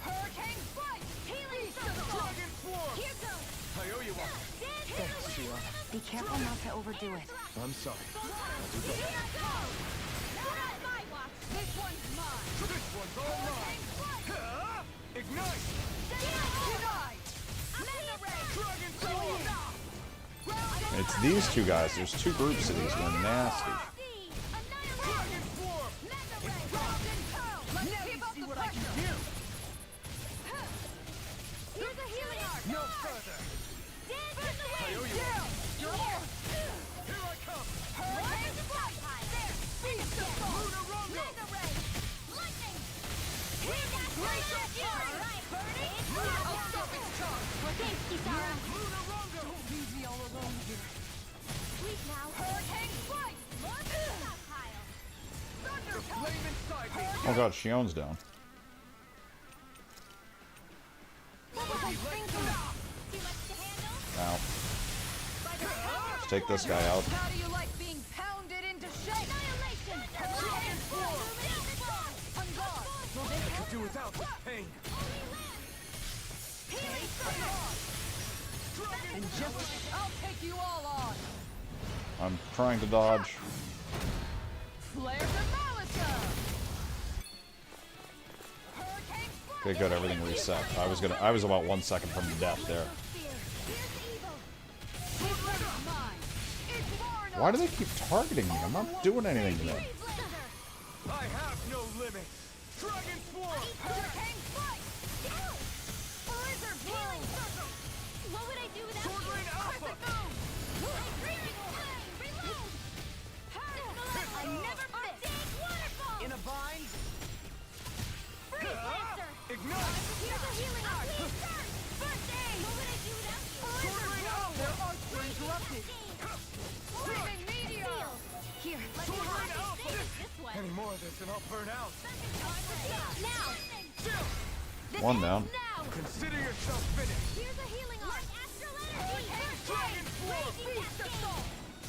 Hurricane Strike! Healing Dragon Swarm. Here goes! I owe you one. Thanks, Sheila. Be careful not to overdo it. I'm sorry. I'll do better. This one's mine! This one's all mine. Huh? Ignite. Denied! Dragon Swarm. It's these two guys. There's two groups of these. They're nasty. Dragon Swarm. Let's keep up See the what I can pressure! do. Here's a healing arc! No further. I owe you one. Here I come. Hurricane Strike! There! Beast of Thor! Lunarongo. I'll stop its charge! Don't leave me all alone here. Hurricane Strike! The flame inside me. Oh god, Shion's down. Ow. Let's take this guy out. How do you like being pounded into shape? Hurricane Swarm! On guard! Will this I could do without this pain. And just I'll take you all on! I'm trying to dodge. Flare to Malisa! Okay, good, everything reset. I was about 1 second from death there. Why do they keep targeting me? I'm not doing anything to them. I have no limit. Dragon Swarm! Hurricane Strike! Blizzard Blow! What would I do without Sword you? Rain Alpha! I never miss! In a bind? Ignite! Here's a healing art! First aid! What would I do without you? Sword Rain Alpha! Their arts were interrupted! Flaming Meteor! Here, let me Sword help. Rain Alpha! This way. Any more of this and I'll burn out. Now! One down. Now! Consider yourself finished. Here's a healing art! Astral energy! Dragon Swarm! Beast Assault!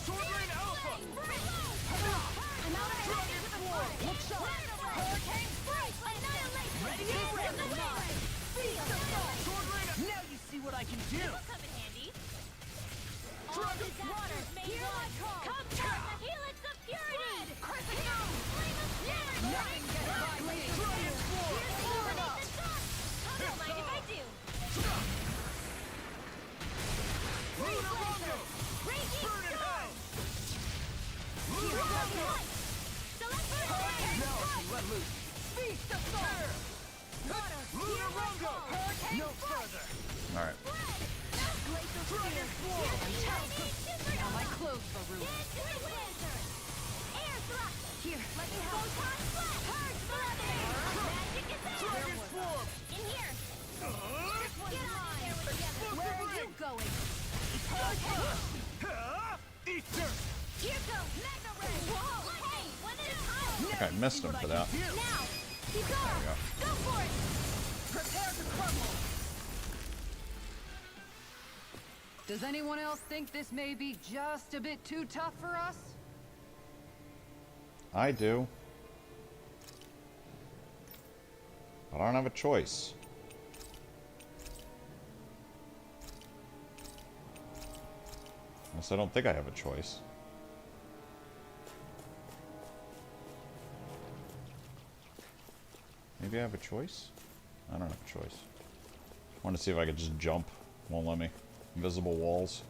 Sword Rain Alpha! I'm out of Dragon Swarm! Look sharp! Hurricane Strike! Annihilation! Ready to Beast rip them Assault! Beast Assault! Sword Rain Now you see what I can do! Come in handy. Dragon Water, Hear my call! come to the helix of purity. Crescent Moon! Flame of spirit. Nothing gets by me! Dragon Swarm! Illuminate the sun. Don't mind if I do. Luna Rondo! Raging Burn in hell! Luna light. Select Now I can let loose. Beast Assault! Water! Luna Rondo! Hurricane No further! Alright. Glacial Spear! Now my clothes, Baru! Air thrust. Here, let me help! Photon blast. Purge Magic is there. Dragon Swarm! In here. Get on there together! Explosive Where are you ring. going? Ether! Here goes Mega Ray. Whoa. Hey, one at a time. I think I missed him for that. Now. Keep There going. we go. Go for it. Prepare to crumble! Does anyone else think this may be just a bit too tough for us? I do. But I don't have a choice. Unless I don't think I have a choice. Maybe I have a choice? I don't have a choice. I want to see if I could just jump. Won't let me. Invisible walls.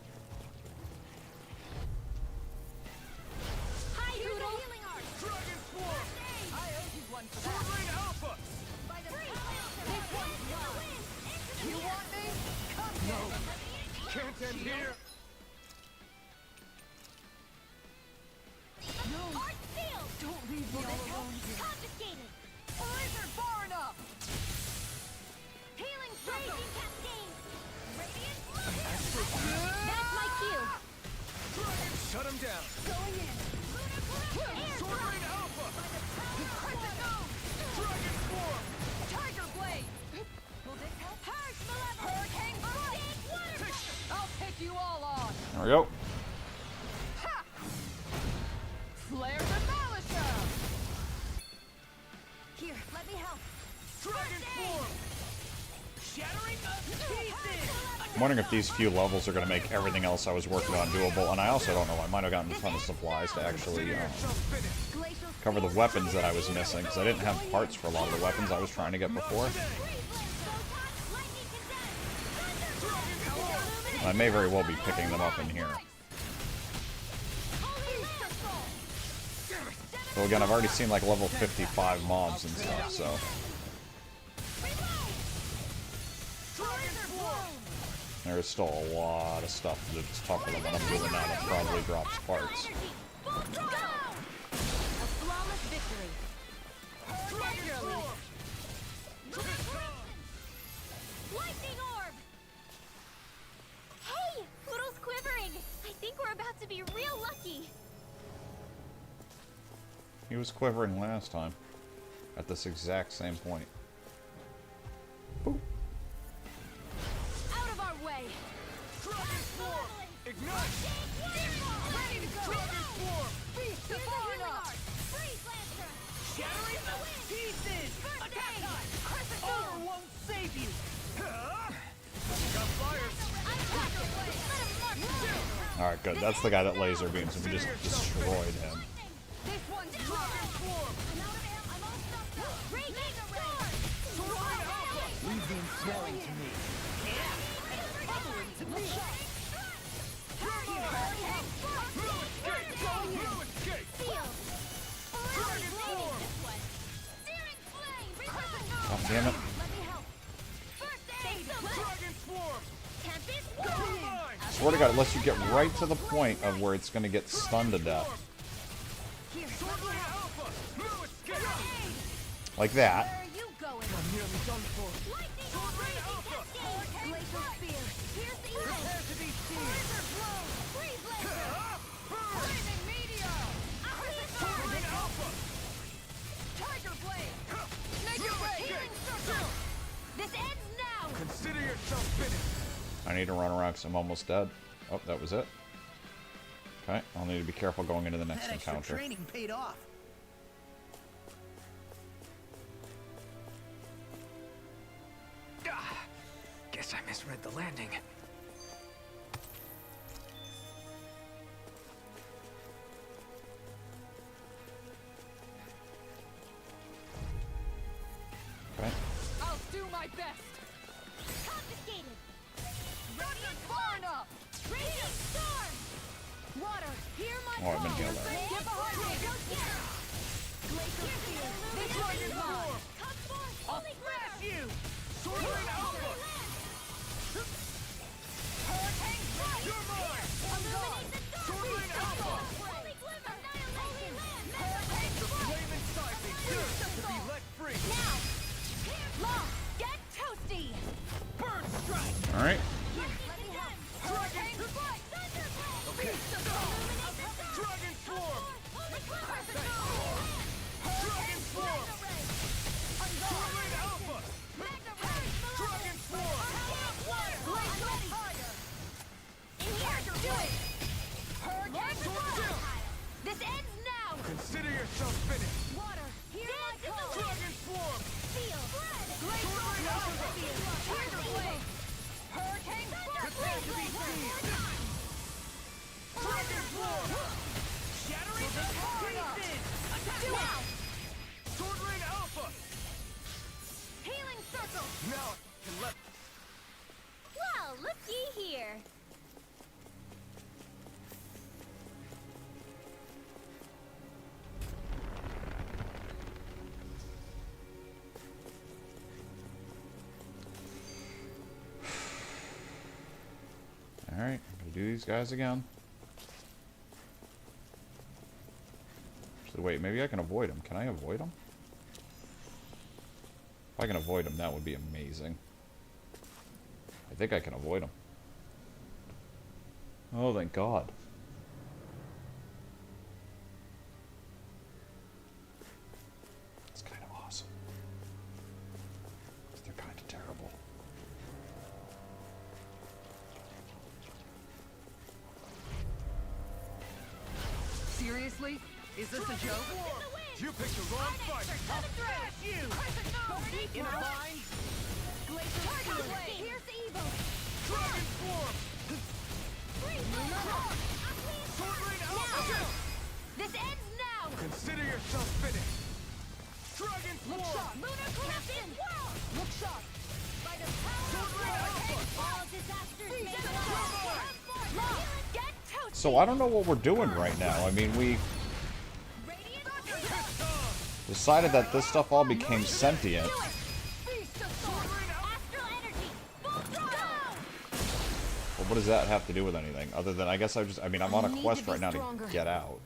Hi, Poodle. Healing art. Dragon Swarm! I owe you one for Sword that. Rain Alpha! By the this one's mine. You want me? Come no. Can't end here! No. Art sealed. Don't leave me all alone here. Confiscated. Blizzard far enough. Healing raging cascade. Radiant fire. That's my cue. Shut him down! Going in. Air Sword thrust. Rain Alpha! Crescent Moon. Dragon Swarm! Tiger Blade. Will this help? Purge Malevolence. Hurricane Strike. I'll take you all on. There we go. Ha! Flare the Demolisher. Here, let me help. Dragon Swarm! Shattering of pieces! I'm wondering if these few levels are going to make everything else I was working on doable. And I also don't know, I might have gotten a ton of supplies to actually cover the weapons that I was missing. Because I didn't have parts for a lot of the weapons I was trying to get before. And I may very well be picking them up in here. So again, I've already seen like level 55 mobs and stuff, so... There's still a lot of stuff that's tougher than what I'm doing now that probably drops parts. A flawless victory. Lightning orb. Hey, Poodle's quivering. I think we're about to be real lucky. He was quivering last time. At this exact same point. Boop. Out of our way. Dragon Swarm! Ignite! Ready to go. Dragon Swarm! Beast of far enough. Freeze Lancer. Shattering of pieces! Attack time! Crescent Armor Moon. won't save you! Got fires! Alright, good. That's the guy that laser beams and we just destroyed him. This one's mine. I'm out of air. I'm all stuffed up. Raging Storm. Leave the swelling to me. Bubbling to me. damn it. Swear to God, unless you get right to the point of where it's gonna get stunned to death. Like that. Consider yourself finished. I need to run around because I'm almost dead. Oh, that was it. Okay, I'll need to be careful going into the next That extra encounter. training paid off. Guess I misread the landing. Okay. I'll do my best. Confiscated. Radiant burn up. Radiant storm. Water, hear my Oh, I've been call. healed there. Get behind me. Glacier spear. This one is mine. I'll smash you! Sword Rain Alpha! Hurricane strike. You're mine! I'm gone. Sword Rain Alpha! The flame inside me yearns to be let free! Now. Lock. Get toasty. Bird strike! Alright. Hurricane strike. Okay. Dragon swarm! Dragon swarm! Sword Rain Alpha! Dragon swarm! This ends now! Consider yourself finished. Water, hear my call! Dragon swarm! Feel! Glacier Tiger blade! Hurricane Prepare to be seized! Dragon swarm! Shattering pieces! Now! Sword Rain Alpha! Healing circle! Now I can let Well, looky here. Alright, gotta do these guys again. So wait, maybe I can avoid them. Can I avoid them? If I can avoid them, that would be amazing. I think I can avoid them. Oh, thank God. It's kind of awesome. They're kind of terrible. Seriously? Is this a joke? You picked the wrong fight! I'll thrash you! In a bind? Glacier Tiger blade! Here's evil! Dragon swarm! Sword Rain Alpha! This ends now! Consider yourself finished. Dragon Look swarm! sharp! Lunar corruption! Look sharp! By the power Sword Rain Alpha! All disasters may Lock! Get toasted! So I don't know what we're doing right now. I mean, we decided that this stuff all became sentient. But what does that have to do with anything? Other than, I guess I mean, I'm on a quest right now to get out.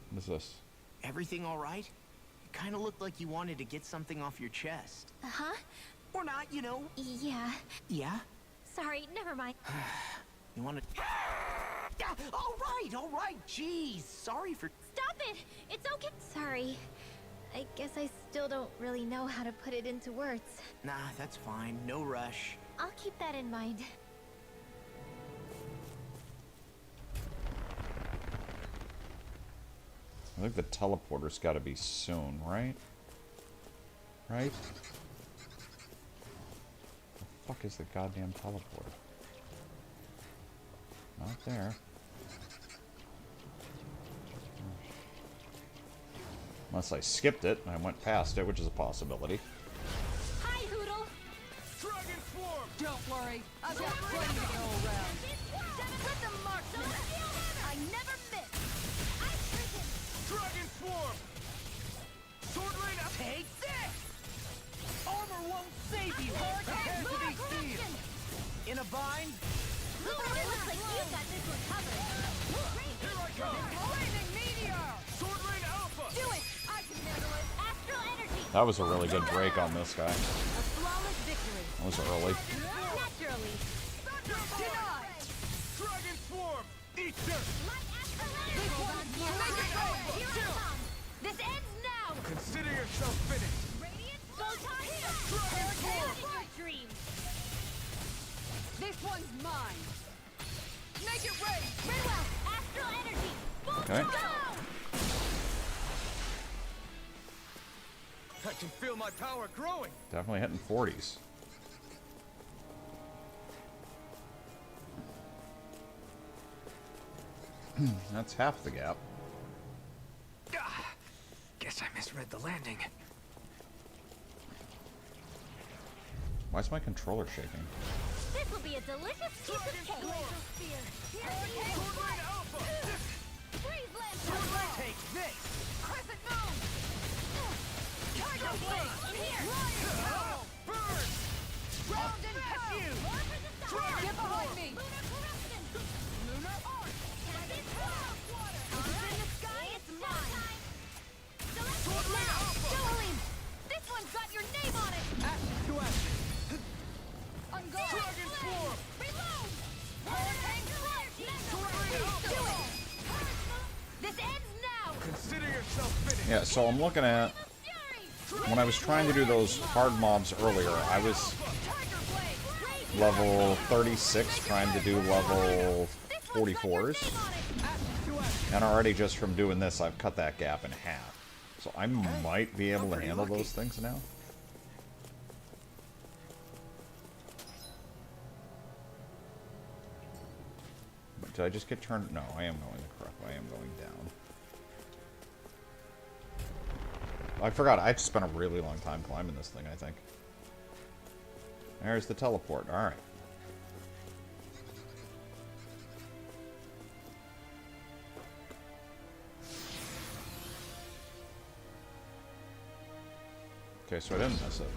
What is this? Everything all right? It kind of looked like you wanted to get something off your chest. Huh? Or not, you know. Yeah. Yeah? Sorry, never mind. You want to... all right. Jeez, sorry for... Stop it! It's okay. Sorry. I guess I still don't really know how to put it into words. Nah, that's fine. No rush. I'll keep that in mind. I think the teleporter's got to be soon, right? Right? The fuck is the goddamn teleporter? Not there. Unless I skipped it and I went past it, which is a possibility. Hi, Hoodle! Dragon Swarm! Don't worry, I've got plenty to go around. With the marksman! I never miss! Dragon Swarm! Sword Rain up! Take this! Armor won't save you! Prepare to be sealed! In a bind? It looks like you got this one covered. Here I come! Flaming meteor! Sword Rain Alpha! Do it! I can handle it! Astral energy. That was a really good break on this guy. A flawless victory! That was early. Naturally. Denied! Dragon Swarm! Eat dirt! This one's make it go! Here I come. This ends now. Consider yourself finished! Radiant Photon Dragon Swarm! in your dreams. This one's mine! Make it rain! Rinwell, astral energy. Okay. I can feel my power growing! Definitely hitting 40s. That's half the gap. Guess I misread the landing. Why is my controller shaking? This will be a delicious piece of cake. Sword Rain Alpha! Freeze land. Take this! Crescent moon! Tiger blade! In here. Burn! Round and pound! Get behind me! Lunar arc. In the sky, it's mine. Sword Rain Alpha! Jolene, this one's got your name on it. Action to action! On guard! Dragon Swarm! Reload. Hurricane Flash. Sword Rain Alpha! Do it. This ends now. Consider yourself finished! Yeah, so I'm looking at... When I was trying to do those hard mobs earlier, I was level 36 trying to do level 44s. And already just from doing this, I've cut that gap in half. So I might be able to handle those things now. But did I just get turned? No, I am going the correct way. I am going down. I forgot. I've spent a really long time climbing this thing, I think. There's the teleport. Alright. Okay, so I didn't miss it.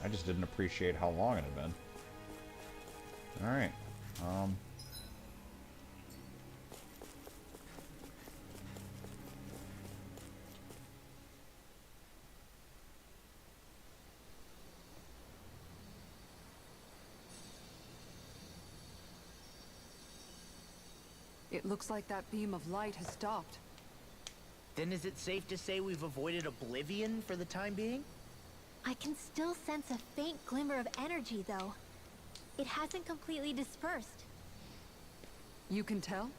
I just didn't appreciate how long it had been. Alright. It looks like that beam of light has stopped. Then is it safe to say we've avoided oblivion for the time being? I can still sense a faint glimmer of energy, though. It hasn't completely dispersed. You can tell?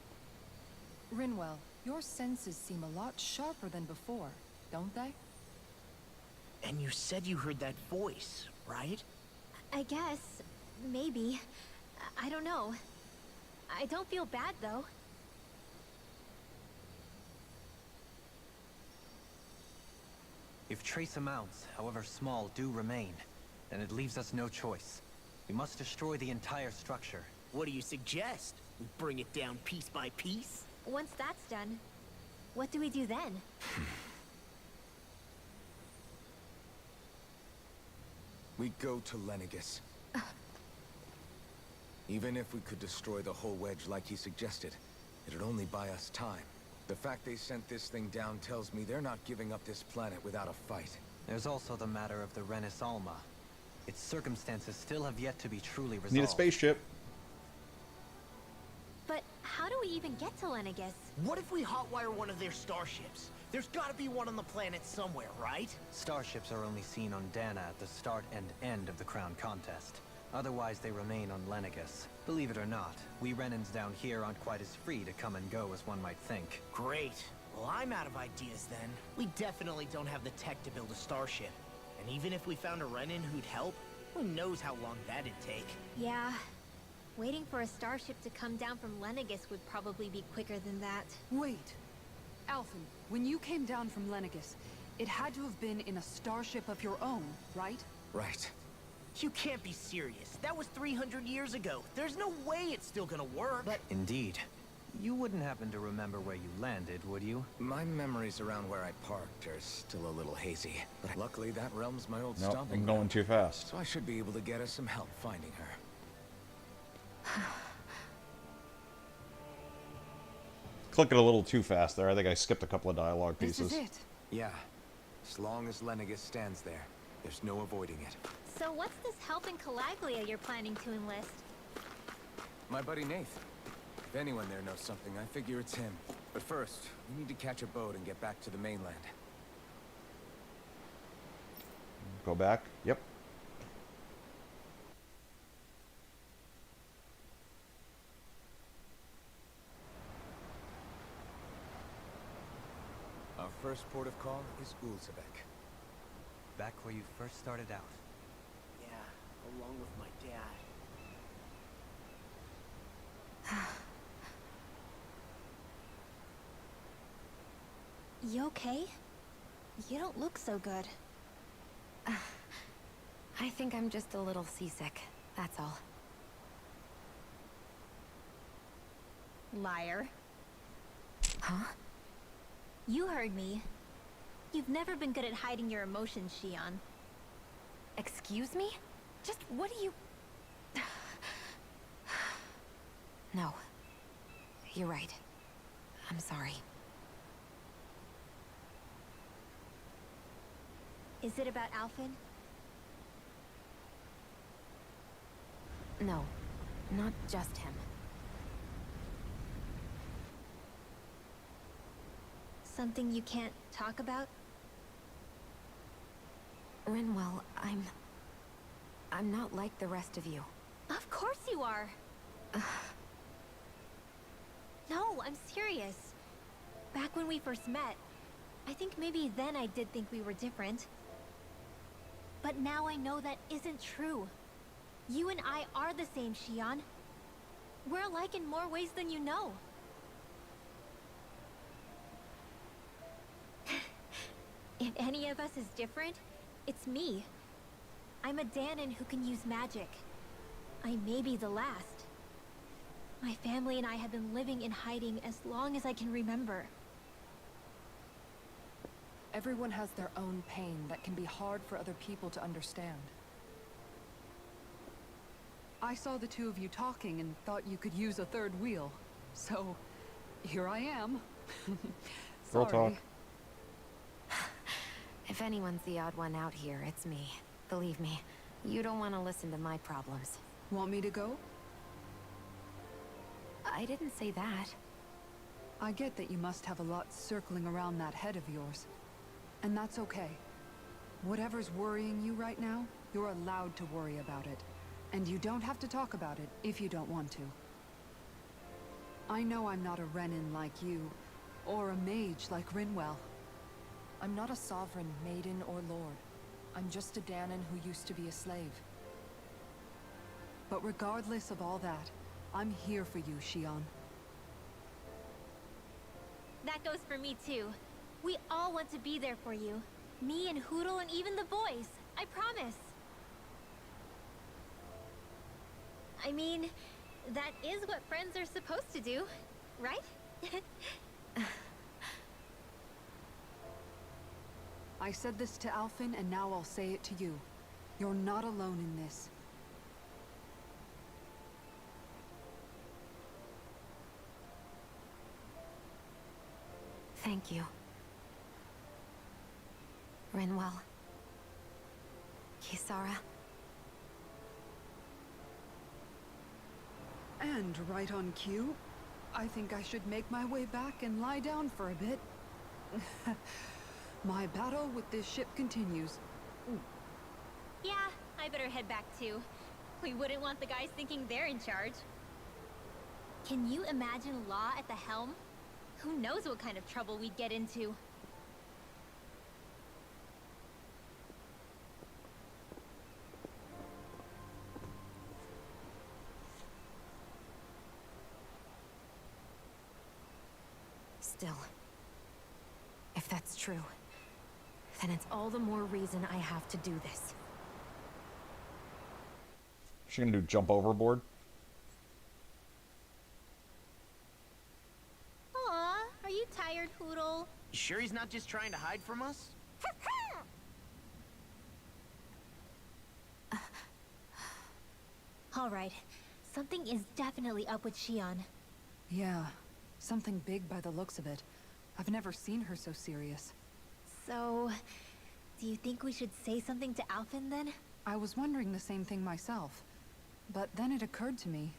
Rinwell, your senses seem a lot sharper than before, don't they? And you said you heard that voice, right? I guess. Maybe. I don't know. I don't feel bad, though. If trace amounts, however small, do remain, then it leaves us no choice. We must destroy the entire structure. What do you suggest? We bring it down piece by piece? Once that's done, what do we do then? We go to Lenegus. Even if we could destroy the whole wedge like he suggested, it'd only buy us time. The fact they sent this thing down tells me they're not giving up this planet without a fight. There's also the matter of the Renis Alma. Its circumstances still have yet to be truly resolved. Need a spaceship. But how do we even get to Lenegus? What if we hotwire one of their starships? There's gotta be one on the planet somewhere, right? Starships are only seen on Dana at the start and end of the Crown Contest. Otherwise, they remain on Lenegus. Believe it or not, we Renans down here aren't quite as free to come and go as one might think. Great. Well, I'm out of ideas then. We definitely don't have the tech to build a starship. And even if we found a Renan who'd help, who knows how long that'd take. Yeah. Waiting for a starship to come down from Lenegus would probably be quicker than that. Wait. Alphen, when you came down from Lenegus, it had to have been in a starship of your own, right? Right. You can't be serious. That was 300 years ago. There's no way it's still gonna work. But Indeed. You wouldn't happen to remember where you landed, would you? My memories around where I parked are still a little hazy. But luckily, that realm's my old Nope, stomping I'm going ground. too fast. So I should be able to get us some help finding her. Clicking a little too fast there. I think I skipped a couple of dialogue pieces. Yeah. As long as Lenegis stands there, there's no avoiding it. So what's this help in Calaglia you're planning to enlist? My buddy Nath. If anyone there knows something, I figure it's him. But first, we need to catch a boat and get back to the mainland. Go back. Yep. Our first port of call is Ulzebek. Back where you first started out. Yeah, along with my dad. You okay? You don't look so good. I think I'm just a little seasick, that's all. Liar. Huh? You heard me. You've never been good at hiding your emotions, Shion. Excuse me? Just what do you... No. You're right. I'm sorry. Is it about Alphen? No. Not just him. Something you can't talk about? Rinwell, I'm not like the rest of you. Of course you are! No, I'm serious. Back when we first met, I think maybe then I did think we were different. But now I know that isn't true. You and I are the same, Shion. We're alike in more ways than you know. If any of us is different, it's me. I'm a Danon who can use magic. I may be the last. My family and I have been living in hiding as long as I can remember. Everyone has their own pain that can be hard for other people to understand. I saw the two of you talking and thought you could use a third wheel. So, here I am. Girl talk. If anyone's the odd one out here, it's me. Believe me, you don't want to listen to my problems. Want me to go? I didn't say that. I get that you must have a lot circling around that head of yours. And that's okay. Whatever's worrying you right now, you're allowed to worry about it. And you don't have to talk about it if you don't want to. I know I'm not a Renin like you, or a mage like Rinwell. I'm not a sovereign, maiden, or lord. I'm just a Danon who used to be a slave. But regardless of all that, I'm here for you, Shion. That goes for me too. We all want to be there for you. Me and Hootle and even the boys. I promise. I mean, that is what friends are supposed to do, right? I said this to Alphen, and now I'll say it to you. You're not alone in this. Thank you. Rinwell. Kisara. And right on cue, I think I should make my way back and lie down for a bit. My battle with this ship continues. Yeah, I better head back too. We wouldn't want the guys thinking they're in charge. Can you imagine Law at the helm? Who knows what kind of trouble we'd get into? Still, if that's true, then it's all the more reason I have to do this. She gonna do jump overboard? Aw, are you tired, Hoodle? You sure he's not just trying to hide from us? All right, something is definitely up with Shion. Yeah, something big by the looks of it. I've never seen her so serious. So, do you think we should say something to Alphen then? I was wondering the same thing myself. But then it occurred to me.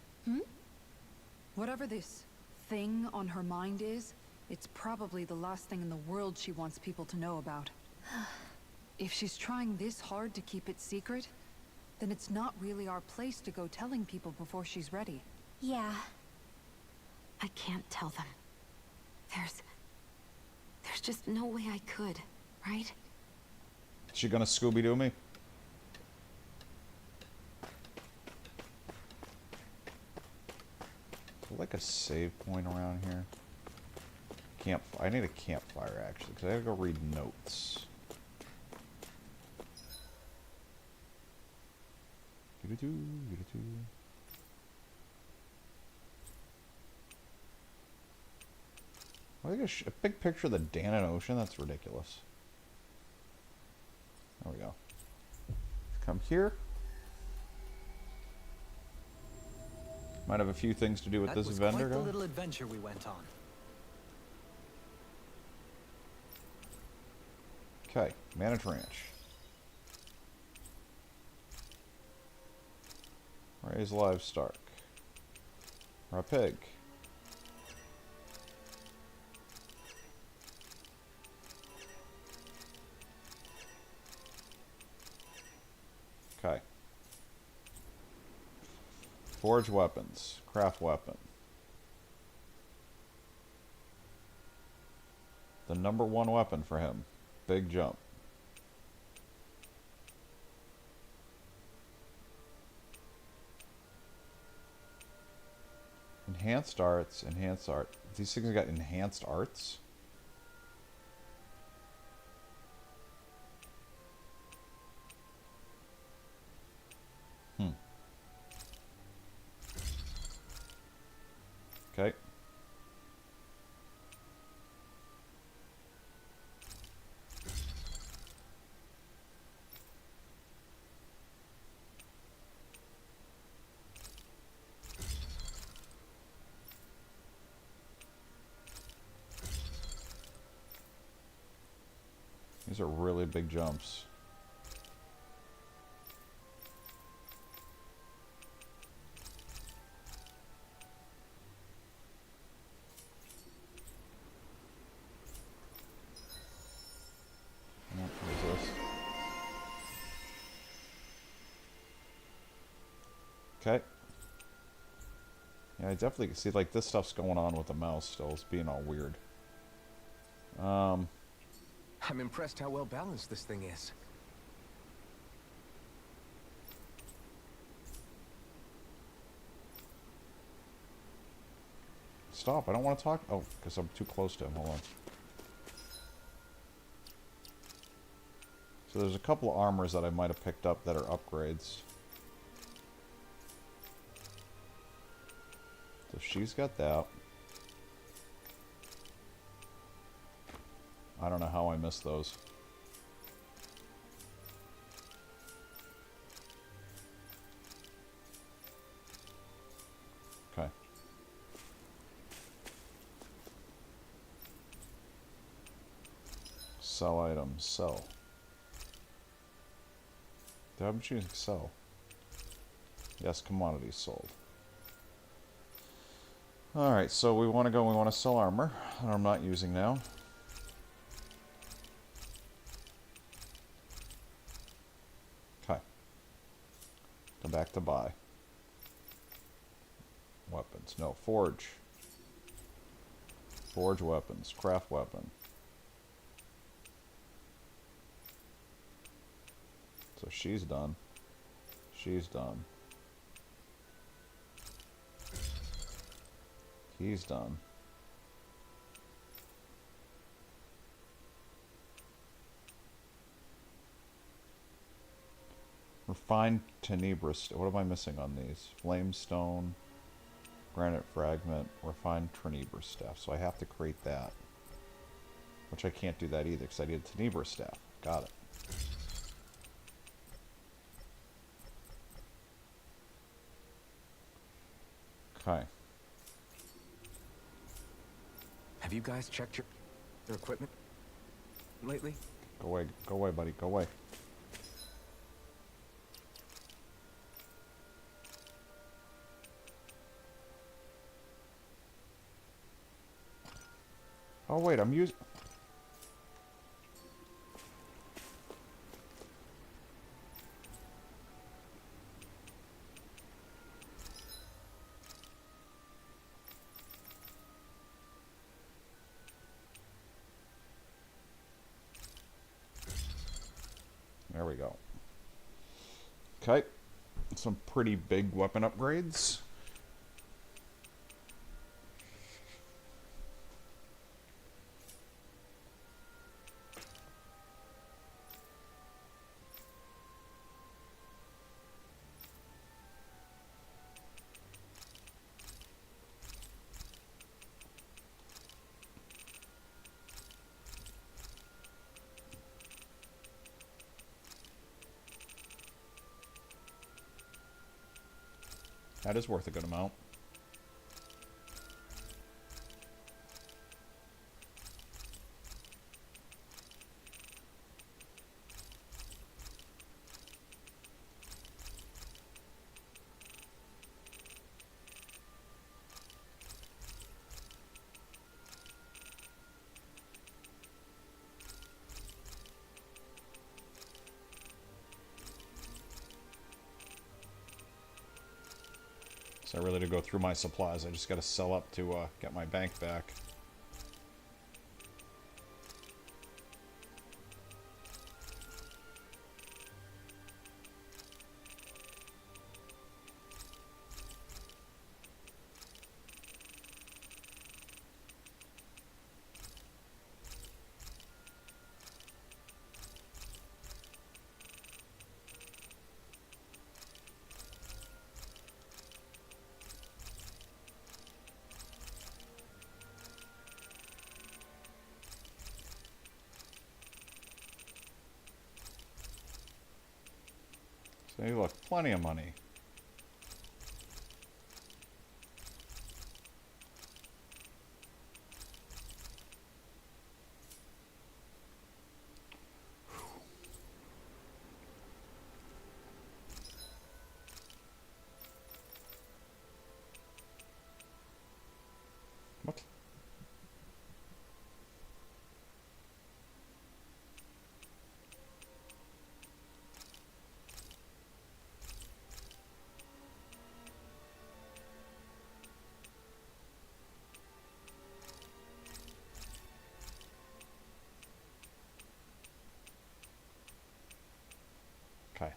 Whatever this thing on her mind is, it's probably the last thing in the world she wants people to know about. If she's trying this hard to keep it secret, then it's not really our place to go telling people before she's ready. Yeah. I can't tell them. There's just no way I could, right? She gonna Scooby-Doo me? Is there like a save point around here? I need a campfire actually, because I gotta go read notes. I think a big picture of the Dannon Ocean? That's ridiculous. There we go. Come here. Might have a few things to do with this vendor. That was quite the little adventure we went on. Okay, manage ranch. Raise livestock. Or a pig. Okay. Forge weapons. Craft weapon. The #1 weapon for him. Big jump. Enhanced arts. Enhanced art. These things got enhanced arts? Okay. These are really big jumps. What is this? Okay. Yeah, I definitely see like this stuff's going on with the mouse still. It's being all weird. I'm impressed how well balanced this thing is. Stop, I don't want to talk. Oh, because I'm too close to him. Hold on. So there's a couple of armors that I might have picked up that are upgrades. So she's got that. I don't know how I missed those. Okay. Sell items. Sell. I'm choosing sell. Yes, commodities sold. Alright, so we want to sell armor that I'm not using now. Okay. Go back to buy. Weapons. No, forge. Forge weapons. Craft weapon. So she's done. She's done. He's done. Refined Tenebris. What am I missing on these? Flamestone, Granite Fragment, Refined Tenebris Staff. So I have to create that. Which I can't do that either because I need a Tenebris Staff. Got it. Okay. Have you guys checked your equipment lately? Go away, buddy, go away. Oh wait, I'm using... There we go. Okay. Some pretty big weapon upgrades. That is worth a good amount. So I really to go through my supplies. I just got to sell up to get my bank back. So look, plenty of money. What? Okay.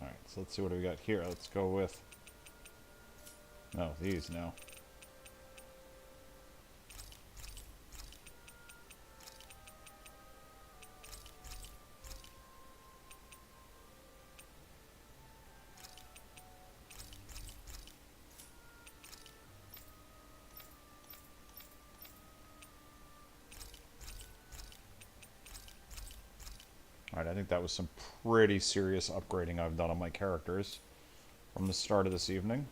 Alright, so let's see what we got here. Let's go with... No, these now. Alright, I think that was some pretty serious upgrading I've done on my characters from the start of this evening.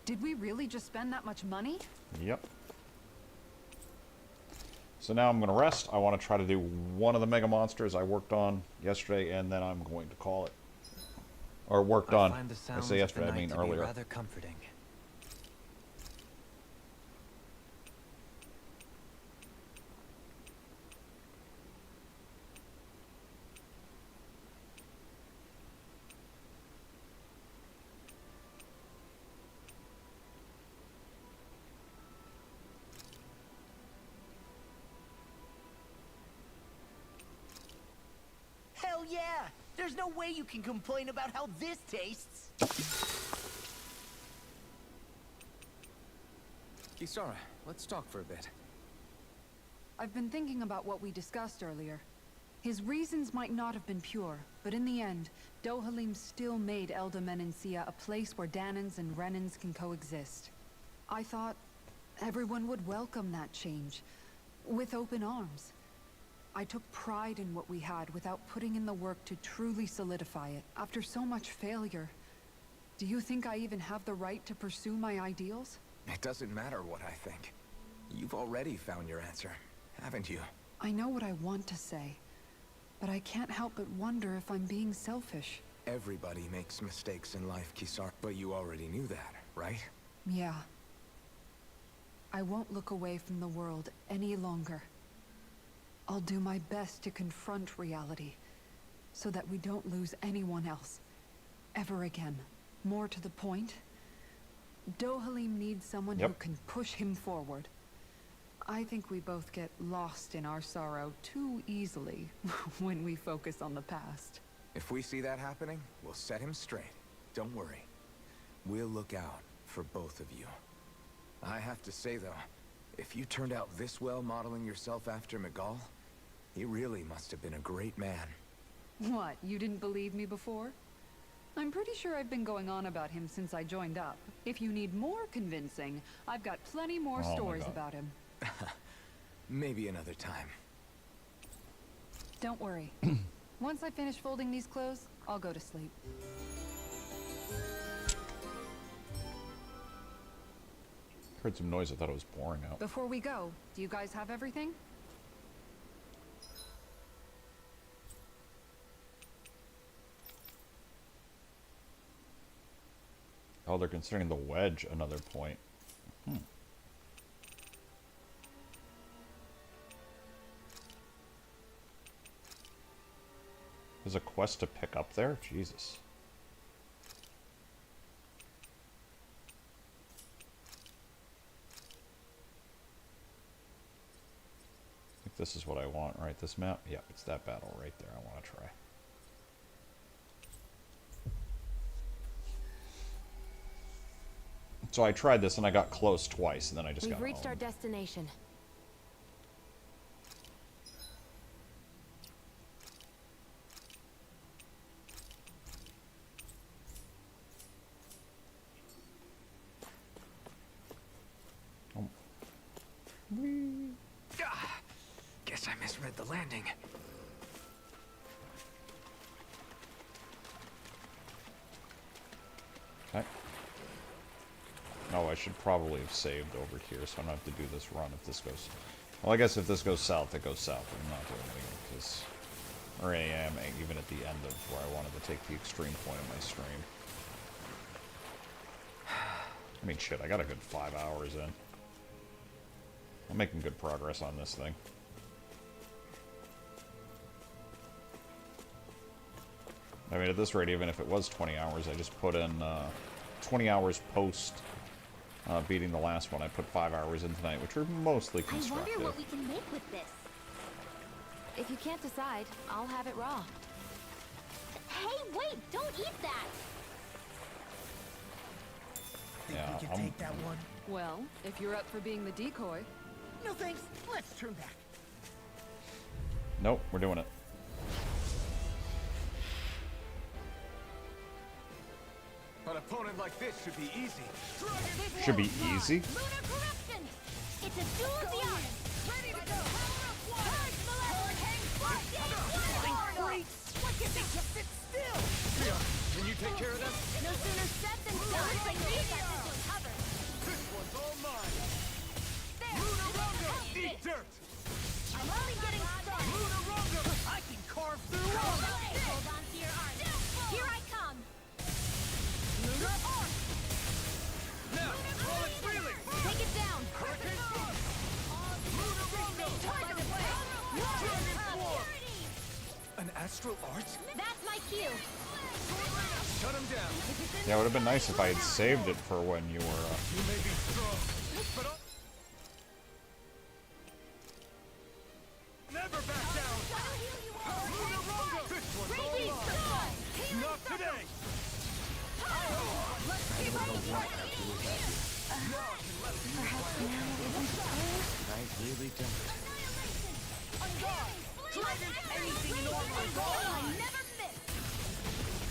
Did we really just spend that much money? Yep. So now I'm going to rest. I want to try to do one of the mega monsters I worked on yesterday, and then I'm going to call it. Or worked on. I say yesterday, I mean earlier. Rather comforting. Hell yeah! There's no way you can complain about how this tastes! Kisara, let's talk for a bit. I've been thinking about what we discussed earlier. His reasons might not have been pure, but in the end, Dohalim still made Elda Menencia a place where Danans and Renans can coexist. I thought everyone would welcome that change, with open arms. I took pride in what we had without putting in the work to truly solidify it. After so much failure, do you think I even have the right to pursue my ideals? It doesn't matter what I think. You've already found your answer, haven't you? I know what I want to say, but I can't help but wonder if I'm being selfish. Everybody makes mistakes in life, Kisara. But you already knew that, right? Yeah. I won't look away from the world any longer. I'll do my best to confront reality, so that we don't lose anyone else, ever again. More to the point, Dohalim needs someone who can push him forward. I think we both get lost in our sorrow too easily when we focus on the past. If we see that happening, we'll set him straight. Don't worry. We'll look out for both of you. I have to say, though, if you turned out this well modeling yourself after Miguel, he really must have been a great man. What, you didn't believe me before? I'm pretty sure I've been going on about him since I joined up. If you need more convincing, I've got plenty more stories about him. Maybe another time. Don't worry. Once I finish folding these clothes, I'll go to sleep. Heard some noise, I thought it was pouring out. Before we go, do you guys have everything? Oh, they're considering the wedge another point. There's a quest to pick up there? Jesus. I think this is what I want, right? This map? Yeah, it's that battle right there I want to try. So I tried this and I got close twice, and then I just got home. We've reached our destination. Guess I misread the landing. Okay. Oh, I should probably have saved over here, so I don't have to do this run if this goes... Well, I guess if this goes south, it goes south. I'm not doing anything, because... Or I am, even at the end of where I wanted to take the extreme point of my stream. I mean, shit, I got a good 5 hours in. I'm making good progress on this thing. I mean, at this rate, even if it was 20 hours, I just put in 20 hours post beating the last one. I put 5 hours in tonight, which are mostly constructive. I wonder what we can make with this. If you can't decide, I'll have it raw. Hey, wait! Don't eat that! Think Yeah, we can take that one? Well, if you're up for being the decoy. No thanks. Let's turn back. Nope, we're doing it. An opponent like this should be easy. Should be easy? Lunar corruption! It's a duel of the arms! Ready to go! Purge Maleficent! Great! Why can't they just sit still? Can you take care of them? No sooner said than done! Like these got this one covered! This one's all mine. There! Eat dirt! I'm only getting started! I can carve through Hold on to your arms! Here I come! Lunar arm! Now, roll it freely! Take it down! Hurricane Storm! An astral art? That's my cue! Shut him down! Yeah, it would have been nice if I had saved it for when you were... You may be strong, but I'll... Never back down! This one's all mine! Not today! Let's keep Perhaps now isn't the time? I really don't. On guard! Dragon anything in order of God! I never miss!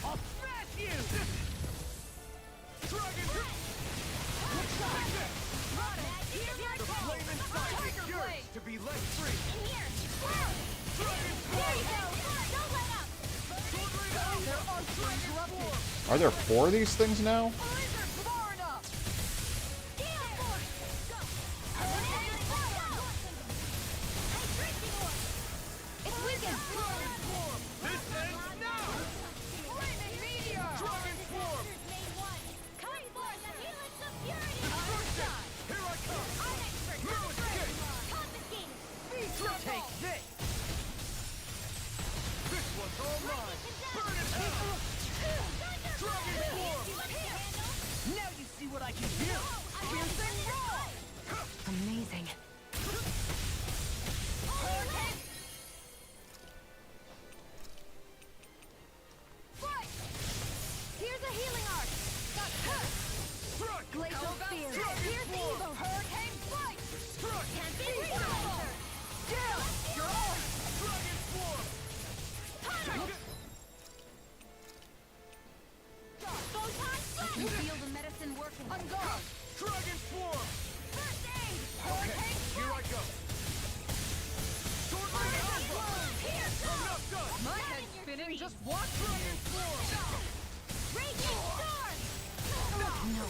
I'll smash you! Dragon! Good shot! Run it! Here's your The flame inside is yours to be let free. In here! Dragon There you go! Don't let up! There are dragon swarms! Are there 4 of these things now? Blizzard far enough! Steel force! Go! It's weakened! This ends now! Flaming meteor! Dragon swarm! Kite force! Helix of purity! Destruction! Here I come! I'm expert! No escape! Confiscated! Take this! This one's all mine! Burn it out! Dragon swarm! Now you see what I can do! Fearsome roar! Amazing. Hurricane! Fight! Here's a healing arc! Got hurt! Struck! Glacial spear! Dragon Here's the swarm! evil! Hurricane fight! Struck! Can't be resolved! Still! You're on! Dragon swarm! Photon I can feel the medicine working. On guard! Dragon swarm! First aid! Okay, here I go! Sword Lane Alpha! Here! Enough done! My head's spinning, just watch Dragon swarm! Raging storm! No,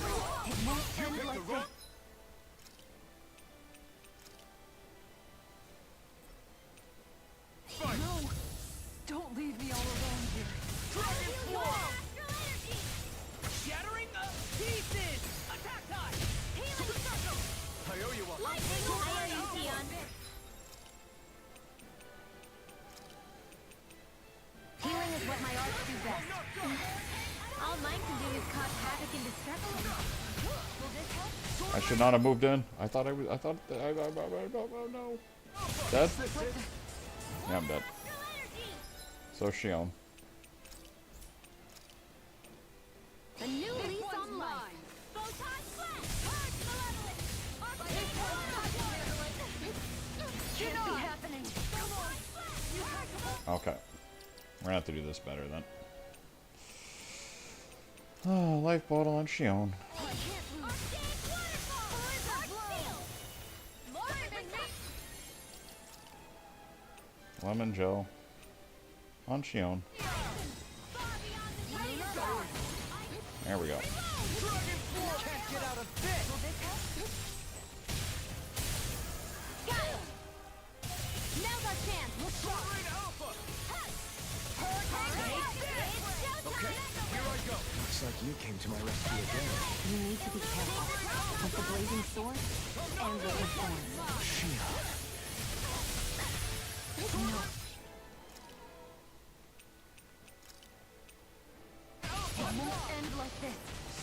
it won't You end picked like the this. wrong... Fight! No! Don't leave me all alone here. Dragon swarm! Astral energy! Shattering the pieces! Attack time! Healing circle! I owe you one. Lightning! I owe you, Dion. Healing is what my arts do best. All mine can do is cause havoc and destruction. Will this help? I should not have moved in. I thought no. Dead? Yeah, I'm dead. So Shion. A new lease on life. Photon flash! Purge malevolent! Can't be happening! Okay. We're gonna have to do this better then. Oh, life bottle on Shion. Lemon gel on Shion. There we go. Dragon swarm! Can't get out of this! Now's our chance! Sword Lane Alpha! Okay, here I go. Looks like you came to my rescue again. You need to be careful with the blazing sword and with the thorns. Shion. No. It won't end like this.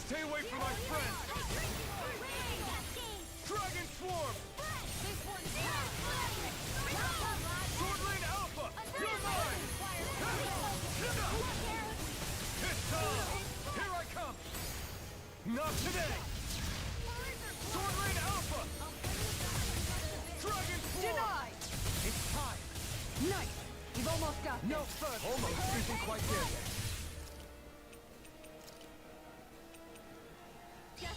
Stay away from my friend! Dragon swarm! Sword Lane Alpha! You're mine! It's on! Here I come! Not today! Sword Lane Alpha! Dragon swarm! Denied! It's time! Nice! You've almost got No this. further! Almost isn't quite there yet.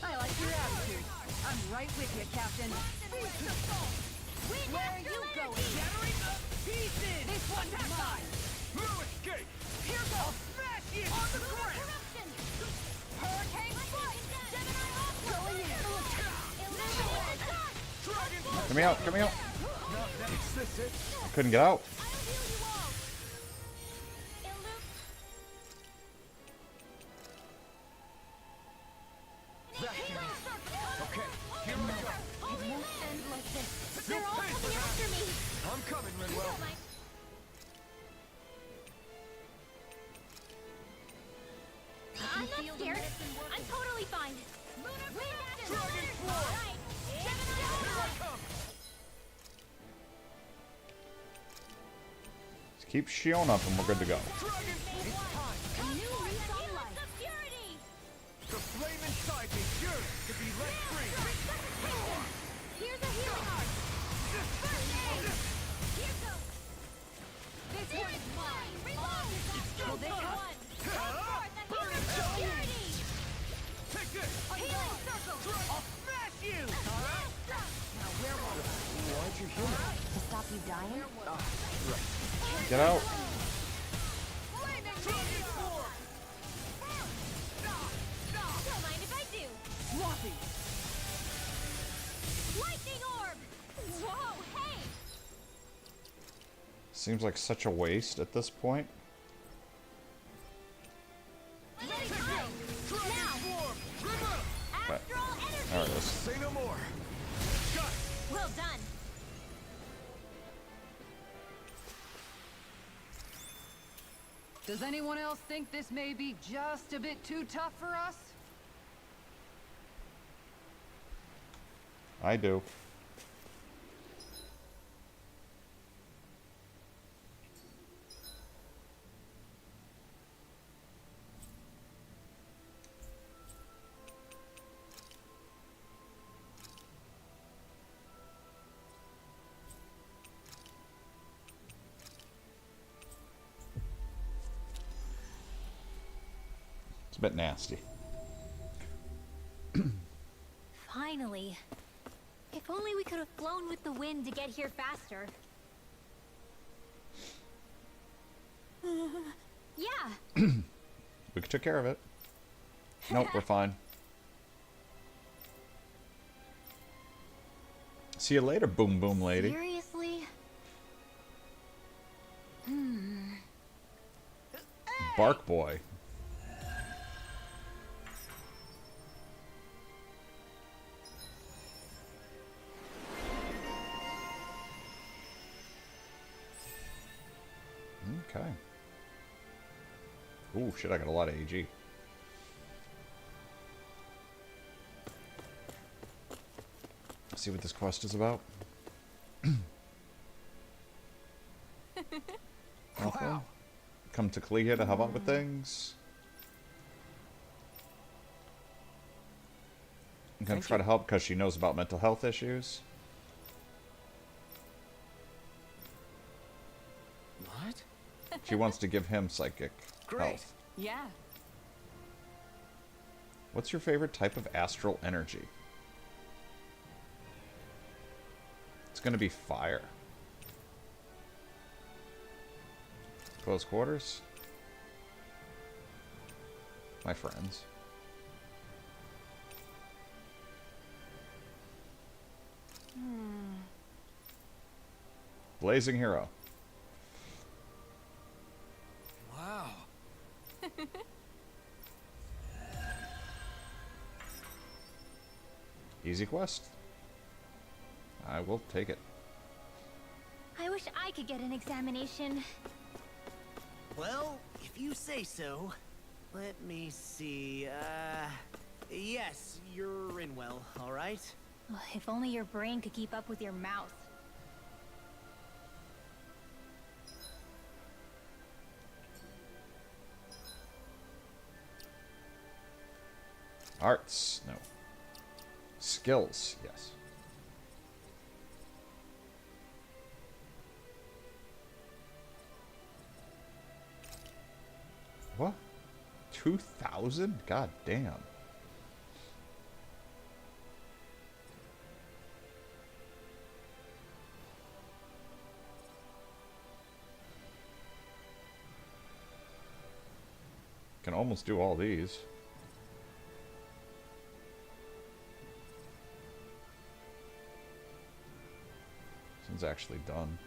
I like your attitude. I'm right with you, Captain. Where are you going? Shattering the pieces! This one's mine! No escape! Here goes! Smash you! On the ground! Hurricane fight! Going in! Dragon Come me out, come me out. Not next, this it. I couldn't get out. Okay, here we go. It won't end like this. You'll They're all pay for coming that. after me. I'm coming, Manuel. I'm not scared. I'm totally fine. Dragon swarm! Here I come! Just keep Shion up and we're good to go. Dragon! It's time! A new lease on life. The flame inside me yearns to be let free. Here's a healing art. First aid. Here goes. This one's mine. Reload. Well, this one. Come forth and heal your purity. Take this. Healing circle. I'll smash you. Now where was I? Why'd you heal me? To stop you dying? Get out. Don't mind if I do. Sloppy. Lightning orb. Whoa, hey. Seems like such a waste at this point. Let it go. Now. But, Astral energy. there it is. Say no more. Well done. Does anyone else think this may be just a bit too tough for us? I do. It's a bit nasty. Finally. If only we could have flown with the wind to get here faster. Yeah. We took care of it. Nope, we're fine. See you later, boom boom lady. Seriously? Bark boy. Okay. Ooh, shit, I got a lot of AG. See what this quest is about. Nothing. Come to Kalia to help out with things. I'm gonna try to help because she knows about mental health issues. What? She wants to give him psychic health. Yeah. What's your favorite type of astral energy? It's gonna be fire. Close quarters? My friends. Blazing Hero. Wow. Easy quest. I will take it. I wish I could get an examination. Well, if you say so. Let me see, yes, you're in well, alright? Ugh, if only your brain could keep up with your mouth. Arts, no. Skills, yes. What? 2,000? God damn. Can almost do all these. This one's actually done.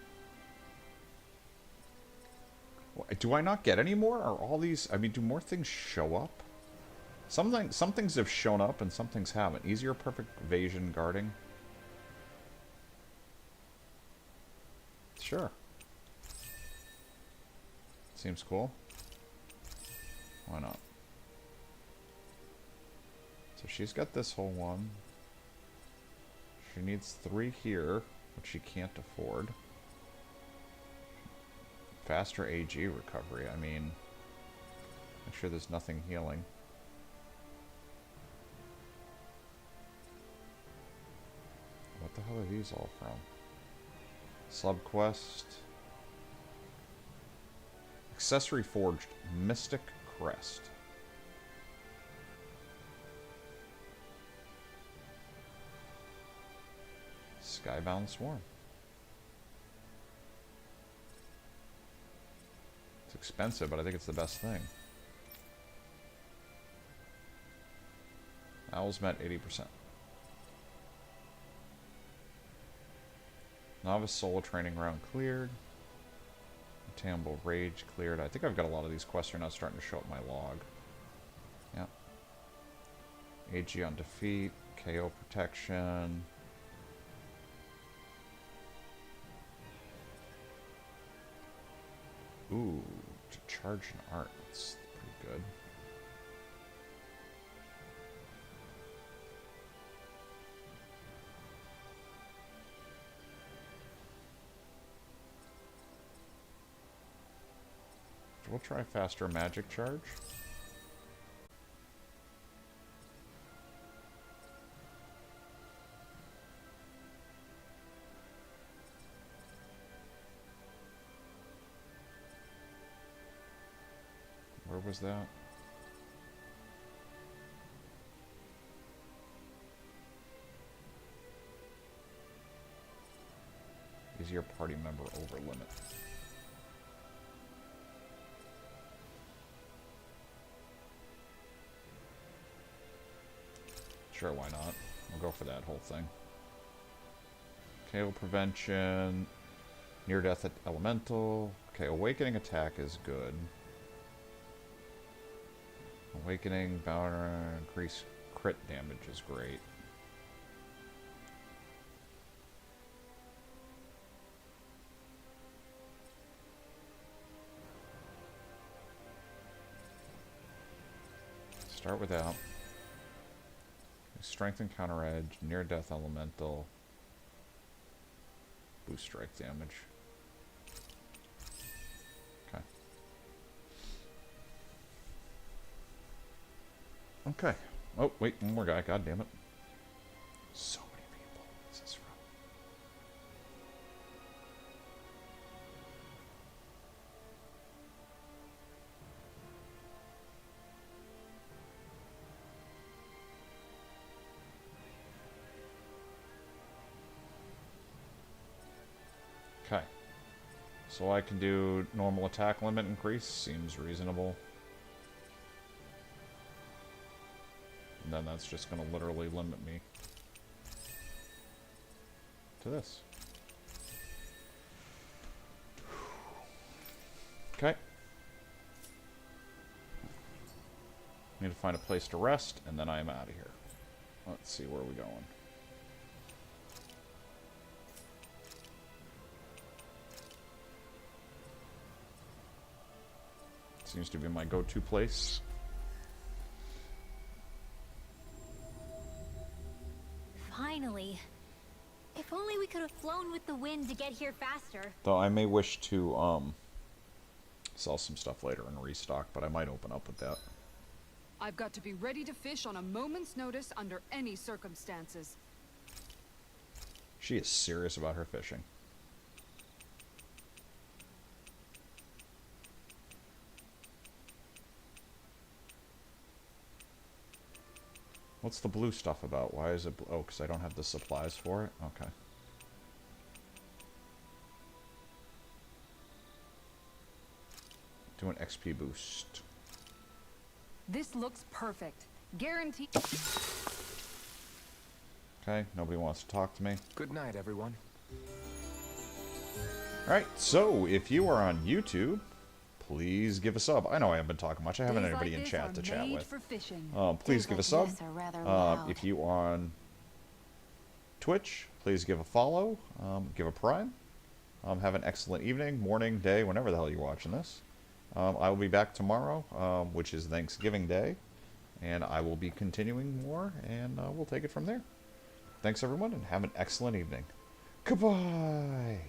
Do I not get any more? Are all these... I mean, do more things show up? Some things have shown up and some things haven't. Easier perfect evasion guarding. Sure. Seems cool. Why not? So she's got this whole one. She needs 3 here, which she can't afford. Faster AG recovery, I mean... Make sure there's nothing healing. hell are these all from? Subquest. Accessory Forged Mystic Crest. Skybound Swarm. It's expensive, but I think it's the best thing. Owls met 80%. Novice Soul Training Ground cleared. Tamble Rage cleared. I think I've got a lot of these quests are now starting to show up my log. Yep. AG on defeat. KO protection. Ooh, to charge an art. That's pretty good. We'll try faster magic charge. Where was that? Is your party member over limit? Sure, why not? We'll go for that whole thing. KO prevention, near-death elemental. Okay, awakening attack is good. Awakening, bouncer, increase crit damage is great. Start with that. Strength and counter edge, near death elemental, boost strike damage. Okay. Okay. Oh, wait, one more guy. God damn it. So many people. What's this from? Okay. So I can do normal attack limit increase. Seems reasonable. And then that's just going to literally limit me to this. Okay. Need to find a place to rest, and then I am out of here. Let's see, where are we going? Seems to be my go-to place. Finally. If only we could have flown with the wind to get here faster. Though I may wish to sell some stuff later and restock, but I might open up with that. I've got to be ready to fish on a moment's notice under any circumstances. She is serious about her fishing. What's the blue stuff about? Why is it blue? Oh, because I don't have the supplies for it? Okay. Do an XP boost. This looks perfect. Guaranteed. Okay, nobody wants to talk to me. Good night, everyone. Alright, so if you are on YouTube, please give a sub. I know I haven't been talking much. I haven't anybody in chat to chat with. Please give a sub. If you are on Twitch, please give a follow. Give a prime. Have an excellent evening, morning, day, whenever the hell you're watching this. I will be back tomorrow, which is Thanksgiving Day. And I will be continuing more, and we'll take it from there. Thanks, everyone, and have an excellent evening. Goodbye!